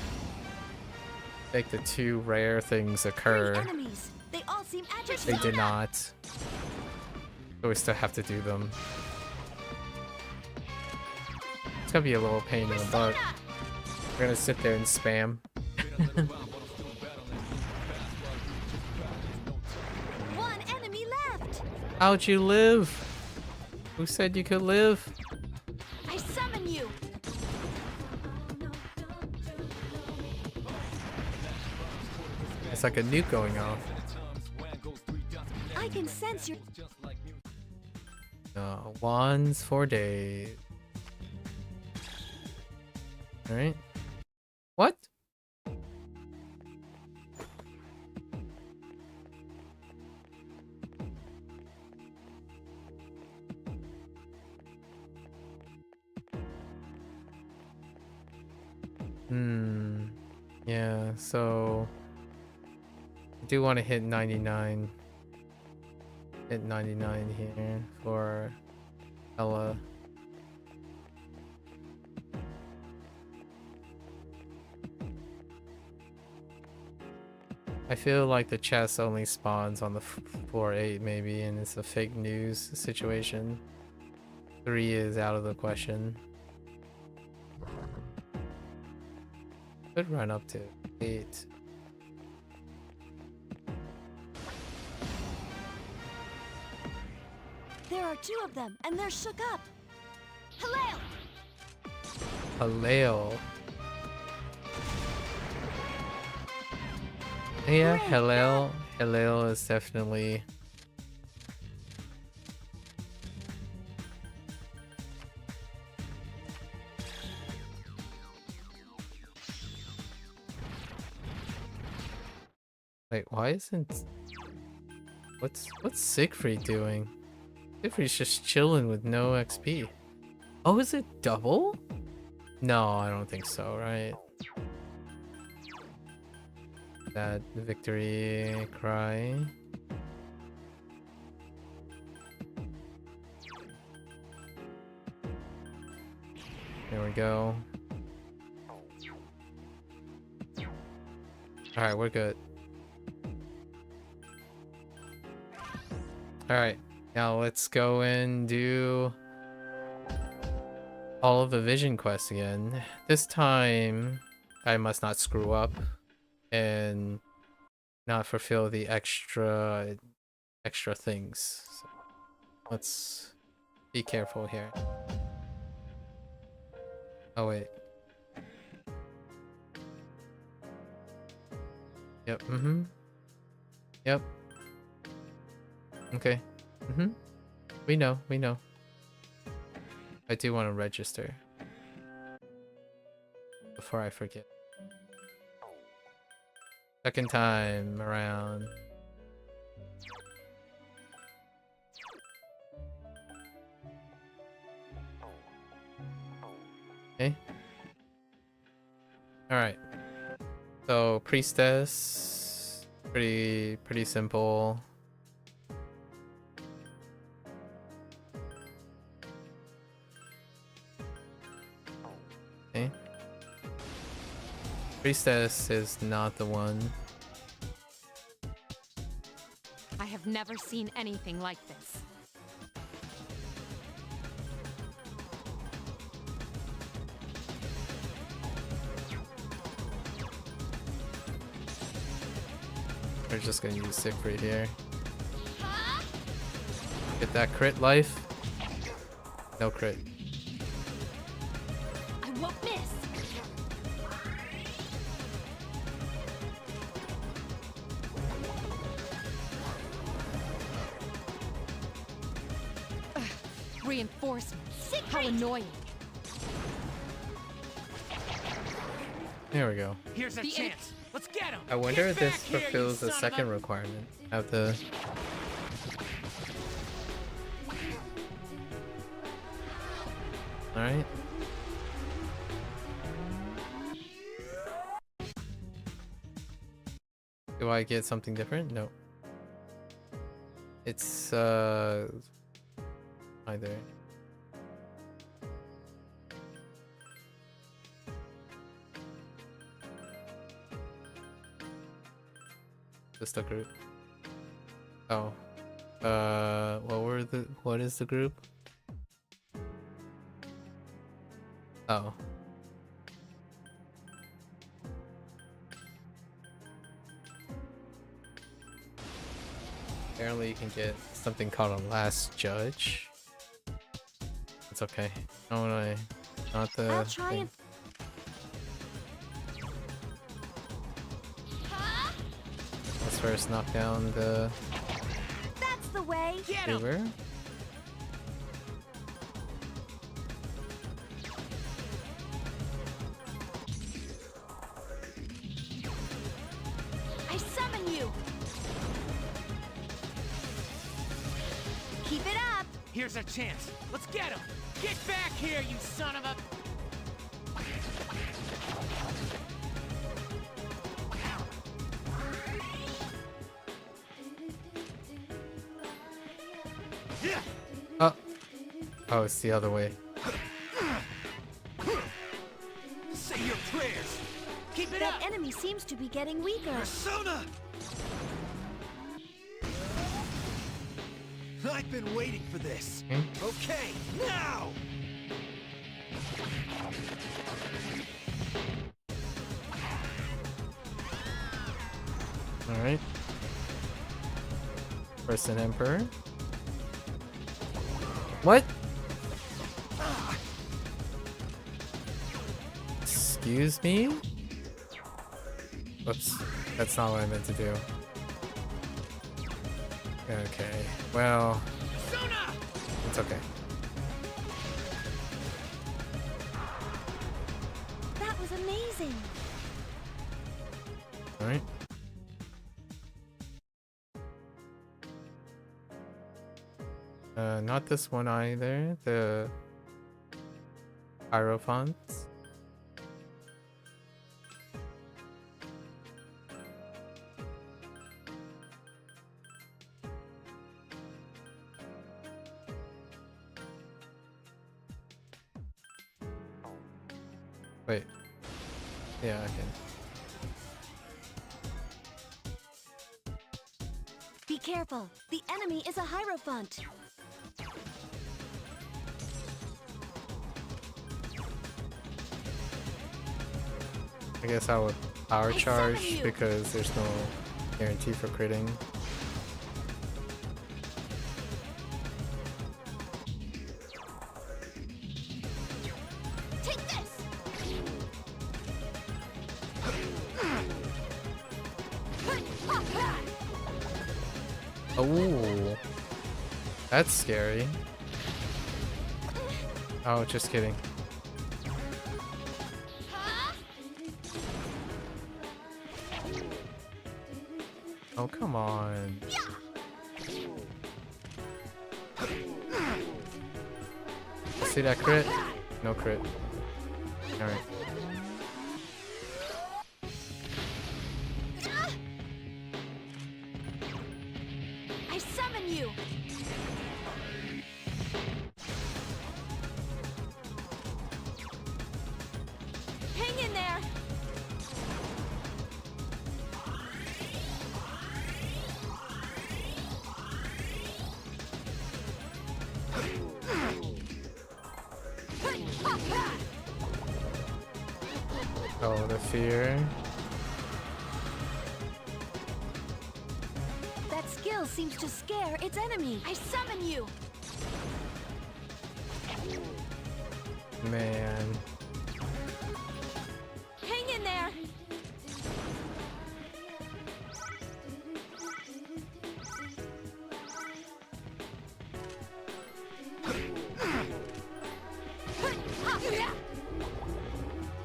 S1: make the 2 rare things occur.
S6: Enemies. They all seem
S1: They
S6: agitated.
S1: did not. So we still have to do them. It's gonna be a little pain in the butt. We're gonna sit there and spam.
S6: One enemy left.
S1: How'd you live? Who said you could live?
S6: I summon you.
S1: It's like a nuke going off.
S6: I can sense your.
S1: Wands for days. Alright. What? Yeah, so I do want to hit 99. Hit 99 here for Ella. I feel like the chest only spawns on the floor 8 maybe, and it's a fake news situation. 3 is out of the question. Could run up to 8.
S6: There are 2 of them, and they're shook up. Hello.
S1: Haleo. Yeah, Haleo is definitely. Wait, why isn't... What's Siegfried doing? Siegfried's just chilling with no XP. Oh, is it double? No, I don't think so, right? That victory cry. There we go. Alright, we're good. Alright, now let's go and do all of the vision quests again. This time, I must not screw up and not fulfill the extra things. So let's be careful here. Oh wait. Yep, Yep. Okay. We know. I do want to register. before I forget. Second time around. Okay. Alright. So priestess, pretty simple. Okay. Priestess is not the one.
S7: I have never seen anything like this.
S1: We're just gonna use Siegfried here. Get that crit life. No crit.
S6: I won't miss.
S7: Reinforcements. How annoying.
S1: There we go.
S5: Here's a
S7: The
S5: chance. Let's get him.
S1: I wonder if this
S5: back here, you
S1: fulfills the
S5: son of
S1: second
S5: a-
S1: requirement. Have the Alright. Do I get something different? No. It's either. Just a group. Oh. What is the group? Oh. Apparently you can get something called a last judge. It's okay. No, not the
S6: I'll try
S1: thing.
S6: and
S1: Let's first knock down the
S6: that's the way.
S5: Get him.
S1: river.
S6: I summon you. Keep it up.
S5: Here's a chance. Let's get him. Get back here, you son of a...
S1: Oh, it's the other way.
S5: Say your prayers. Keep it
S6: That
S5: up.
S6: enemy seems to be getting weaker.
S5: Persona! I've been waiting for this. Okay, now!
S1: Alright. First an emperor. What? Excuse me? Whoops. That's not what I meant to do. Okay. Well,
S5: Persona!
S1: it's okay.
S6: That was amazing.
S1: Alright. Not this one either. The Hierophants. Wait. Yeah, I can.
S6: Be careful. The enemy is a Hierophant.
S1: I guess I would power
S6: I summon
S1: charge
S6: you.
S1: because there's no guarantee for critting.
S6: Take this.
S1: Oh, that's scary. Oh, just kidding. Oh, come on. See that crit? No crit. Alright.
S6: I summon you. Hang in there.
S1: Oh, the fear.
S6: That skill seems to scare its enemy. I summon you.
S1: Man.
S6: Hang in there.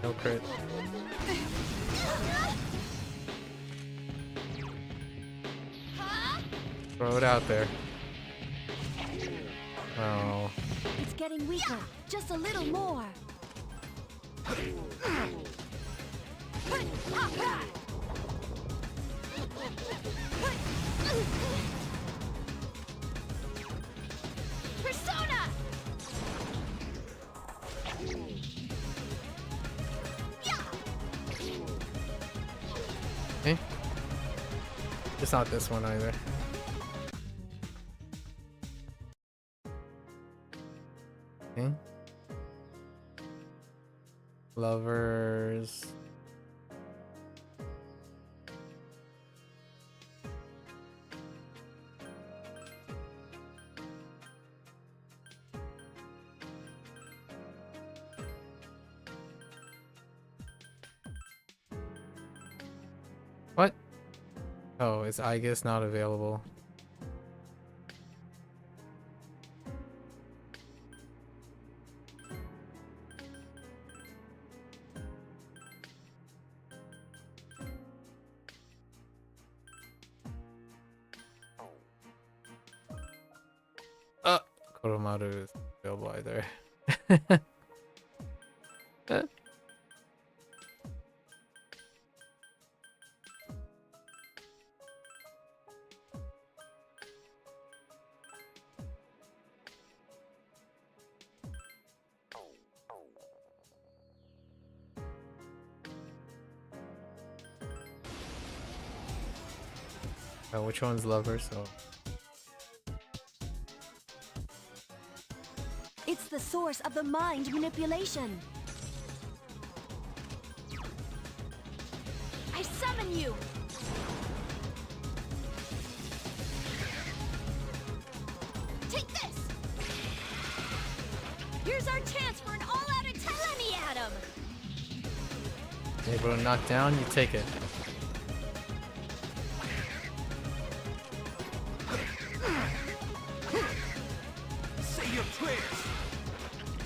S1: No crit. Throw it out there. Oh.
S6: It's getting weaker. Just a little more. Persona!
S1: Eh? It's not this one either. Okay. Lovers. What? Oh, is I guess not available? Koromaru is available either. Which one's lover? So
S6: It's the source of the mind manipulation. I summon you. Take this. Here's our chance for an all-out attack. Let me at him.
S1: able to knock down, you take it.
S5: Say your prayers.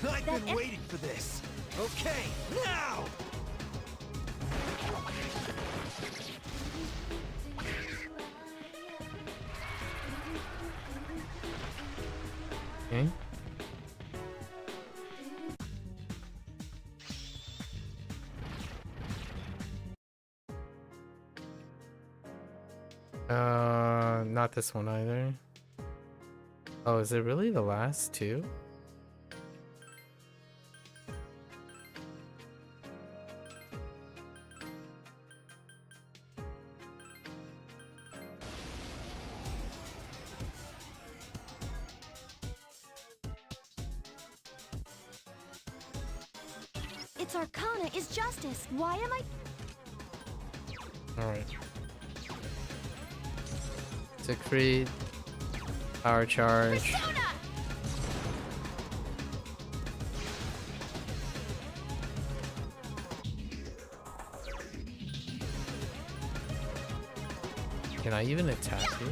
S5: I've been waiting for this. Okay, now!
S1: Okay. Not this one either. Oh, is it really the last two?
S6: Its arcana is justice. Why am I?
S1: Alright. Siegfried. Power charge.
S6: Persona!
S1: Can I even attack you?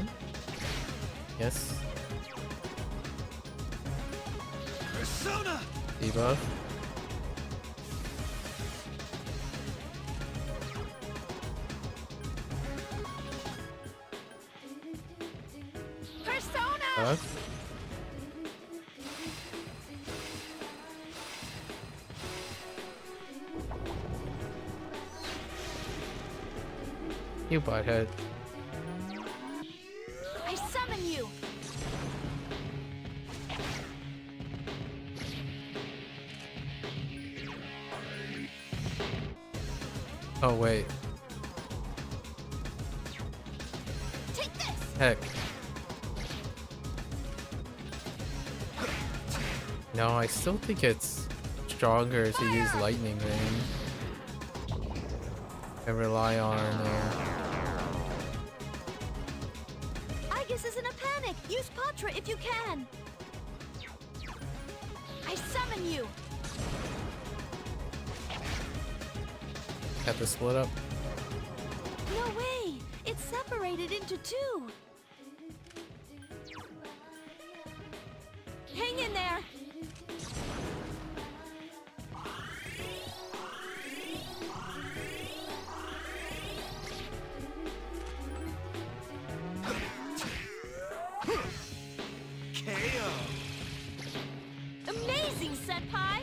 S1: Yes.
S5: Persona!
S1: Debuff. stuff. You butthead.
S6: I summon you.
S1: Oh wait.
S6: Take this.
S1: Heck. No, I still think it's stronger to use lightning ring and rely on
S6: Aegis is in a panic. Use Patra if you can. I summon you.
S1: have to split up.
S6: No way. It's separated into two. Hang in there.
S5: KO.
S6: Amazing, Senpai.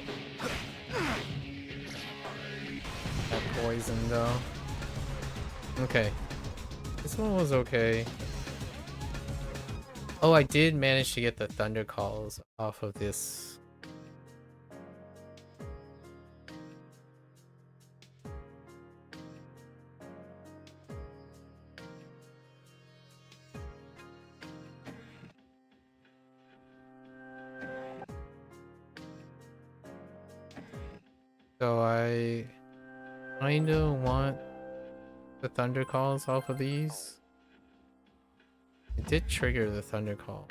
S1: That poison though. Okay. This one was okay. Oh, I did manage to get the thunder calls off of this. So I kinda want the thunder calls off of these. It did trigger the thunder call.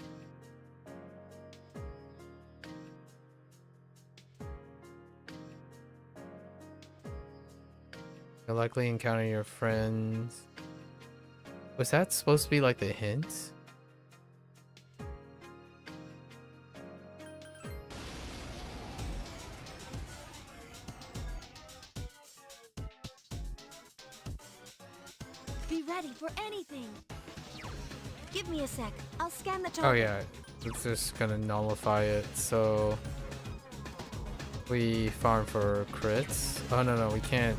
S1: You'll likely encounter your friends. Was that supposed to be like the hint?
S6: Be ready for anything. Give me a sec. I'll scan the
S1: Oh
S6: target.
S1: yeah, it's just gonna nullify it, so we farm for crits. Oh no, we can't.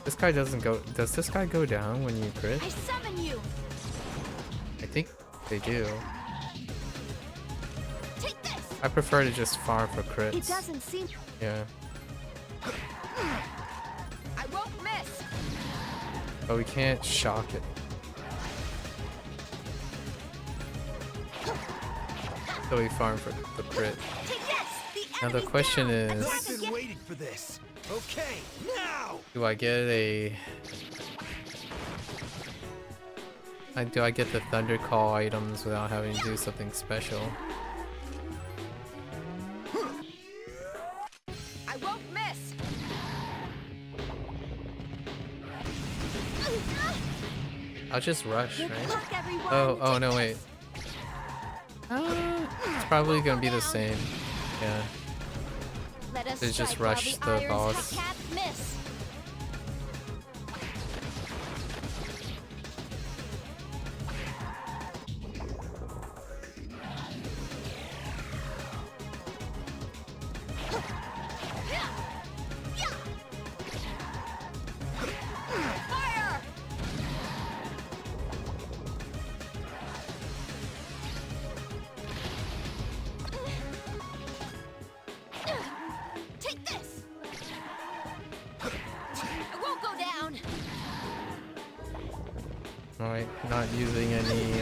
S1: This guy doesn't go. Does this guy go down when you crit?
S6: I summon you.
S1: I think they do.
S6: Take this.
S1: I prefer to just farm for crits.
S6: It doesn't seem.
S1: Yeah,
S6: I won't miss.
S1: but we can't shock it. So we farm for the crit.
S6: Take this. The
S1: Now the
S6: enemy's
S1: question
S6: down.
S1: is,
S5: I've been waiting for this. Okay, now.
S1: do I get a? Do I get the thunder call items without having to do something special?
S6: I won't miss.
S1: I'll just rush,
S6: Good
S1: right?
S6: luck, everyone.
S1: Oh
S6: Take
S1: no,
S6: this.
S1: wait. It's probably gonna be the same. Yeah.
S6: Let us
S1: They just
S6: strike while
S1: rush the
S6: irons
S1: boss.
S6: can't miss. Fire! Take this! I won't go down!
S1: Alright, not using any,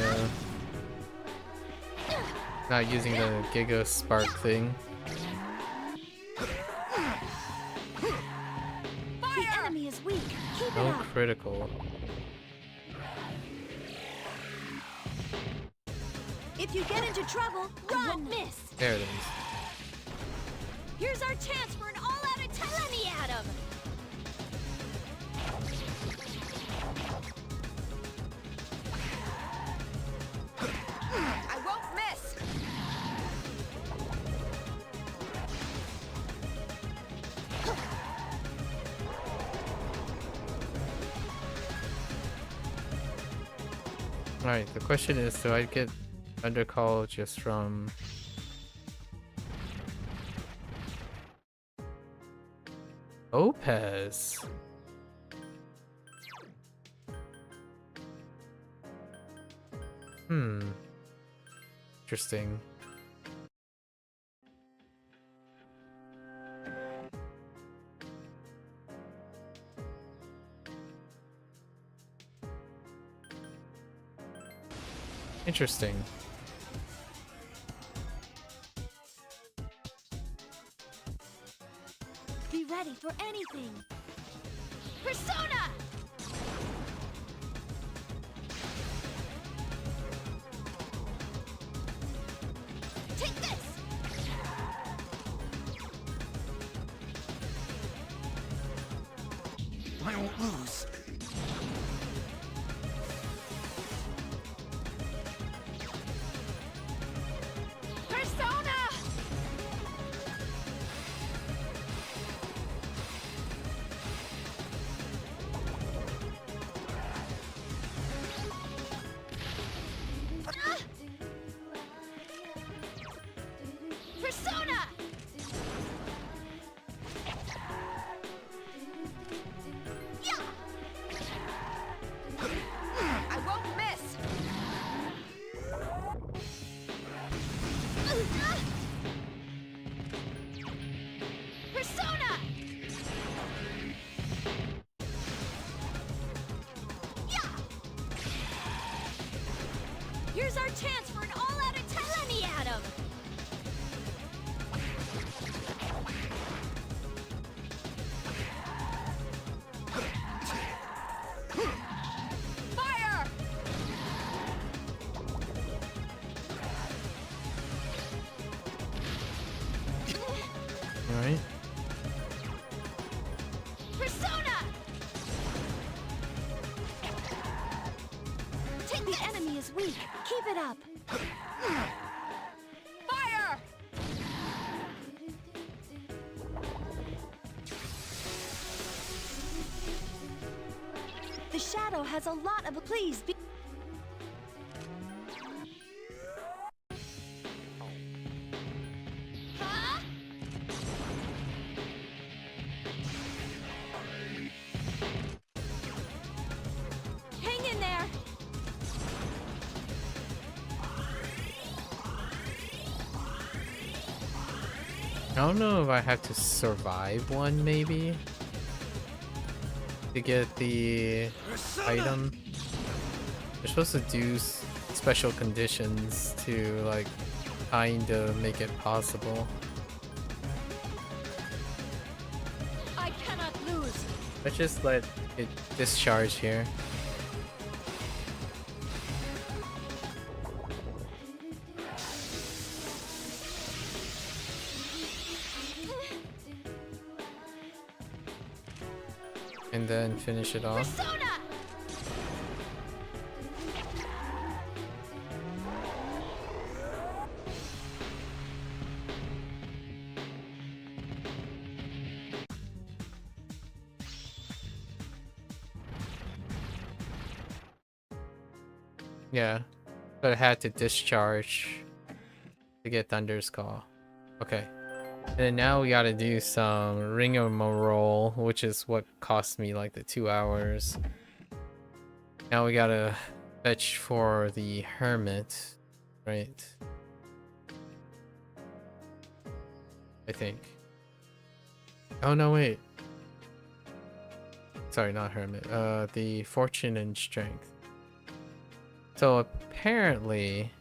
S1: not using the Giga Spark thing.
S6: The enemy is weak. Keep it
S1: No
S6: up.
S1: critical.
S6: If you get into trouble, run! Miss!
S1: There it is.
S6: Here's our chance for an all-out attack! Let me at him! I won't miss!
S1: Alright, the question is, do I get Undercall just from Opez. Interesting. Interesting.
S6: Be ready for anything. Persona! Take this!
S5: I won't lose.
S6: Persona! Persona! Yeah! I won't miss! Persona! Yeah! Here's our chance for an all-out attack! Let me at him! Fire!
S1: All right.
S6: Persona! The enemy is weak. Keep it up.
S7: Fire!
S6: The shadow has a lot of. Please be.
S7: Huh?
S6: Hang in there.
S1: I don't know if I have to survive one, maybe, to get the item. They're supposed to do special conditions to, like, kind of make it possible.
S7: I cannot lose.
S1: Let's just let it discharge here. And then finish it off.
S6: Persona!
S1: Yeah, but I had to discharge to get Thunder's Call. Okay. And then now we gotta do some rigmarole, which is what cost me like the 2 hours. Now we gotta fetch for the Hermit, right? I think. Oh no, wait. Sorry, not Hermit. The Fortune and Strength. So apparently,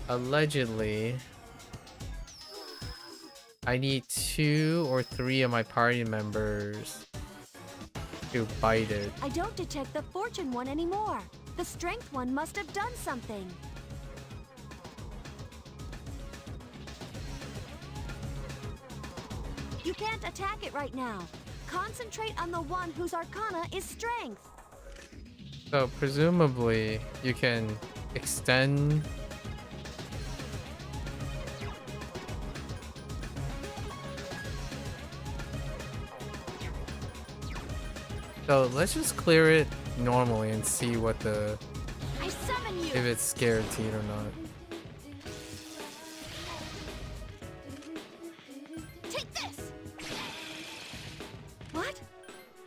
S1: allegedly, I need 2 or 3 of my party members to bite it.
S6: I don't detect the fortune one anymore. The strength one must have done something. You can't attack it right now. Concentrate on the one whose arcana is strength.
S1: So presumably you can extend So let's just clear it normally and see what the
S6: I summon you.
S1: if it's guaranteed or not.
S6: Take this. What?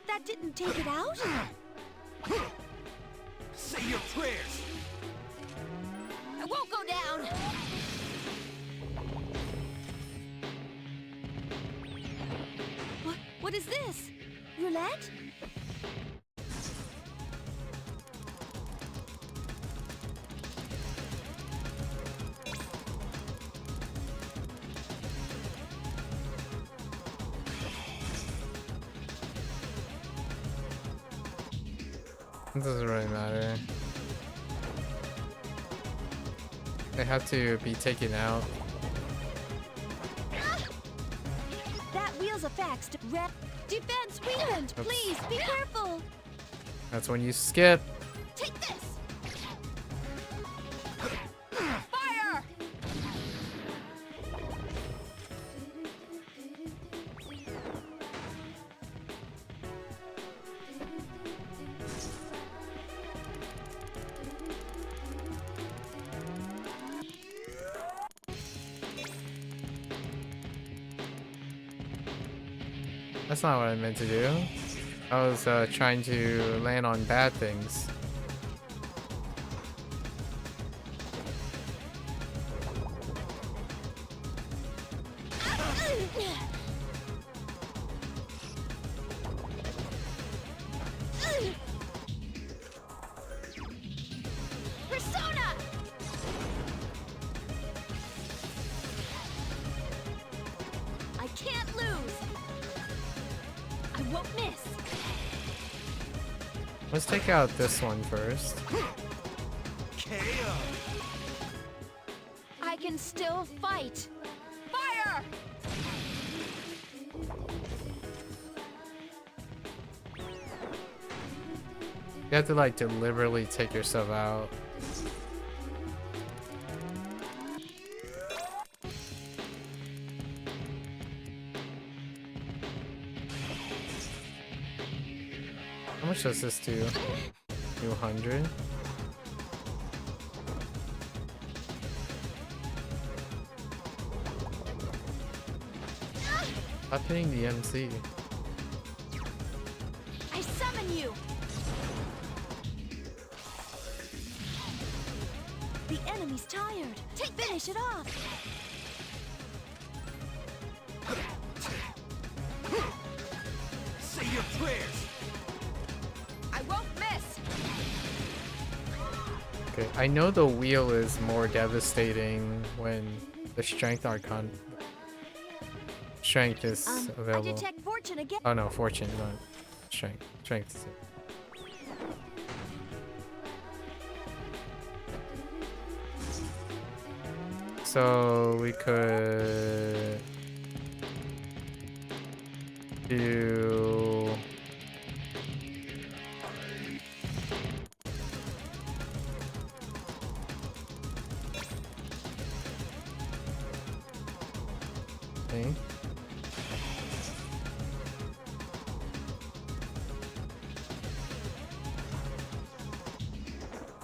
S6: That didn't take it out?
S5: Say your prayers.
S6: I won't go down. What is this? Roulette?
S1: It doesn't really matter. They have to be taken out.
S6: That wheel's effects to red defense weakened.
S1: Oops.
S6: Please be careful.
S1: That's when you skip.
S6: Take this. Fire!
S1: That's not what I meant to do. I was trying to land on bad things.
S6: Persona! I can't lose. I won't miss.
S1: Let's take out this one first.
S5: KO.
S6: I can still fight. Fire!
S1: You have to like deliberately take yourself out. How much does this do? 200? Stop hitting the MC.
S6: I summon you. The enemy's tired. Finish it off.
S5: Say your prayers.
S6: I won't miss.
S1: Okay, I know the wheel is more devastating when the strength archon strength is
S6: I
S1: available.
S6: detect fortune again.
S1: Oh no, fortune, not strength. Strength is it. So we could do okay.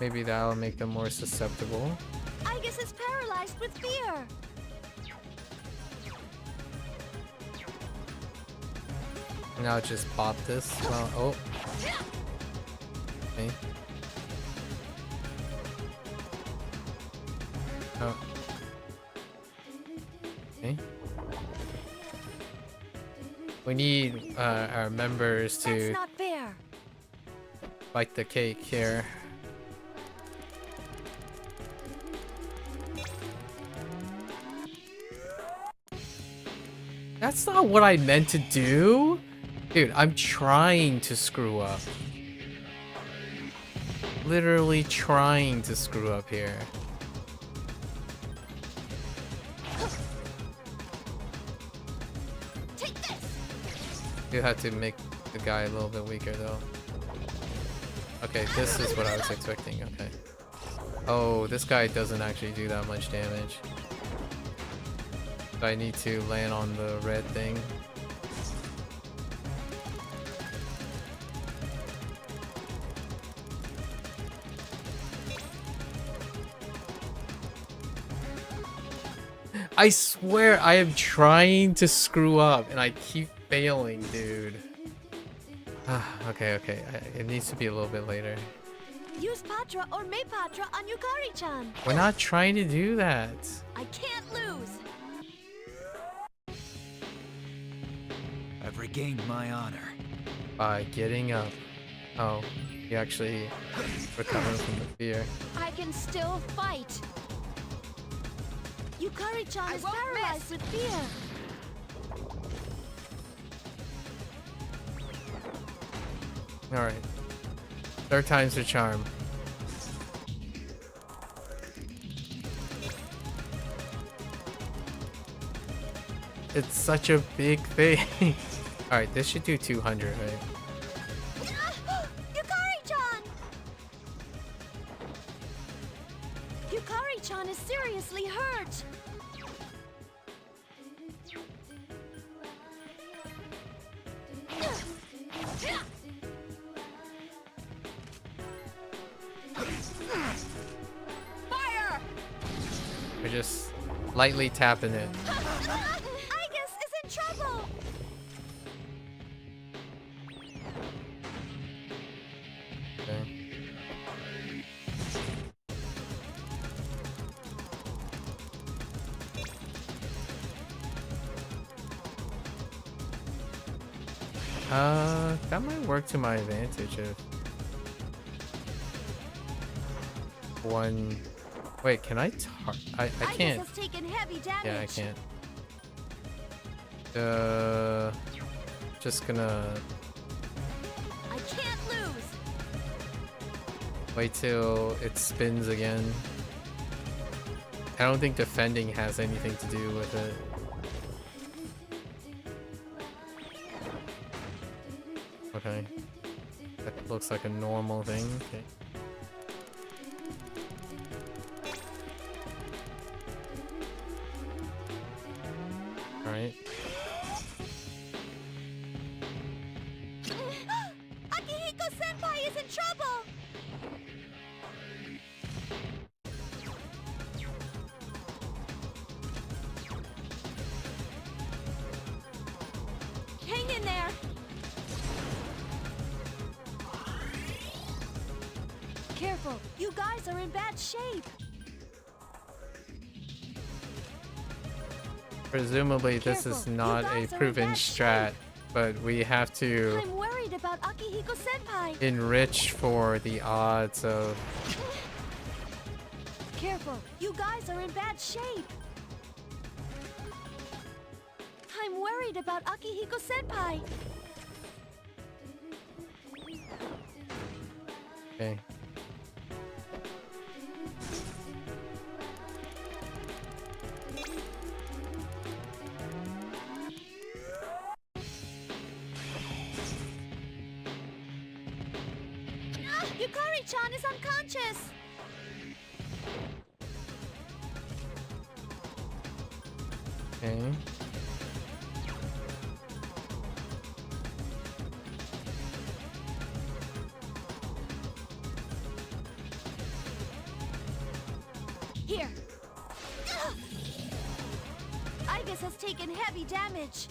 S1: Maybe that'll make them more susceptible.
S6: I guess it's paralyzed with fear.
S1: Now just pop this. Well, oh. Okay. Oh. Okay. We need our members
S6: That's
S1: to
S6: not fair.
S1: bite the cake here. That's not what I meant to do. Dude, I'm trying to screw up. Literally trying to screw up here.
S6: Take this.
S1: You have to make the guy a little bit weaker though. Okay, this is what I was expecting, okay. Oh, this guy doesn't actually do that much damage. So I need to land on the red thing. I swear I am trying to screw up and I keep failing, dude. Okay. It needs to be a little bit later.
S6: Use Patra or May Patra on Yukari-chan.
S1: We're not trying to do that.
S6: I can't lose.
S5: I've regained my honor.
S1: By getting up. Oh, you actually recovered from the fear.
S6: I can still fight. Yukari-chan is paralyzed with fear.
S1: Alright. Third time's the charm. It's such a big thing. Alright, this should do 200, right?
S6: Yukari-chan! Yukari-chan is seriously hurt.
S7: Fire!
S1: We're just lightly tapping it.
S6: Aegis is in trouble.
S1: Okay. That might work to my advantage if one. Wait, can I I can't.
S6: Aegis has taken heavy damage.
S1: Yeah, I can't. Just gonna
S6: I can't lose.
S1: wait till it spins again. I don't think defending has anything to do with it. Okay. That looks like a normal thing. Okay. Alright.
S6: Akihiko-senpai is in trouble. Hang in there. Careful, you guys are in bad shape.
S1: Presumably this
S6: Careful,
S1: is
S6: you
S1: not a
S6: guys are in
S1: proven
S6: bad
S1: strat,
S6: shape.
S1: but we have to
S6: I'm worried about Akihiko-senpai.
S1: enrich for the odds of...
S6: Careful, you guys are in bad shape. I'm worried about Akihiko-senpai.
S1: Okay.
S6: Yukari-chan is unconscious.
S1: Okay.
S6: Here. Aegis has taken heavy damage.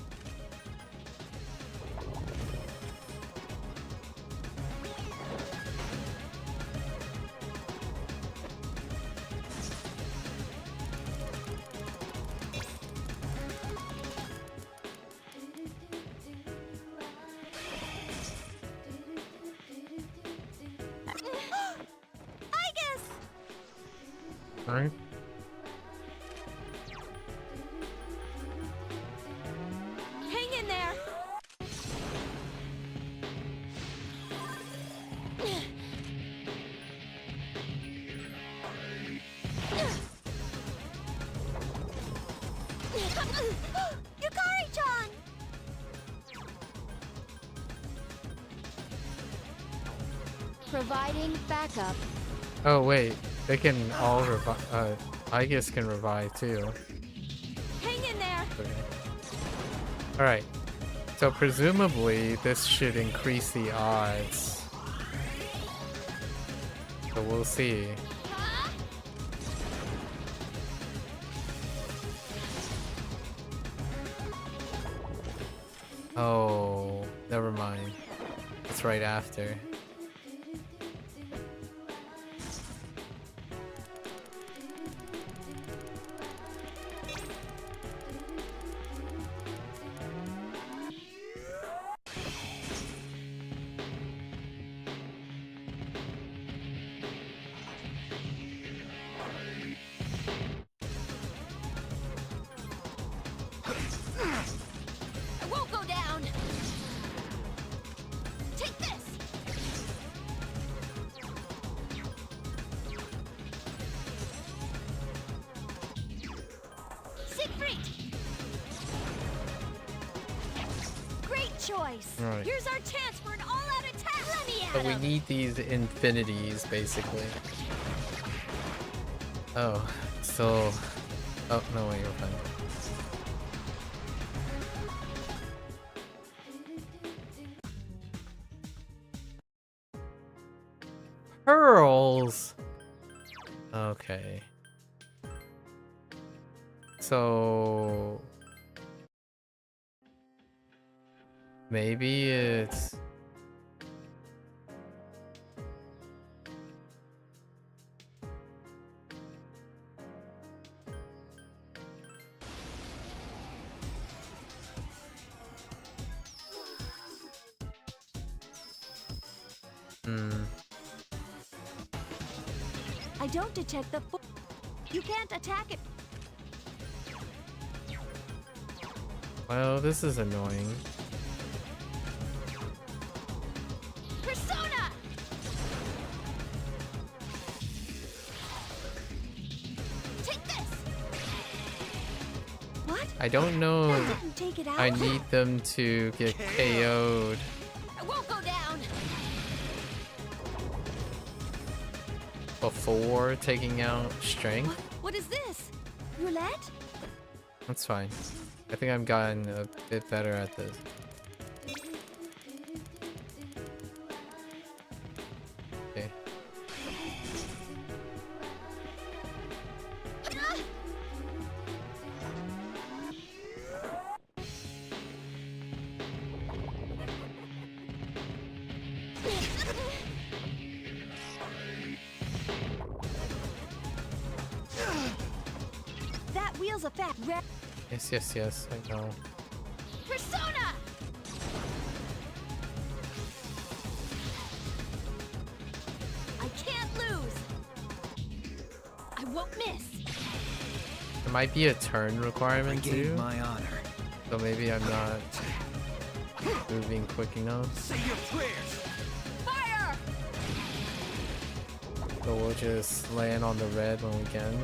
S6: Aegis!
S1: Alright.
S6: Hang in there. Yukari-chan! Providing backup.
S1: Oh wait, they can all revive. I guess can revive too.
S6: Hang in there.
S1: Okay. All right. So presumably this should increase the odds. So we'll see. Oh, never mind. It's right after.
S6: I won't go down. Take this. Siegfried. Great choice.
S1: Right.
S6: Here's our chance for an all-out attack. Let me
S1: So
S6: at
S1: we
S6: him.
S1: need these infinities, basically. Oh, so... Oh, no way, you're fine. Pearls! Okay. So... Maybe it's...
S6: I don't detect the. You can't attack it.
S1: Well, this is annoying.
S6: Persona. Take this. What?
S1: I don't know
S6: That
S1: if
S6: didn't take it out.
S1: I need them to get KO'd
S6: I won't go down.
S1: before taking out strength.
S6: What is this? Roulette?
S1: That's fine. I think I've gotten a bit better at this. Okay.
S6: That wheel's a fat red.
S1: Yes, yes, yes, I know.
S6: Persona! I can't lose. I won't miss.
S1: There might be a turn requirement
S5: Regain
S1: too,
S5: my honor.
S1: so maybe I'm not moving quick enough.
S5: Say your prayers.
S6: Fire!
S1: So we'll just land on the red when we can.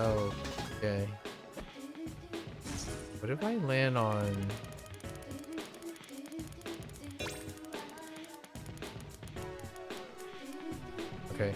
S1: Oh, okay. What if I land on... Okay.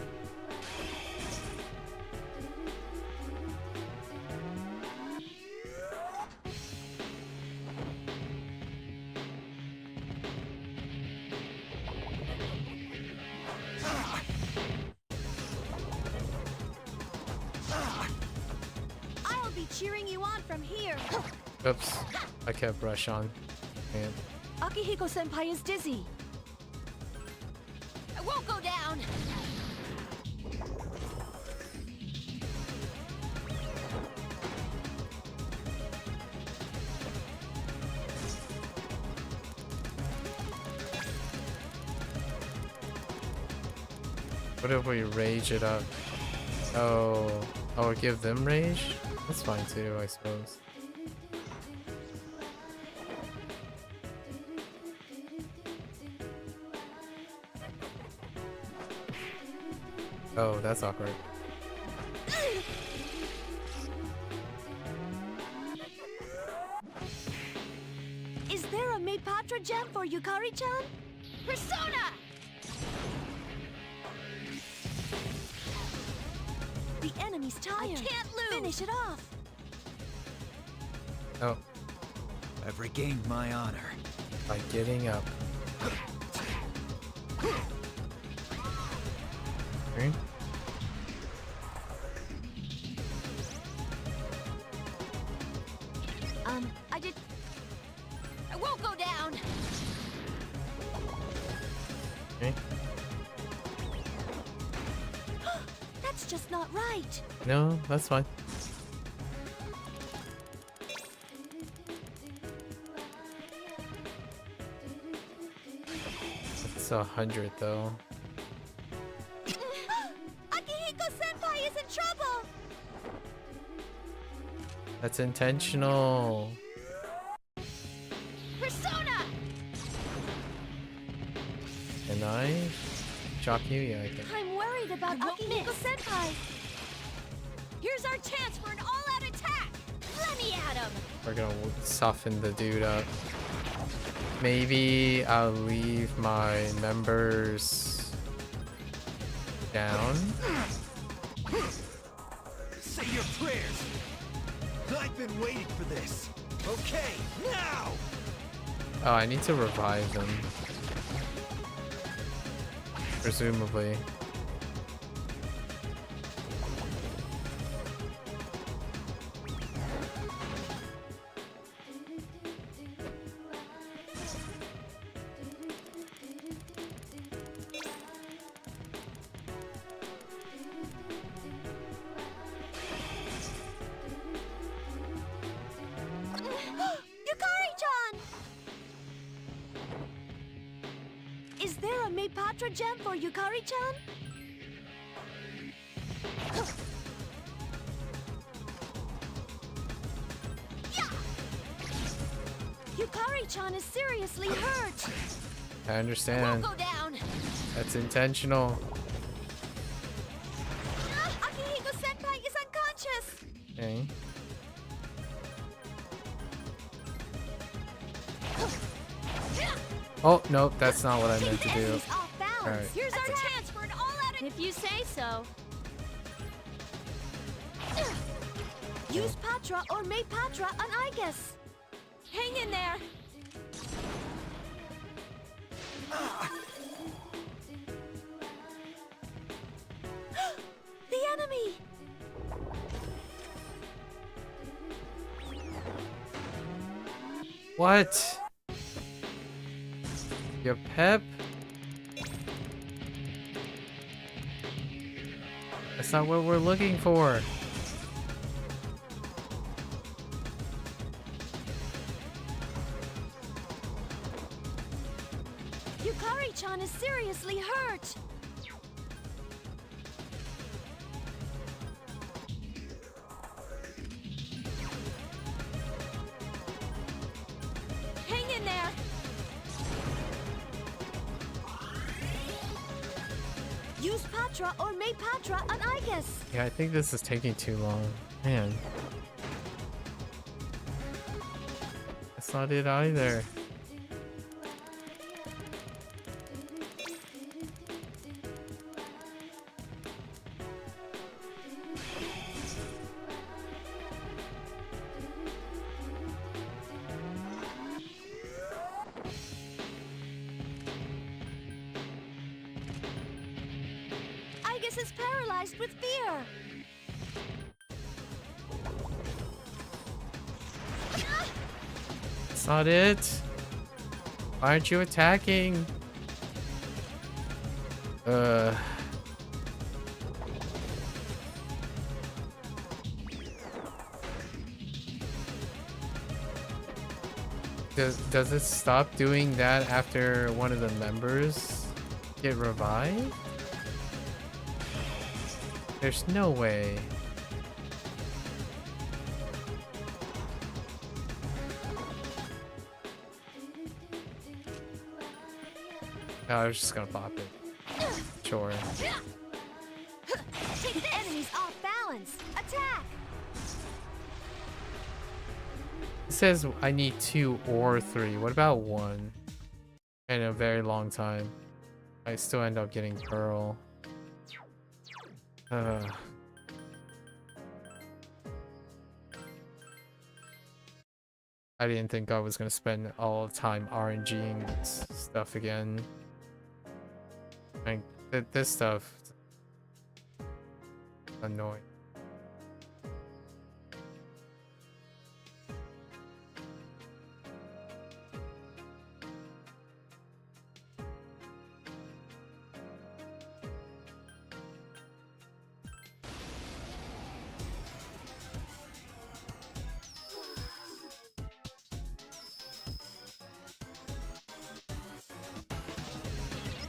S6: I'll be cheering you on from here.
S1: Oops. I kept rush on. Man.
S6: Akihiko-senpai is dizzy. I won't go down.
S1: What if we rage it up? Oh, I'll give them rage? That's fine too, I suppose. Oh, that's awkward.
S6: Is there a Meipatra gem for Yukari-chan? Persona! The enemy's tired. I can't lose. Finish it off.
S1: Oh,
S5: I've regained my honor.
S1: by getting up. Okay.
S6: I did. just not right.
S1: No, that's fine. It's 100 though.
S6: Akihiko-senpai is in trouble!
S1: That's intentional.
S6: Persona!
S1: Can I shock you? Yeah, I can.
S6: I'm worried about Akihiko-senpai. Here's our chance for an all-out attack! Let me at him!
S1: We're gonna soften the dude up. Maybe I'll leave my members down.
S5: Say your prayers. I've been waiting for this. Okay, now!
S1: Oh, I need to revive them. Presumably.
S6: Yukari-chan! Is there a Meipatra gem for Yukari-chan? Yukari-chan is seriously hurt.
S1: I understand.
S6: Go down.
S1: That's intentional.
S6: Akihiko-senpai is unconscious.
S1: Okay. Oh, nope, that's not what I meant to do.
S6: Enemy's off balance.
S1: Alright.
S6: Here's our chance for an all-out. If you say so. Use Patra or Meipatra on Igus. Hang in there. The enemy.
S1: What? Your pep? That's not what we're looking for.
S6: Yukari-chan is seriously hurt. Hang in there. Use Patra or Meipatra on Igus.
S1: Yeah, I think this is taking too long. Man. That's not it either.
S6: Igus is paralyzed with fear.
S1: That's not it. Why aren't you attacking? Does it stop doing that after one of the members get revived? There's no way. No, I was just gonna pop it. Sure.
S6: Take the enemies off balance. Attack.
S1: It says I need 2 or 3. What about 1? In a very long time. I still end up getting Pearl. I didn't think I was gonna spend all the time RNGing stuff again. Like, this stuff annoying.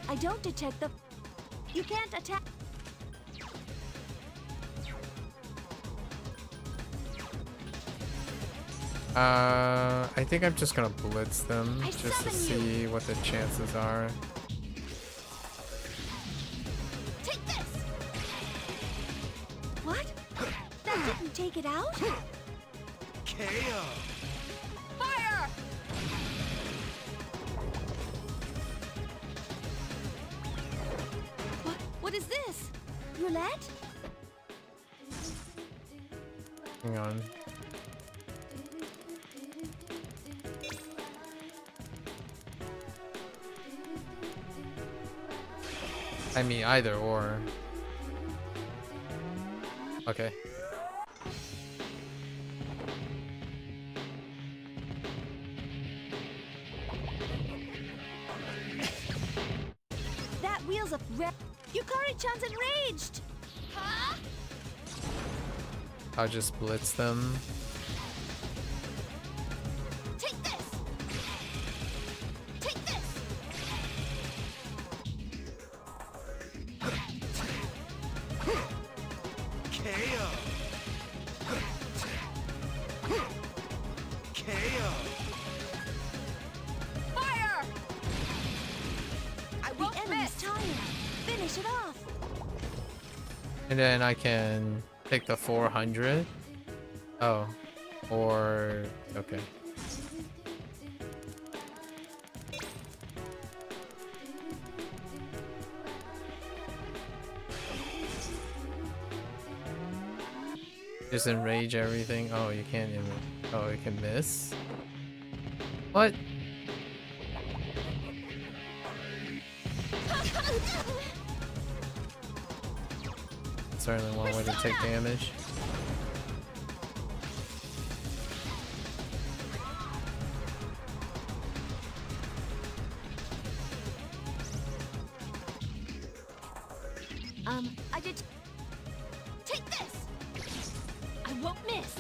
S6: I don't detect the... You can't attack...
S1: I think I'm just gonna blitz them
S6: I
S1: just to
S6: summon you.
S1: see what the chances are.
S6: Take this! What? That didn't take it out?
S5: KO.
S7: Fire!
S6: What is this? Roulette?
S1: Hang on. I mean, either or. Okay.
S6: That wheel's a Yukari-chan's enraged!
S7: Huh?
S1: I'll just blitz them.
S6: Take this! Take this!
S5: KO. KO.
S7: Fire! I
S6: The
S7: won't
S6: enemy's
S7: miss.
S6: tired. Finish it off.
S1: And then I can pick the 400. Oh. Or... okay. Just enrage everything. Oh, you can't even... oh, you can miss? What? Certainly one way to take damage.
S6: I did... Take this! I won't miss!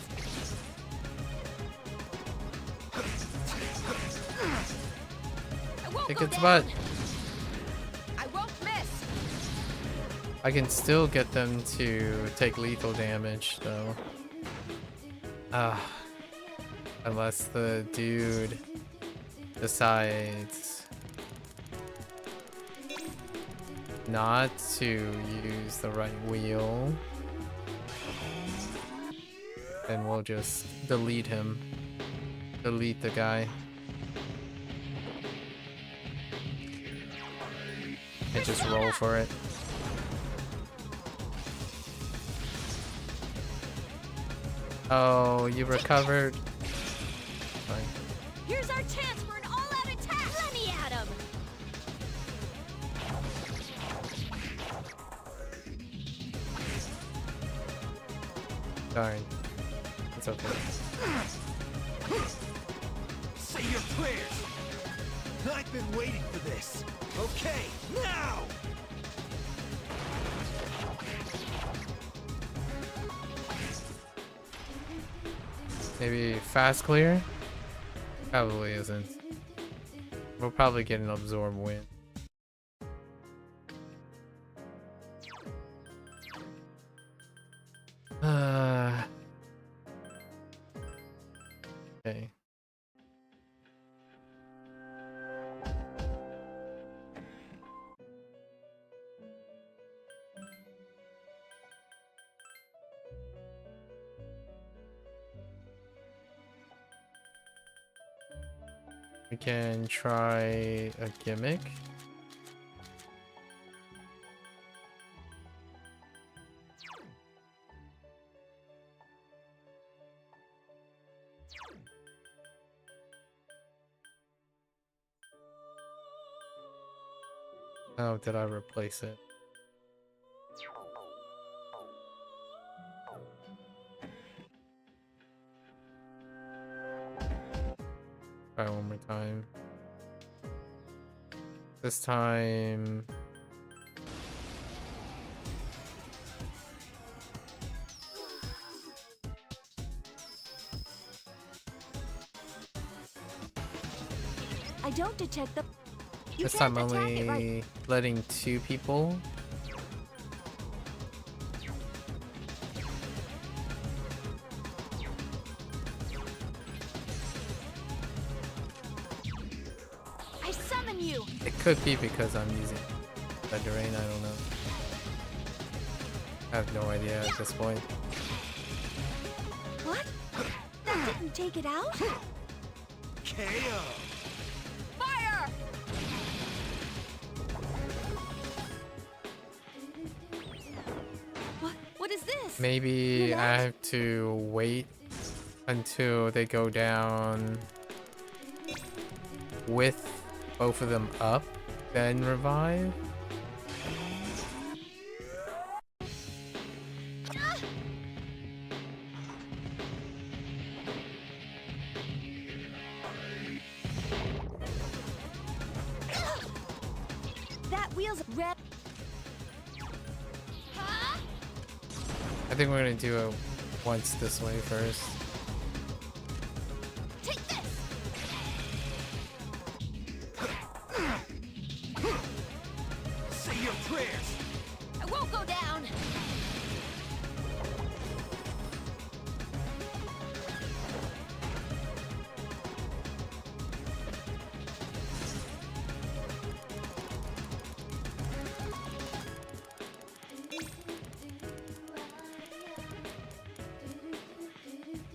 S7: I won't
S1: Kick
S7: go
S1: its
S7: down.
S1: butt.
S7: I won't miss.
S1: I can still get them to take lethal damage, though. Unless the dude decides not to use the right wheel. And we'll just delete him. Delete the guy. And just roll for it. Oh, you recovered. Fine.
S6: Here's our chance for an all-out attack! Let me at him!
S1: Darn. It's okay.
S5: Say your prayers. I've been waiting for this. Okay, now.
S1: Maybe fast clear? Probably isn't. We'll probably get an absorb win. Okay. We can try a gimmick. Oh, did I replace it? Try one more time. This time...
S6: I don't detect the...
S1: This time only letting 2 people.
S6: I summon you.
S1: It could be because I'm using Thunderain, I don't know. I have no idea at this point.
S6: What? That didn't take it out?
S5: KO.
S6: Fire! What is this?
S1: Maybe I have to wait until they go down with both of them up, then revive.
S6: That wheel's red.
S1: I think we're gonna do it once this way first.
S6: Take this.
S5: Say your prayers.
S6: I won't go down.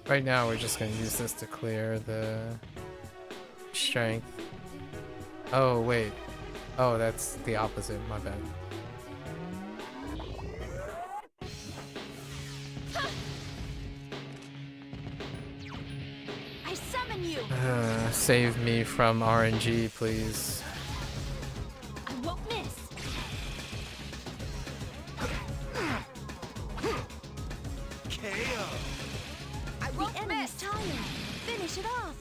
S1: Right now, we're just gonna use this to clear the strength. Oh, wait. Oh, that's the opposite. My bad.
S6: I summon you.
S1: Save me from RNG, please.
S6: I won't miss.
S5: KO.
S6: The enemy's tired. Finish it off.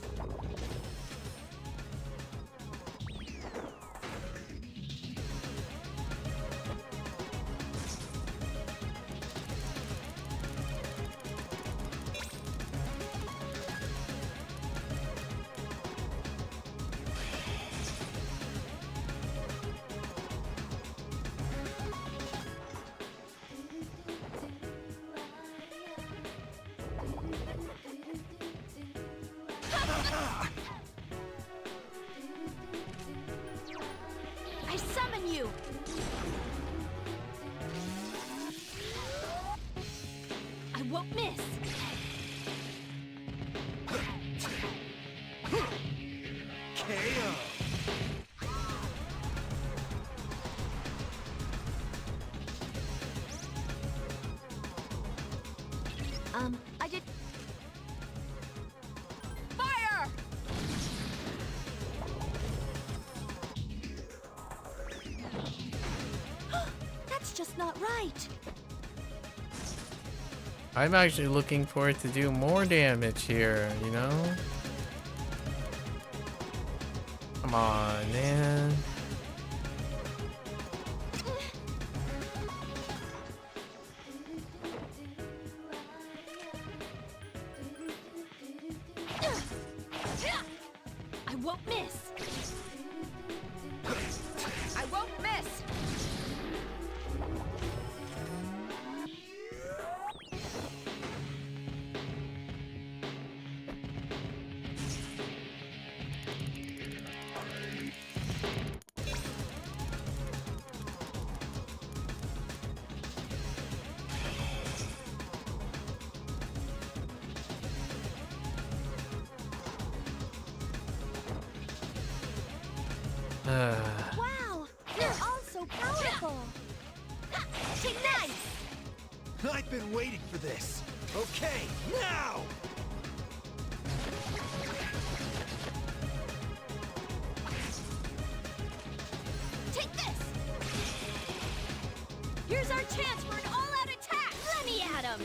S6: I summon you. I won't miss.
S5: KO.
S6: I did. Fire! That's just not right.
S1: I'm actually looking for it to do more damage here, you know? Come on, man.
S6: I won't miss. I won't miss. Wow, they're all so powerful. Nice.
S5: I've been waiting for this. Okay, now.
S6: Take this. Here's our chance for an all-out attack. Let me at him.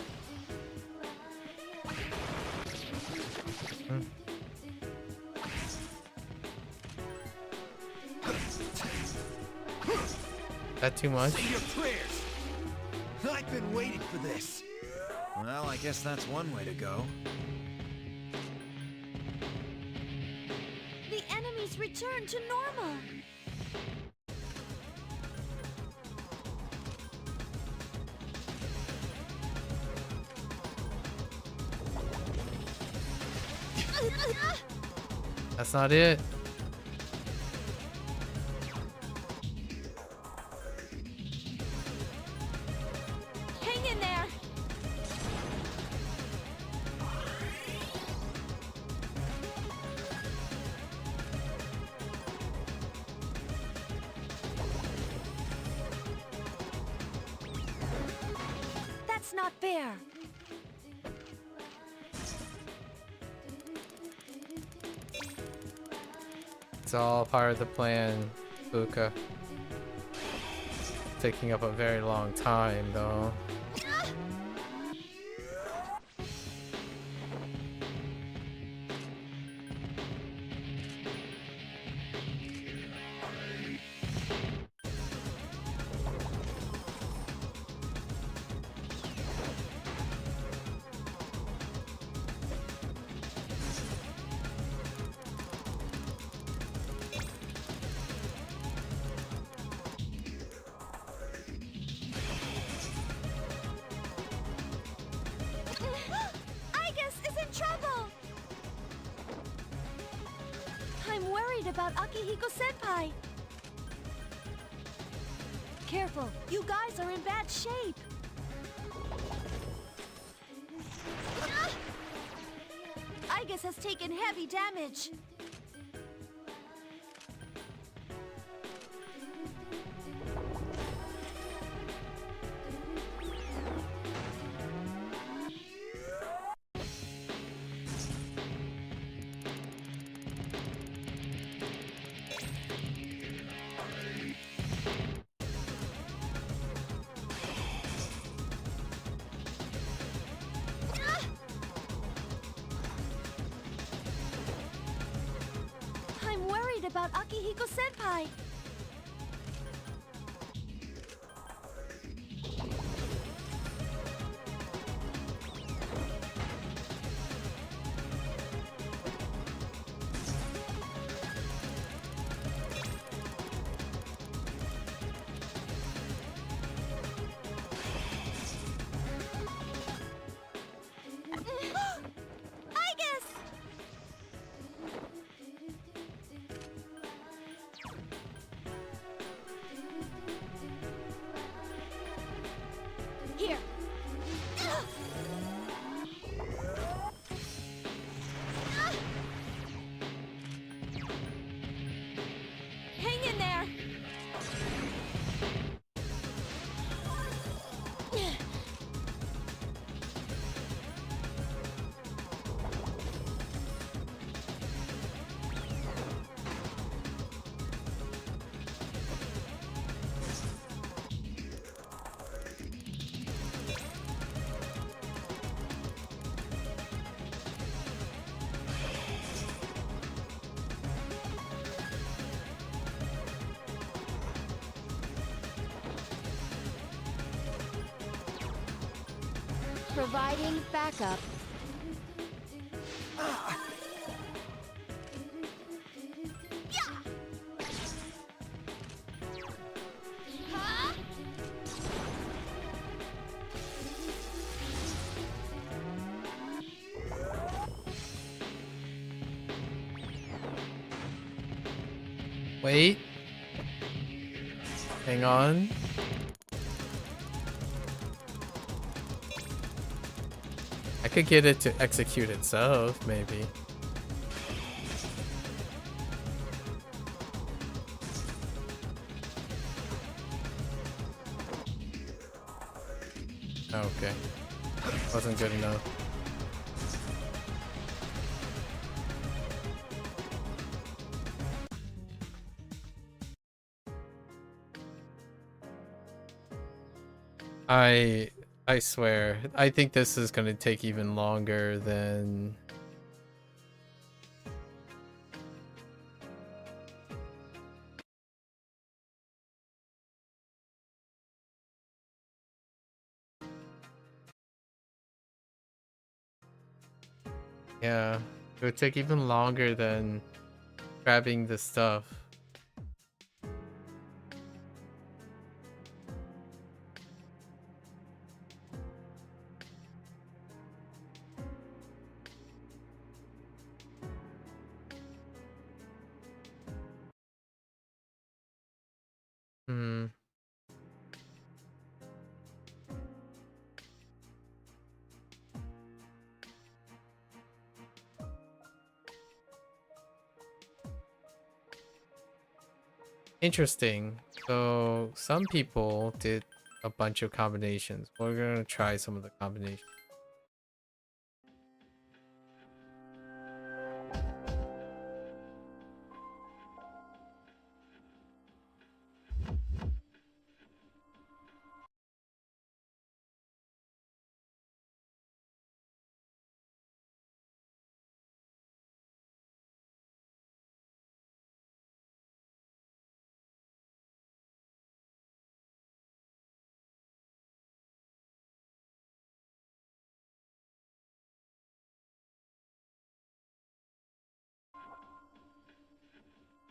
S1: That too much?
S5: Say your prayers. I've been waiting for this. Well, I guess that's one way to go.
S6: The enemies return to normal.
S1: That's not it.
S6: Hang in there. That's not fair.
S1: It's all part of the plan, Luca. Taking up a very long time, though.
S6: I'm worried about Akihiko-senpai. Careful, you guys are in bad shape. Igus has taken heavy damage. I'm worried about Akihiko-senpai. Here. Hang in there. Providing backup.
S1: Wait. Hang on. I could get it to execute itself, maybe. Okay. Wasn't good enough. I swear, I think this is gonna take even longer than... Yeah, it would take even longer than grabbing the stuff. Hmm. Interesting. So some people did a bunch of combinations. We're gonna try some of the combinations.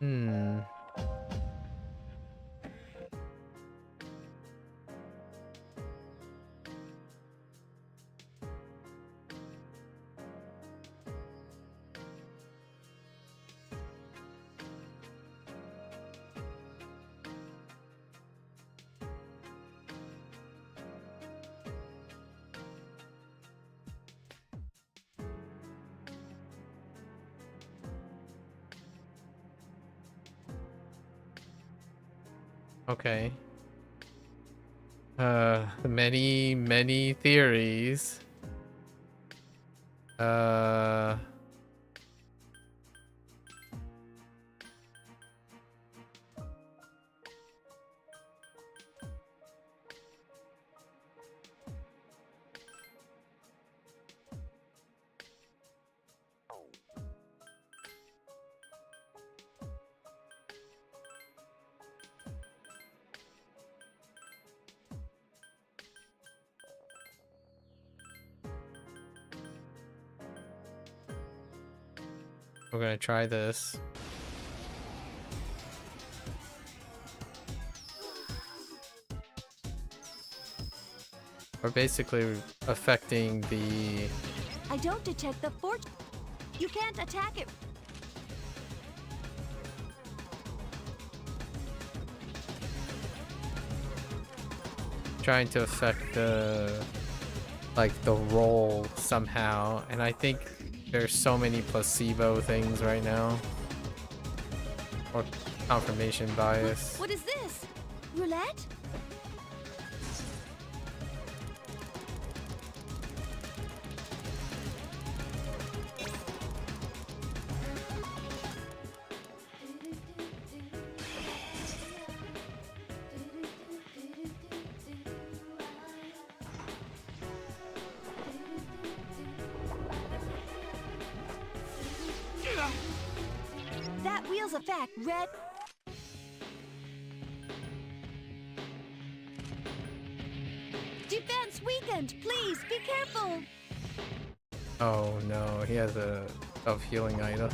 S1: Hmm. Okay. Many theories. We're gonna try this. We're basically affecting the...
S6: I don't detect the fort. You can't attack it.
S1: trying to affect the... like the roll somehow. And I think there's so many placebo things right now. Or confirmation bias.
S6: What is this? Roulette? That wheel's effect, red. Defense weakened. Please be careful.
S1: Oh no, he has a self-healing item.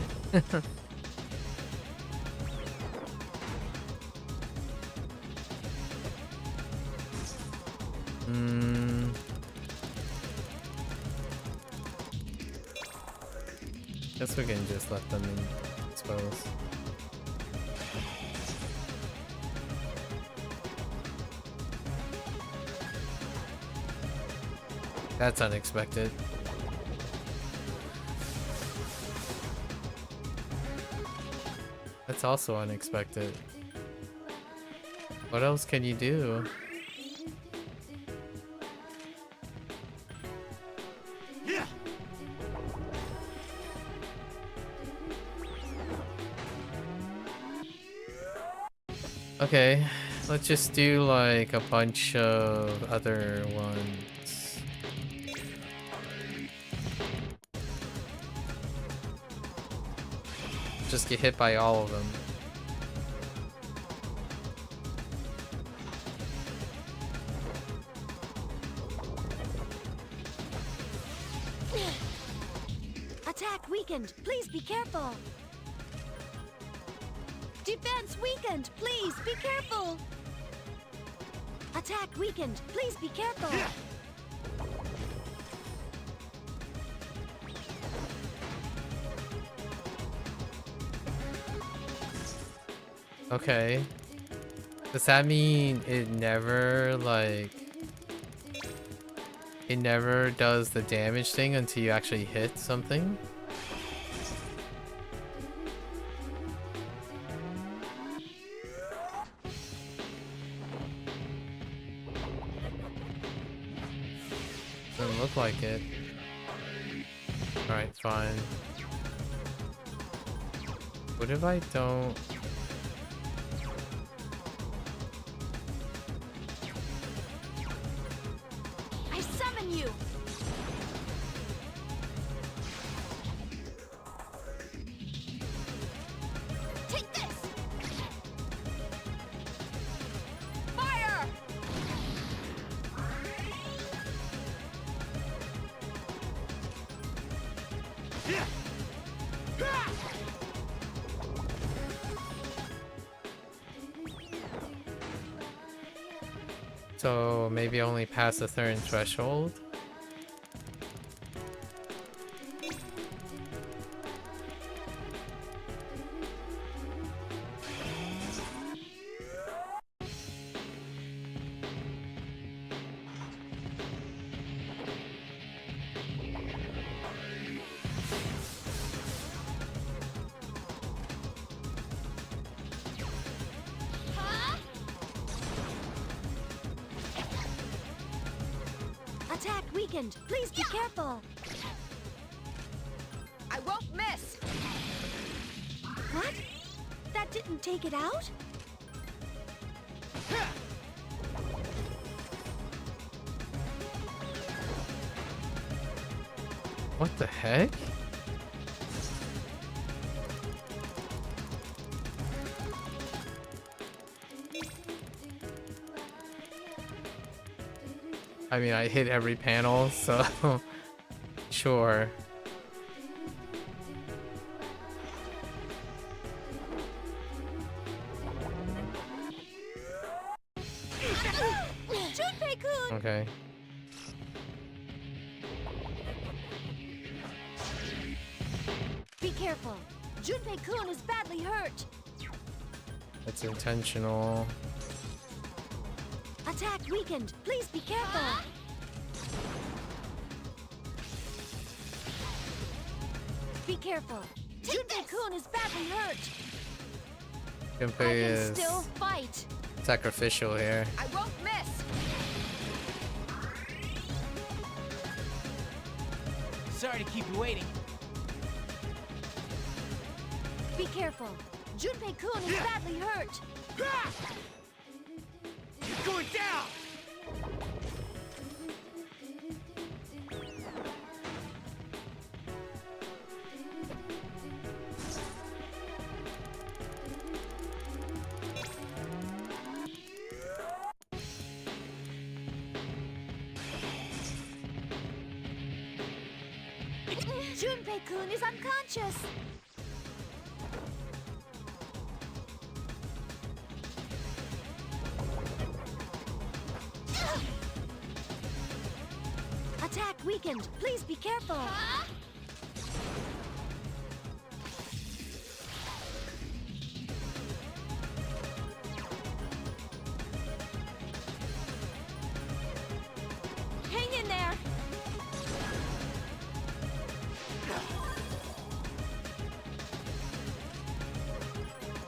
S1: Guess we can just let them in, I suppose. That's unexpected. That's also unexpected. What else can you do? Okay, let's just do like a bunch of other ones. Just get hit by all of them.
S6: Attack weakened. Please be careful. Defense weakened. Please be careful. Attack weakened. Please be careful.
S1: Okay. Does that mean it never, like... It never does the damage thing until you actually hit something? Doesn't look like it. Alright, fine. What if I don't...
S6: I summon you. Take this. Fire.
S1: So maybe only pass the third threshold?
S6: Attack weakened. Please be careful.
S7: I won't miss.
S6: What? That didn't take it out?
S1: What the heck? I mean, I hit every panel, so sure.
S6: Junpei-kun!
S1: Okay.
S6: Be careful. Junpei-kun is badly hurt.
S1: That's intentional.
S6: Attack weakened. Please be careful. Be careful. Junpei-kun is badly hurt. I
S1: Gunpei
S6: can
S1: is
S6: still fight.
S1: sacrificial here.
S7: I won't miss.
S5: Sorry to keep you waiting.
S6: Be careful. Junpei-kun is badly hurt.
S5: You're going down!
S6: Junpei-kun is unconscious. Attack weakened. Please be careful. Hang in there.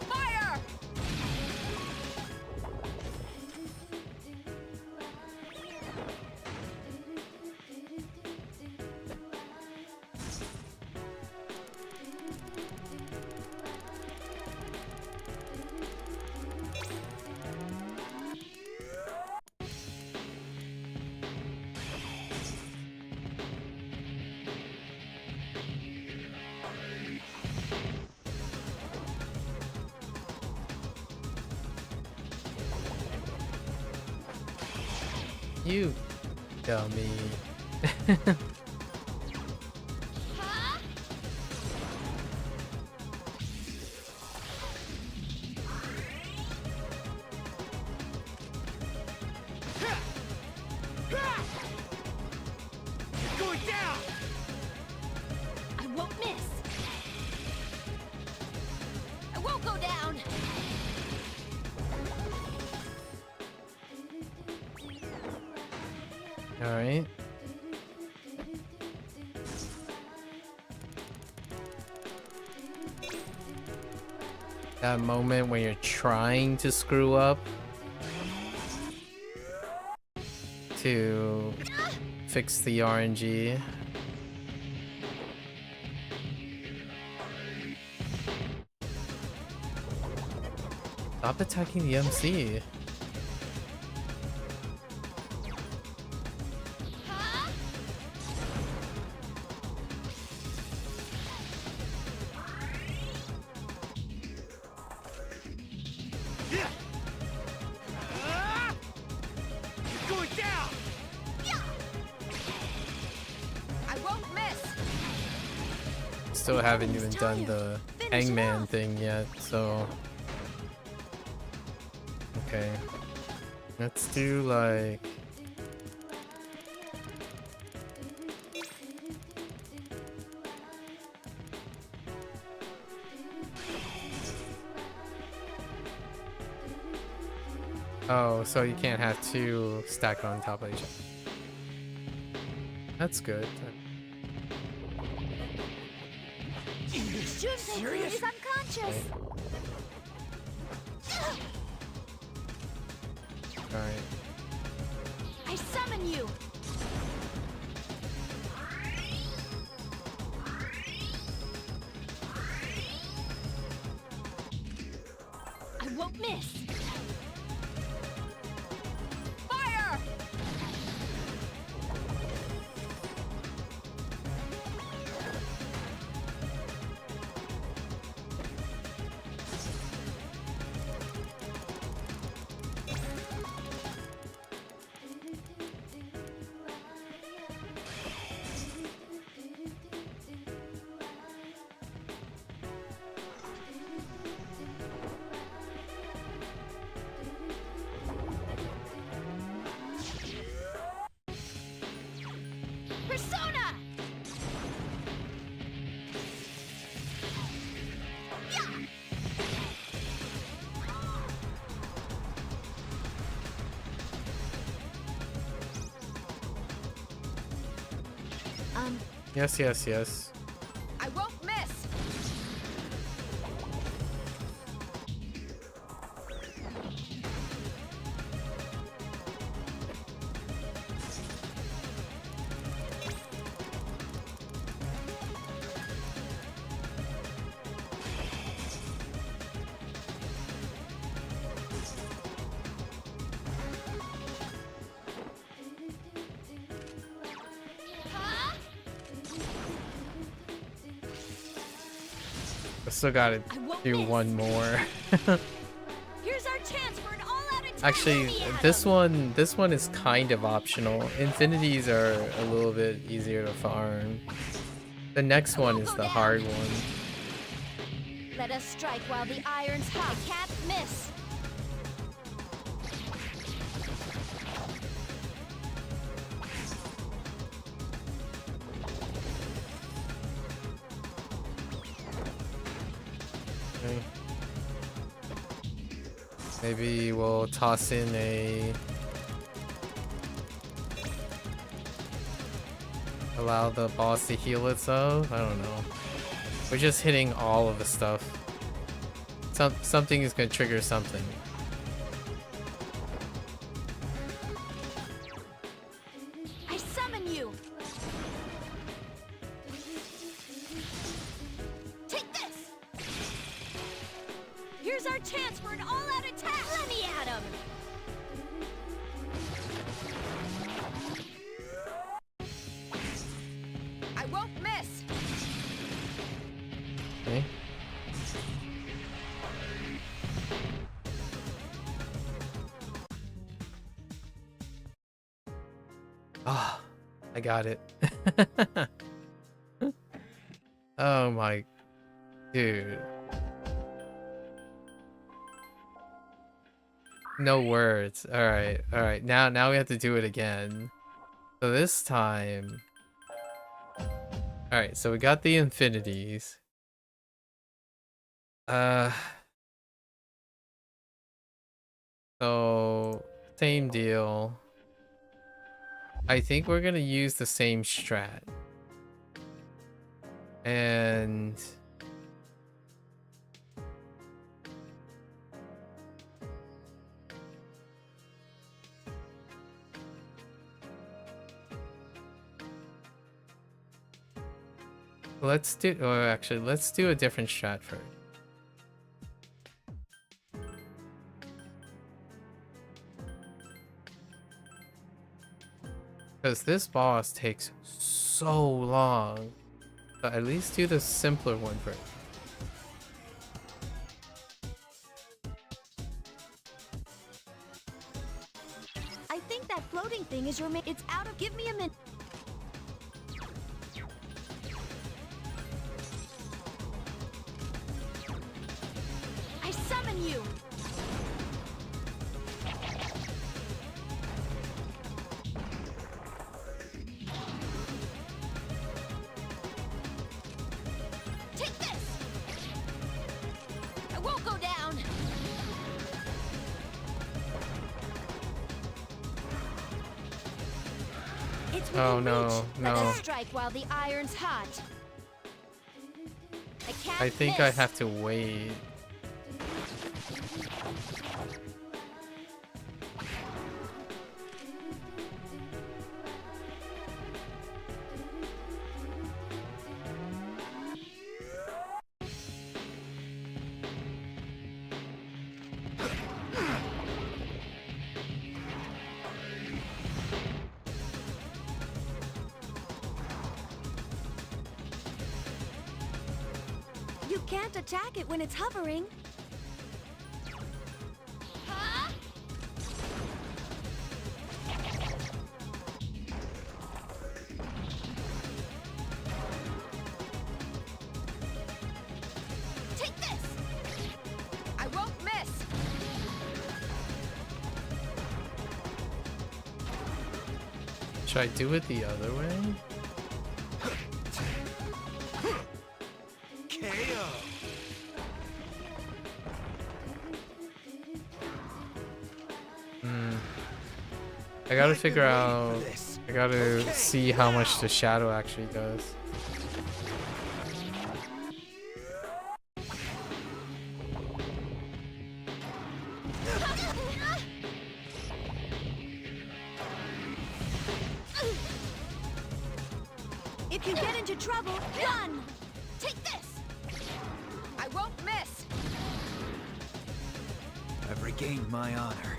S7: Fire!
S1: You dummy.
S5: You're going down!
S6: I won't miss. I won't go down.
S1: Alright. That moment when you're trying to screw up to fix the RNG. Stop attacking the MC.
S5: Going down!
S6: I won't miss.
S1: Still haven't even done the hangman thing yet, so okay. Let's do like oh, so you can't have two stacked on top of each other. That's good.
S6: Junpei is unconscious.
S1: Alright.
S6: I summon you. I won't miss. Fire! Persona!
S1: Yes, yes, yes.
S6: I won't miss. Huh?
S1: I still gotta
S6: I won't
S1: do
S6: miss.
S1: one more.
S6: Here's our chance for an all-out attack.
S1: Actually,
S6: Let me at 'em.
S1: this one is kind of optional. Infinities are a little bit easier to farm. The next one is the hard one.
S6: Let us strike while the iron's hot. I can't miss.
S1: Okay. Maybe we'll toss in a allow the boss to heal itself. I don't know. We're just hitting all of the stuff. Something is gonna trigger something.
S6: I summon you. Take this. Here's our chance for an all-out attack. Let me at 'em. I won't miss.
S1: Okay. Ah, I got it. Oh my dude. No words. Alright, alright. Now we have to do it again. So this time. Alright, so we got the infinities. So same deal. I think we're gonna use the same strat. And let's do, or actually, let's do a different strat first. Because this boss takes so long. But at least do the simpler one first.
S6: I think that floating thing is your main. It's out of. Give me a minute. I summon you. Take this. I won't go down. It's
S1: Oh,
S6: within
S1: no,
S6: reach.
S1: no.
S6: Let us strike while the iron's hot. I can't
S1: I think
S6: miss.
S1: I have to wait.
S6: You can't attack it when it's hovering. Huh? Take this. I won't miss.
S1: Should I do it the other way?
S5: KO.
S1: I gotta
S5: I've been
S1: figure
S5: waiting
S1: out.
S5: for this.
S1: I gotta
S5: Okay,
S1: see how much
S5: now.
S1: the shadow actually does.
S6: If you get into trouble, run! Take this! I won't miss!
S5: I've regained my honor.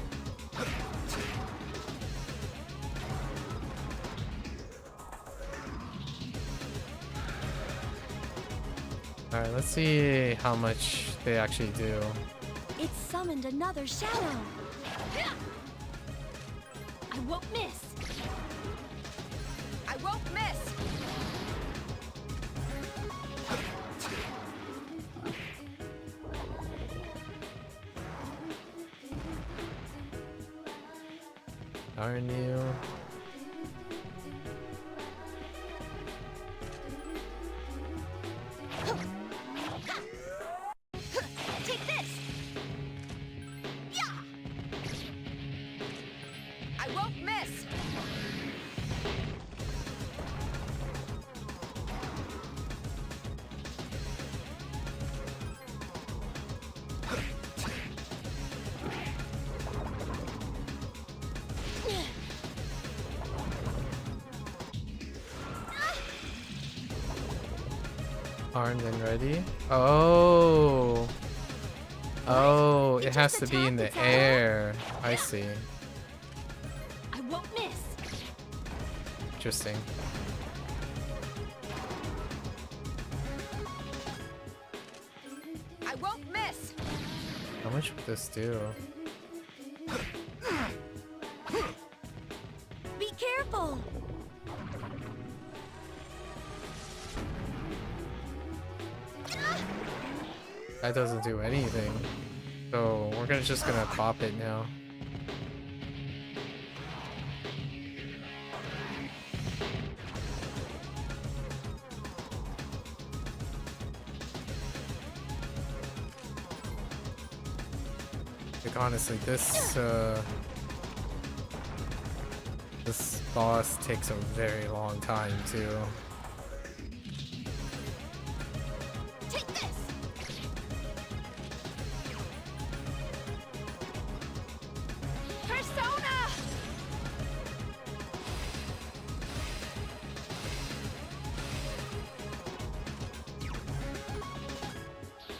S1: Alright, let's see how much they actually do.
S6: It summoned another shadow. I won't miss! I won't miss!
S1: Darn you.
S6: Take this! Yeah! I won't miss!
S1: Armed and ready. Oh. Oh, it
S6: It
S1: has
S6: just
S1: to be in the
S6: attacked its own.
S1: air. I see.
S6: I won't miss!
S1: Interesting.
S6: I won't miss!
S1: How much would this do?
S6: Be careful!
S1: That doesn't do anything. So we're just gonna pop it now. Like honestly, this This boss takes a very long time too.
S6: Take this! Persona!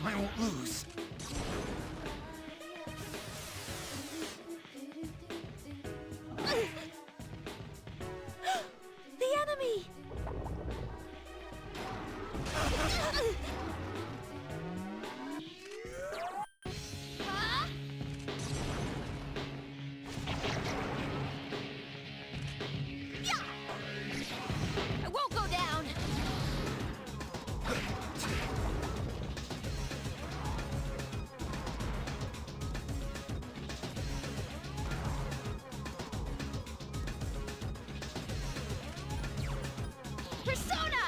S5: I won't lose.
S6: The enemy! Huh? Yeah! I won't go down! Persona!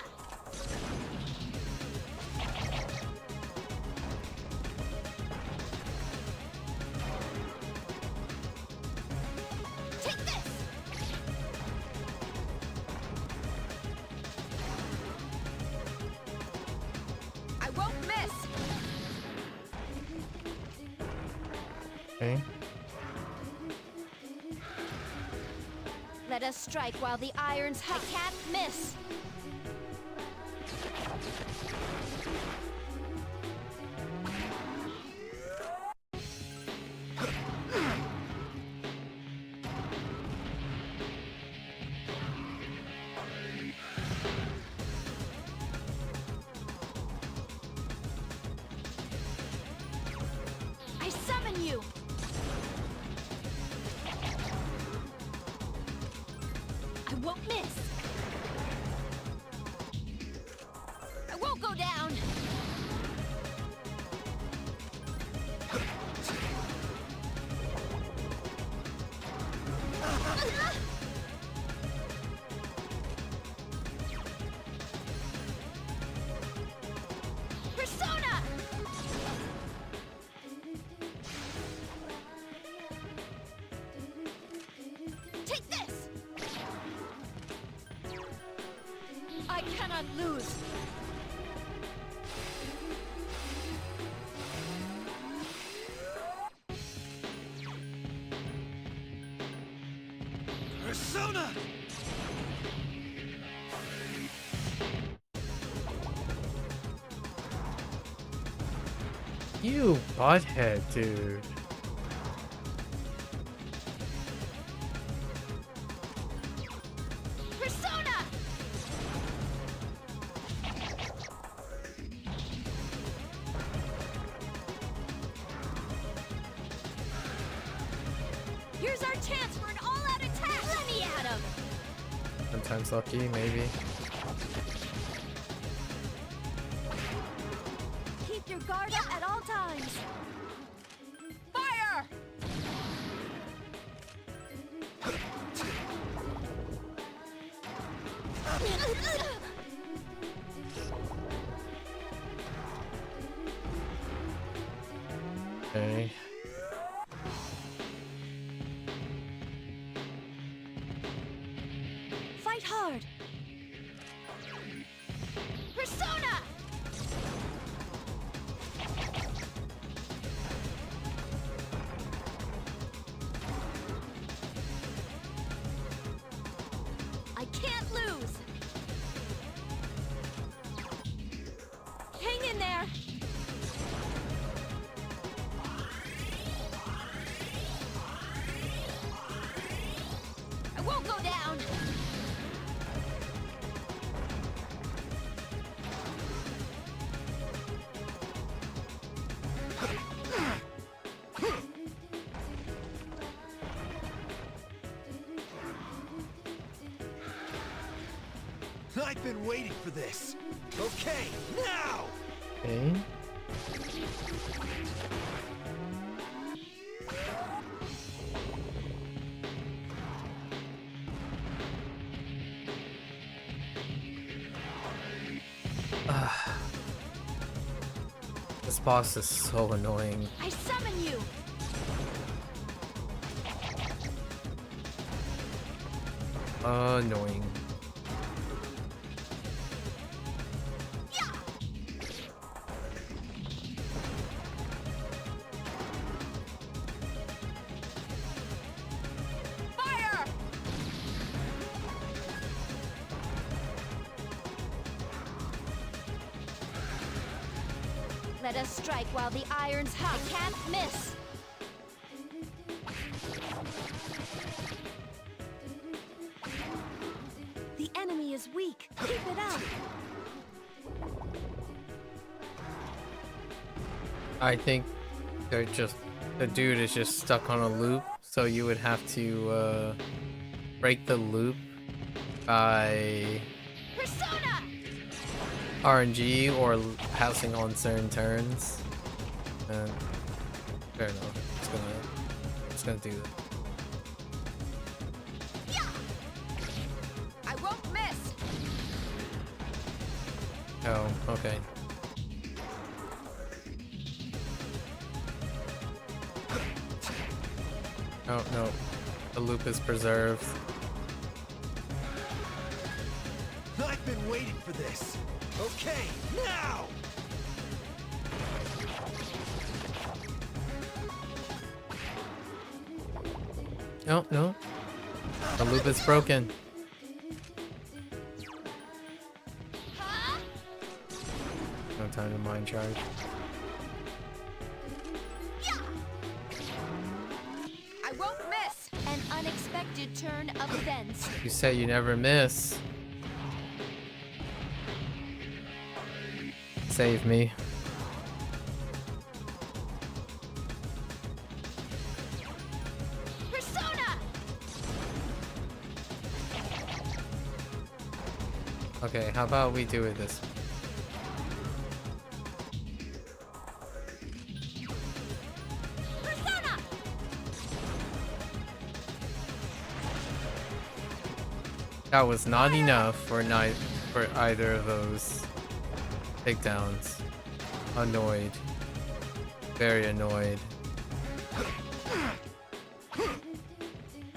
S6: Take this! I won't miss!
S1: Okay.
S6: Let us strike while the iron's hot. I can't miss! I summon you! I won't miss! I won't go down! Persona! Take this! I cannot lose!
S5: Persona!
S1: You butthead, dude.
S6: Persona! Here's our chance for an all-out attack! Let me at him!
S1: Sometimes lucky, maybe.
S6: Keep your guard up at all times! Fire!
S1: Okay.
S6: Fight hard! Persona! I can't lose! Hang in there! I won't go down!
S5: I've been waiting for this. Okay, now!
S1: Okay. This boss is so annoying.
S6: I summon you!
S1: Annoying.
S6: Fire! Let us strike while the iron's hot. I can't miss. The enemy is weak. Keep it up.
S1: I think they're just the dude is just stuck on a loop, so you would have to break the loop by
S6: Persona!
S1: RNG or passing on certain turns. And fair enough. It's gonna do that.
S6: I won't miss.
S1: Oh, okay. Oh no, the loop is preserved.
S5: I've been waiting for this. Okay, now!
S1: Oh no, the loop is broken.
S6: Huh?
S1: No time to mind charge.
S6: I won't miss. An unexpected turn of events.
S1: You say you never miss. Save me.
S6: Persona!
S1: Okay, how about we do it this way?
S6: Persona!
S1: That was not enough for either of those takedowns. Annoyed. Very annoyed.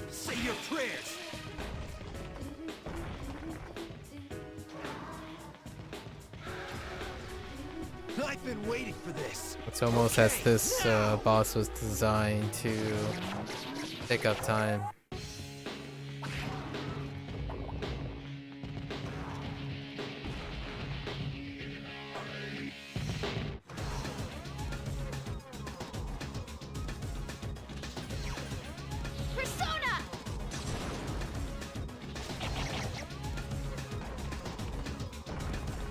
S5: Say your prayers! I've been waiting for this.
S1: It's almost as this boss was designed to take up time.
S6: Persona!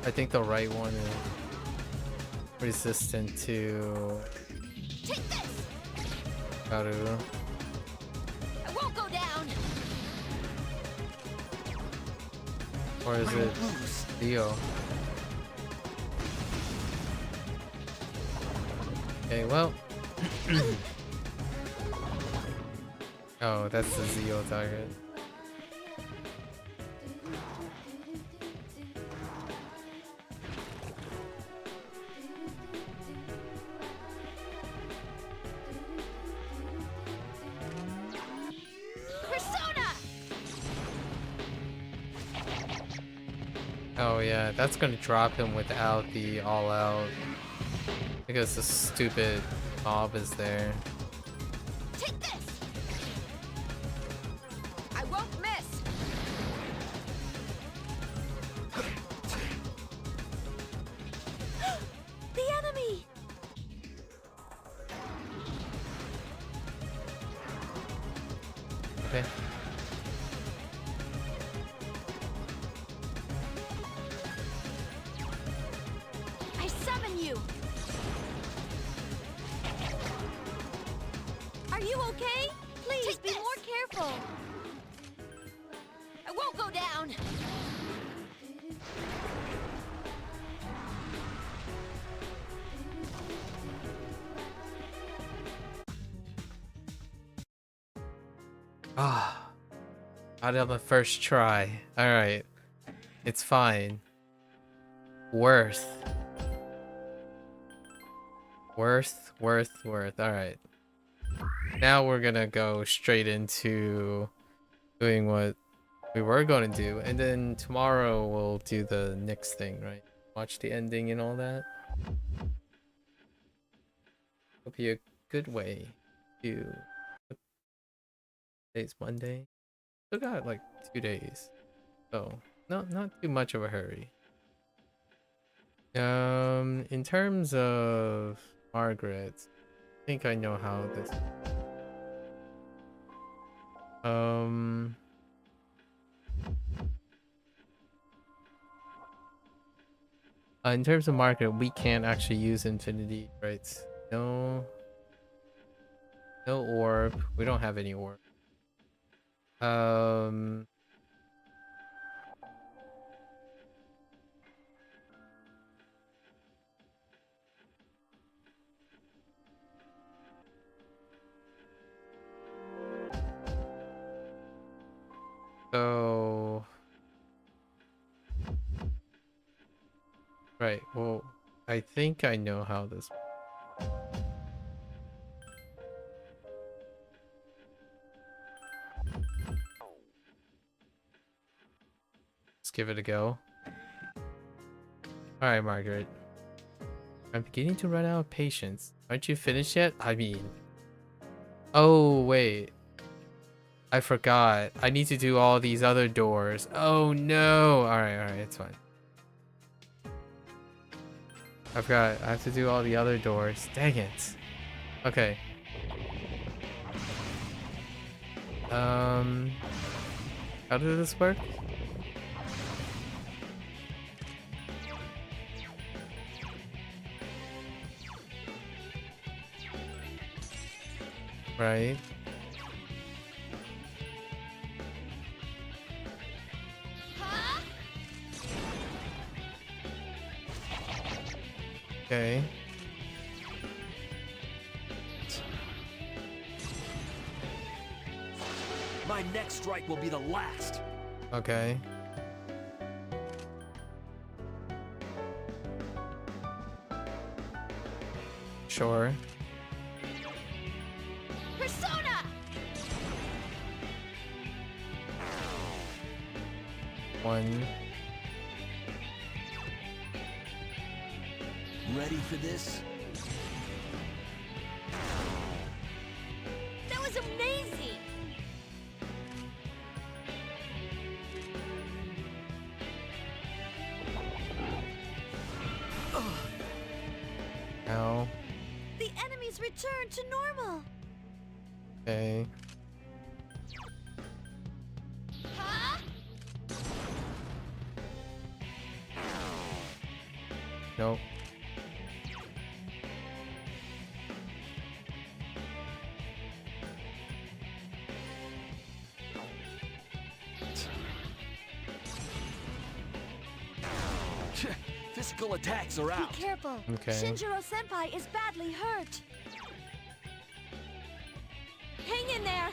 S1: I think the right one is resistant to
S6: Take this!
S1: Garu.
S6: I won't go down!
S1: Or is it Dio? Okay, well. Oh, that's the Zeo target.
S6: Persona!
S1: Oh yeah, that's gonna drop him without the all out. Because the stupid mob is there.
S6: Take this! I won't miss! The enemy!
S1: Okay.
S6: I summon you! Are you okay? Please be more careful! I won't go down!
S1: Ah. Out of the first try. Alright. It's fine. Worth. Alright. Now we're gonna go straight into doing what we were going to do, and then tomorrow we'll do the next thing, right? Watch the ending and all that. It'll be a good way to. Today's Monday. Still got like 2 days, so not too much of a hurry. In terms of Margaret, I think I know how this. In terms of Margaret, we can't actually use infinity, right? No orb. We don't have any orb. So right, well, I think I know how this. Let's give it a go. Alright, Margaret. I'm beginning to run out of patience. Aren't you finished yet? I mean... Oh, wait. I forgot. I need to do all these other doors. Oh, no. Alright, it's fine. I forgot. I have to do all the other doors. Dang it. Okay. How does this work? Right. Okay.
S5: My next strike will be the last.
S1: Okay. Sure.
S6: Persona!
S1: One.
S5: Ready for this?
S6: That was amazing!
S1: Ow.
S6: The enemies returned to normal!
S1: Okay.
S6: Huh?
S1: Nope.
S5: Physical attacks are out.
S6: Be careful.
S1: Okay.
S6: Shinjiro-senpai is badly hurt. Hang in there.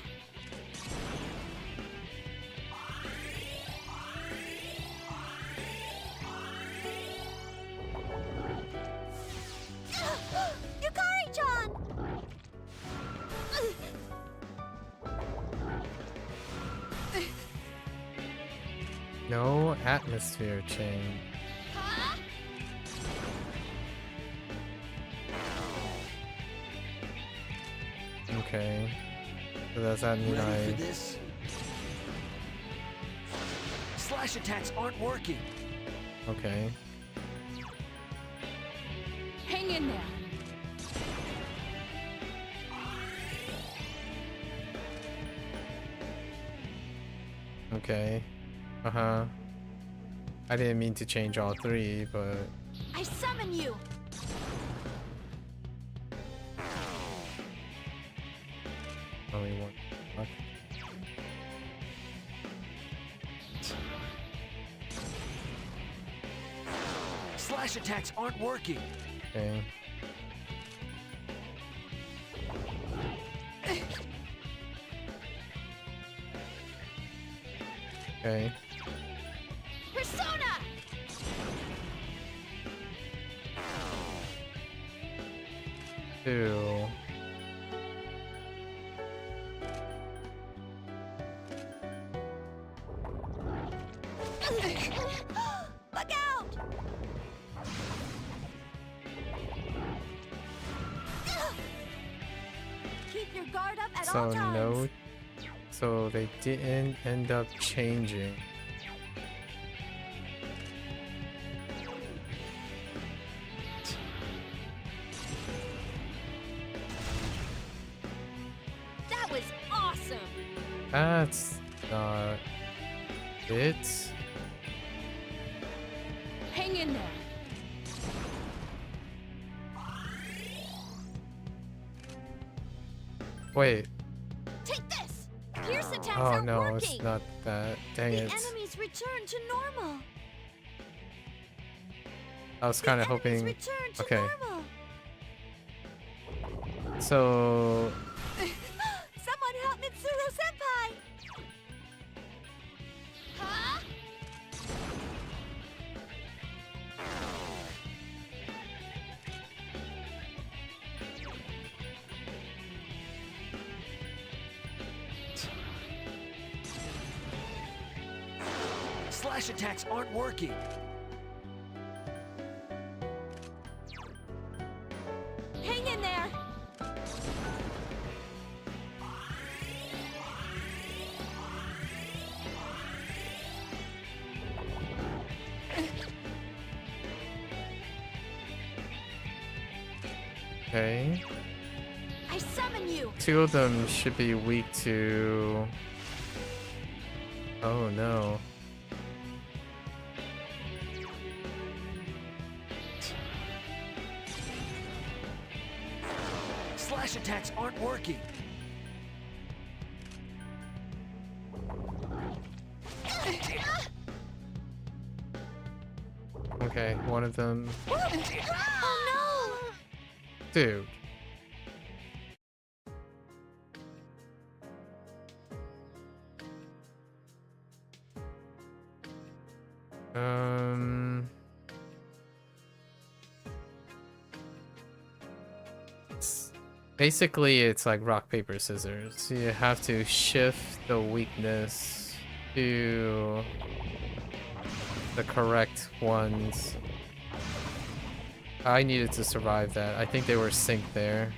S6: Yukari-chan!
S1: No atmosphere change.
S6: Huh?
S1: Okay. So does that mean
S5: Ready for this? Slash attacks aren't working.
S1: Okay.
S7: Hang in there.
S1: Okay. Uh-huh. I didn't mean to change all three, but...
S6: I summon you!
S1: Only one. Okay.
S5: Slash attacks aren't working.
S1: Okay. Okay.
S6: Persona!
S1: Two.
S6: Look out! Keep your guard up at
S1: So
S6: all times.
S1: no. So they didn't end up changing.
S6: That was awesome.
S1: That's not it.
S7: Hang in there.
S1: Wait.
S6: Take this. Pierce attacks
S1: Oh
S6: aren't
S1: no,
S6: working.
S1: it's not that. Dang
S6: The
S1: it.
S6: enemies return to normal.
S1: I was kind of
S6: Enemies
S1: hoping.
S6: return to
S1: Okay.
S6: normal.
S1: So
S6: Someone help Mitsuru senpai. Huh?
S5: Slash attacks aren't working.
S6: Hang in there.
S1: okay,
S6: I summon you.
S1: 2 of them should be weak to. Oh no.
S5: Slash attacks aren't working.
S1: Okay, one of them.
S6: Oh
S1: Dude. Basically, it's like rock, paper, scissors. You have to shift the weakness to the correct ones. I needed to survive that. I think they were synced there.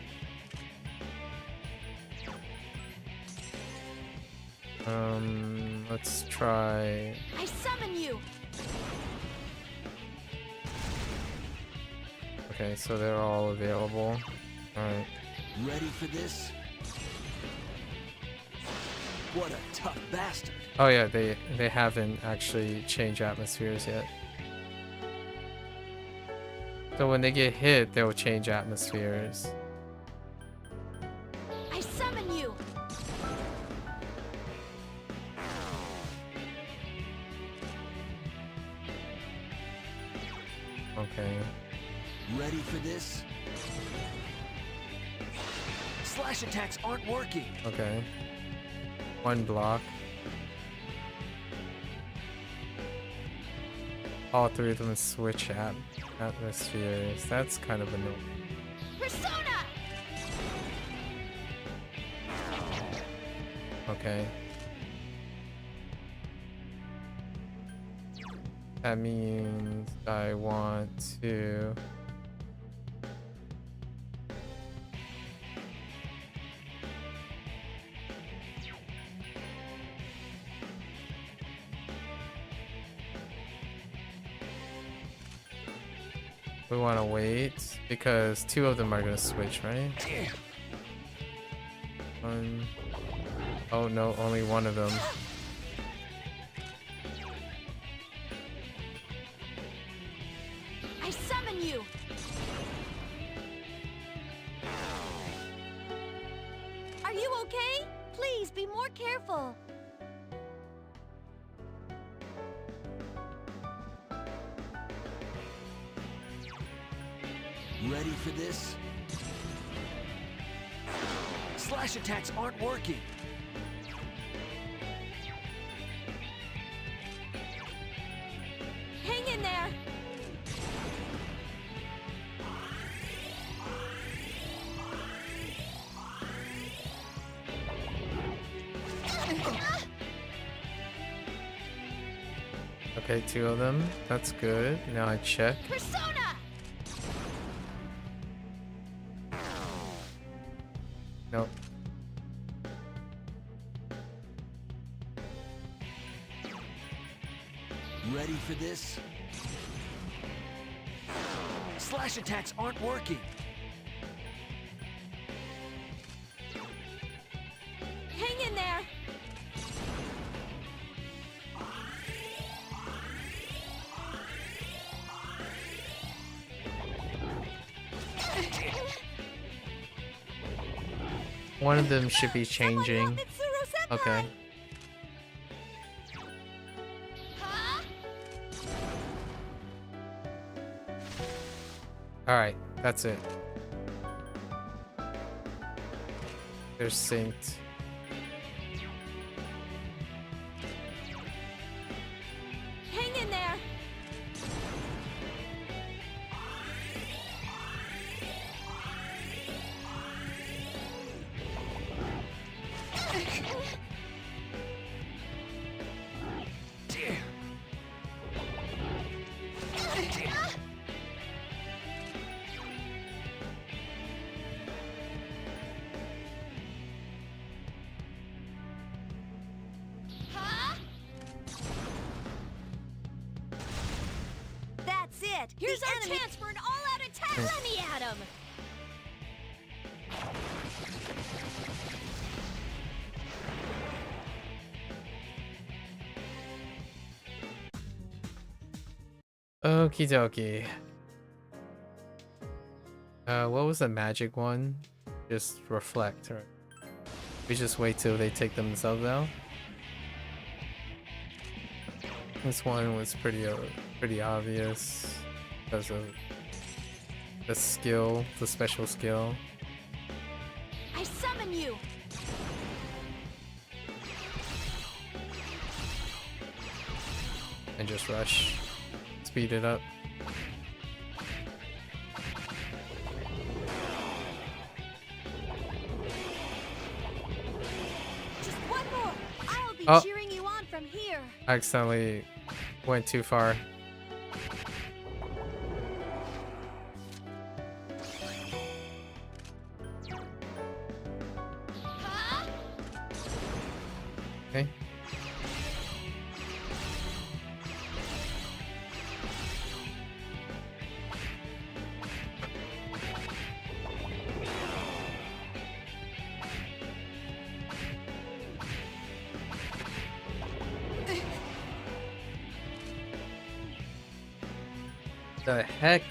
S1: Let's try.
S6: no! I summon you.
S1: Okay, so they're all available. Alright.
S5: Ready for this? What a tough bastard.
S1: Oh yeah, they haven't actually changed atmospheres yet. So when they get hit, they'll change atmospheres.
S6: I summon you.
S1: Okay.
S5: Ready for this? Slash attacks aren't working.
S1: Okay. 1 block. All 3 of them switch atmospheres. That's kind of annoying.
S6: Persona.
S1: Okay. That means I want to. We want to wait because 2 of them are going to switch, right? One. Oh no, only 1 of them.
S6: I summon you. Are you okay? Please be more careful.
S5: Ready for this? Slash attacks aren't working.
S6: Hang in there.
S1: Okay, 2 of them. That's good. Now I check.
S6: Persona!
S1: Nope.
S5: Ready for this? Slash attacks aren't working.
S6: Hang in there!
S1: One of them should be changing. Okay. Alright, that's it. They're synced.
S6: Hang in there! That's it! Here's our chance for an all-out attack! Let me at him!
S1: Okie dokie. What was the magic one? Just reflect, right? We just wait till they take themselves out. This one was pretty obvious because of the skill, the special skill.
S6: I summon you!
S1: And just rush. Speed it up.
S6: Just one more! I'll be
S1: Oh.
S6: cheering you on from here!
S1: I accidentally went too far. Okay. The heck?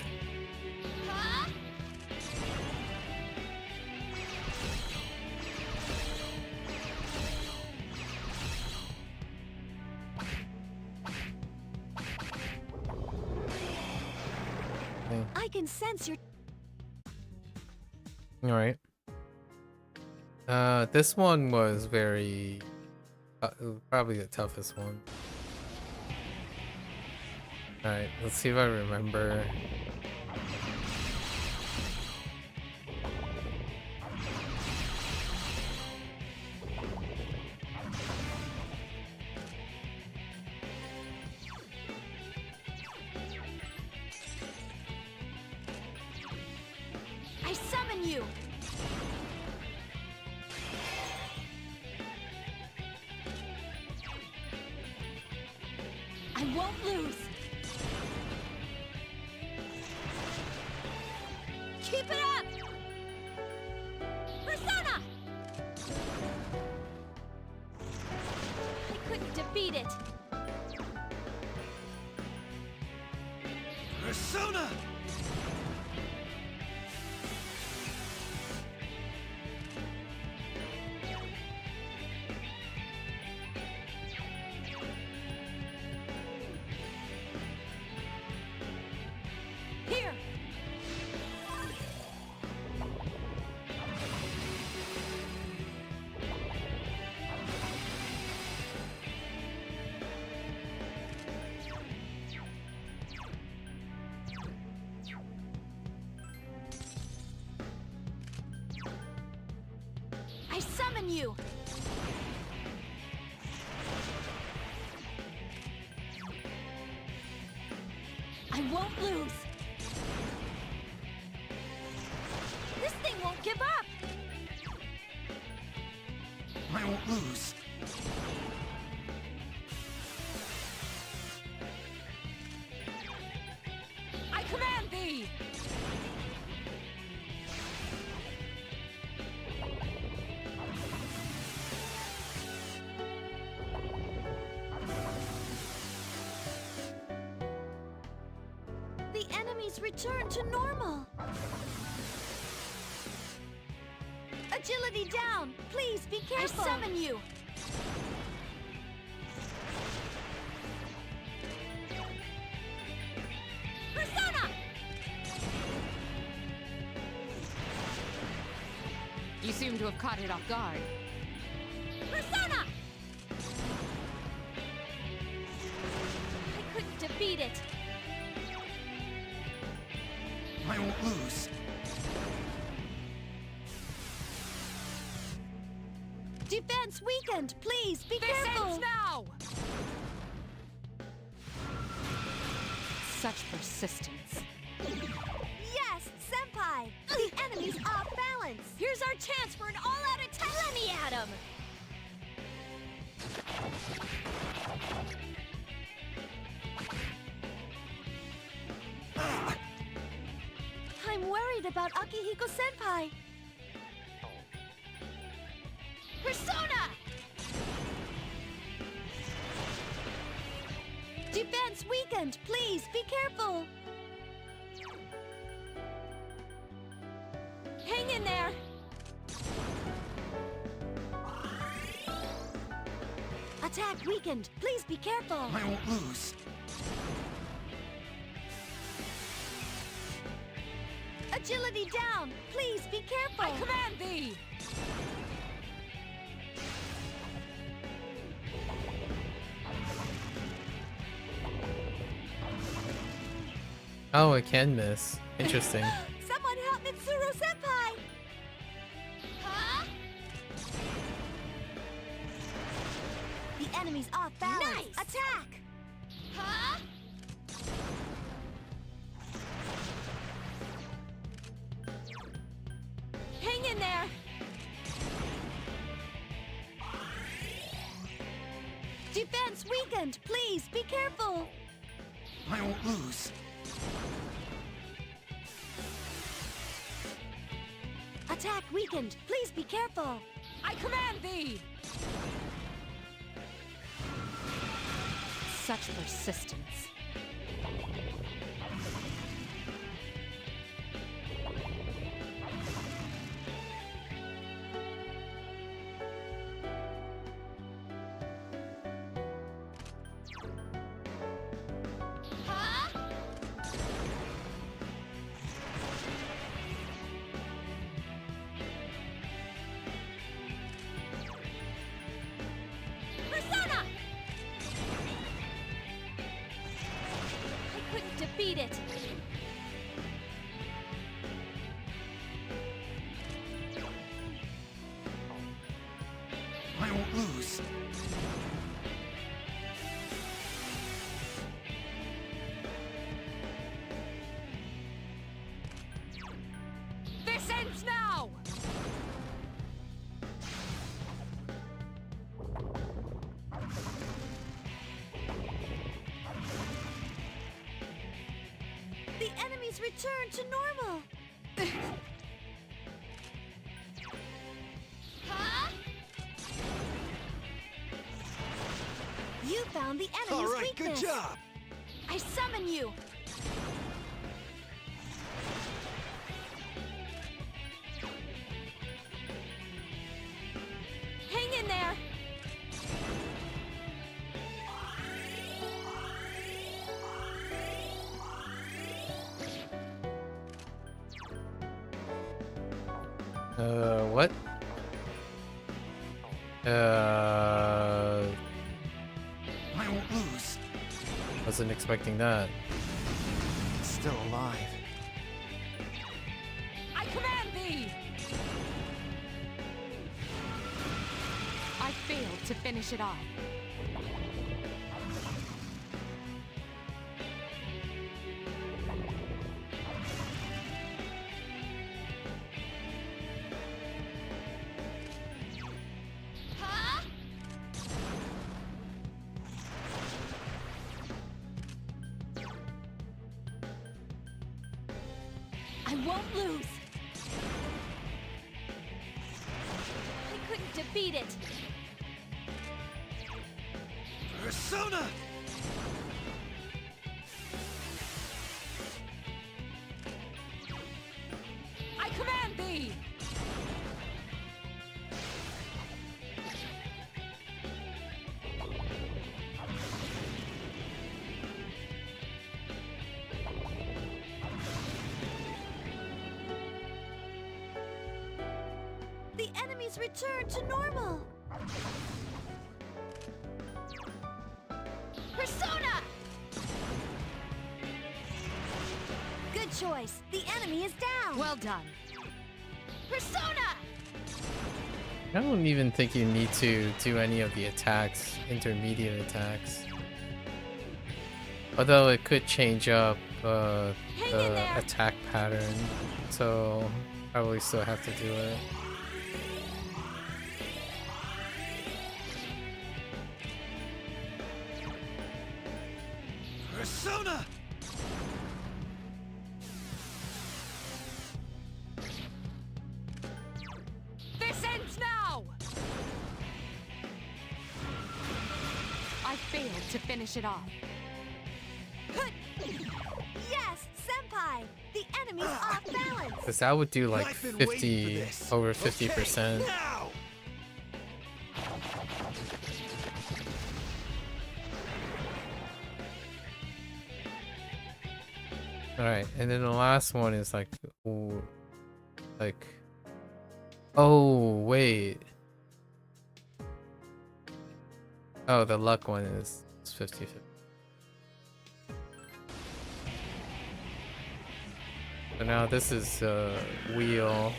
S6: I can sense your...
S1: Alright. This one was very... probably the toughest one. Alright, let's see if I remember.
S6: I summon you! I won't lose! Keep it up! Persona! I couldn't defeat it!
S5: Persona!
S6: Here! I summon you! I won't lose. This thing won't give up.
S5: I won't lose.
S7: I command thee!
S6: The enemies return to normal. Agility down. Please be careful. I summon you. Persona!
S7: You seem to have caught it off guard.
S6: Persona! I couldn't defeat it.
S5: I won't lose.
S6: Defense weakened. Please be
S7: This
S6: careful.
S7: ends now! Such persistence.
S6: Yes, Senpai! The enemy's off balance! Here's our chance for an all-out attack! Let me at him! I'm worried about Akihiko-senpai! Persona! Defense weakened! Please, be careful! Hang in there! Attack weakened! Please be careful!
S5: I won't lose.
S6: Agility down! Please be careful!
S7: I command thee!
S1: Oh, I can miss. Interesting.
S6: Someone help Mitsuru-senpai! Huh? The enemy's off balance! Nice. Attack! Huh? Hang in there! Defense weakened! Please, be careful!
S5: I won't lose.
S6: Attack weakened! Please be careful!
S7: I command thee! Such persistence.
S6: Huh? Persona! I couldn't defeat it.
S5: I won't lose.
S7: This ends now!
S6: The enemies return to normal. Huh? You found the enemy's
S5: All right,
S6: weakness.
S5: good job.
S6: I summon you. Hang in there.
S1: What?
S5: I won't lose.
S1: Wasn't expecting that.
S5: Still alive.
S7: I command thee! I failed to finish it off.
S6: won't lose. I couldn't defeat it.
S5: Persona!
S7: I command thee!
S6: The enemies return to normal. Persona! Good choice. The enemy is down.
S7: Well done.
S6: Persona!
S1: I don't even think you need to do any of the attacks, intermediate attacks. Although it could change up
S6: Hang in
S1: the
S6: there.
S1: attack pattern, so probably still have to do it.
S5: Persona!
S7: This ends now! I failed to finish it off.
S6: Yes, Senpai! The enemy's off balance!
S1: Because that would do like
S5: I've been waiting for
S1: 50,
S5: this.
S1: over
S5: Okay,
S1: 50%.
S5: now!
S1: Alright, and then the last one is like, oh, wait. Oh, the luck one is 50-50. So now this is wheel.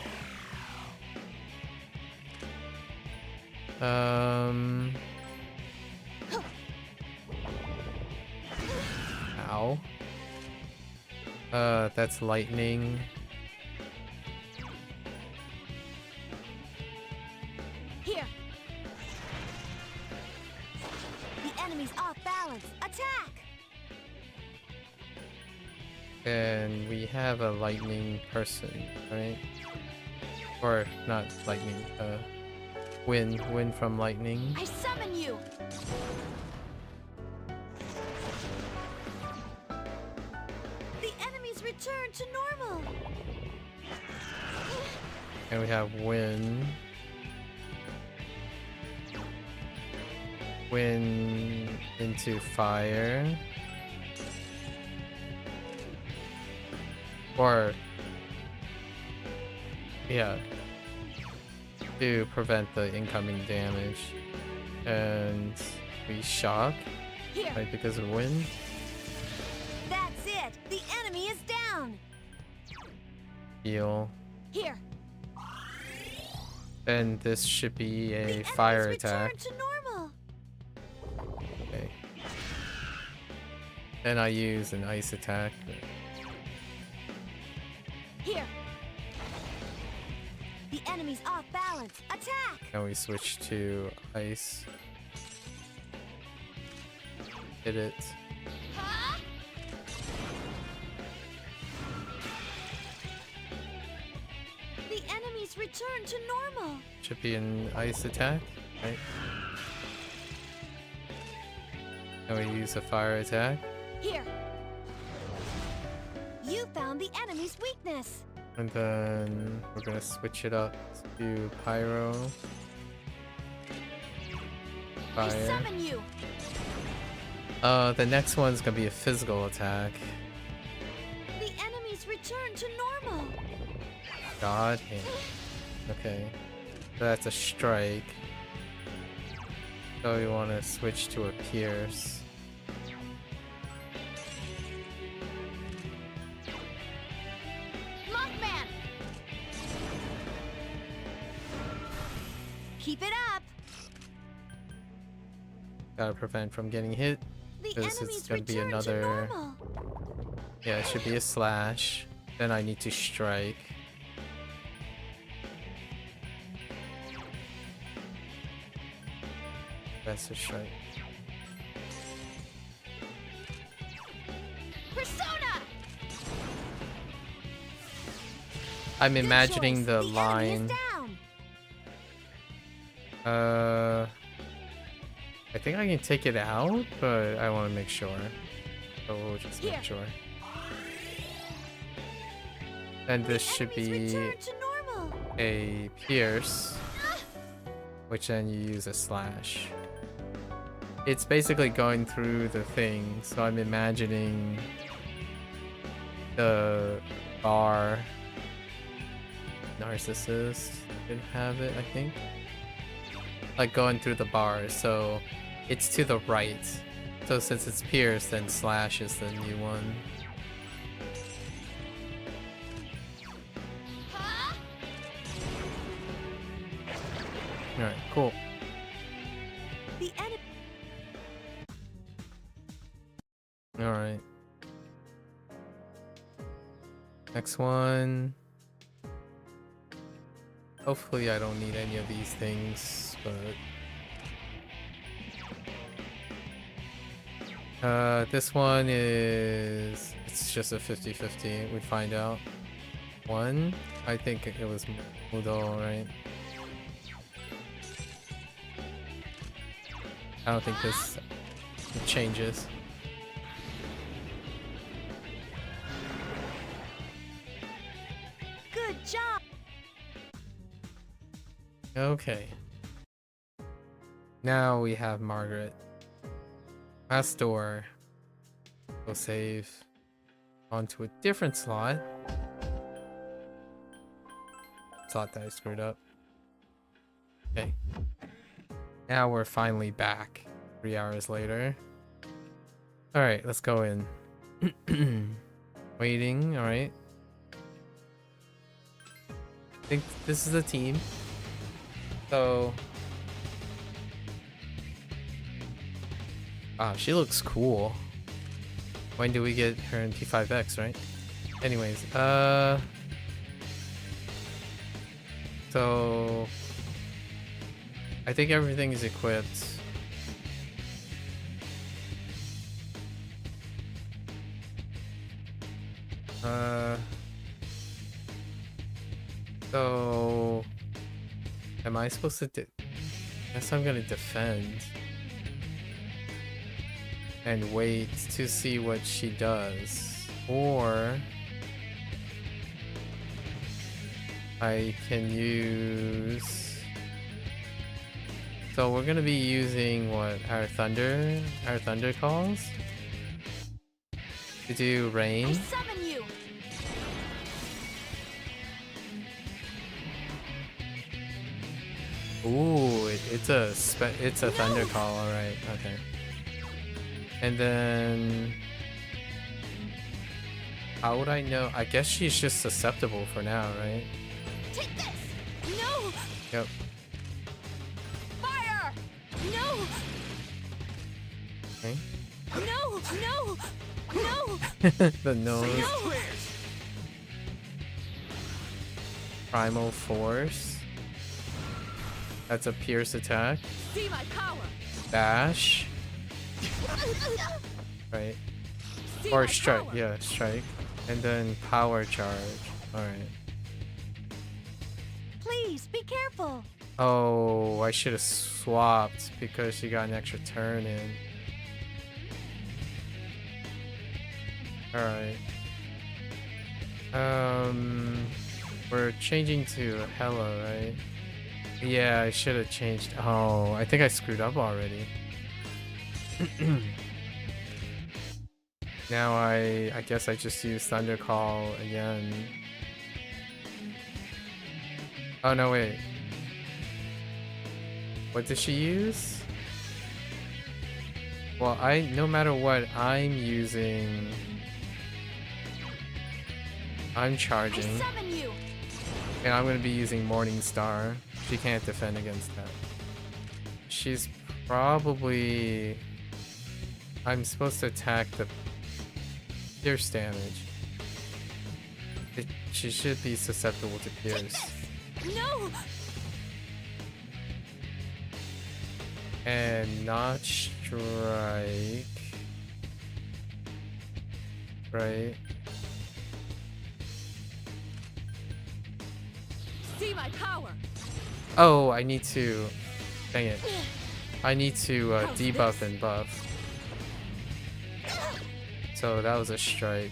S1: Ow. That's lightning.
S6: Here! The enemy's off balance! Attack!
S1: And we have a lightning person, right? Or not lightning, wind from lightning.
S6: I summon you! The enemies return to normal!
S1: And we have wind. Wind into fire. Or, yeah, to prevent the incoming damage. And we shock,
S6: Here!
S1: right, because of wind.
S6: That's it! The enemy is down!
S1: Heal.
S6: Here!
S1: And this should be
S6: The
S1: a
S6: enemies
S1: fire
S6: return
S1: attack.
S6: to normal!
S1: Okay. Then I use an ice attack.
S6: Here! The enemy's off balance! Attack!
S1: Now we switch to ice. Hit it.
S6: Huh? The enemies return to normal!
S1: Should be an ice attack, right? Now we use a fire attack.
S6: Here! You found the enemy's weakness!
S1: And then we're gonna switch it up to pyro.
S6: I
S1: Fire.
S6: summon you!
S1: The next one's gonna be a physical attack.
S6: The enemies return to normal!
S1: God hand. Okay. So that's a strike. So we wanna switch to a pierce.
S6: Mothman! Keep it up!
S1: Gotta prevent from getting hit.
S6: The
S1: This is
S6: enemies
S1: gonna be
S6: return
S1: another-
S6: to normal!
S1: Yeah, it should be a slash. Then I need to strike. That's a strike.
S6: Persona!
S1: I'm
S6: Good
S1: imagining
S6: choice.
S1: the
S6: enemy is
S1: line.
S6: down.
S1: I think I can take it out, but I want to make sure. So we'll just
S6: Here.
S1: make sure. And this should
S6: Enemies
S1: be
S6: return to normal.
S1: a pierce, which then you use a slash. It's basically going through the thing, so I'm imagining the bar narcissist should have it, I think. Like going through the bar, so it's to the right. So since it's pierced, then slash is the new one. Alright, cool.
S6: The enemy.
S1: Alright. Next one. Hopefully I don't need any of these things, but... this one is... It's just a 50-50, we find out. One? I think it was Mudo, right? I don't think this changes.
S6: Good job.
S1: Okay. Now we have Margaret. Last door. We'll save onto a different slot. Slot that I screwed up. Okay. Now we're finally back. 3 hours later. Alright, let's go in. Waiting, alright. I think this is a team. So... Wow, she looks cool. When do we get her in P5X, right? Anyways, so... I think everything is equipped. So... Am I supposed to guess I'm gonna defend. And wait to see what she does. Or... I can use... So we're gonna be using what? Our thunder calls? To do
S6: I
S1: rain.
S6: summon you.
S1: Ooh, it's a thunder call, alright, okay. And then... How would I know? I guess she's just susceptible for now, right?
S6: Take this. No.
S1: Yep.
S6: Fire. No.
S1: Okay.
S6: No. No. No.
S1: The nose.
S6: No.
S1: Primal Force. That's a pierce attack.
S6: See my power.
S1: Dash. Right.
S6: See
S1: Or
S6: my
S1: strike.
S6: power.
S1: Yeah, strike. And then power charge. Alright.
S6: Please be careful.
S1: Oh, I should have swapped because she got an extra turn in. Alright. We're changing to Hello, right? Yeah, I should have changed. Oh, I think I screwed up already. Now I guess I just use Thunder Call again. Oh no, wait. What did she use? Well, no matter what I'm using, I'm
S6: I
S1: charging,
S6: summon you.
S1: and I'm gonna be using Morning Star. She can't defend against that. She's probably... I'm supposed to attack the pierce damage. She should be susceptible to pierce.
S6: No.
S1: And not strike. Right.
S7: See my power.
S1: Oh, I need to. Dang it. I need to debuff and buff. So that was a strike.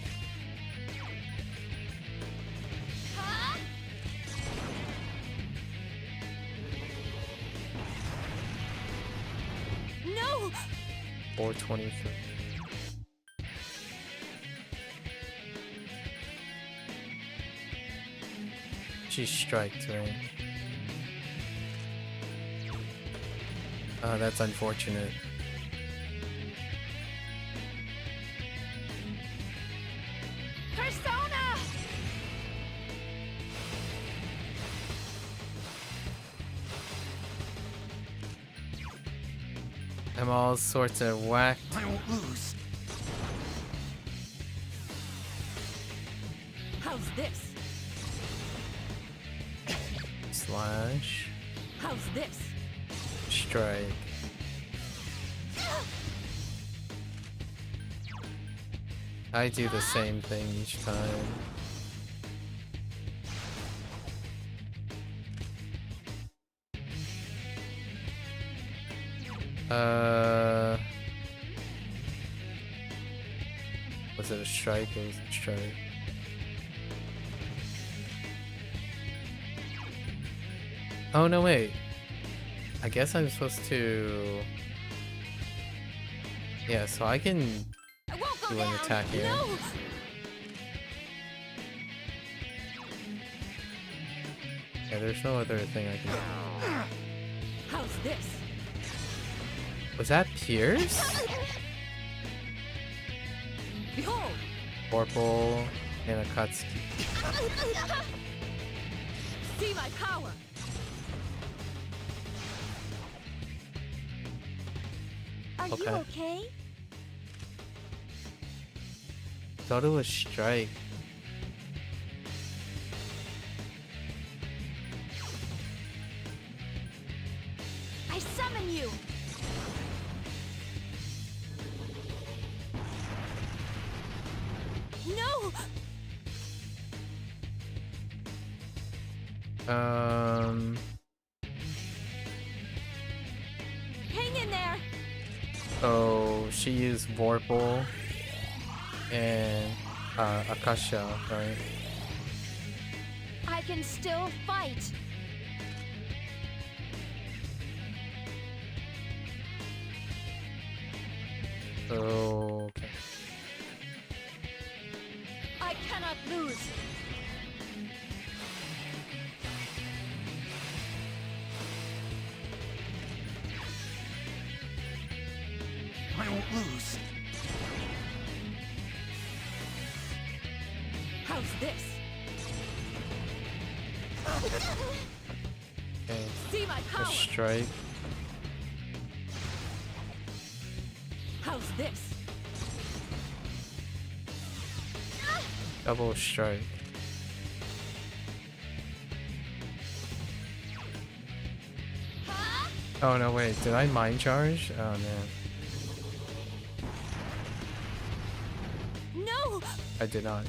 S6: No!
S1: 423. She striked, right? That's unfortunate.
S6: Persona!
S1: I'm all sorts of whacked.
S5: I won't lose.
S7: How's this?
S1: Slash.
S7: How's this?
S1: Strike. I do the same thing each time. Was it a strike? It was a strike. Oh no, wait. I guess I'm supposed to. Yeah, so I can
S6: I won't go
S1: do
S6: down!
S1: an attack here.
S6: No!
S1: Yeah, there's no other thing I can do.
S7: How's this?
S1: Was that Pierce?
S7: Behold!
S1: Vorpal and Akatsuki.
S7: See my power.
S6: Are you
S1: Okay.
S6: okay?
S1: Thought it was strike.
S6: I summon you! No! Hang in there!
S1: So she used Vorpal and Akasha, right?
S6: I can still fight!
S1: So okay.
S6: I cannot lose!
S5: I won't lose.
S7: How's this?
S1: Okay.
S7: See my
S1: The
S7: power.
S1: strike.
S7: How's this?
S1: Double strike. Oh no, wait, did I mind charge? Oh man,
S6: No!
S1: I did not.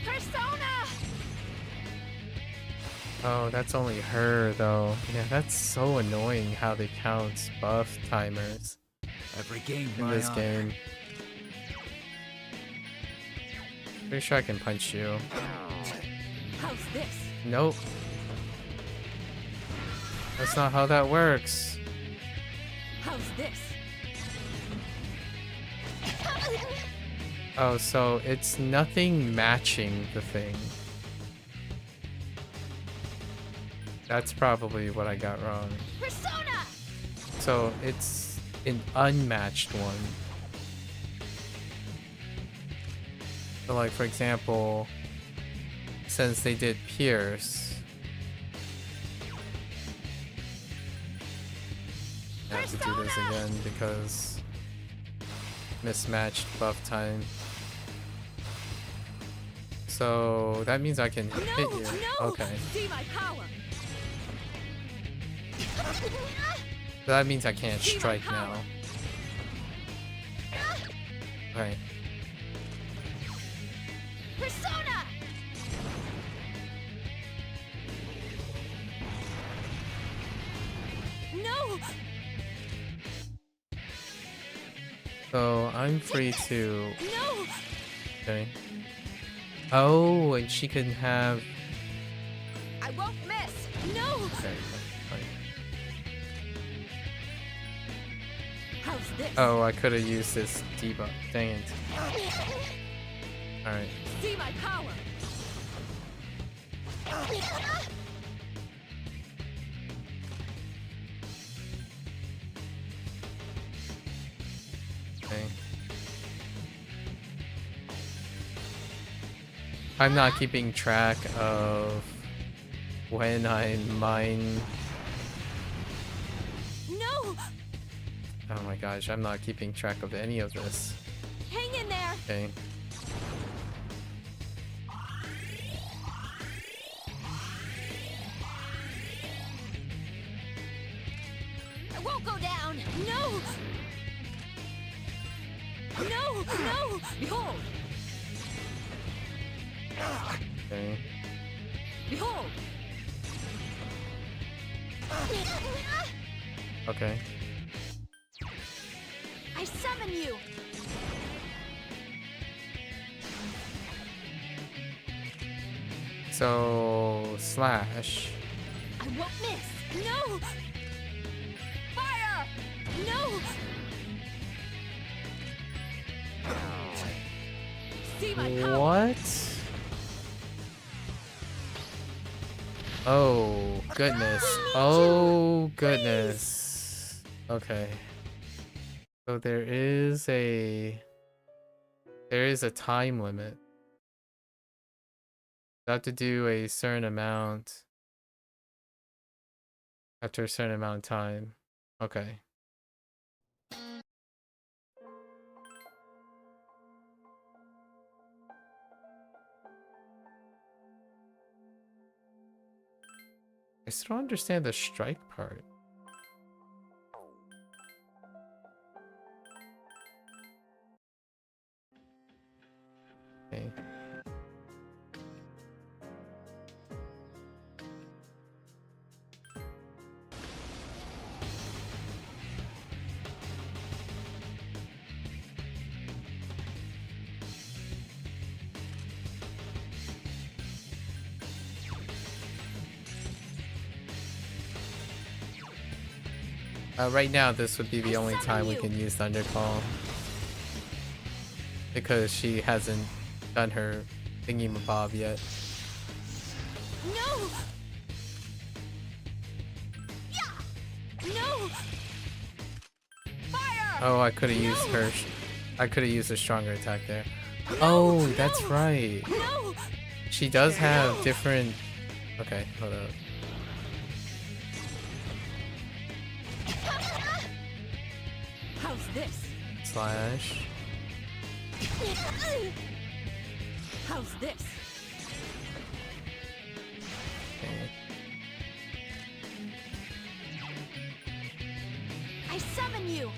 S6: Persona!
S1: Oh, that's only her though. Yeah, that's so annoying how they count buff timers
S5: I've regained
S1: in
S5: my
S1: this
S5: honor.
S1: game. Pretty sure I can punch you.
S7: How's this?
S1: Nope. That's not how that works.
S7: How's this?
S1: Oh, so it's nothing matching the thing. That's probably what I got wrong.
S6: Persona!
S1: So it's an unmatched one. So like for example, since they did Pierce, I have to do this again because mismatched buff time. So that means I can hit you. Okay.
S6: See my power.
S1: So that means I can't strike now. Okay.
S6: Persona. No.
S1: So I'm free to.
S6: No.
S1: Okay. Oh, and she can have.
S6: I won't miss. No.
S1: Okay. Fine.
S6: How's this?
S1: Oh, I could have used this debuff. Dang it. Alright.
S6: See my power.
S1: Okay. I'm not keeping track of when I mine.
S6: No.
S1: Oh my gosh, I'm not keeping track of any of this.
S6: Hang in there.
S1: Okay.
S6: I won't go down. No. No. No. Behold.
S1: Okay.
S6: Behold.
S1: Okay.
S6: I summon you.
S1: So slash.
S6: I won't miss. No. Fire. No. See my power.
S1: What? Oh goodness. Oh goodness. Okay. So there is a time limit. You have to do a certain amount after a certain amount of time. Okay. I still don't understand the strike part. Okay. Right now, this would be the only time we can use Thundercall. Because she hasn't done her thingy-mabob yet.
S6: No. Yeah. No. Fire.
S1: Oh, I could have used her. I could have used a stronger attack there. Oh, that's right.
S6: No.
S1: She does have different. Okay, hold up.
S6: How's this?
S1: Slash.
S6: How's this?
S1: Okay.
S6: I summon you.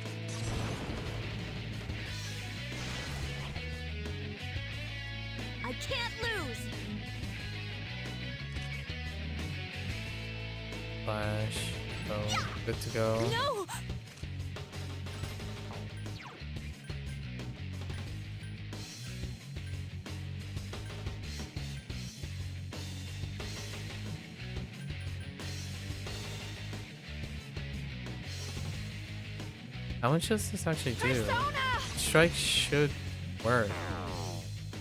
S6: I can't lose.
S1: Slash. Oh, good to go.
S6: No.
S1: How much does this actually do?
S6: Persona.
S1: Strike should work.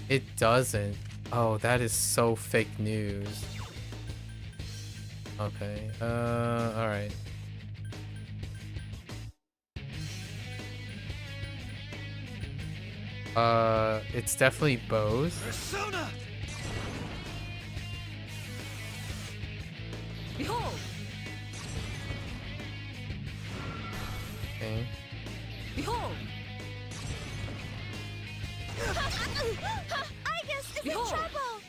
S1: It doesn't. Oh, that is so fake news. Okay. Alright. It's definitely both.
S5: Persona!
S6: Behold.
S1: Okay.
S6: Behold. I guess this is trouble.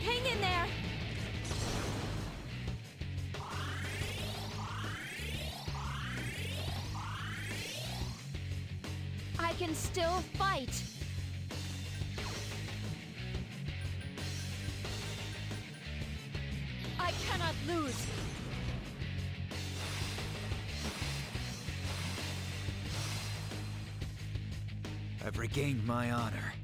S6: Hang in there! I can still fight. I cannot lose.
S5: I've regained my honor.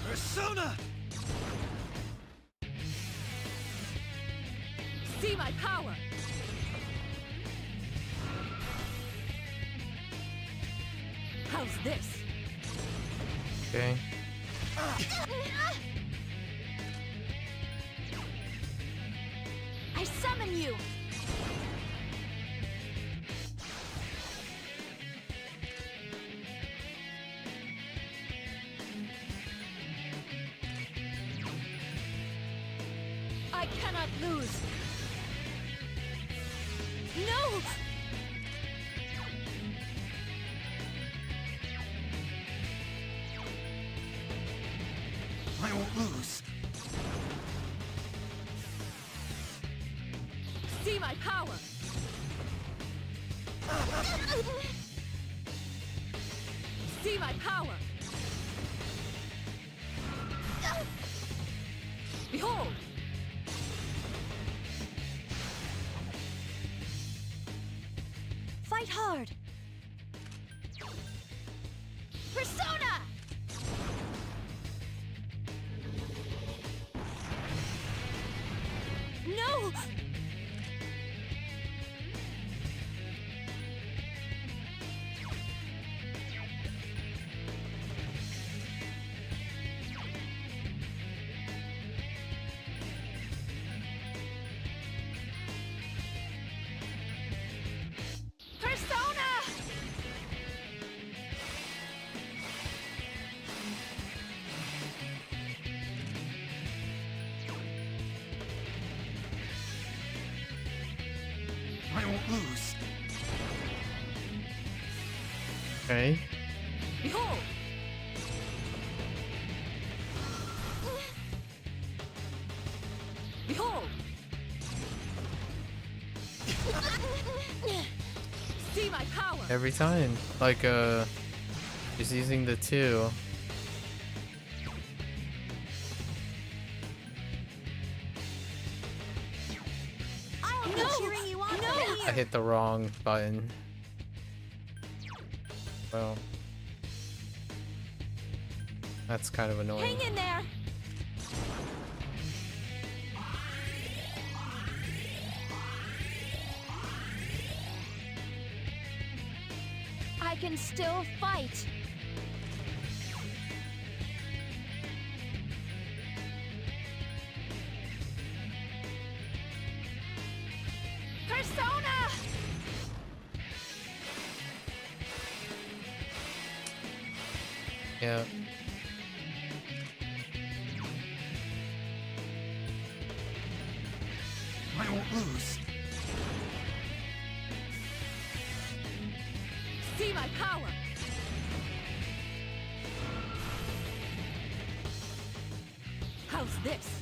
S5: Persona!
S7: See my power! How's this?
S1: Okay.
S6: I summon you! I cannot lose! No!
S5: I won't lose.
S7: See my power! See my power! Behold!
S6: Fight hard! Persona! No! Persona!
S5: I won't lose.
S1: Okay.
S7: Behold! Behold! See my power!
S1: Every time. Like, just using the two.
S6: I'll be cheering you on from
S1: I
S6: here!
S1: hit the wrong button. Well. That's kind of annoying.
S6: Hang in there! I can still fight. Persona!
S1: Yeah.
S5: I won't lose.
S7: See my power! How's this?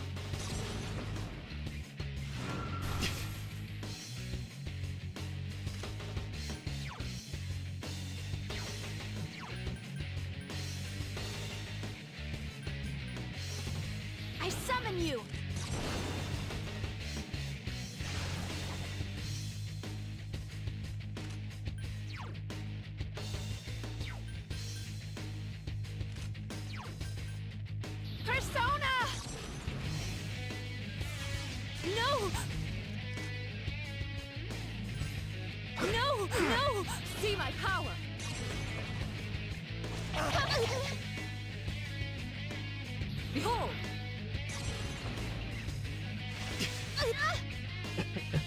S6: I summon you! Persona! No! No! No!
S7: See my power! Behold!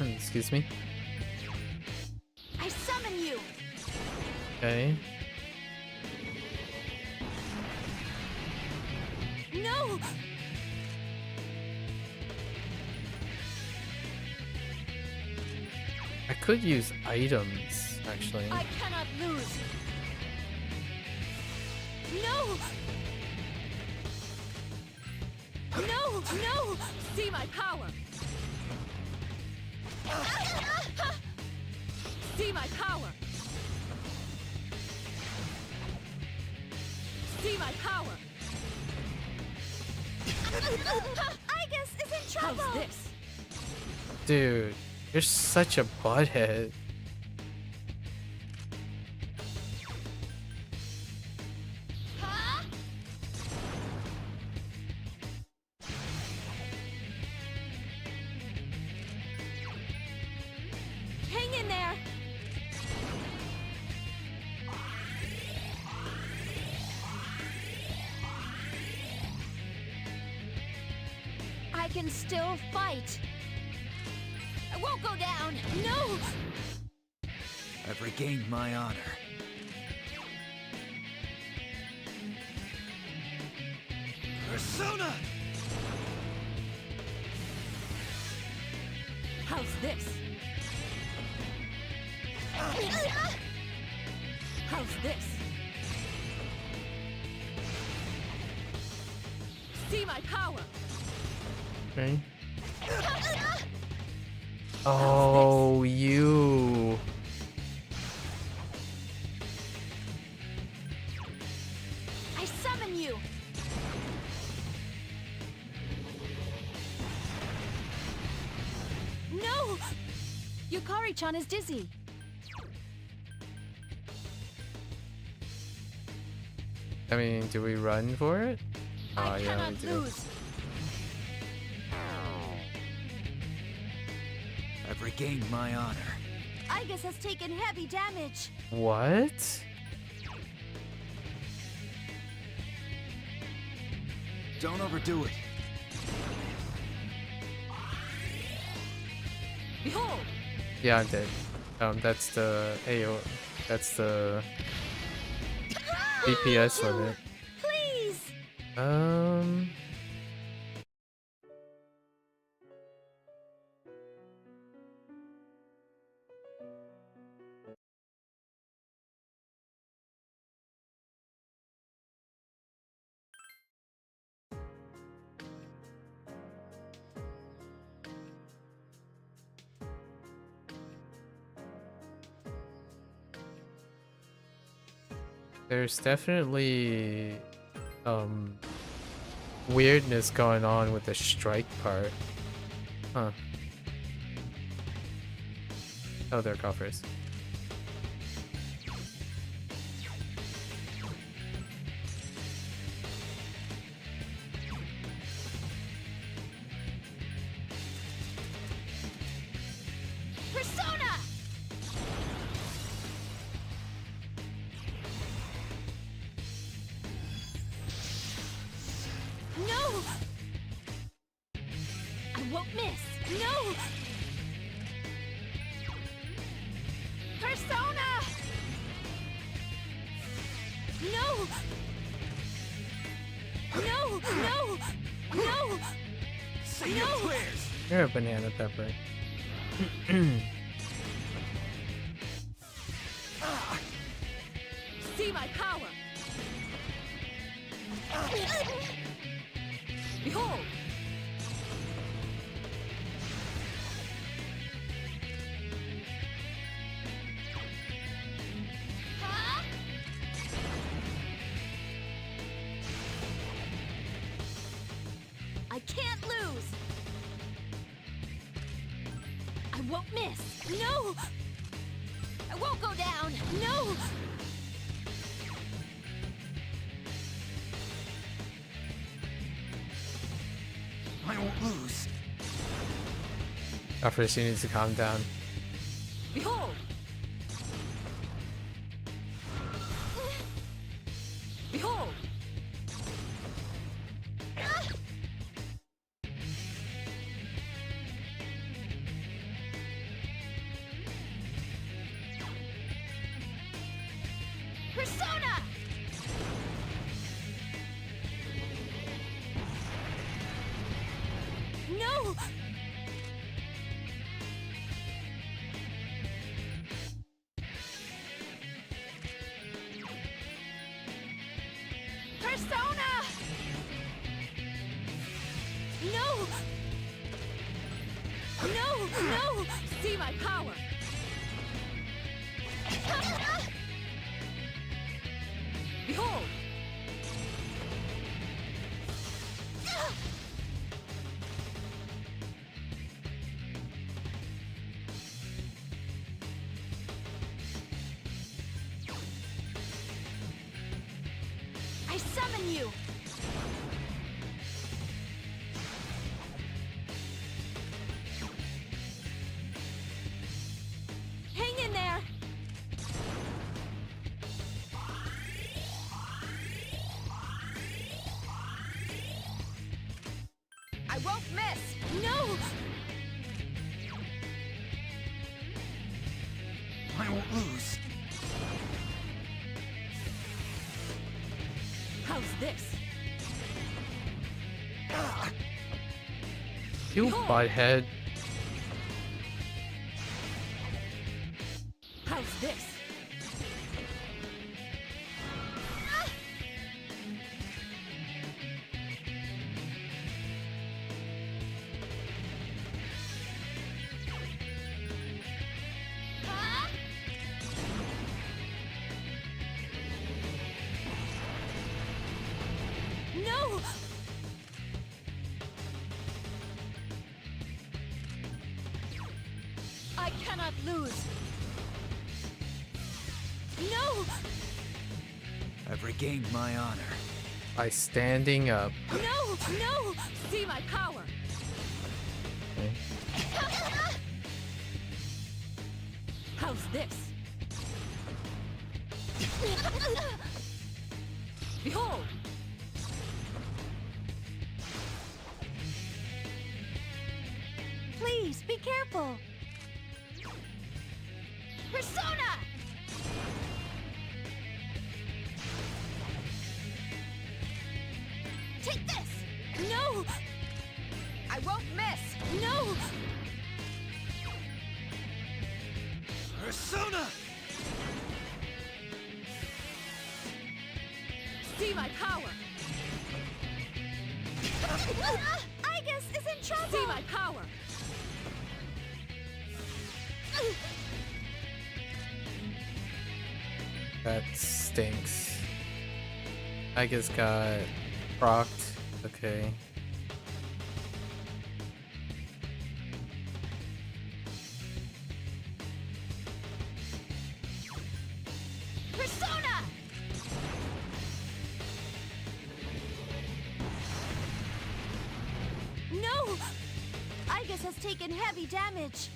S1: Excuse me.
S6: I summon you!
S1: Okay.
S6: No!
S1: I could use items, actually.
S6: I cannot lose! No! No! No!
S7: See my power! See my power! See my power!
S6: Igus is in trouble!
S7: How's this?
S1: Dude, you're such a butthead.
S6: Huh? Hang in there! I can still fight. I won't go down. No!
S5: I've regained my honor. Persona!
S7: How's this? How's this? See my power!
S1: Okay. Oh, you.
S6: I summon you! No! Yukari-chan is dizzy.
S1: I mean, do we run for it? Oh,
S6: I
S1: yeah, we
S6: cannot
S1: do.
S6: lose.
S5: I've regained my honor.
S6: Igus has taken heavy damage.
S1: What?
S5: Don't overdo it.
S7: Behold!
S1: Yeah, I'm dead. That's the AO. That's the DPS limit.
S6: Please!
S1: There's definitely weirdness going on with the strike part. Huh. Oh, they're golfers.
S6: Persona! No! I won't miss! No! Persona! No! No! No! No!
S5: Say your
S6: No!
S5: prayers!
S1: You're a banana pepper.
S7: See my power! Behold!
S6: Huh? I can't lose! I won't miss! No! I won't go down! No!
S5: I won't lose.
S1: After she needs to calm down.
S7: Behold! Behold!
S6: Persona! No!
S7: See my power! Behold!
S6: I summon you! Hang in there! I won't miss! No!
S5: I won't lose.
S7: How's this?
S1: You butthead.
S7: How's this?
S6: No!
S7: I cannot lose!
S6: No!
S5: I've regained my honor.
S1: By standing up.
S6: No! No!
S7: See my power!
S1: Okay.
S7: How's this? Behold!
S6: Please, be careful! Persona! Take this! No! I won't miss! No!
S5: Persona!
S7: See my power!
S6: Igus is in trouble!
S7: See my power!
S1: That stinks. I guess got procced. Okay.
S6: Persona! No! Igus has taken heavy damage.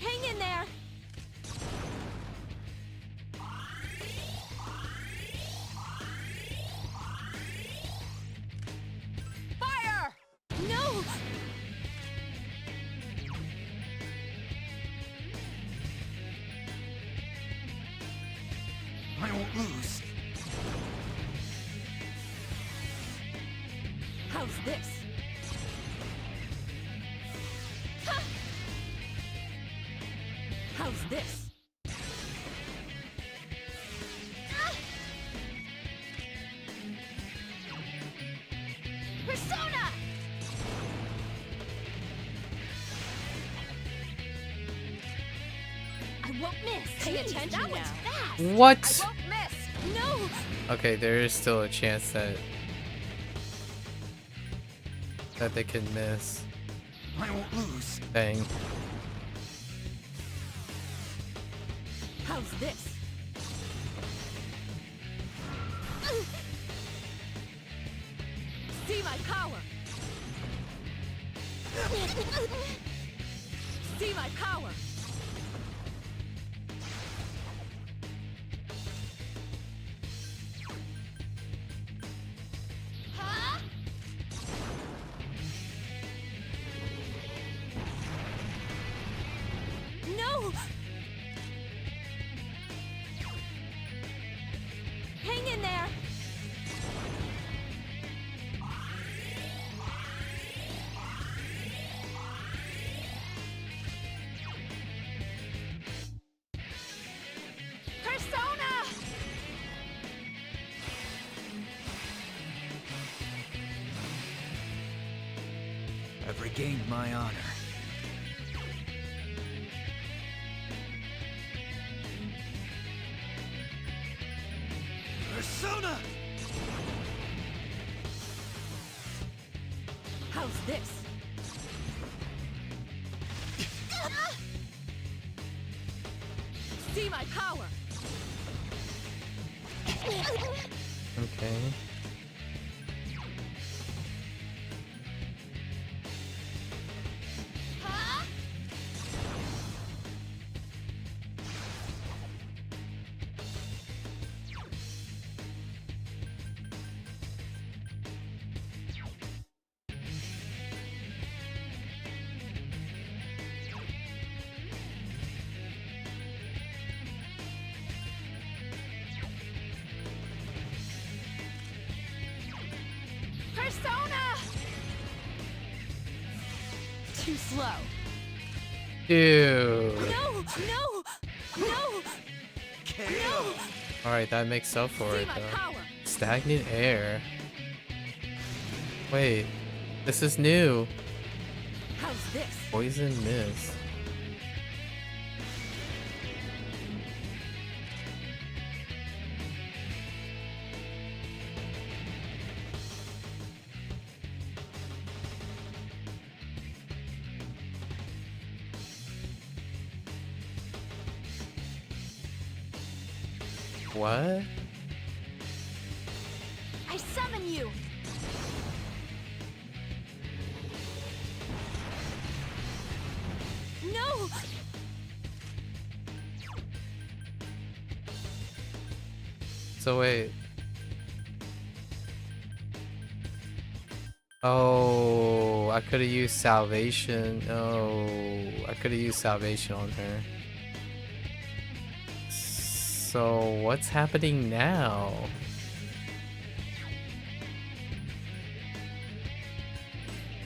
S6: Hang in there! Fire! No!
S5: I won't lose.
S7: How's this? How's this?
S6: Persona! I won't miss.
S7: Pay
S6: Jeez,
S7: attention
S6: that was
S7: now.
S6: fast.
S1: What?
S6: I won't miss. No!
S1: Okay, there is still a chance that they can miss.
S5: I won't lose.
S1: Dang.
S7: How's this? See my power! See my power!
S6: Huh? No! Hang in there! Persona!
S5: I've regained my honor.
S7: this? See my power.
S1: Okay.
S6: Persona!
S7: Too slow.
S1: Ew.
S6: No! No! No!
S5: KO!
S1: Alright, that makes up for
S7: See
S1: it
S7: my
S1: though.
S7: power.
S1: Stagnant air. Wait, this is new.
S7: How's this?
S1: Poison mist. What?
S6: I summon you! No!
S1: So wait. Oh, I could have used salvation. Oh, I could have used salvation on her. So what's happening now?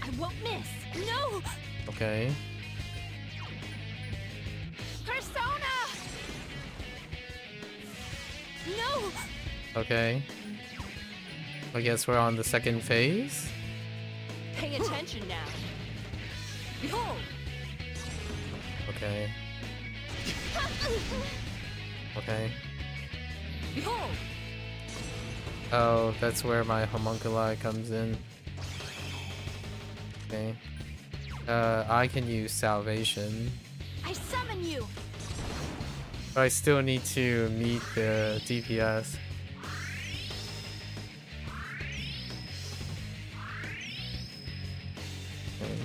S6: I won't miss! No!
S1: Okay.
S6: Persona! No!
S1: Okay. I guess we're on the second phase.
S7: Pay attention now. Behold.
S1: Okay. Okay.
S7: Behold.
S1: Oh, that's where my homunculi comes in. Okay. I can use salvation,
S6: I summon you!
S1: but I still need to meet the DPS. Okay.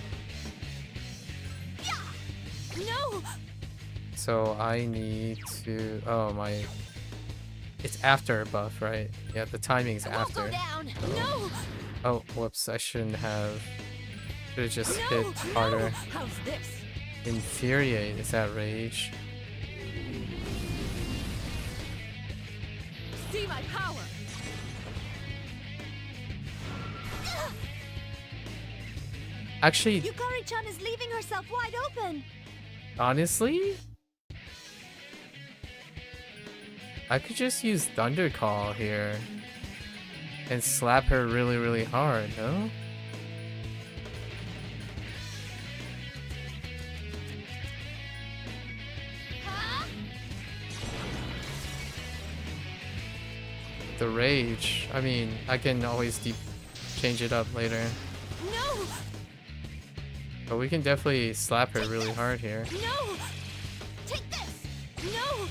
S6: No!
S1: So I need to. Oh my. It's after buff, right? Yeah, the timing's
S6: I won't go
S1: after.
S6: down! No!
S1: Oh, whoops! I shouldn't have. Should have just
S6: No!
S1: hit harder.
S7: How's this?
S1: Infuriate. Is that rage?
S7: See my power.
S1: Actually,
S6: Yukari-chan is leaving herself wide open!
S1: honestly, I could just use Thunder Call here and slap her really, really hard, no? The rage. I mean, I can always change it up later.
S6: No!
S1: But we can definitely slap her really hard here.
S6: No! Take this! No!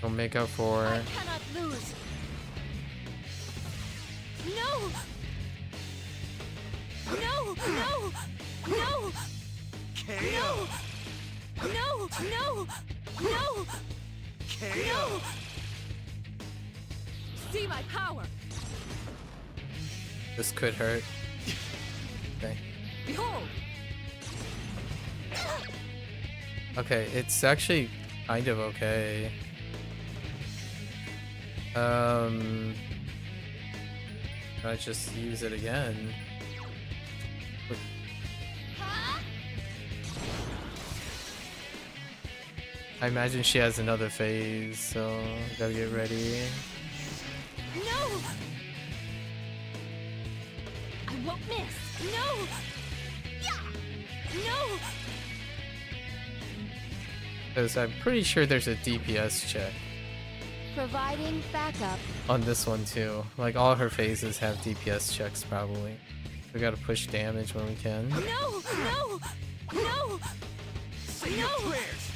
S1: We'll make up for.
S6: I cannot lose! No! No! No! No!
S5: KO!
S6: No! No! No!
S5: KO!
S7: See my power.
S1: This could hurt. Okay.
S7: Behold.
S1: Okay, it's actually kind of okay. I just use it again. I imagine she has another phase, so gotta get ready.
S6: No! I won't miss! No! Yeah! No!
S1: Because I'm pretty sure there's a DPS check.
S6: Providing backup.
S1: On this one too. Like all her phases have DPS checks probably. We gotta push damage when we can.
S6: No! No! No!
S5: Say your prayers.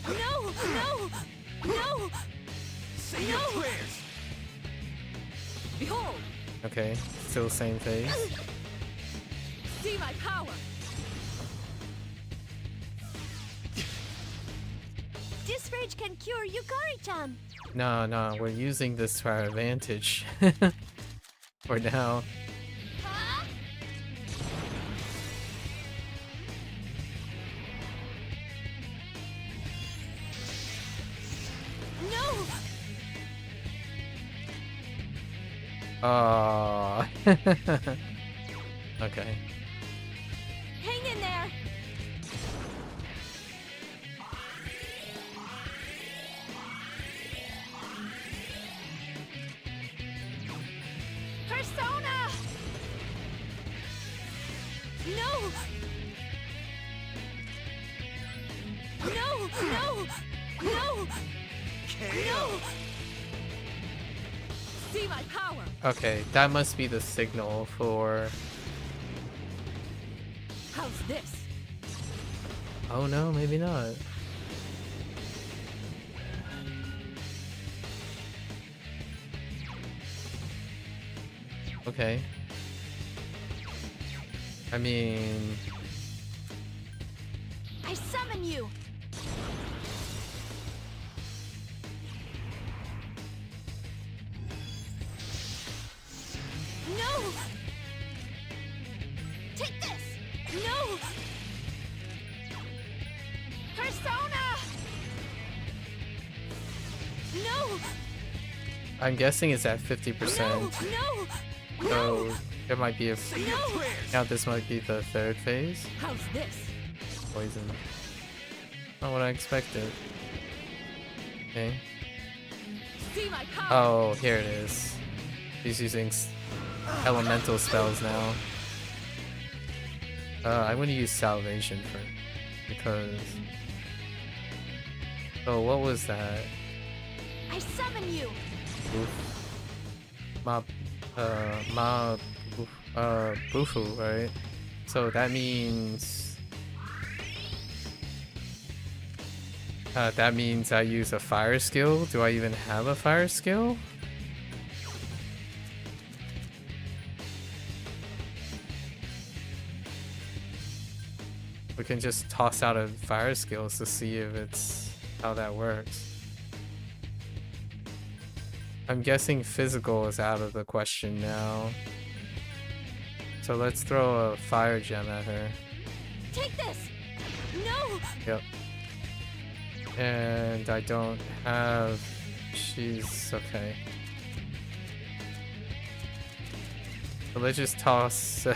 S6: No! No! No!
S5: Say your prayers.
S6: Behold!
S1: Okay, still same phase.
S6: See my power! This rage can cure Yukari-chan!
S1: No, we're using this to our advantage. For now.
S6: Huh? No!
S1: Oh. Okay.
S6: Hang in there! Persona! No! No! No! No!
S5: KO.
S6: See my power!
S1: Okay, that must be the signal for...
S6: How's this?
S1: Oh no, maybe not. Okay. I mean...
S6: I summon you! No! Take this! No! Persona! No!
S1: I'm guessing it's at 50%.
S6: No! No!
S1: So there might be a...
S5: Say your prayers.
S1: Now this might be the third phase.
S6: How's this?
S1: Poison. Not what I expected. Okay.
S6: See my power!
S1: Oh, here it is. He's using elemental spells now. I'm gonna use salvation for because. Oh, what was that?
S6: I summon you!
S1: Bufu, right? So that means. That means I use a fire skill. Do I even have a fire skill? We can just toss out a fire skills to see if it's how that works. I'm guessing physical is out of the question now. So let's throw a fire gem at her.
S6: Take this! No!
S1: Yep. And I don't have... She's okay. So let's just toss...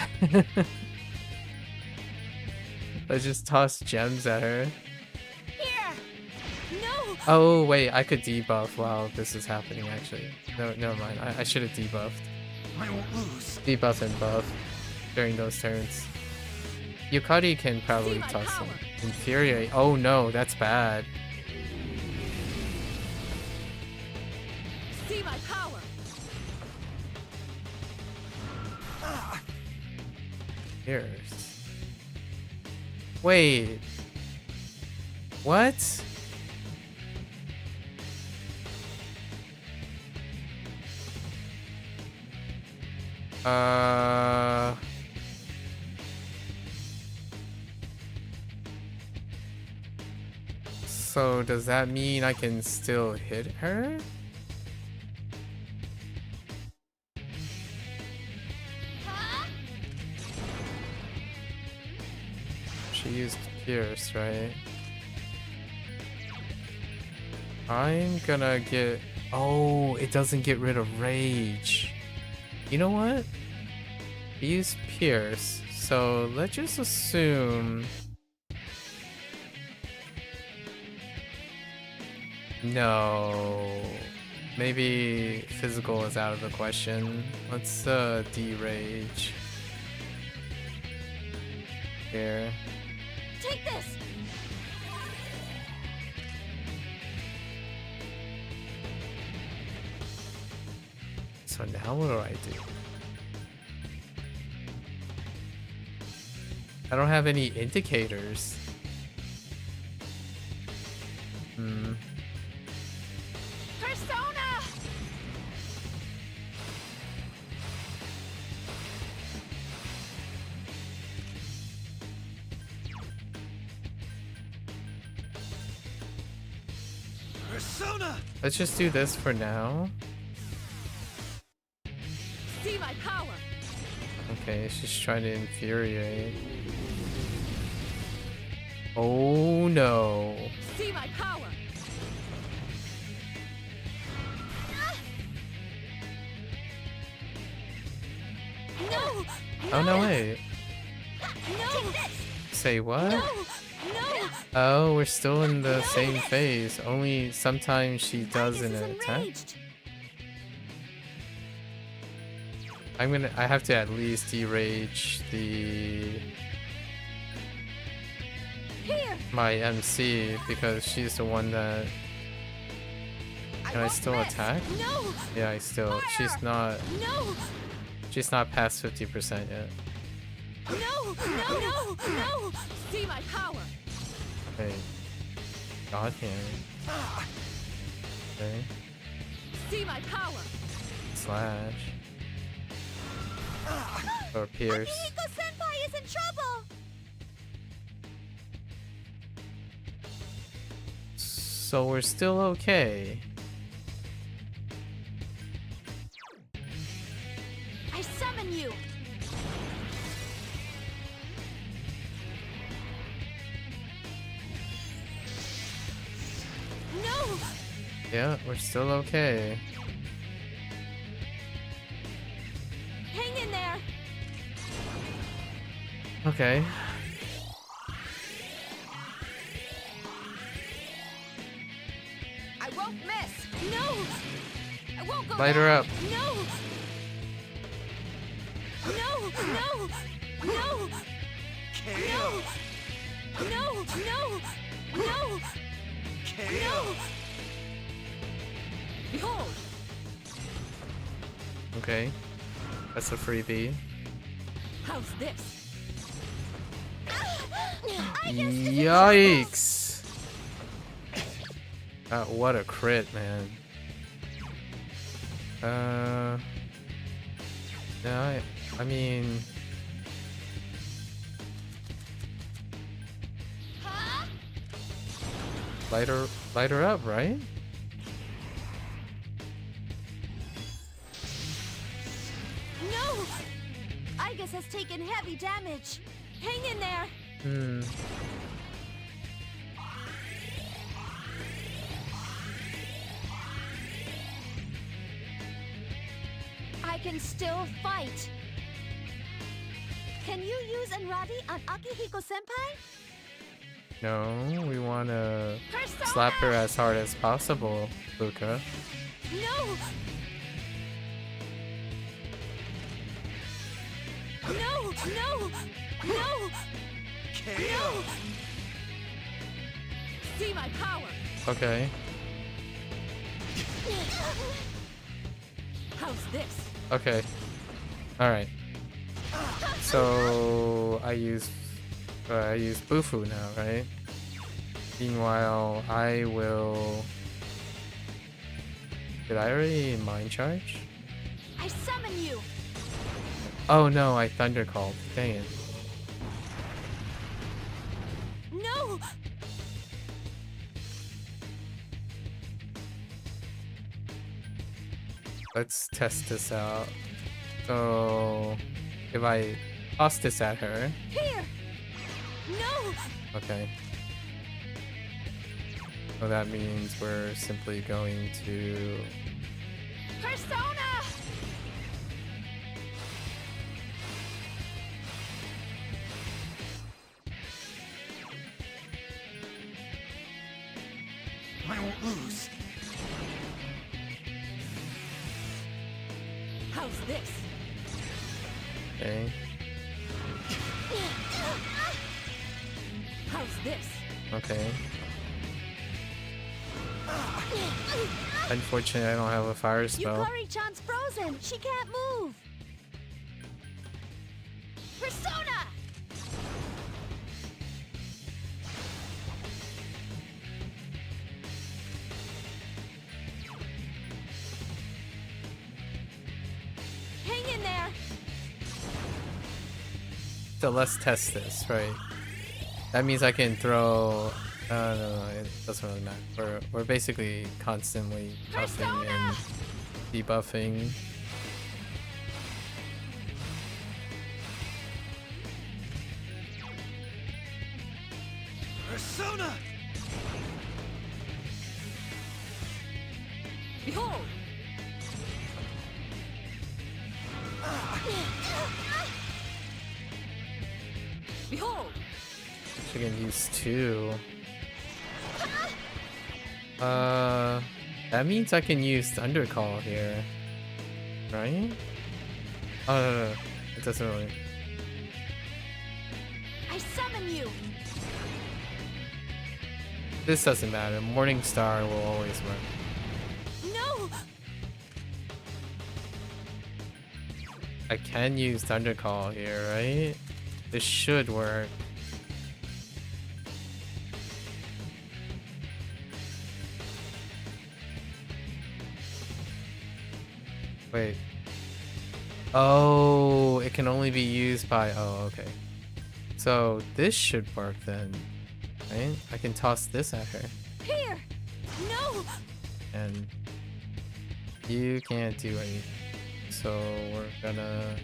S1: Let's just toss gems at her.
S6: Here! No!
S1: Oh wait, I could debuff while this is happening actually. No, never mind. I should have debuffed.
S5: I won't lose.
S1: Debuff and buff during those turns. Yukari can probably
S6: See my
S1: toss
S6: power.
S1: him. Infuriate. Oh no, that's bad.
S6: See my power!
S1: Here's. Wait. What? So does that mean I can still hit her?
S6: Huh?
S1: She used Pierce, right? I'm gonna get... Oh, it doesn't get rid of Rage. You know what? We use Pierce, so let's just assume... No. Maybe physical is out of the question. Let's de-rage. Here.
S6: Take this!
S1: So now what do I do? I don't have any indicators.
S6: Persona!
S5: Persona!
S1: Let's just do this for now.
S6: See my power!
S1: Okay, she's trying to infuriate. Oh no.
S6: See my power! No!
S1: Oh no, wait.
S6: No!
S1: Say what?
S6: No!
S1: Oh, we're still in the same phase. Only sometimes she does an attack. I have to at least derage my MC because she's the one that. Can I still attack?
S6: No!
S1: Yeah, I still. She's not.
S6: No!
S1: She's not past 50% yet.
S6: No! No! No! No! See my power!
S1: Okay. God damn. Okay.
S6: See my power!
S1: Slash. Or pierce.
S6: Akihiko-senpai is in trouble!
S1: So we're still okay.
S6: I summon you! No!
S1: Yeah, we're still okay.
S6: Hang in there!
S1: Okay.
S6: I won't miss! No! I won't go
S1: Light her
S6: back.
S1: up.
S6: No! No! No! No!
S5: KO!
S6: No! No! No!
S5: KO!
S6: Behold!
S1: Okay. That's a freebie.
S6: How's this?
S1: Yikes! What a crit, man. No, I mean... Light her up, right?
S6: No! Igus has taken heavy damage. Hang in there. I can still fight. Can you use Enradi on Akihiko-senpai?
S1: No, we wanna
S6: Persona!
S1: slap her as hard as possible, Luca.
S6: No! No! No! No!
S5: KO!
S6: See my power!
S1: Okay.
S6: How's this?
S1: Okay. Alright. So I use Bufu now, right? Meanwhile, I will. Did I already mind charge?
S6: I summon you!
S1: Oh no, I thunder called. Dang it.
S6: No!
S1: Let's test this out. So if I toss this at her,
S6: Here! No!
S1: okay. So that means we're simply going to.
S6: Persona!
S5: I won't lose.
S6: How's this?
S1: Okay.
S6: How's this?
S1: Okay. Unfortunately, I don't have a fire spell.
S6: Yukari-chan's frozen. She can't move. Persona! Hang in there.
S1: So let's test this, right? That means I can throw. No, it doesn't really matter. We're basically constantly buffing and debuffing.
S5: Persona!
S7: Behold! Behold!
S1: I can use 2. That means I can use Thundercall here, right? Oh no, it doesn't really.
S6: I summon you.
S1: This doesn't matter. Morningstar will always work.
S6: No.
S1: I can use Thundercall here, right? This should work. Wait. Oh, it can only be used by... Oh, okay. So this should work then, right? I can toss this at her.
S6: Here. No.
S1: And you can't do anything. So we're gonna...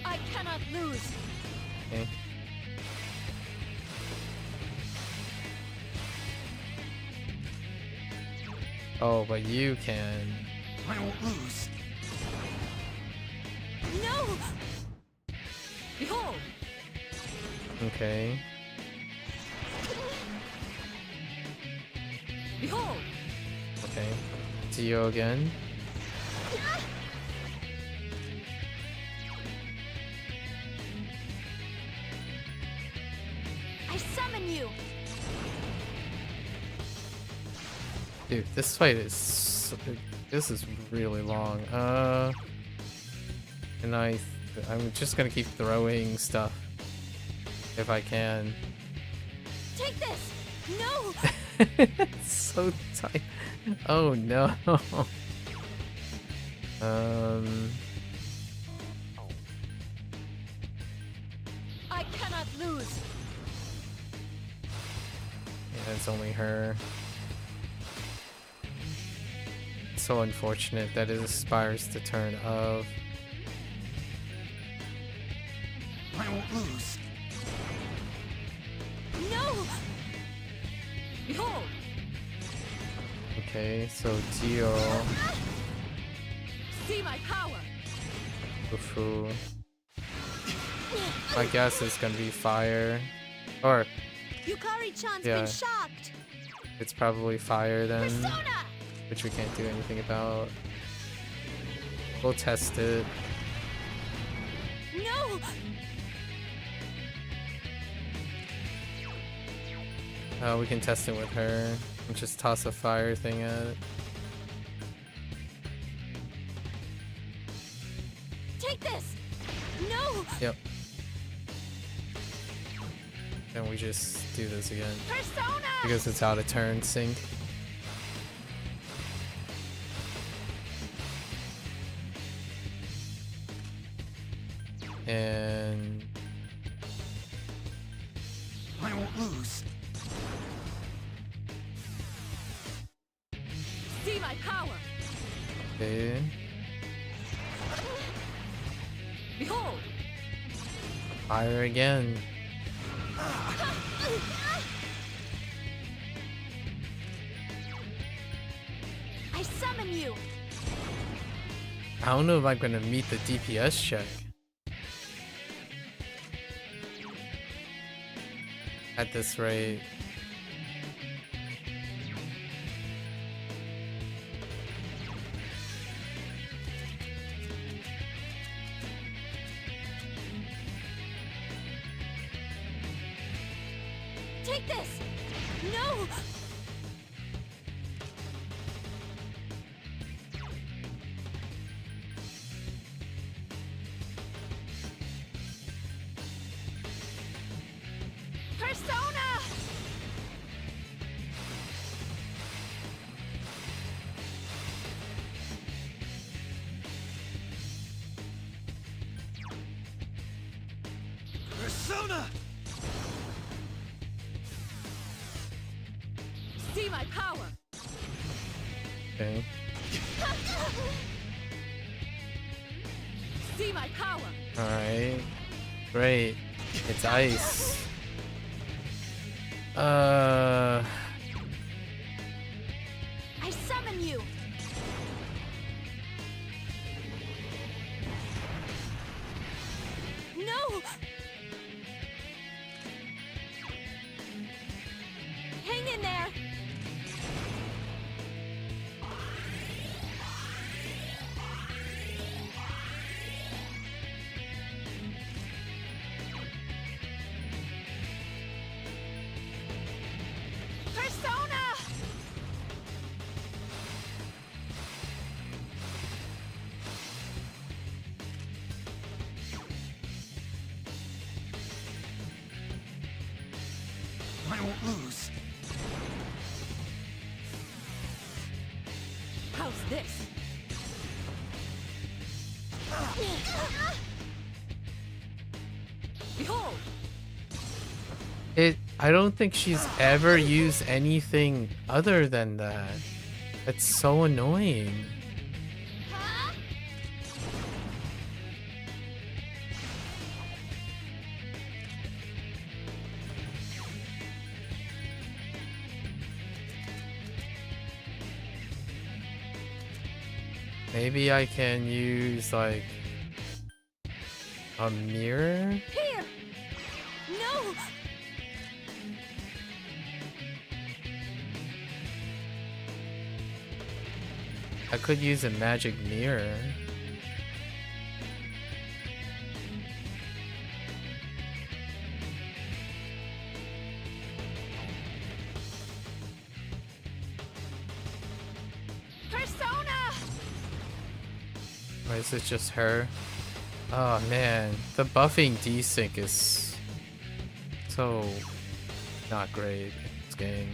S6: I cannot lose.
S1: Okay. Oh, but you can.
S5: I won't lose.
S6: No.
S7: Behold!
S1: Okay.
S7: Behold!
S1: Okay. Dio again.
S6: I summon you.
S1: Dude, this fight is... This is really long. And I'm just gonna keep throwing stuff. If I can.
S6: Take this. No.
S1: It's so tight. Oh no.
S6: I cannot lose.
S1: Yeah, it's only her. It's so unfortunate that it aspires to turn of.
S5: I won't lose.
S6: No.
S7: Behold!
S1: Okay, so Dio.
S7: See my power!
S1: Ufu. My guess is gonna be fire. Or
S6: Yukari-chan's
S1: Yeah.
S6: been shocked.
S1: it's probably fire then.
S6: Persona.
S1: Which we can't do anything about. We'll test it.
S6: No.
S1: We can test it with her. And just toss a fire thing at it.
S6: Take this. No.
S1: Yep. And we just do this again.
S6: Persona.
S1: Because it's out of turn sync. And
S5: I won't lose.
S7: See my power!
S1: okay.
S7: Behold!
S1: Fire again.
S6: I summon you.
S1: I don't know if I'm gonna meet the DPS check. At this rate.
S6: Take this. No.
S5: Persona!
S7: See my power.
S1: Okay.
S7: See my power.
S1: Alright. Great. It's ice.
S6: I summon you. No. Hang in there. Persona!
S5: I won't lose.
S7: How's this? Behold!
S1: I don't think she's ever used anything other than that. That's so annoying. Maybe I can use like a mirror?
S6: Here! No!
S1: I could use a magic mirror.
S6: Persona!
S1: Or is it just her? Oh man, the buffing desync is so not great in this game.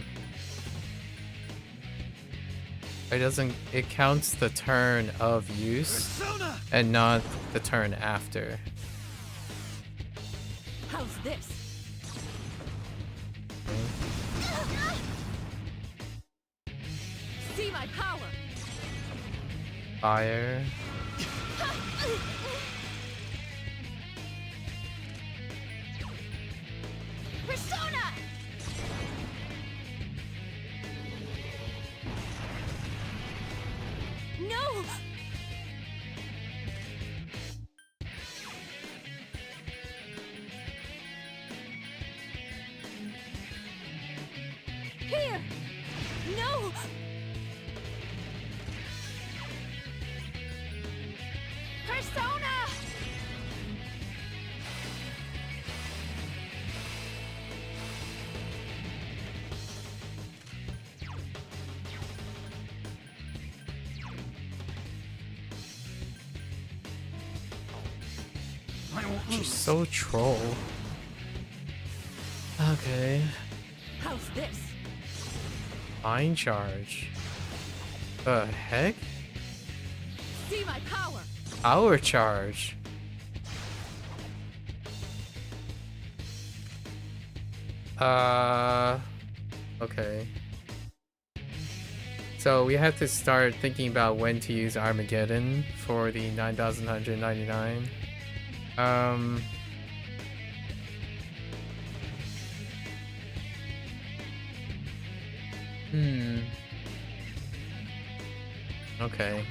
S1: It counts the turn of use
S5: Persona!
S1: and not the turn after.
S7: How's this? See my power.
S1: Fire.
S6: Persona! No! Here! No! Persona!
S5: I won't
S1: She's
S5: lose.
S1: so troll. Okay.
S7: How's this?
S1: Fine charge. The heck?
S7: See my power.
S1: Power charge. Okay. So we have to start thinking about when to use Armageddon for the 9199. Okay.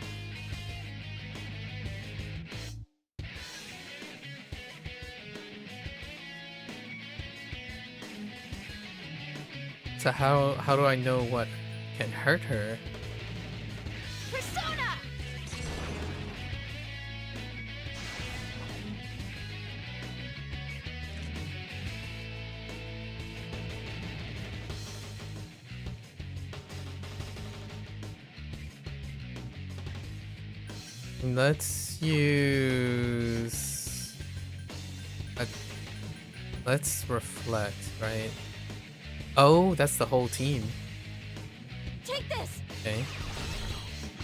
S1: So how do I know what can hurt her?
S6: Persona!
S1: Let's use let's reflect, right? Oh, that's the whole team.
S6: Take this!
S1: Okay.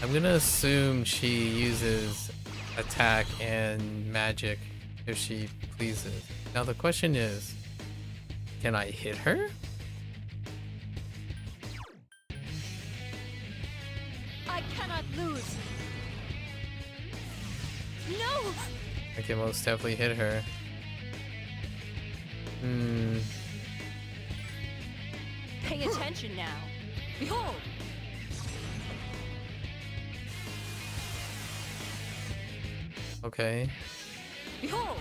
S1: I'm gonna assume she uses attack and magic if she pleases. Now the question is, can I hit her?
S6: I cannot lose. No!
S1: I can most definitely hit her.
S6: Pay attention now. Behold!
S1: Okay.
S6: Behold!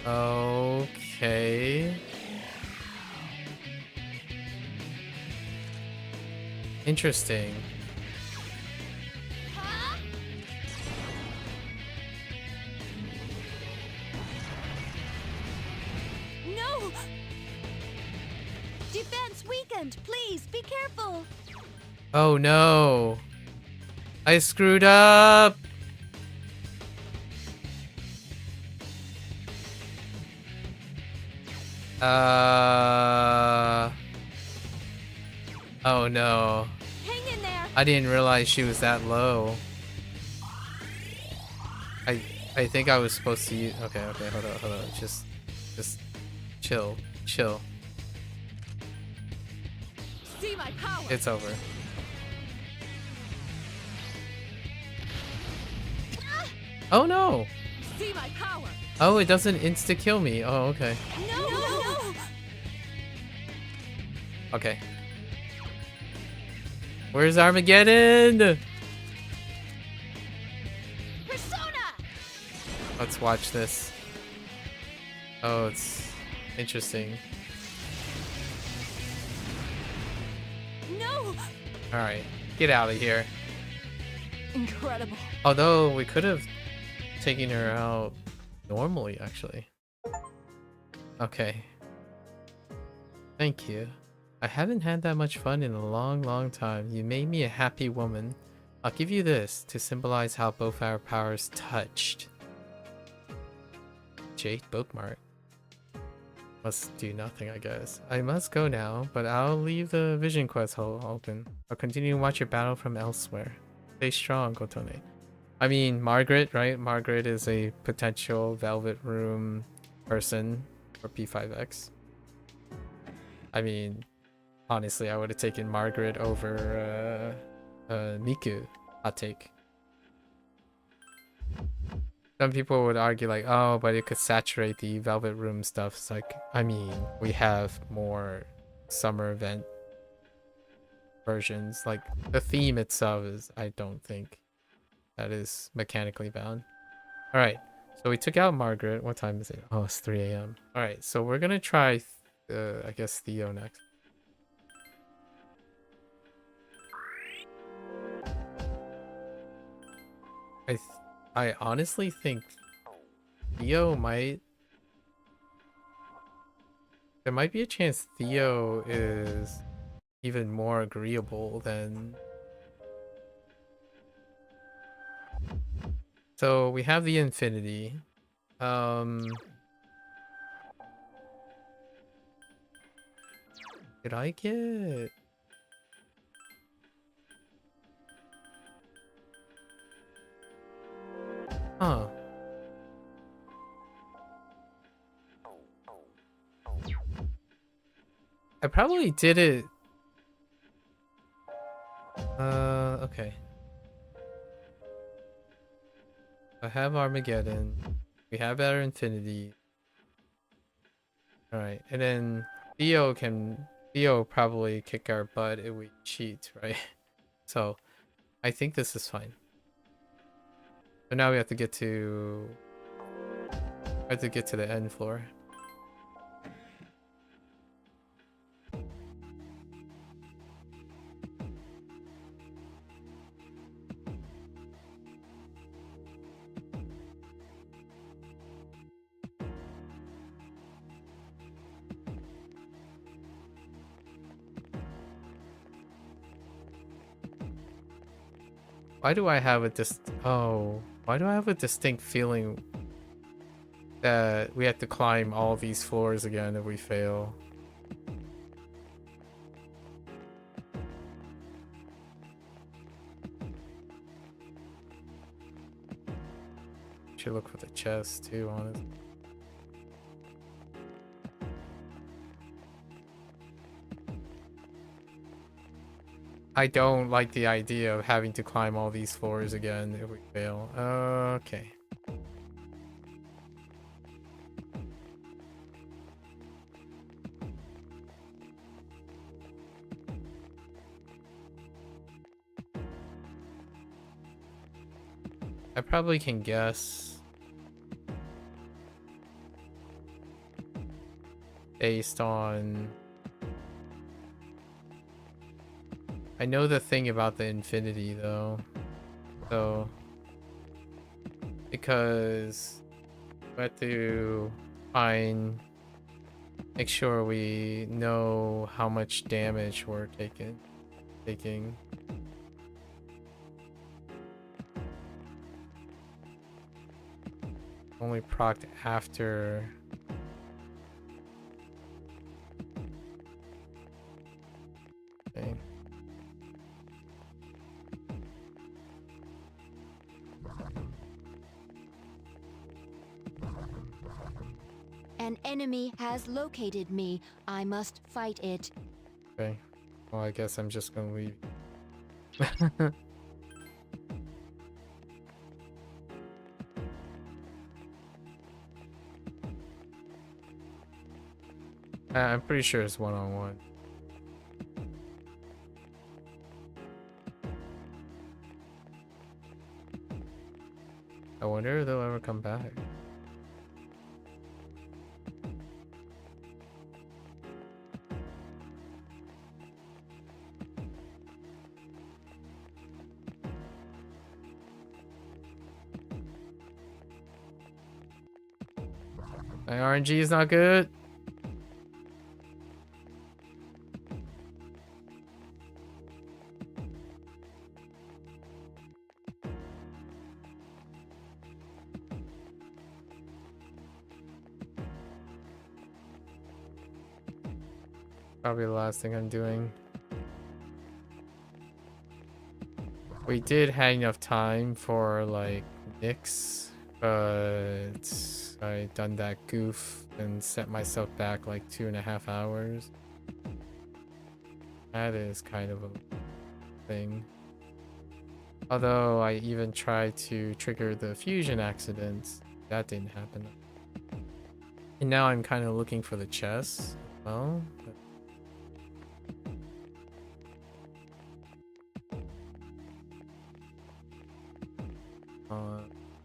S1: Okay. Interesting.
S6: Huh? No! Defense weakened. Please be careful.
S1: Oh no. I screwed up. Oh no.
S6: Hang in there.
S1: I didn't realize she was that low. I think I was supposed to use. Okay, hold on. Just chill.
S6: See my power.
S1: It's over. Oh no.
S6: See my power.
S1: Oh, it doesn't insta kill me. Oh, okay.
S6: No!
S1: Okay. Where's Armageddon?
S6: Persona!
S1: Let's watch this. Oh, it's interesting.
S6: No!
S1: Alright, get out of here.
S6: Incredible.
S1: Although, we could have taken her out normally, actually. Okay. Thank you. I haven't had that much fun in a long time. You made me a happy woman. I'll give you this to symbolize how both our powers touched. Jade bookmark. Must do nothing, I guess. I must go now, but I'll leave the vision quest hole open. I'll continue to watch your battle from elsewhere. Stay strong, Kotone. I mean, Margaret, right? Margaret is a potential Velvet Room person for P5X. I mean, honestly, I would have taken Margaret over Miku. Hot take. Some people would argue like, oh, but it could saturate the Velvet Room stuff. It's like, I mean, we have more summer event versions. Like, the theme itself is, I don't think that is mechanically bound. Alright, so we took out Margaret. What time is it? Oh, it's 3 a.m. Alright, so we're gonna try, I guess, Theo next. I honestly think Theo might... There might be a chance Theo is even more agreeable than... So we have the Infinity. Did I get... Huh. I probably did it. Okay. I have Armageddon. We have our Infinity. Alright, and then Theo probably kick our butt if we cheat, right? So, I think this is fine. So now we have to get to... the end floor. Why do I have a distinct feeling that we have to climb all these floors again if we fail? Should look for the chest too, honestly. I don't like the idea of having to climb all these floors again if we fail. Okay. I probably can guess based on... I know the thing about the infinity though, so because we have to make sure we know how much damage we're taking. Only procced after. Okay.
S6: An enemy has located me. I must fight it.
S1: Okay. Well, I guess I'm just gonna leave. I'm pretty sure it's one-on-one. I wonder if they'll ever come back. My RNG is not good. Probably the last thing I'm doing. We did have enough time for like Nyx, but I done that goof and set myself back like 2.5 hours. That is kind of a thing. Although I even tried to trigger the fusion accidents, that didn't happen. And now I'm kind of looking for the chest as well.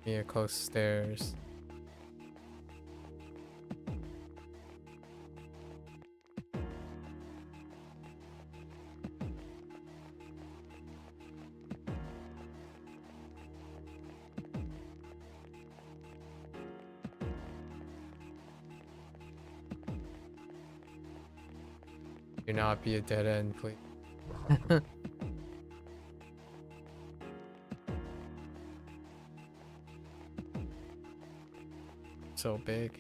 S1: Near close stairs. Do not be a dead end, please. So big.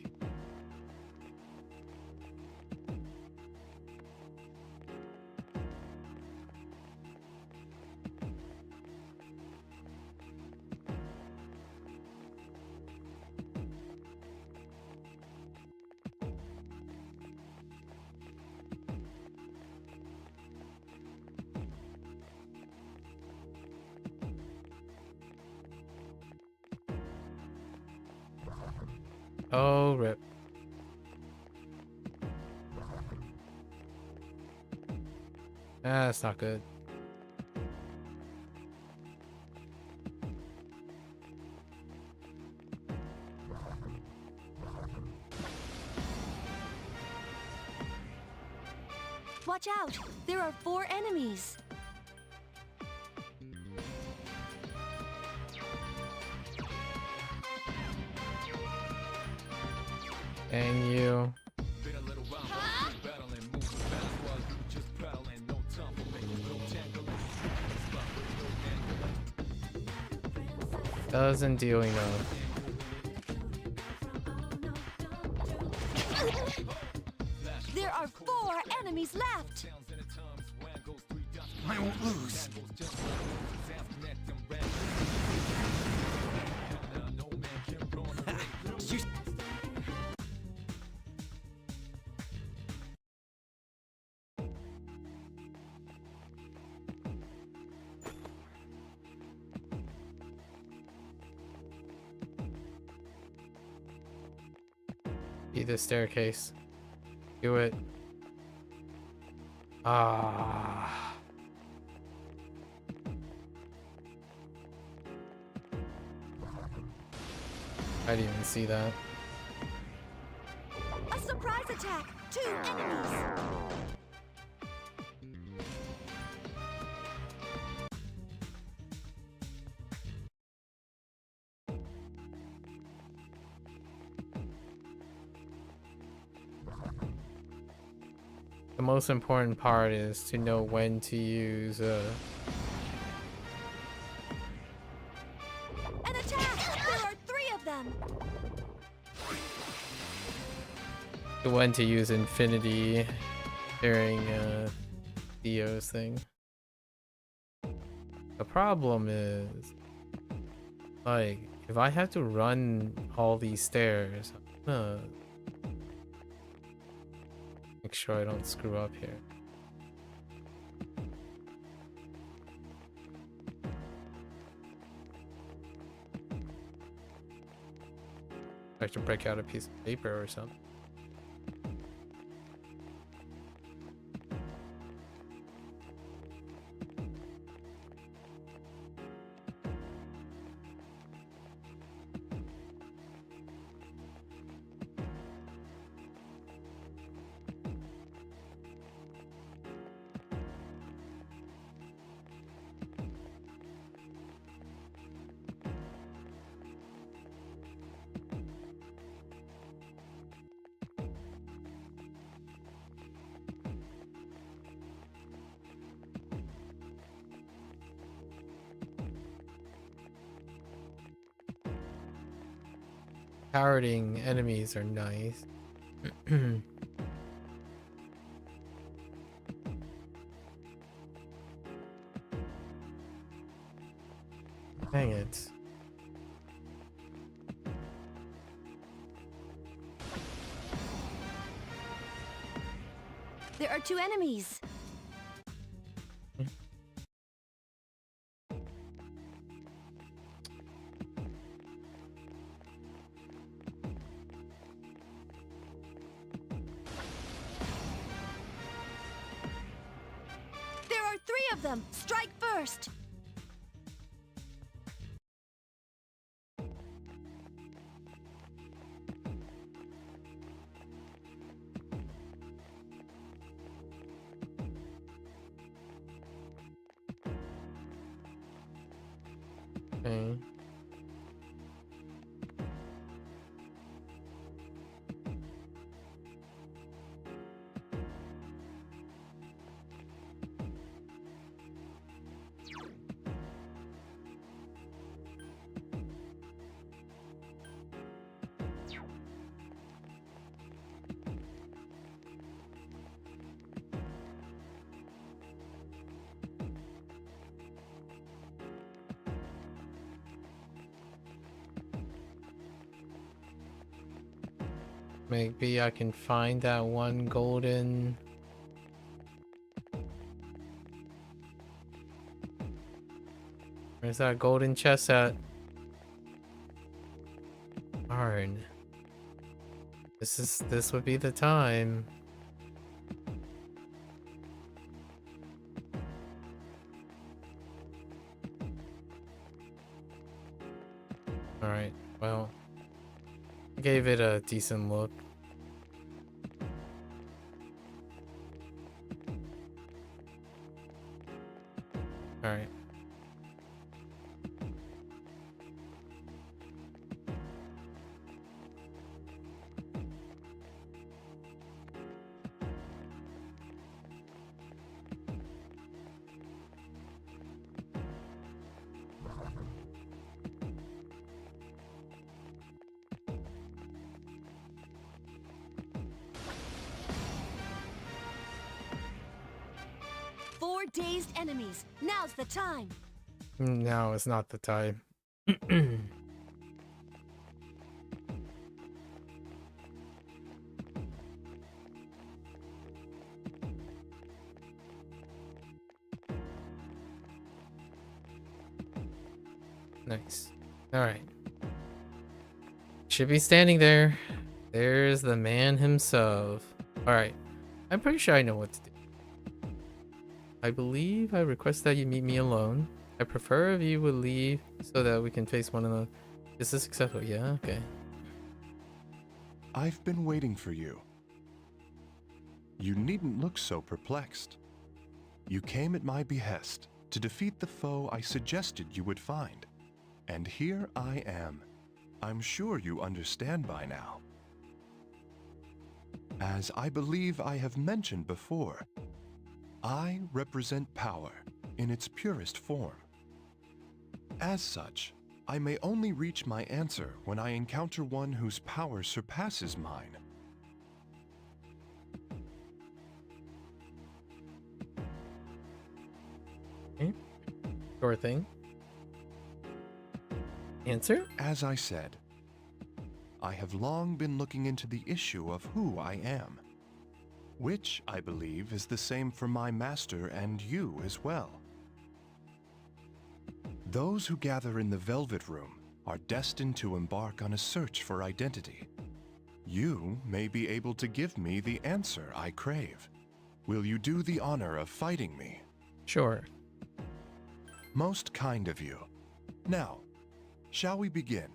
S1: Oh, rip. That's not good.
S6: Watch out! There are 4 enemies.
S1: Dang you. Doesn't deal enough.
S6: There are 4 enemies left.
S5: I won't lose.
S1: Be the staircase. Do it. Ah. I didn't even see that.
S6: A surprise attack! 2 enemies!
S1: The most important part is to know when to use
S6: An attack! There are 3 of them!
S1: when to use infinity during Theo's thing. The problem is, like, if I have to run all these stairs, I'm gonna make sure I don't screw up here. I have to break out a piece of paper or something. Parroting enemies are nice. Dang it.
S6: There are 2 enemies! There are 3 of them! Strike first!
S1: Okay. Maybe I can find that one golden... Where's that golden chest at? Darn. This would be the time. Alright, well, gave it a decent look. Alright.
S6: Four dazed enemies. Now's the time.
S1: Now is not the time. Nice. All right. Should be standing there. There's the man himself. Alright. I'm pretty sure I know what to do. I believe I request that you meet me alone. I prefer if you would leave so that we can face one another. Is this acceptable? Yeah, okay.
S8: I've been waiting for you. You needn't look so perplexed. You came at my behest to defeat the foe I suggested you would find. And here I am. I'm sure you understand by now. As I believe I have mentioned before, I represent power in its purest form. As such, I may only reach my answer when I encounter one whose power surpasses mine.
S1: Okay. Sure thing. Answer?
S8: As I said, I have long been looking into the issue of who I am, which I believe is the same for my master and you as well. Those who gather in the Velvet Room are destined to embark on a search for identity. You may be able to give me the answer I crave. Will you do the honor of fighting me?
S1: Sure.
S8: Most kind of you. Now, shall we begin?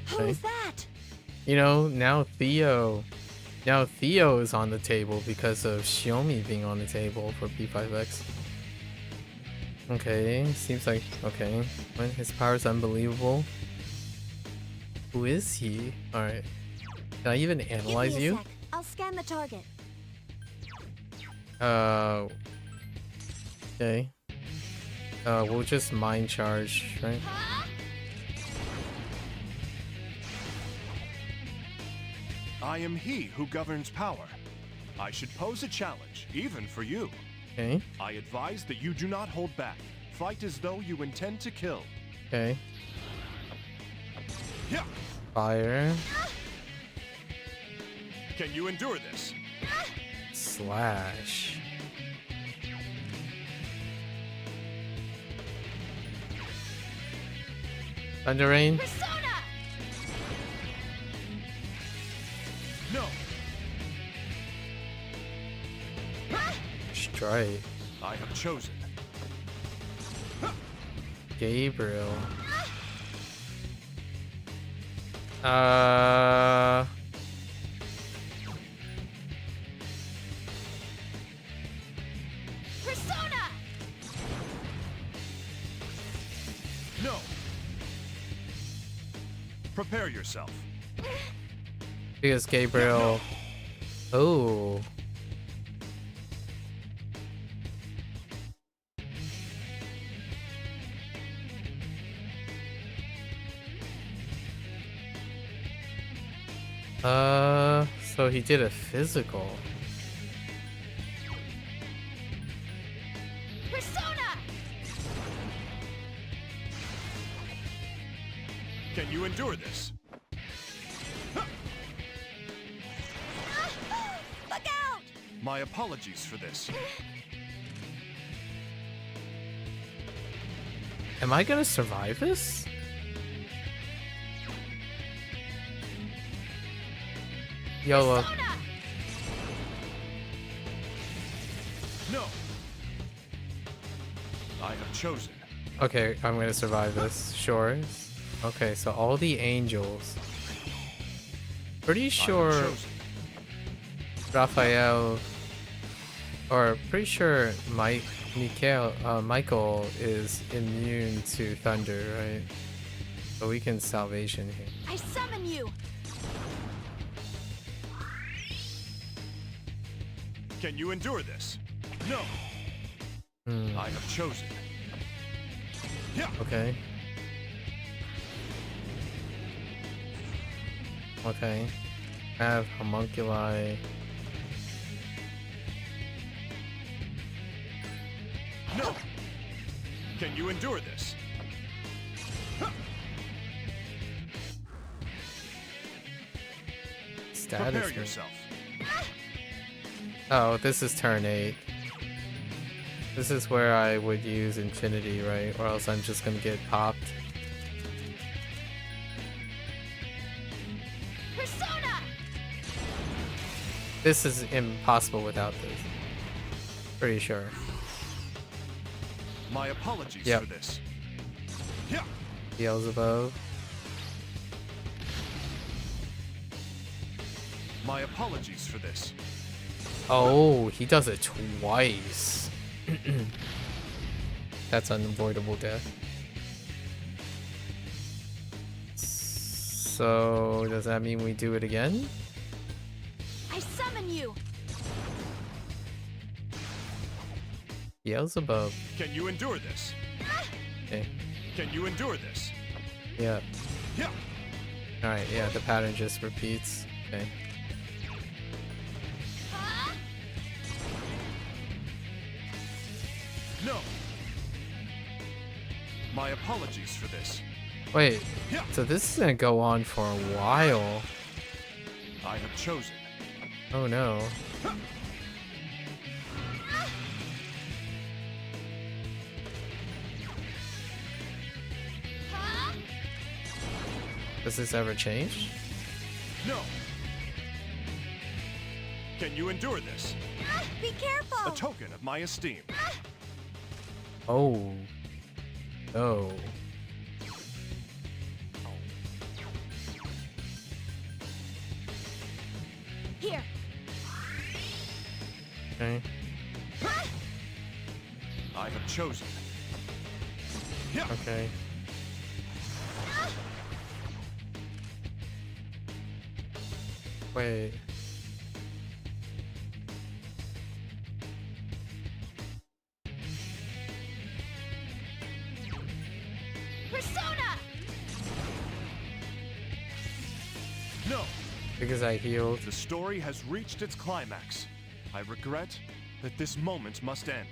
S6: Who's that?
S1: You know, now Theo is on the table because of Xiaomi being on the table for P5X. Okay, seems like, okay. When his power's unbelievable. Who is he? Alright. Can I even analyze
S6: Give me a
S1: you?
S6: sec. I'll scan the target.
S1: Okay. We'll just mind charge, right?
S8: I am he who governs power. I should pose a challenge, even for you.
S1: Okay.
S8: I advise that you do not hold back. Fight as though you intend to kill.
S1: Okay.
S8: Yeah.
S1: Fire.
S8: Can you endure this?
S1: Slash. Thunder Rain.
S6: Persona!
S8: No.
S1: Strike.
S8: I have chosen.
S1: Gabriel.
S6: Persona!
S8: No. Prepare yourself.
S1: Because Gabriel. Oh. So he did a physical.
S6: Persona!
S8: Can you endure this?
S6: Look out!
S8: My apologies for this.
S1: Am I gonna survive this? YOLO.
S6: Persona!
S8: No. I have chosen.
S1: Okay, I'm gonna survive this. Sure. Okay, so all the angels. Pretty
S8: I have
S1: sure
S8: chosen.
S1: Raphael, or pretty sure Michael is immune to thunder, right? So we can salvation him.
S6: I summon you!
S8: Can you endure this? No.
S1: Hmm,
S8: I have chosen. Yeah.
S1: okay. Okay. Have homunculi.
S8: No. Can you endure this?
S1: Status.
S8: Prepare
S1: move.
S8: yourself.
S1: Oh, this is turn 8. This is where I would use infinity, right? Or else I'm just gonna get popped.
S6: Persona!
S1: This is impossible without this. Pretty sure.
S8: My apologies
S1: Yep.
S8: for this. Yeah.
S1: Beelzebub.
S8: My apologies for this.
S1: Oh, he does it twice. That's unavoidable death. So, does that mean we do it again?
S6: I summon you!
S1: Beelzebub.
S8: Can you endure this?
S1: Okay.
S8: Can you endure this?
S1: Yeah.
S8: Yeah.
S1: Alright, yeah, the pattern just repeats. Okay.
S8: No. My apologies for this.
S1: Wait,
S8: Yeah.
S1: so this is gonna go on for a while.
S8: I have chosen.
S1: Oh no. Does this ever change?
S8: No. Can you endure this?
S6: Be careful!
S8: A token of my esteem.
S1: Oh. No.
S6: Here!
S1: Okay.
S8: I have chosen. Yeah.
S1: Okay. Wait.
S6: Persona!
S8: No.
S1: Because I healed.
S8: The story has reached its climax. I regret that this moment must end.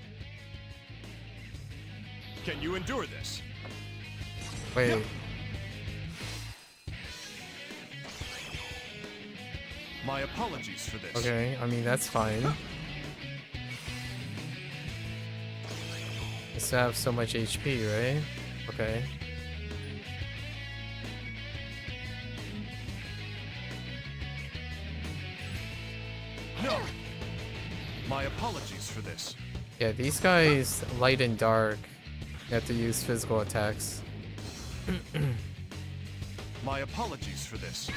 S8: Can you endure this?
S1: Wait.
S8: My apologies for this.
S1: Okay, I mean, that's fine. It's to have so much HP, right? Okay.
S8: No. My apologies for this.
S1: Yeah, these guys, light and dark, you have to use physical attacks.
S8: My apologies for this.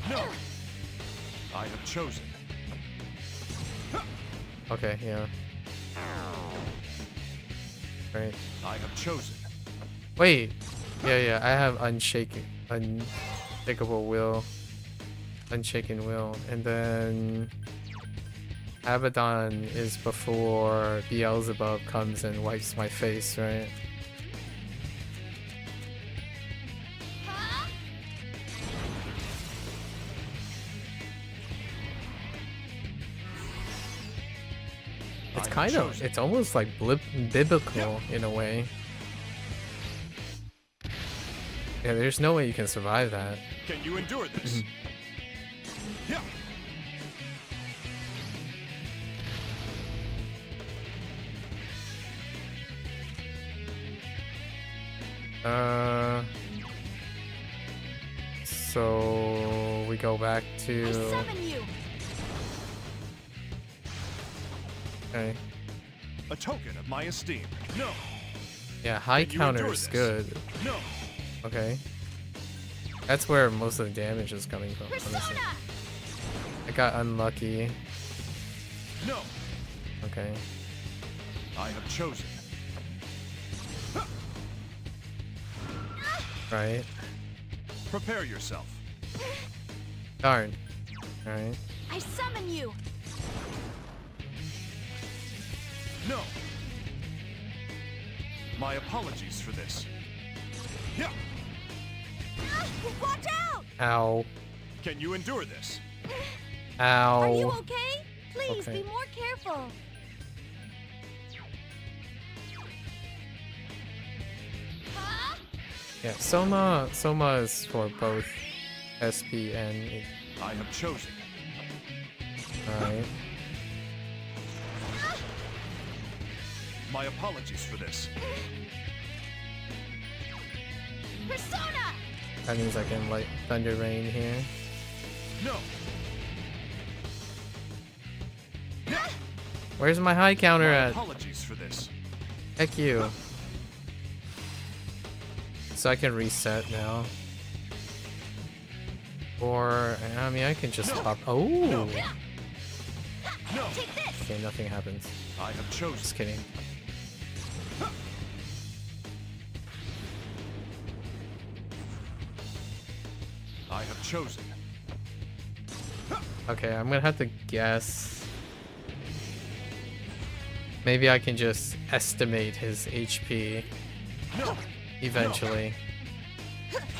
S8: No. I have chosen.
S1: Okay, yeah. Right.
S8: I have chosen.
S1: Wait. Yeah, I have unshakable will. Unshaken will. And then Abaddon is before Beelzebub comes and wipes my face, right? It's kind of, it's almost like biblical in a way. Yeah, there's no way you can survive that.
S8: Can you endure this? Yeah.
S1: So we go back to.
S6: I summon you!
S1: Okay.
S8: A token of my esteem. No.
S1: Yeah, high
S8: Can you
S1: counter
S8: endure
S1: is
S8: this?
S1: good.
S8: No.
S1: Okay. That's where most of the damage is coming from. Honestly.
S6: Persona!
S1: I got unlucky.
S8: No.
S1: Okay.
S8: I have chosen.
S1: Right.
S8: Prepare yourself.
S1: Darn. Alright.
S6: I summon you!
S8: No. My apologies for this. Yeah.
S6: Watch out!
S1: Ow.
S8: Can you endure this?
S6: Are you
S1: Ow.
S6: okay? Please
S1: Okay.
S6: be more careful. Huh?
S1: Yeah, Soma is for both SP and
S8: I have chosen.
S1: alright.
S8: My apologies for this.
S6: Persona!
S1: That means I can like thunder rain here.
S8: No.
S1: Where's my high counter
S8: My
S1: at?
S8: apologies for this.
S1: Heck you. So I can reset now. Or, I mean, I can just pop. Oh!
S8: No.
S6: Take this!
S1: Okay, nothing happens.
S8: I have chosen.
S1: Just kidding.
S8: I have chosen.
S1: Okay, I'm gonna have to guess. Maybe I can just estimate his HP
S8: No.
S1: eventually.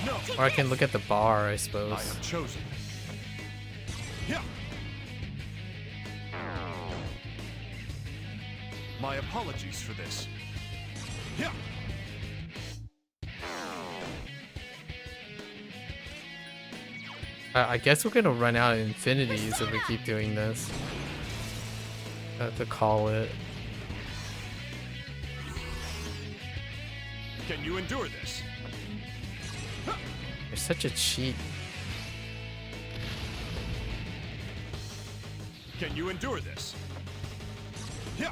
S8: No.
S1: Or I can look at the bar, I
S8: I
S1: suppose.
S8: have chosen. Yeah. My apologies for this. Yeah.
S1: I guess we're gonna run out of infinities if we keep doing this. I have to call it.
S8: Can you endure this?
S1: You're such a cheat.
S8: Can you endure this? Yeah.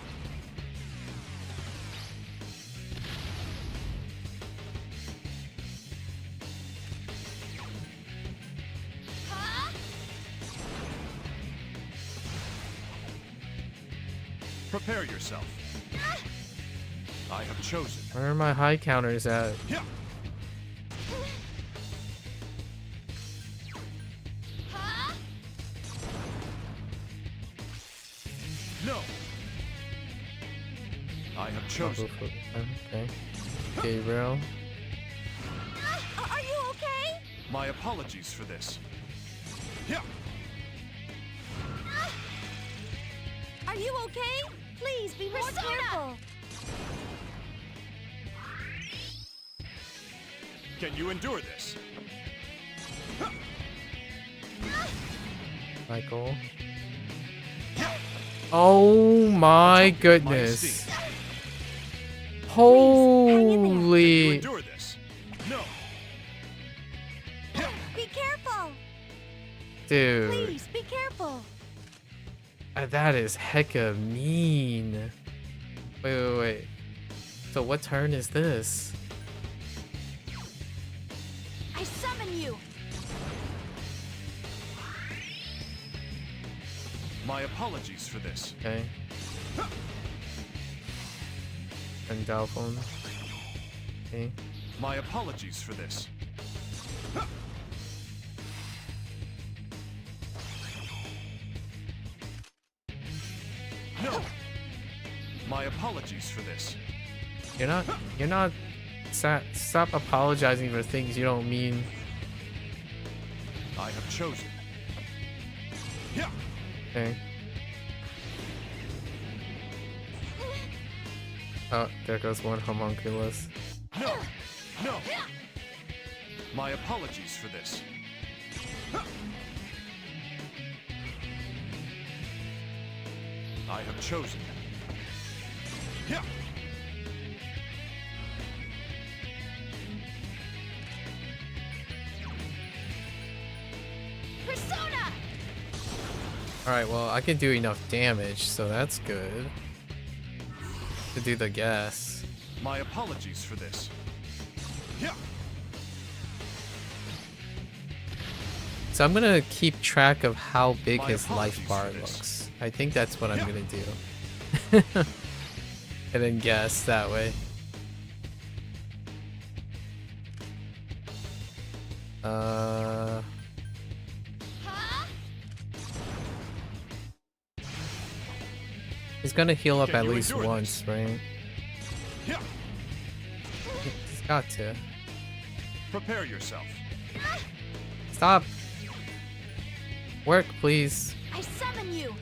S8: Prepare yourself. I have chosen.
S1: Where are my high counters at?
S8: Yeah. No. I have chosen.
S1: Okay. Gabriel.
S6: Are you okay?
S8: My apologies for this. Yeah.
S6: Are you okay? Please be more careful.
S8: Can you endure this?
S1: Michael. Oh my
S8: My
S1: goodness.
S8: esteem. Can you
S1: Holy.
S8: endure this? No.
S6: Be careful.
S1: Dude.
S6: Please be careful.
S1: That is hecka mean. Wait. So what turn is this?
S6: I summon you.
S8: My apologies for this.
S1: Okay. And Dalphon. Okay.
S8: My apologies for this. No. My apologies for this.
S1: You're not stop apologizing for things you don't mean.
S8: I have chosen. Yeah.
S1: Okay. Oh, there goes one homunculus.
S8: No. No. My apologies for this. I have chosen. Yeah.
S6: Persona.
S1: Alright, well, I can do enough damage, so that's good. To do the guess.
S8: My apologies for this. Yeah.
S1: So I'm gonna keep track of how big
S8: My
S1: his life
S8: apologies
S1: bar
S8: for this.
S1: looks. I think that's what I'm
S8: Yeah.
S1: gonna do. And then guess that way. He's gonna heal up
S8: Can
S1: at
S8: you
S1: least
S8: endure
S1: once, right?
S8: Yeah.
S1: He's got to.
S8: Prepare yourself.
S1: Stop! Work, please.
S6: I summon you.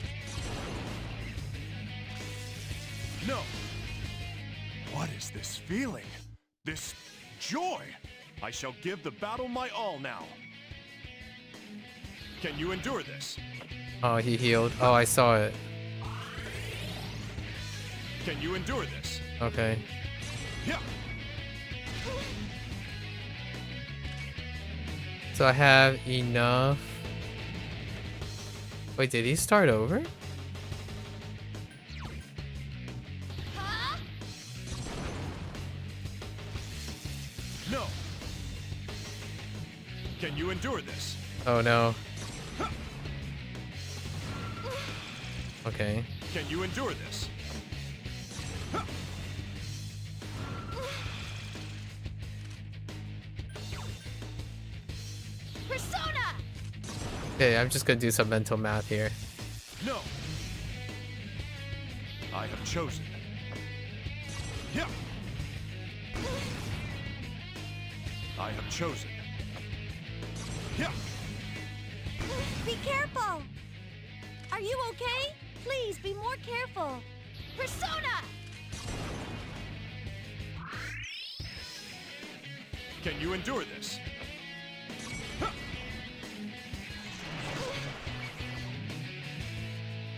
S8: No. What is this feeling? This joy? I shall give the battle my all now. Can you endure this?
S1: Oh, he healed. Oh, I saw it.
S8: Can you endure this?
S1: Okay. So I have enough. Wait, did he start over?
S8: No. Can you endure this?
S1: Oh no. Okay.
S8: Can you endure this?
S6: Persona!
S1: Okay, I'm just gonna do some mental math here.
S8: No. I have chosen. Yeah. I have chosen. Yeah.
S6: Be careful! Are you okay? Please be more careful. Persona!
S8: Can you endure this?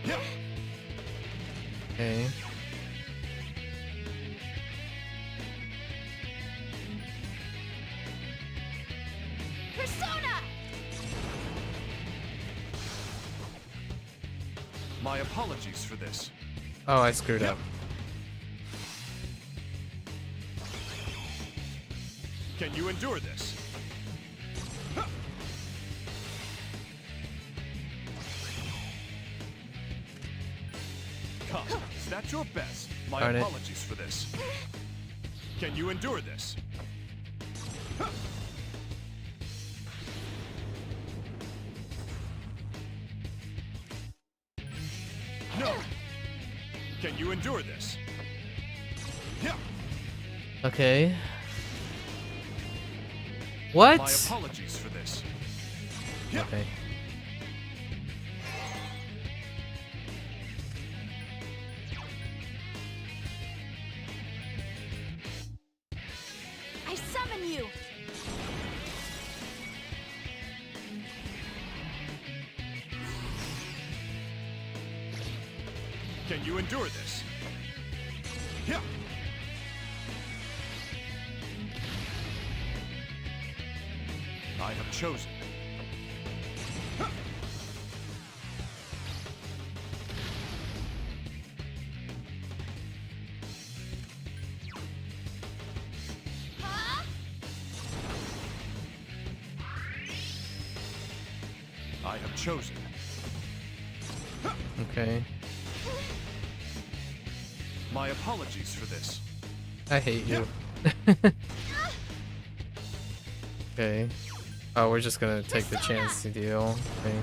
S8: Yeah.
S1: Okay.
S6: Persona!
S8: My apologies for this.
S1: Oh, I screwed up.
S8: Can you endure this? Come, is that your best? My
S1: Darn it.
S8: apologies for this. Can you endure this? No. Can you endure this? Yeah.
S1: Okay.
S8: My
S1: What?
S8: apologies for this.
S1: Okay.
S6: I summon you!
S8: Can you endure this? Yeah. I have chosen. I have chosen.
S1: Okay.
S8: My apologies for this.
S1: I hate you. Okay. Oh, we're just gonna take the chance to deal. Okay.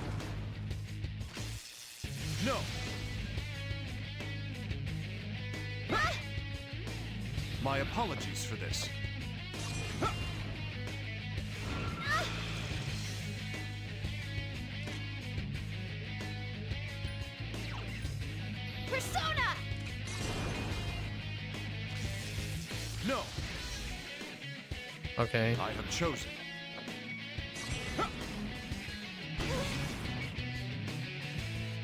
S8: No. My apologies for this.
S6: Persona!
S8: No.
S1: Okay.
S8: I have chosen.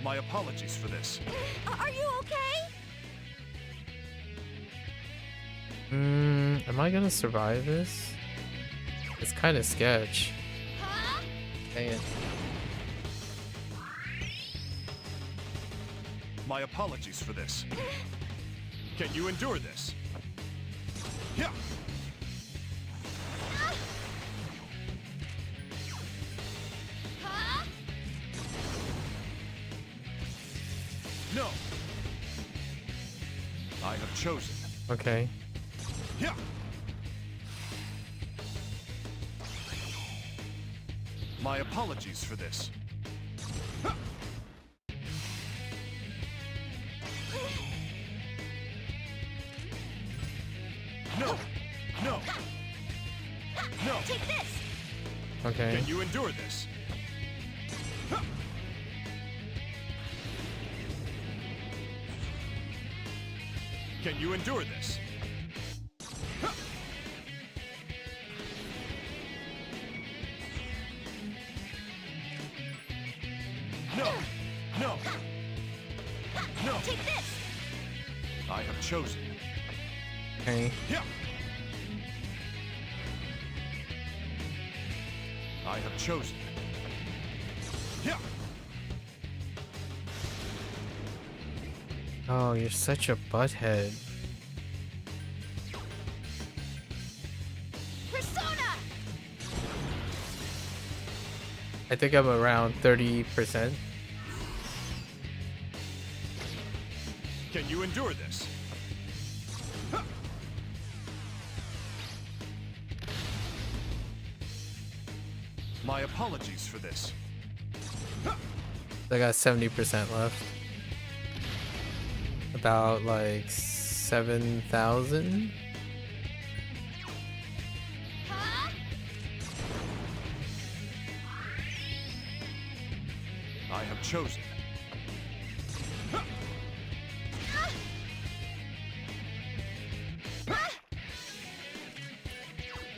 S8: My apologies for this.
S6: Are you okay?
S1: Am I gonna survive this? It's kind of sketch. Dang it.
S8: My apologies for this. Can you endure this? Yeah. No. I have chosen.
S1: Okay.
S8: Yeah. My apologies for this. No. No. No.
S6: Take this!
S1: Okay.
S8: Can you endure this? Can you endure this? No! No! No!
S6: Take this!
S8: I have chosen.
S1: Okay.
S8: I have chosen.
S1: Oh, you're such a butthead.
S6: Persona!
S1: I think I'm around 30%.
S8: Can you endure this? My apologies for this.
S1: I got 70% left. About like 7,000.
S6: Huh?
S8: I have chosen.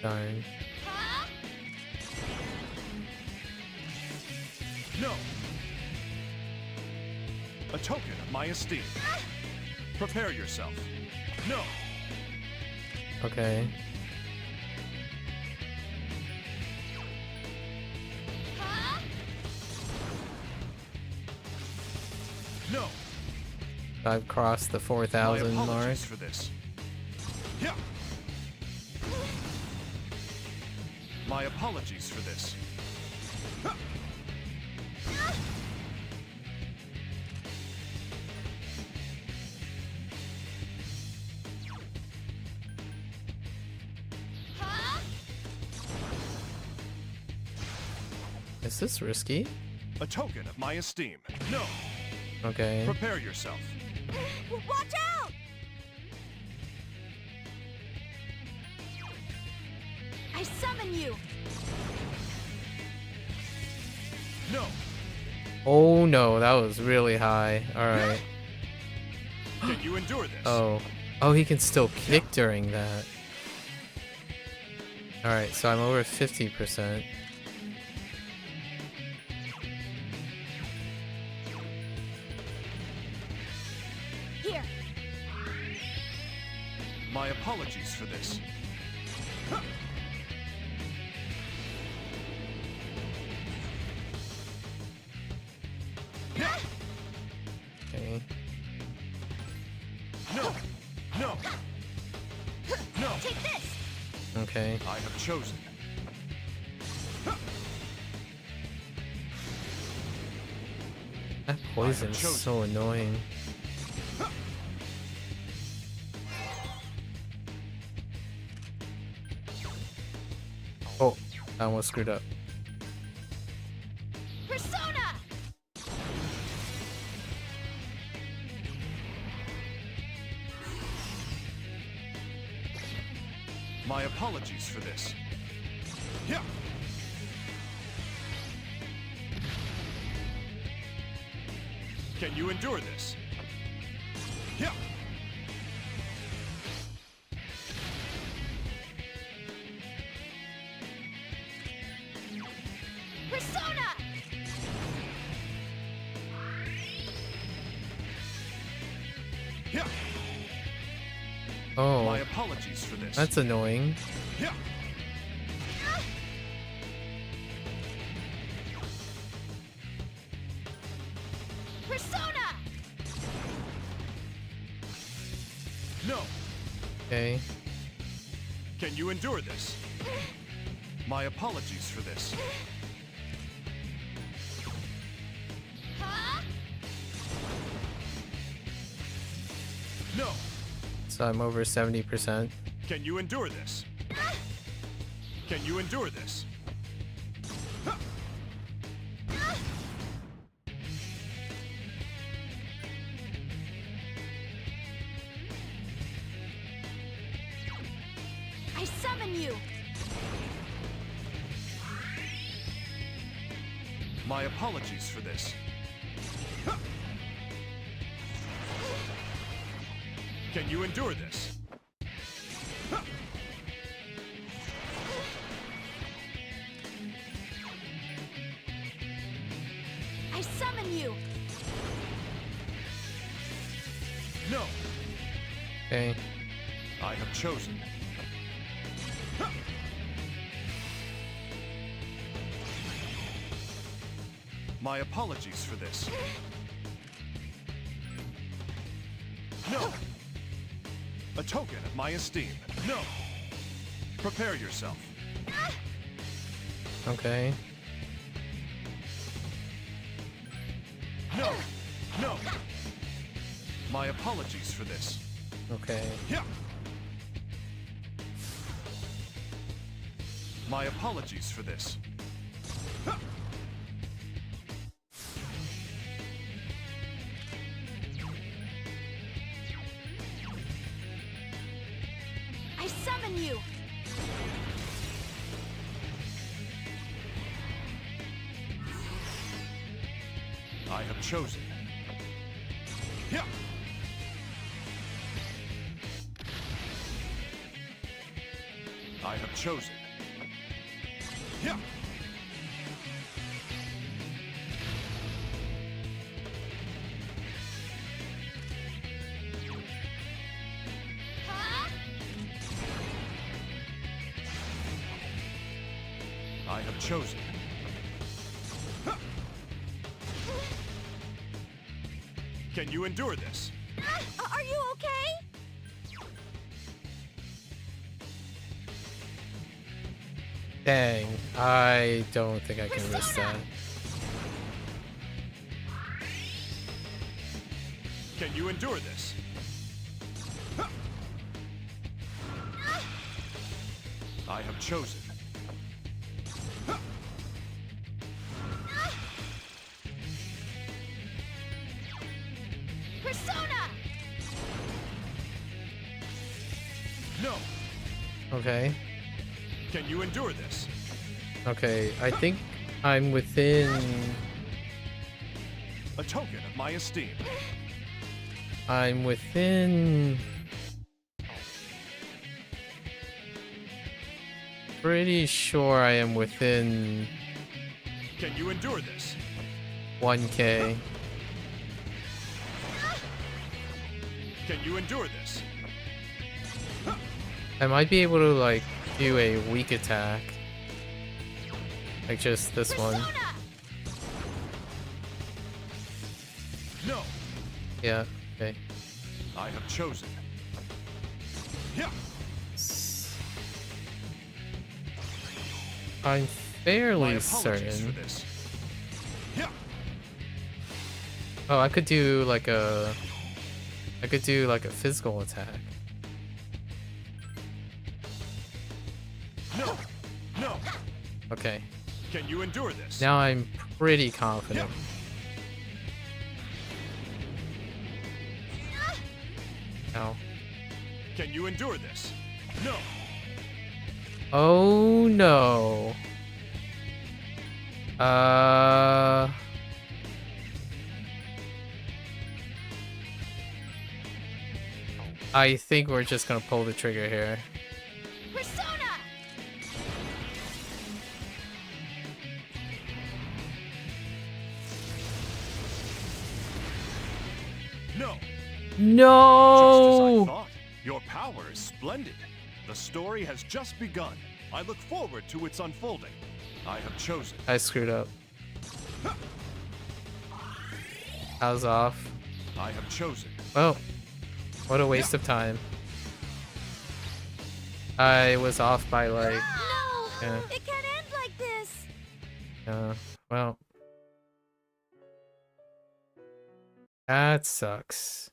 S1: Darn.
S6: Huh?
S8: No. A token of my esteem. Prepare yourself. No.
S1: Okay.
S6: Huh?
S8: No.
S1: I've crossed the
S8: My
S1: 4,000 mark.
S8: apologies for this. Yeah. My apologies for this.
S6: Huh?
S1: Is this risky?
S8: A token of my esteem. No.
S1: Okay.
S8: Prepare yourself.
S6: Watch out! I summon you!
S8: No.
S1: Oh no, that was really high. Alright.
S8: Can you endure this?
S1: Oh. Oh, he can still kick during that. Alright, so I'm over 50%.
S6: Here!
S8: My apologies for this.
S1: Okay.
S8: No. No. No.
S6: Take this!
S1: Okay.
S8: I have chosen.
S1: That poison is so annoying. Oh, I almost screwed up.
S6: Persona!
S8: My apologies for this. Yeah. Can you endure this? Yeah.
S6: Persona!
S8: Yeah.
S1: Oh,
S8: My apologies for this.
S1: that's annoying.
S8: Yeah.
S6: Persona!
S8: No.
S1: Okay.
S8: Can you endure this? My apologies for this.
S6: Huh?
S8: No.
S1: So I'm over 70%.
S8: Can you endure this? Can you endure this?
S6: I summon you!
S8: My apologies for this. Can you endure this?
S6: I summon you!
S8: No.
S1: Okay.
S8: I have chosen. My apologies for this. No! A token of my esteem. No! Prepare yourself.
S1: Okay.
S8: No! No! My apologies for this.
S1: Okay.
S8: Yeah! My apologies for this.
S6: I summon you!
S8: I have chosen. Yeah! I have chosen. Yeah! I have chosen. Can you endure this?
S6: Are you okay?
S1: Dang, I don't think I can risk that.
S8: Can you endure this? I have chosen.
S6: Persona!
S8: No!
S1: Okay.
S8: Can you endure this?
S1: Okay, I think I'm within...
S8: A token of my esteem.
S1: I'm within... Pretty sure I am within
S8: Can you endure this?
S1: 1k.
S8: Can you endure this?
S1: I might be able to like do a weak attack. Like just this one.
S6: Persona!
S8: No!
S1: Yeah, okay.
S8: I have chosen. Yeah!
S1: I'm
S8: My
S1: fairly
S8: apologies for
S1: certain.
S8: this. Yeah!
S1: Oh, I could do like a physical attack.
S8: No! No!
S1: Okay.
S8: Can you endure this?
S1: Now I'm pretty confident. Ow.
S8: Can you endure this? No!
S1: Oh no. I think we're just gonna pull the trigger here.
S6: Persona!
S8: No! Just as I
S1: No!
S8: thought. Your power is splendid. The story has just begun. I look forward to its unfolding. I have chosen.
S1: I screwed up. I was off.
S8: I have chosen.
S1: Oh, what a waste of time. I was off by like,
S6: No!
S1: Yeah.
S6: It can't end like this!
S1: well. That sucks.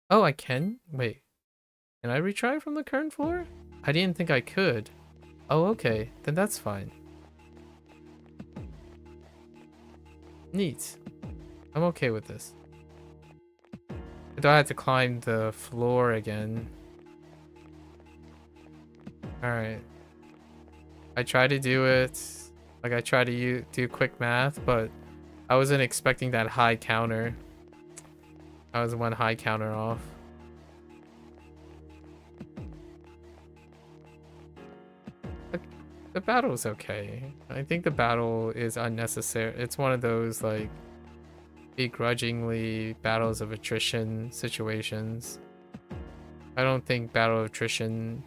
S1: Oh, I can? Wait. Can I retry from the current floor? I didn't think I could. Oh, okay. Then that's fine. Neat. I'm okay with this. I don't have to climb the floor again. Alright. I tried to do it. Like, I tried to do quick math, but I wasn't expecting that high counter. I was one high counter off. The battle's okay. I think the battle is unnecessary. It's one of those, like, begrudgingly battles of attrition situations. I don't think battle attrition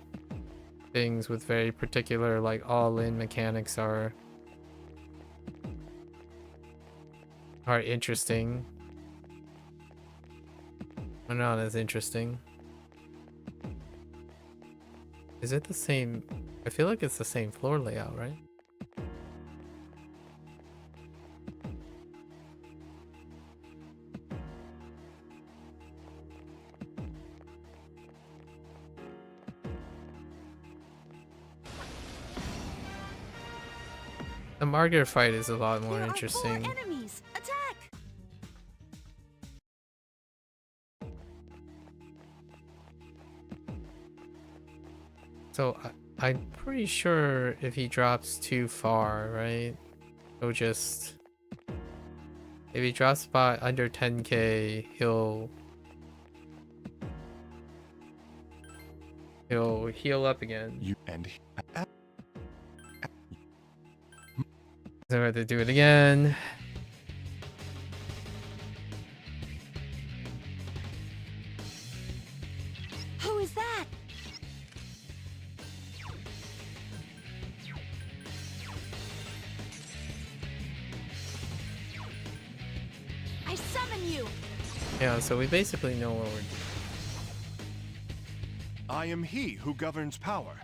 S1: things with very particular like all-in mechanics are interesting. Or not as interesting. Is it the same? I feel like it's the same floor layout, right? The Margaret fight is a lot more
S6: There
S1: interesting.
S6: are 4 enemies. Attack!
S1: So I'm pretty sure if he drops too far, right? He'll just... If he drops by under 10k, he'll heal up again. So I have to do it again.
S6: Who is that? I summon you!
S1: Yeah, so we basically know what we're doing.
S8: I am he who governs power.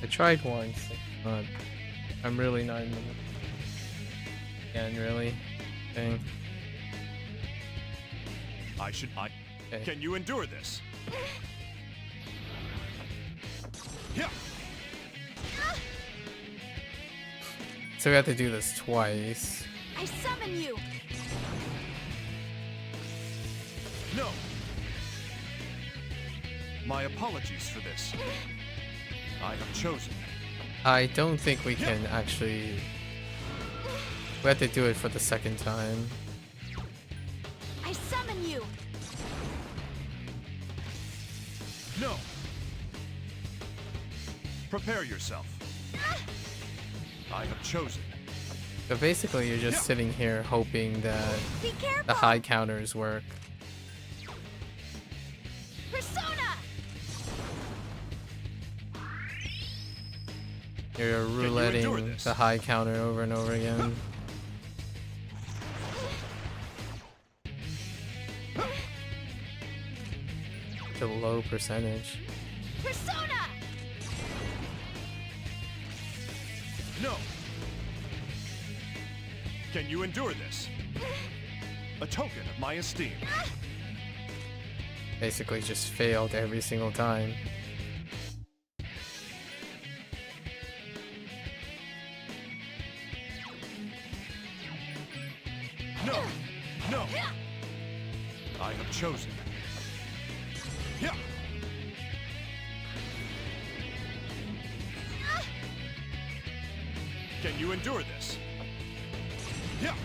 S1: I tried once, but I'm really not in the mood. Again, really? Dang.
S8: Okay. Can you endure this? Yeah.
S1: So we have to do this twice.
S6: I summon you!
S8: No. My apologies for this. I have chosen.
S1: I don't think we can actually... We have to do it for the second time.
S6: I summon you!
S8: No. Prepare yourself. I have chosen.
S1: So basically you're just sitting here hoping that
S6: Be careful!
S1: the high counters work.
S6: Persona!
S1: You're
S8: endure
S1: rouletting
S8: this?
S1: the high counter over and over again. The low percentage.
S6: Persona!
S8: No. Can you endure this? A token of my esteem.
S1: Basically just failed every single time.
S8: No. No. I have chosen. Yeah. Can you endure this? Yeah.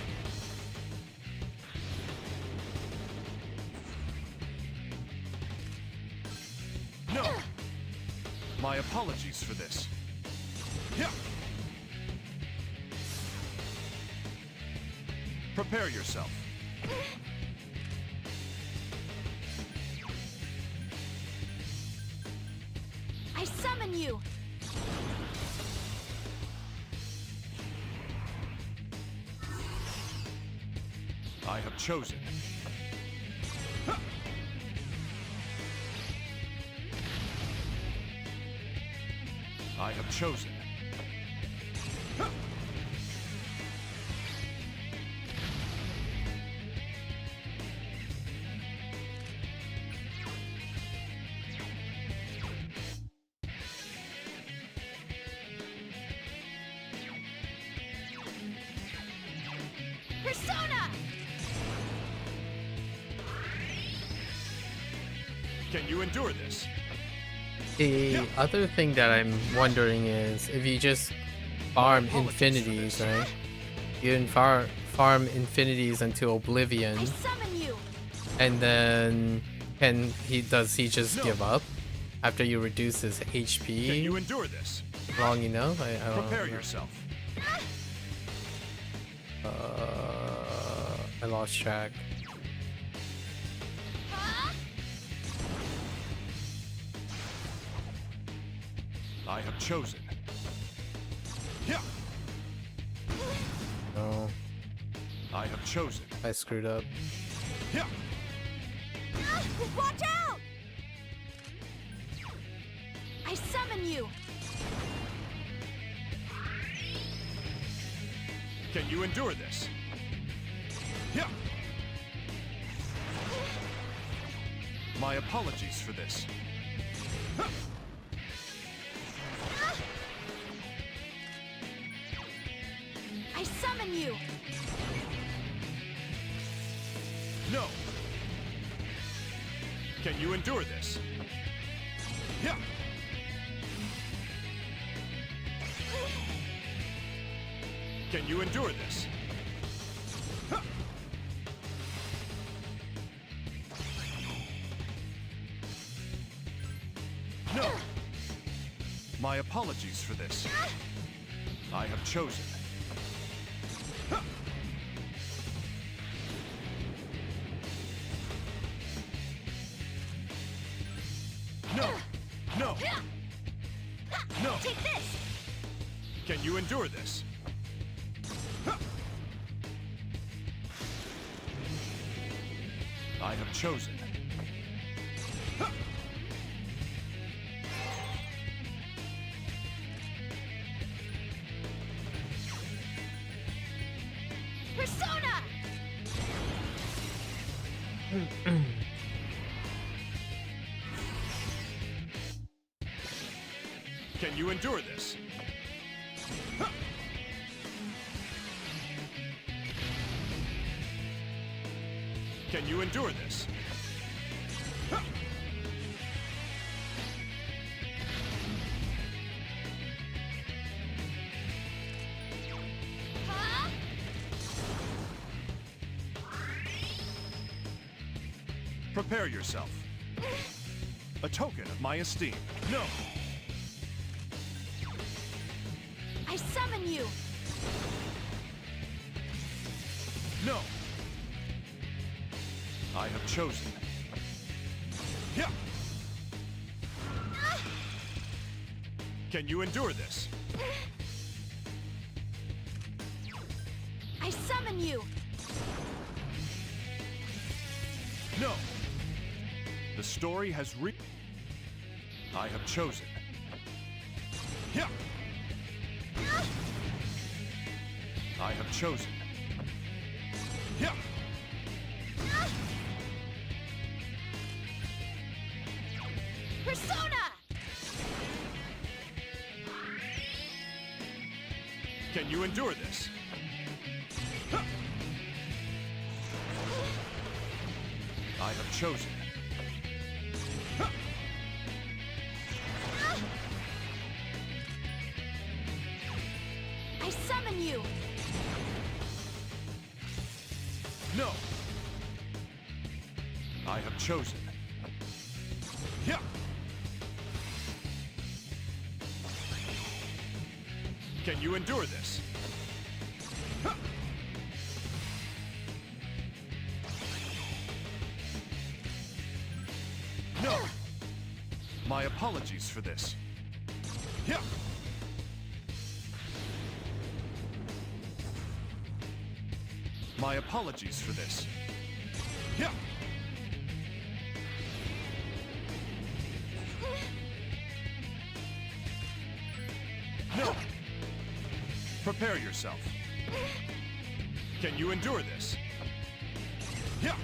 S8: No. My apologies for this. Yeah. Prepare yourself.
S6: I summon you!
S8: I have chosen. I have chosen.
S6: Persona!
S8: Can you endure this?
S1: The other thing that I'm wondering is if you just farm infinities, right? You can farm infinities until oblivion,
S6: I summon you!
S1: and then does he just give up? After you reduce his HP
S8: Can you endure this?
S1: long enough, I don't
S8: Prepare
S1: know.
S8: yourself.
S1: I lost track.
S8: I have chosen. Yeah,
S1: No,
S8: I have chosen.
S1: I screwed up.
S8: Yeah,
S6: Watch out! I summon you!
S8: can you endure this? Yeah. My apologies for this.
S6: I summon you!
S8: No. Can you endure this? Yeah. Can you endure this? Huh. No. My apologies for this. I have chosen. Huh. No. No. No.
S6: Take this!
S8: Can you endure this? Huh. I have chosen. Huh.
S6: Persona!
S8: Can you endure this? Huh. Can you endure this? Huh.
S6: Huh?
S8: Prepare yourself. A token of my esteem. No.
S6: I summon you!
S8: No. I have chosen. Yeah. Can you endure this?
S6: I summon you!
S8: No. The story has I have chosen. Yeah. I have chosen. Yeah.
S6: Persona!
S8: Can you endure this? Huh. I have chosen. Huh.
S6: I summon you!
S8: No. I have chosen. Yeah. Can you endure this? Huh. No. My apologies for this. Yeah. My apologies for this. Yeah. No. Prepare yourself. Can you endure this? Yeah.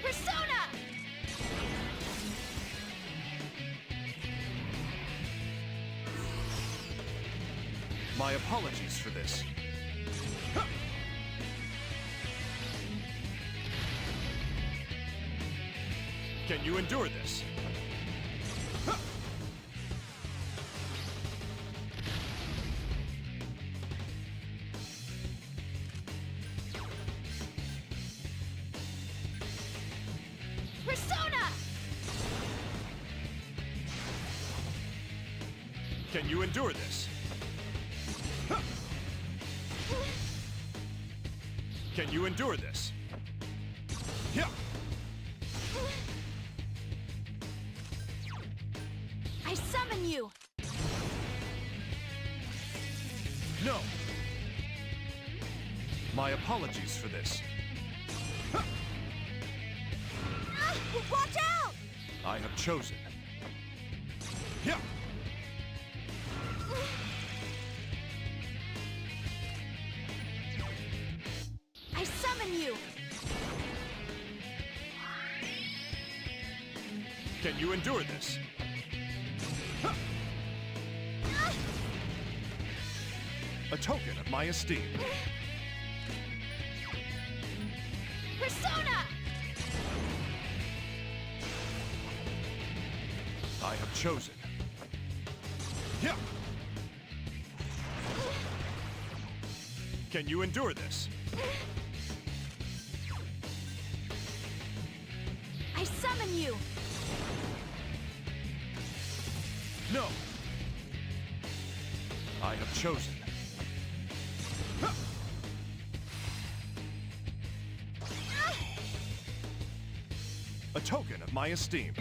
S6: Persona!
S8: My apologies for this. Huh. Can you endure this? Huh. Can you endure this? Can you endure this? Yeah.
S6: I summon you!
S8: No. My apologies for this.
S6: Watch out!
S8: I have chosen. Yeah.
S6: I summon you!
S8: Can you endure this? A token of my esteem.
S6: Persona!
S8: I have chosen. Yeah. Can you endure this?
S6: I summon you!
S8: No. I have chosen. A token of my esteem.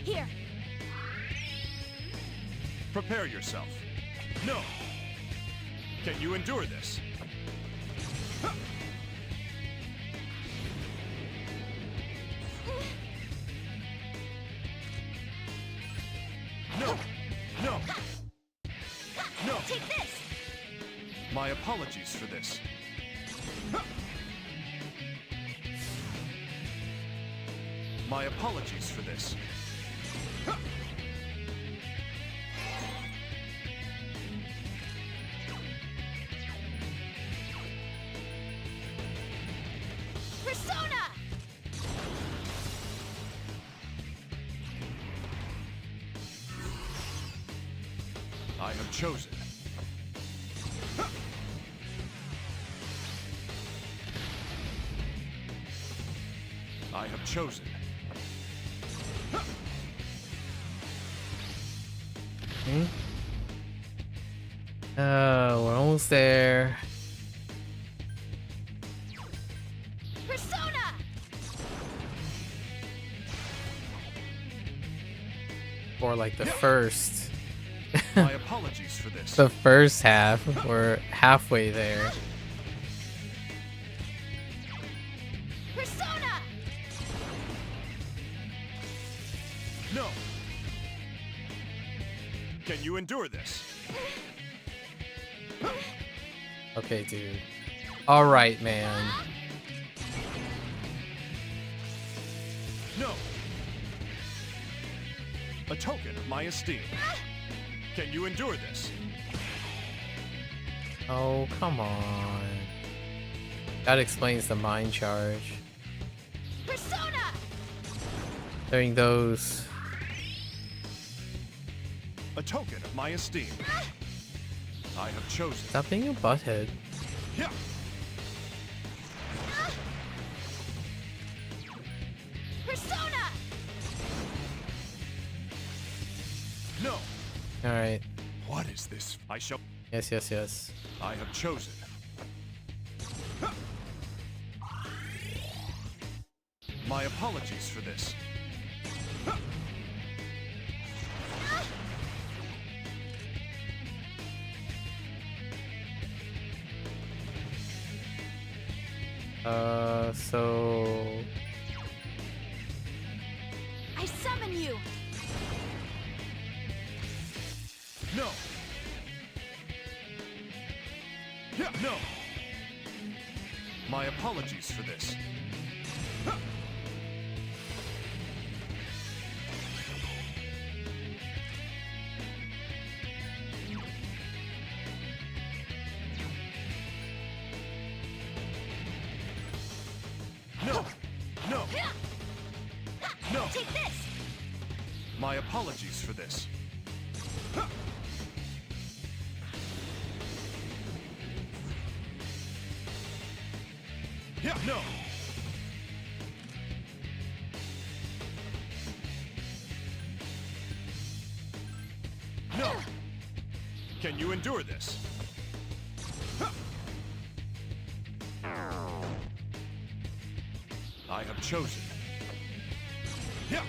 S6: Here!
S8: Prepare yourself. No. Can you endure this? No. No. No.
S6: Take this!
S8: My apologies for this. My apologies for this.
S6: Persona!
S8: I have chosen. I have chosen.
S1: We're almost there.
S6: Persona!
S1: Or like the first.
S8: My apologies for this.
S1: The first half. We're halfway there.
S6: Persona!
S8: No. Can you endure this?
S1: Okay, dude. Alright, man.
S8: No. A token of my esteem. Can you endure this?
S1: Oh, come on. That explains the mind charge.
S6: Persona!
S1: During those.
S8: A token of my esteem. I have chosen.
S1: Stop being a butthead.
S8: Yeah.
S6: Persona!
S8: No.
S1: Alright.
S8: What is this? I shall.
S1: Yes, yes, yes.
S8: I have chosen. My apologies for this.
S1: So
S6: I summon you!
S8: No. Yeah. No. My apologies for this. No. No. No.
S6: Take this!
S8: My apologies for this. Yeah. No. Can you endure this? I have chosen. Yeah.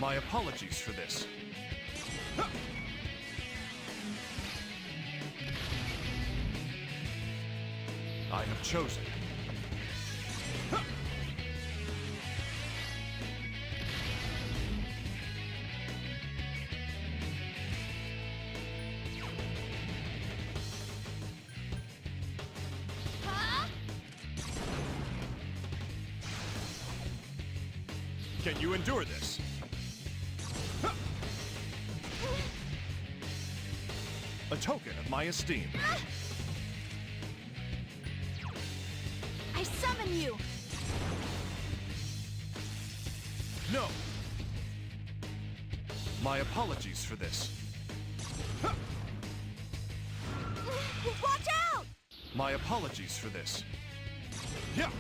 S8: My apologies for this. I have chosen. Can you endure this? A token of my esteem.
S6: I summon you!
S8: No! My apologies for this.
S6: Watch out!
S8: My apologies for this. Yeah!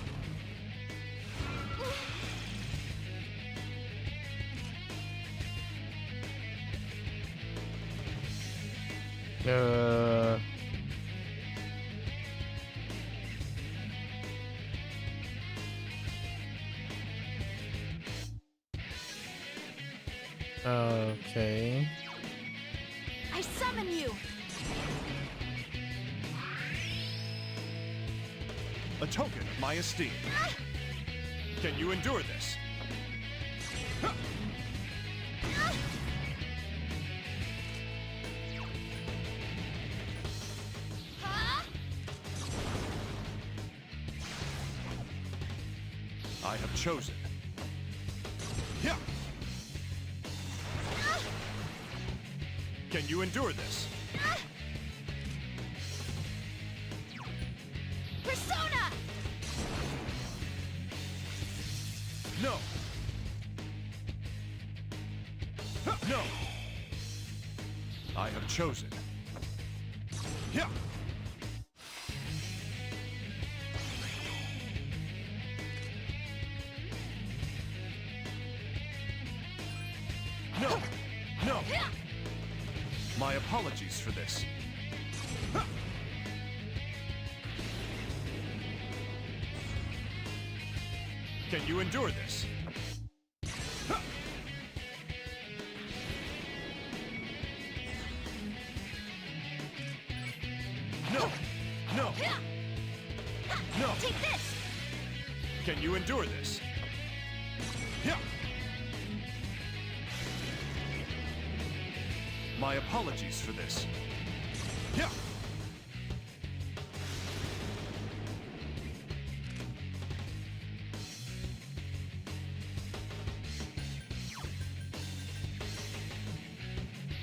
S1: Okay.
S6: I summon you!
S8: A token of my esteem. Can you endure this? I have chosen. Yeah. Can you endure this?
S6: Persona!
S8: No. No. I have chosen. Yeah. No. No. My apologies for this. Can you endure this? No! No! No!
S6: Take this!
S8: Can you endure this? Yeah! My apologies for this. Yeah!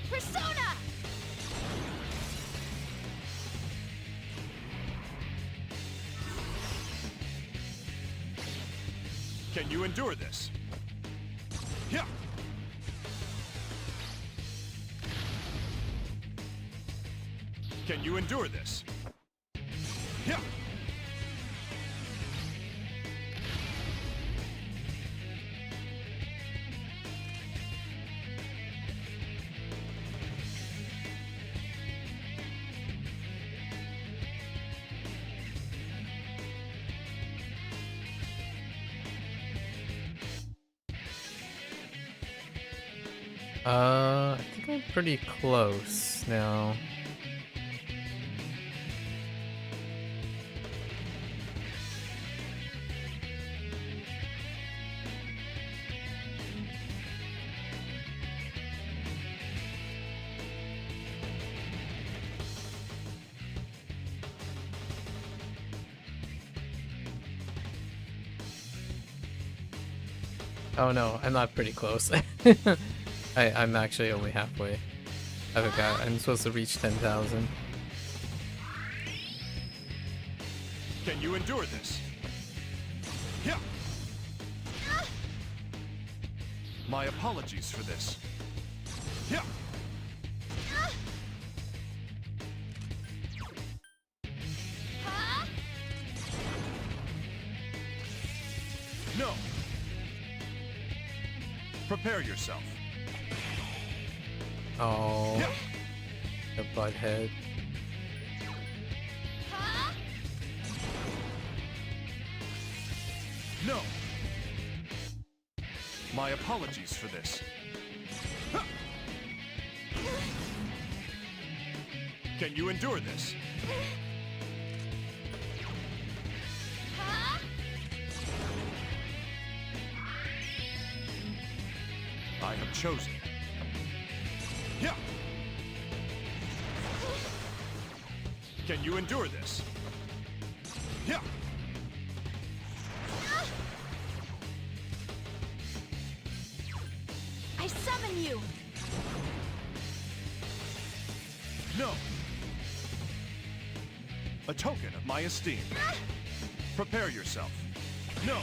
S6: Persona!
S8: Can you endure this? Yeah! Can you endure this? Yeah!
S1: I think I'm pretty close now. Oh no, I'm not pretty close. I'm actually only halfway. I'm supposed to reach 10,000.
S8: Can you endure this? Yeah! My apologies for this. Yeah. No. Prepare yourself.
S1: Oh,
S8: Yeah.
S1: the butthead.
S8: No. My apologies for this. Can you endure this? I have chosen. Yeah. Can you endure this? Yeah.
S6: I summon you!
S8: No. A token of my esteem. Prepare yourself. No.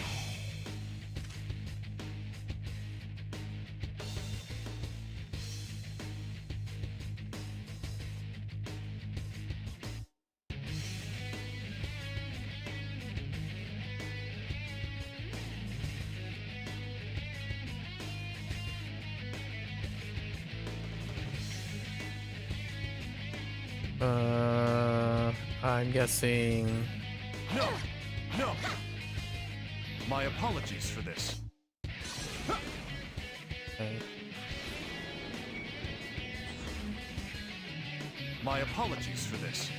S1: I'm guessing.
S8: No. No. My apologies for this.
S1: Okay.
S8: My apologies for this.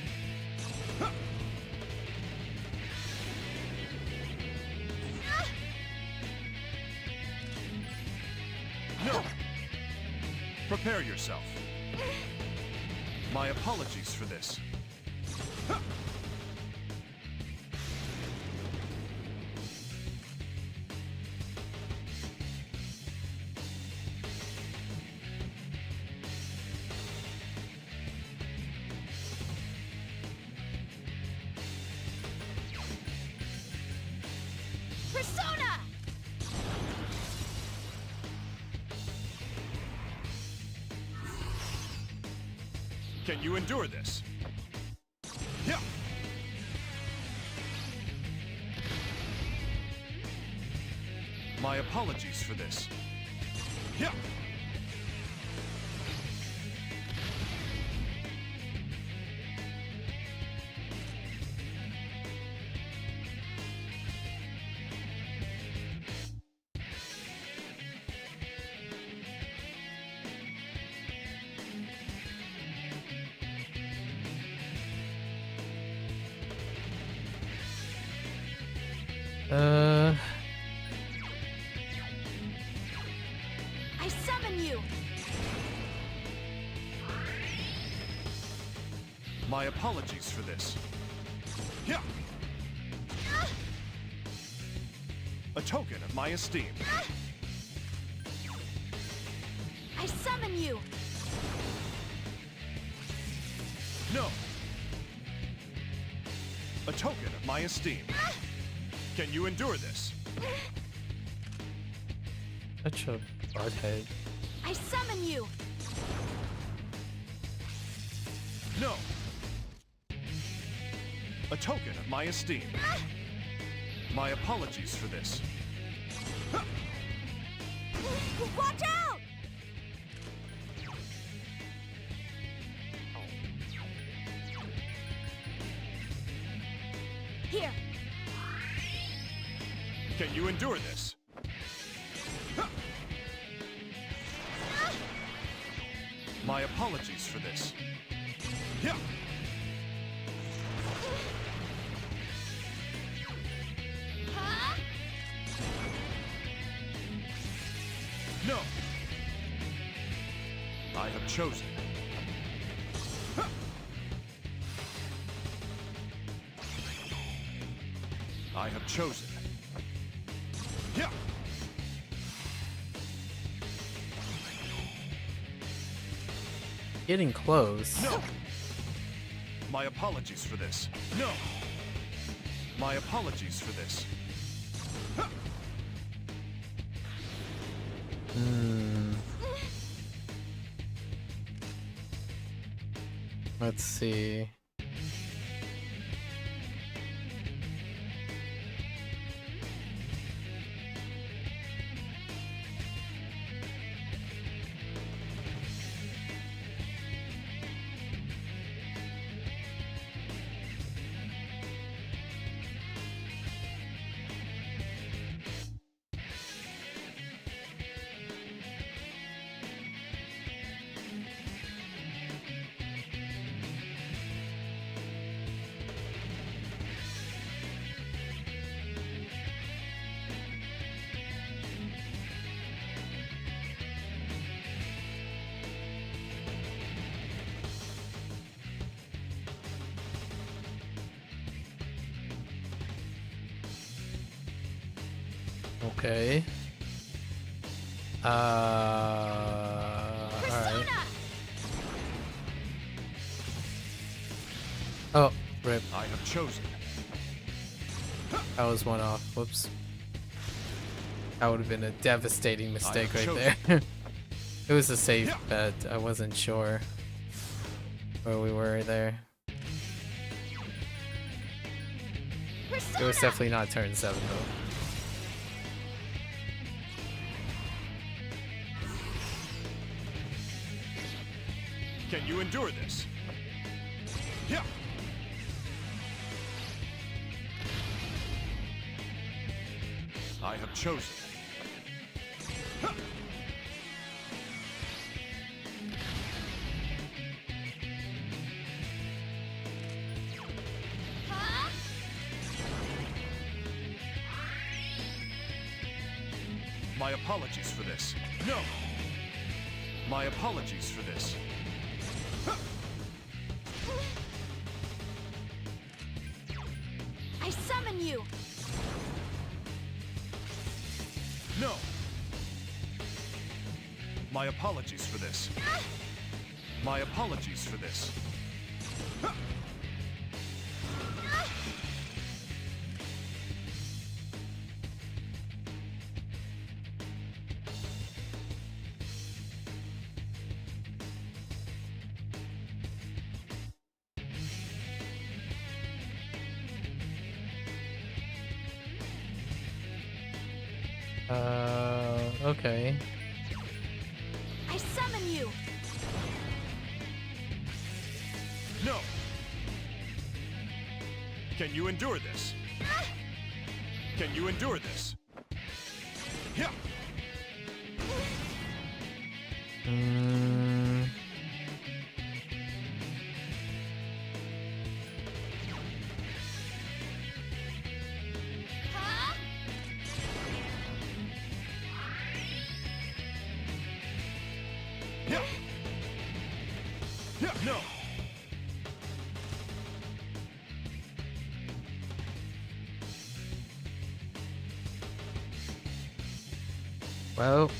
S8: No. Prepare yourself. My apologies for this.
S6: Persona!
S8: Can you endure this? Yeah. My apologies for this. Yeah.
S6: I summon you!
S8: My apologies for this. Yeah. A token of my esteem.
S6: I summon you!
S8: No. A token of my esteem. Can you endure this?
S1: Such a butthead.
S6: I summon you!
S8: No. A token of my esteem. My apologies for this.
S6: Watch out! Here,
S8: Can you endure this? My apologies for this. Yeah. No. I have chosen. I have chosen. Yeah.
S1: Getting close.
S8: No. My apologies for this. No. My apologies for this.
S1: Hmm. Let's see. Okay. Alright. Oh, rip.
S8: I have chosen.
S1: That was one off. Whoops. That would have been a devastating mistake right there. It was a safe bet. I wasn't sure where we were there. It was definitely not turn 7 though.
S8: Can you endure this? Yeah. I have chosen. My apologies for this. No! My apologies for this.
S6: I summon you!
S8: No! My apologies for this. My apologies for this.
S1: Okay.
S6: I summon you!
S8: No! Can you endure this? Can you endure this? Yeah! Yeah! Yeah! No!
S1: Well,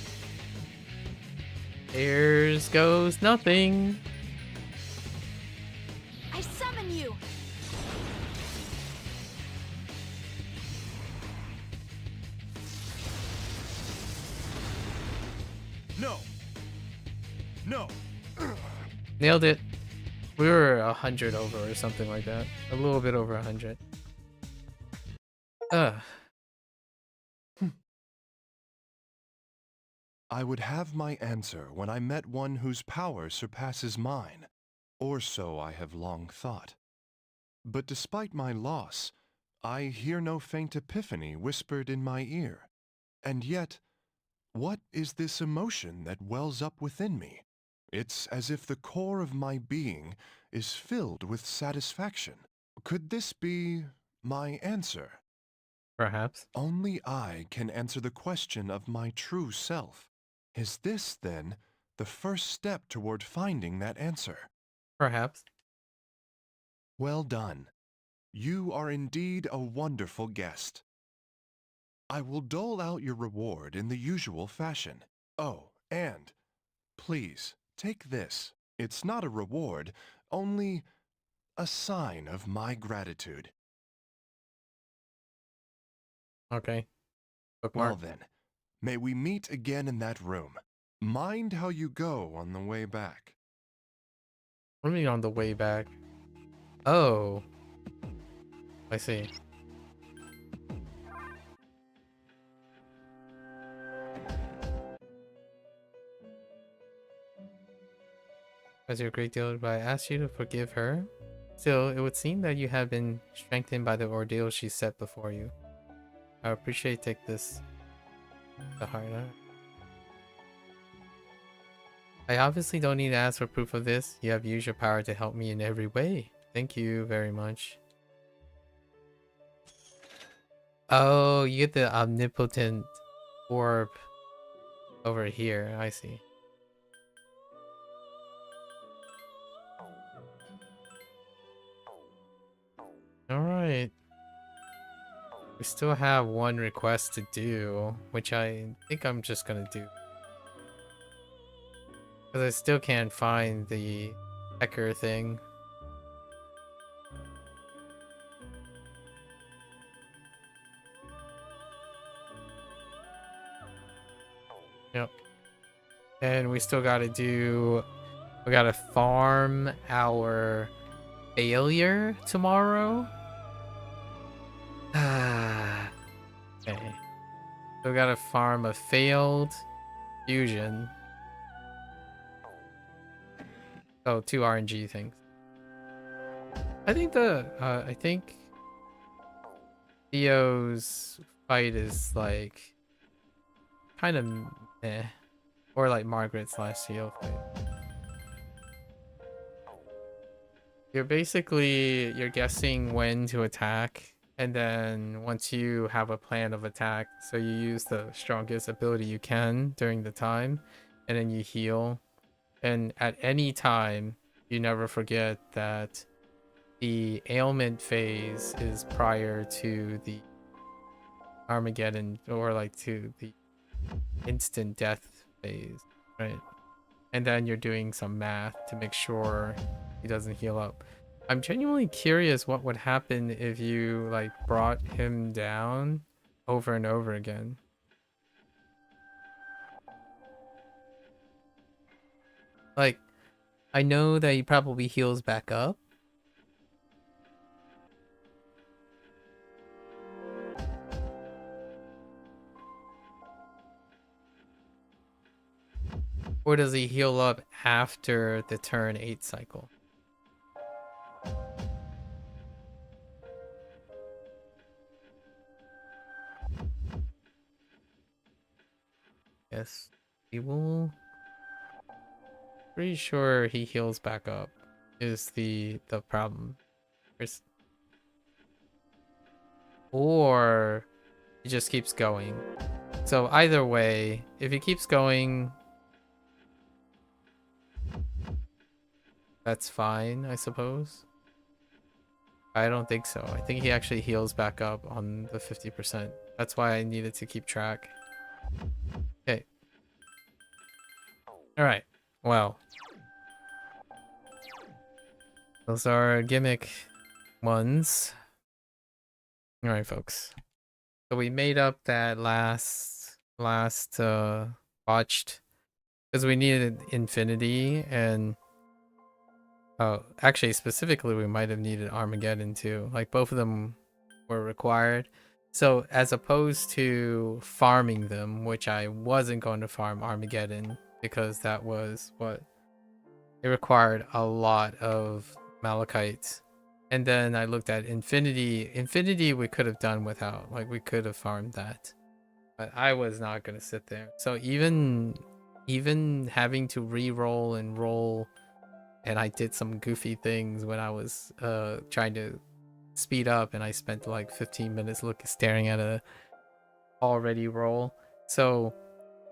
S1: here's goes nothing.
S6: I summon you!
S8: No! No!
S1: Nailed it. We were 100 over or something like that. A little bit over 100.
S8: I would have my answer when I met one whose power surpasses mine, or so I have long thought. But despite my loss, I hear no faint epiphany whispered in my ear. And yet, what is this emotion that wells up within me? It's as if the core of my being is filled with satisfaction. Could this be my answer?
S1: Perhaps.
S8: Only I can answer the question of my true self. Is this, then, the first step toward finding that answer?
S1: Perhaps.
S8: Well done. You are indeed a wonderful guest. I will dole out your reward in the usual fashion. Oh, and please, take this. It's not a reward, only a sign of my gratitude.
S1: Okay.
S8: Well
S1: Bookmark.
S8: then, May we meet again in that room. Mind how you go on the way back.
S1: What do you mean on the way back? Oh, I see. Was your great deal, but I asked you to forgive her? Still, it would seem that you have been strengthened by the ordeal she set before you. I appreciate take this to heart. I obviously don't need to ask for proof of this. You have used your power to help me in every way. Thank you very much. Oh, you get the omnipotent orb over here. I see. Alright. We still have one request to do, which I think I'm just gonna do. Because I still can't find the hacker thing. Yep. And we still gotta do... We gotta farm our failure tomorrow. Okay. So we gotta farm a failed fusion. Oh, 2 RNG things. I think I think Theo's fight is like kind of eh, or like Margaret's last Theo fight. You're guessing when to attack, and then once you have a plan of attack, so you use the strongest ability you can during the time, and then you heal. And at any time, you never forget that the ailment phase is prior to the Armageddon, or like to the instant death phase, right? And then you're doing some math to make sure he doesn't heal up. I'm genuinely curious what would happen if you like brought him down over and over again. Like, I know that he probably heals back up. Or does he heal up after the turn 8 cycle? Yes, he will. Pretty sure he heals back up is the problem. Or he just keeps going. So either way, if he keeps going, that's fine, I suppose. I don't think so. I think he actually heals back up on the 50%. That's why I needed to keep track. Okay. Alright. Well. Those are gimmick ones. Alright, folks. So we made up that last botched, because we needed infinity, and actually specifically we might have needed Armageddon too. Like both of them were required. So as opposed to farming them, which I wasn't going to farm Armageddon because that was what it required, a lot of Malachite. And then I looked at Infinity. Infinity we could have done without. Like we could have farmed that. But I was not gonna sit there. So even having to re-roll and roll, and I did some goofy things when I was trying to speed up, and I spent like 15 minutes staring at a already roll. So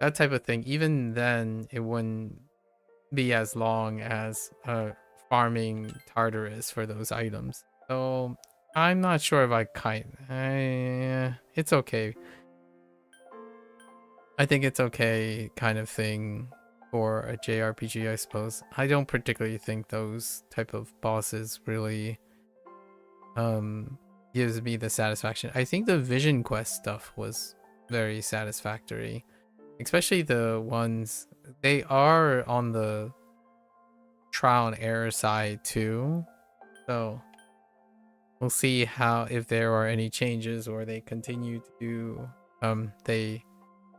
S1: that type of thing, even then it wouldn't be as long as farming Tartarus for those items. So I'm not sure if it's okay. I think it's okay kind of thing for a JRPG, I suppose. I don't particularly think those type of bosses really gives me the satisfaction. I think the Vision Quest stuff was very satisfactory. especially the ones they are on the trial and error side too. So we'll see how if there are any changes or they continue to do they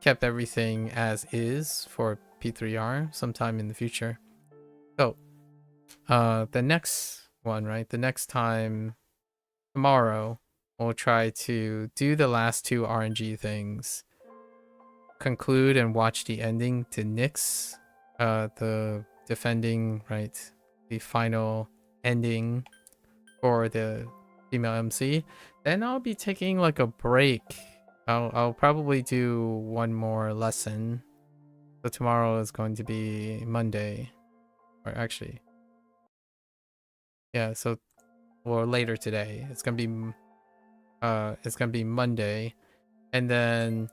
S1: kept everything as is for P3R sometime in the future. So the next one, right? The next time tomorrow we'll try to do the last two RNG things, conclude and watch the ending to Nyx, the defending, right? The final ending for the female MC. Then I'll be taking like a break. I'll probably do one more lesson. So tomorrow is going to be Monday, or actually, yeah. So or later today, it's gonna be Monday, and then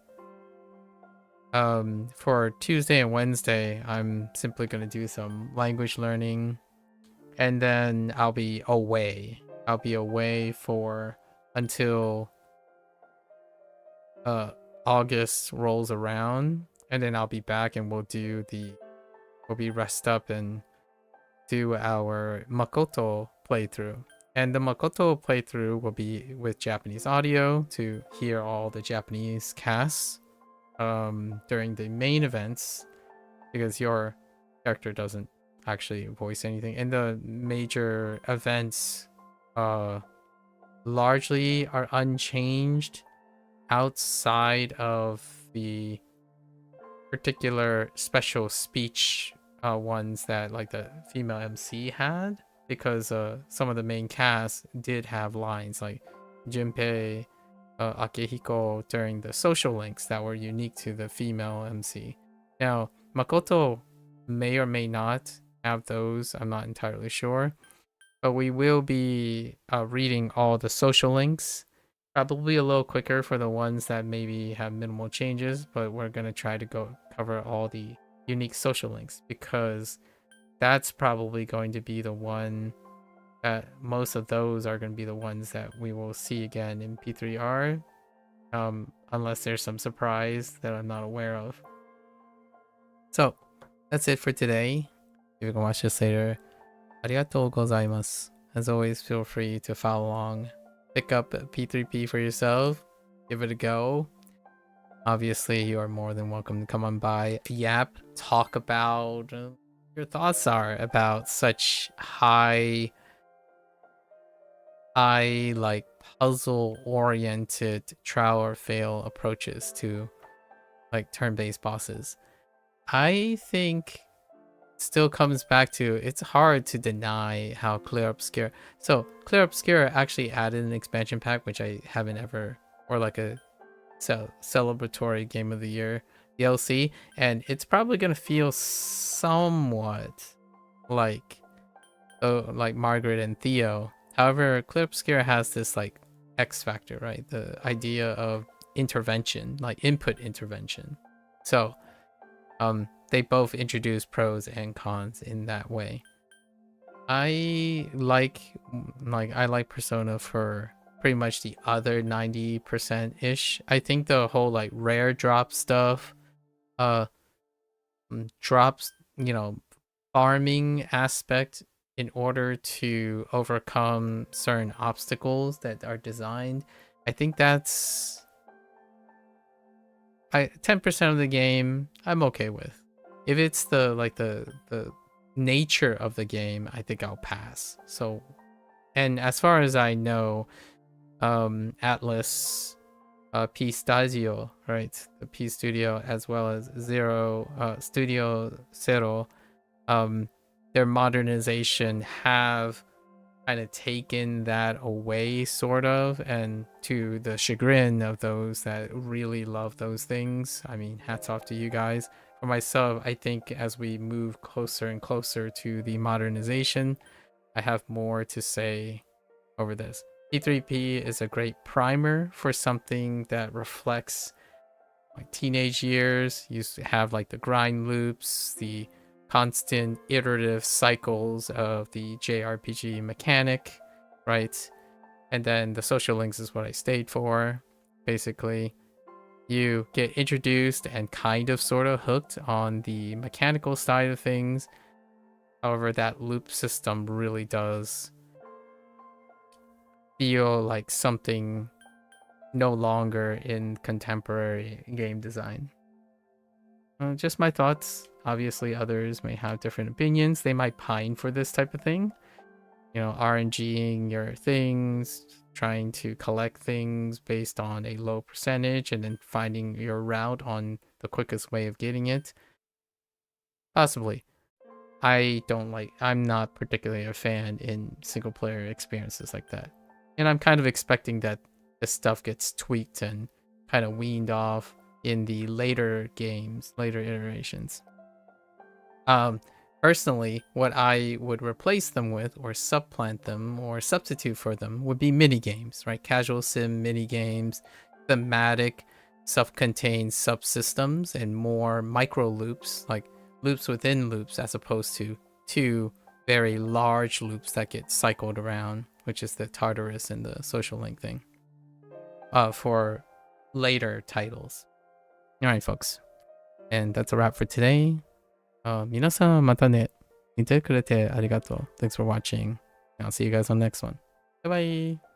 S1: for Tuesday and Wednesday, I'm simply gonna do some language learning, and then I'll be away. I'll be away for until August rolls around, and then I'll be back and we'll be rest up and do our Makoto playthrough. And the Makoto playthrough will be with Japanese audio to hear all the Japanese casts during the main events, because your character doesn't actually voice anything. And the major events largely are unchanged outside of the particular special speech ones that like the female MC had, because some of the main cast did have lines like Junpei, Akihiko during the social links that were unique to the female MC. Now Makoto may or may not have those, I'm not entirely sure, but we will be reading all the social links. Probably a little quicker for the ones that maybe have minimal changes, but we're going to try to cover all the unique social links, because that's probably going to be the one that most of those are going to be the ones that we will see again in P3R, unless there's some surprise that I'm not aware of. So that's it for today. If you can watch this later, arigatou gozaimasu. As always, feel free to follow along. Pick up P3P for yourself. Give it a go. Obviously, you are more than welcome to come on by, yap, talk about your thoughts are about such high like puzzle-oriented trial or fail approaches to like turn-based bosses. I think still comes back to, it's hard to deny how Clear Obscure. So Clear Obscure actually added an expansion pack, which I haven't ever, or like a celebratory game of the year DLC, and it's probably gonna feel somewhat like Margaret and Theo. However, Clear Obscure has this like X factor, right? The idea of intervention, like input intervention. So they both introduce pros and cons in that way. I like Persona for pretty much the other 90% ish. I think the whole like rare drop stuff, drops, farming aspect in order to overcome certain obstacles that are designed. I think that's 10% of the game I'm okay with. If it's the nature of the game, I think I'll pass. So, and as far as I know, ATLUS, P Studio, right? The P Studio, as well as Studio Zero, their modernization have kind of taken that away, sort of, and to the chagrin of those that really love those things. I mean, hats off to you guys. For myself, I think as we move closer and closer to the modernization, I have more to say over this. P3P is a great primer for something that reflects like teenage years. You have like the grind loops, the constant iterative cycles of the JRPG mechanic, right? And then the social links is what I stayed for. Basically, You get introduced and kind of sort of hooked on the mechanical side of things. However, that loop system really does feel like something no longer in contemporary game design. Just my thoughts. Obviously, others may have different opinions. They might pine for this type of thing. You know, RNGing your things, trying to collect things based on a low percentage, and then finding your route on the quickest way of getting it. Possibly. I'm not particularly a fan in single player experiences like that. And I'm kind of expecting that this stuff gets tweaked and kind of weaned off in the later games, later iterations. Personally, what I would replace them with, or supplant them, or substitute for them, would be mini games, right? Casual sim mini games, thematic, self-contained subsystems, and more micro loops, like loops within loops, as opposed to two very large loops that get cycled around, which is the Tartarus and the social link thing. For later titles. Alright, folks. And that's a wrap for today. 皆さんまたね。見てくれてありがとう. Thanks for watching. I'll see you guys on the next one. Bye bye.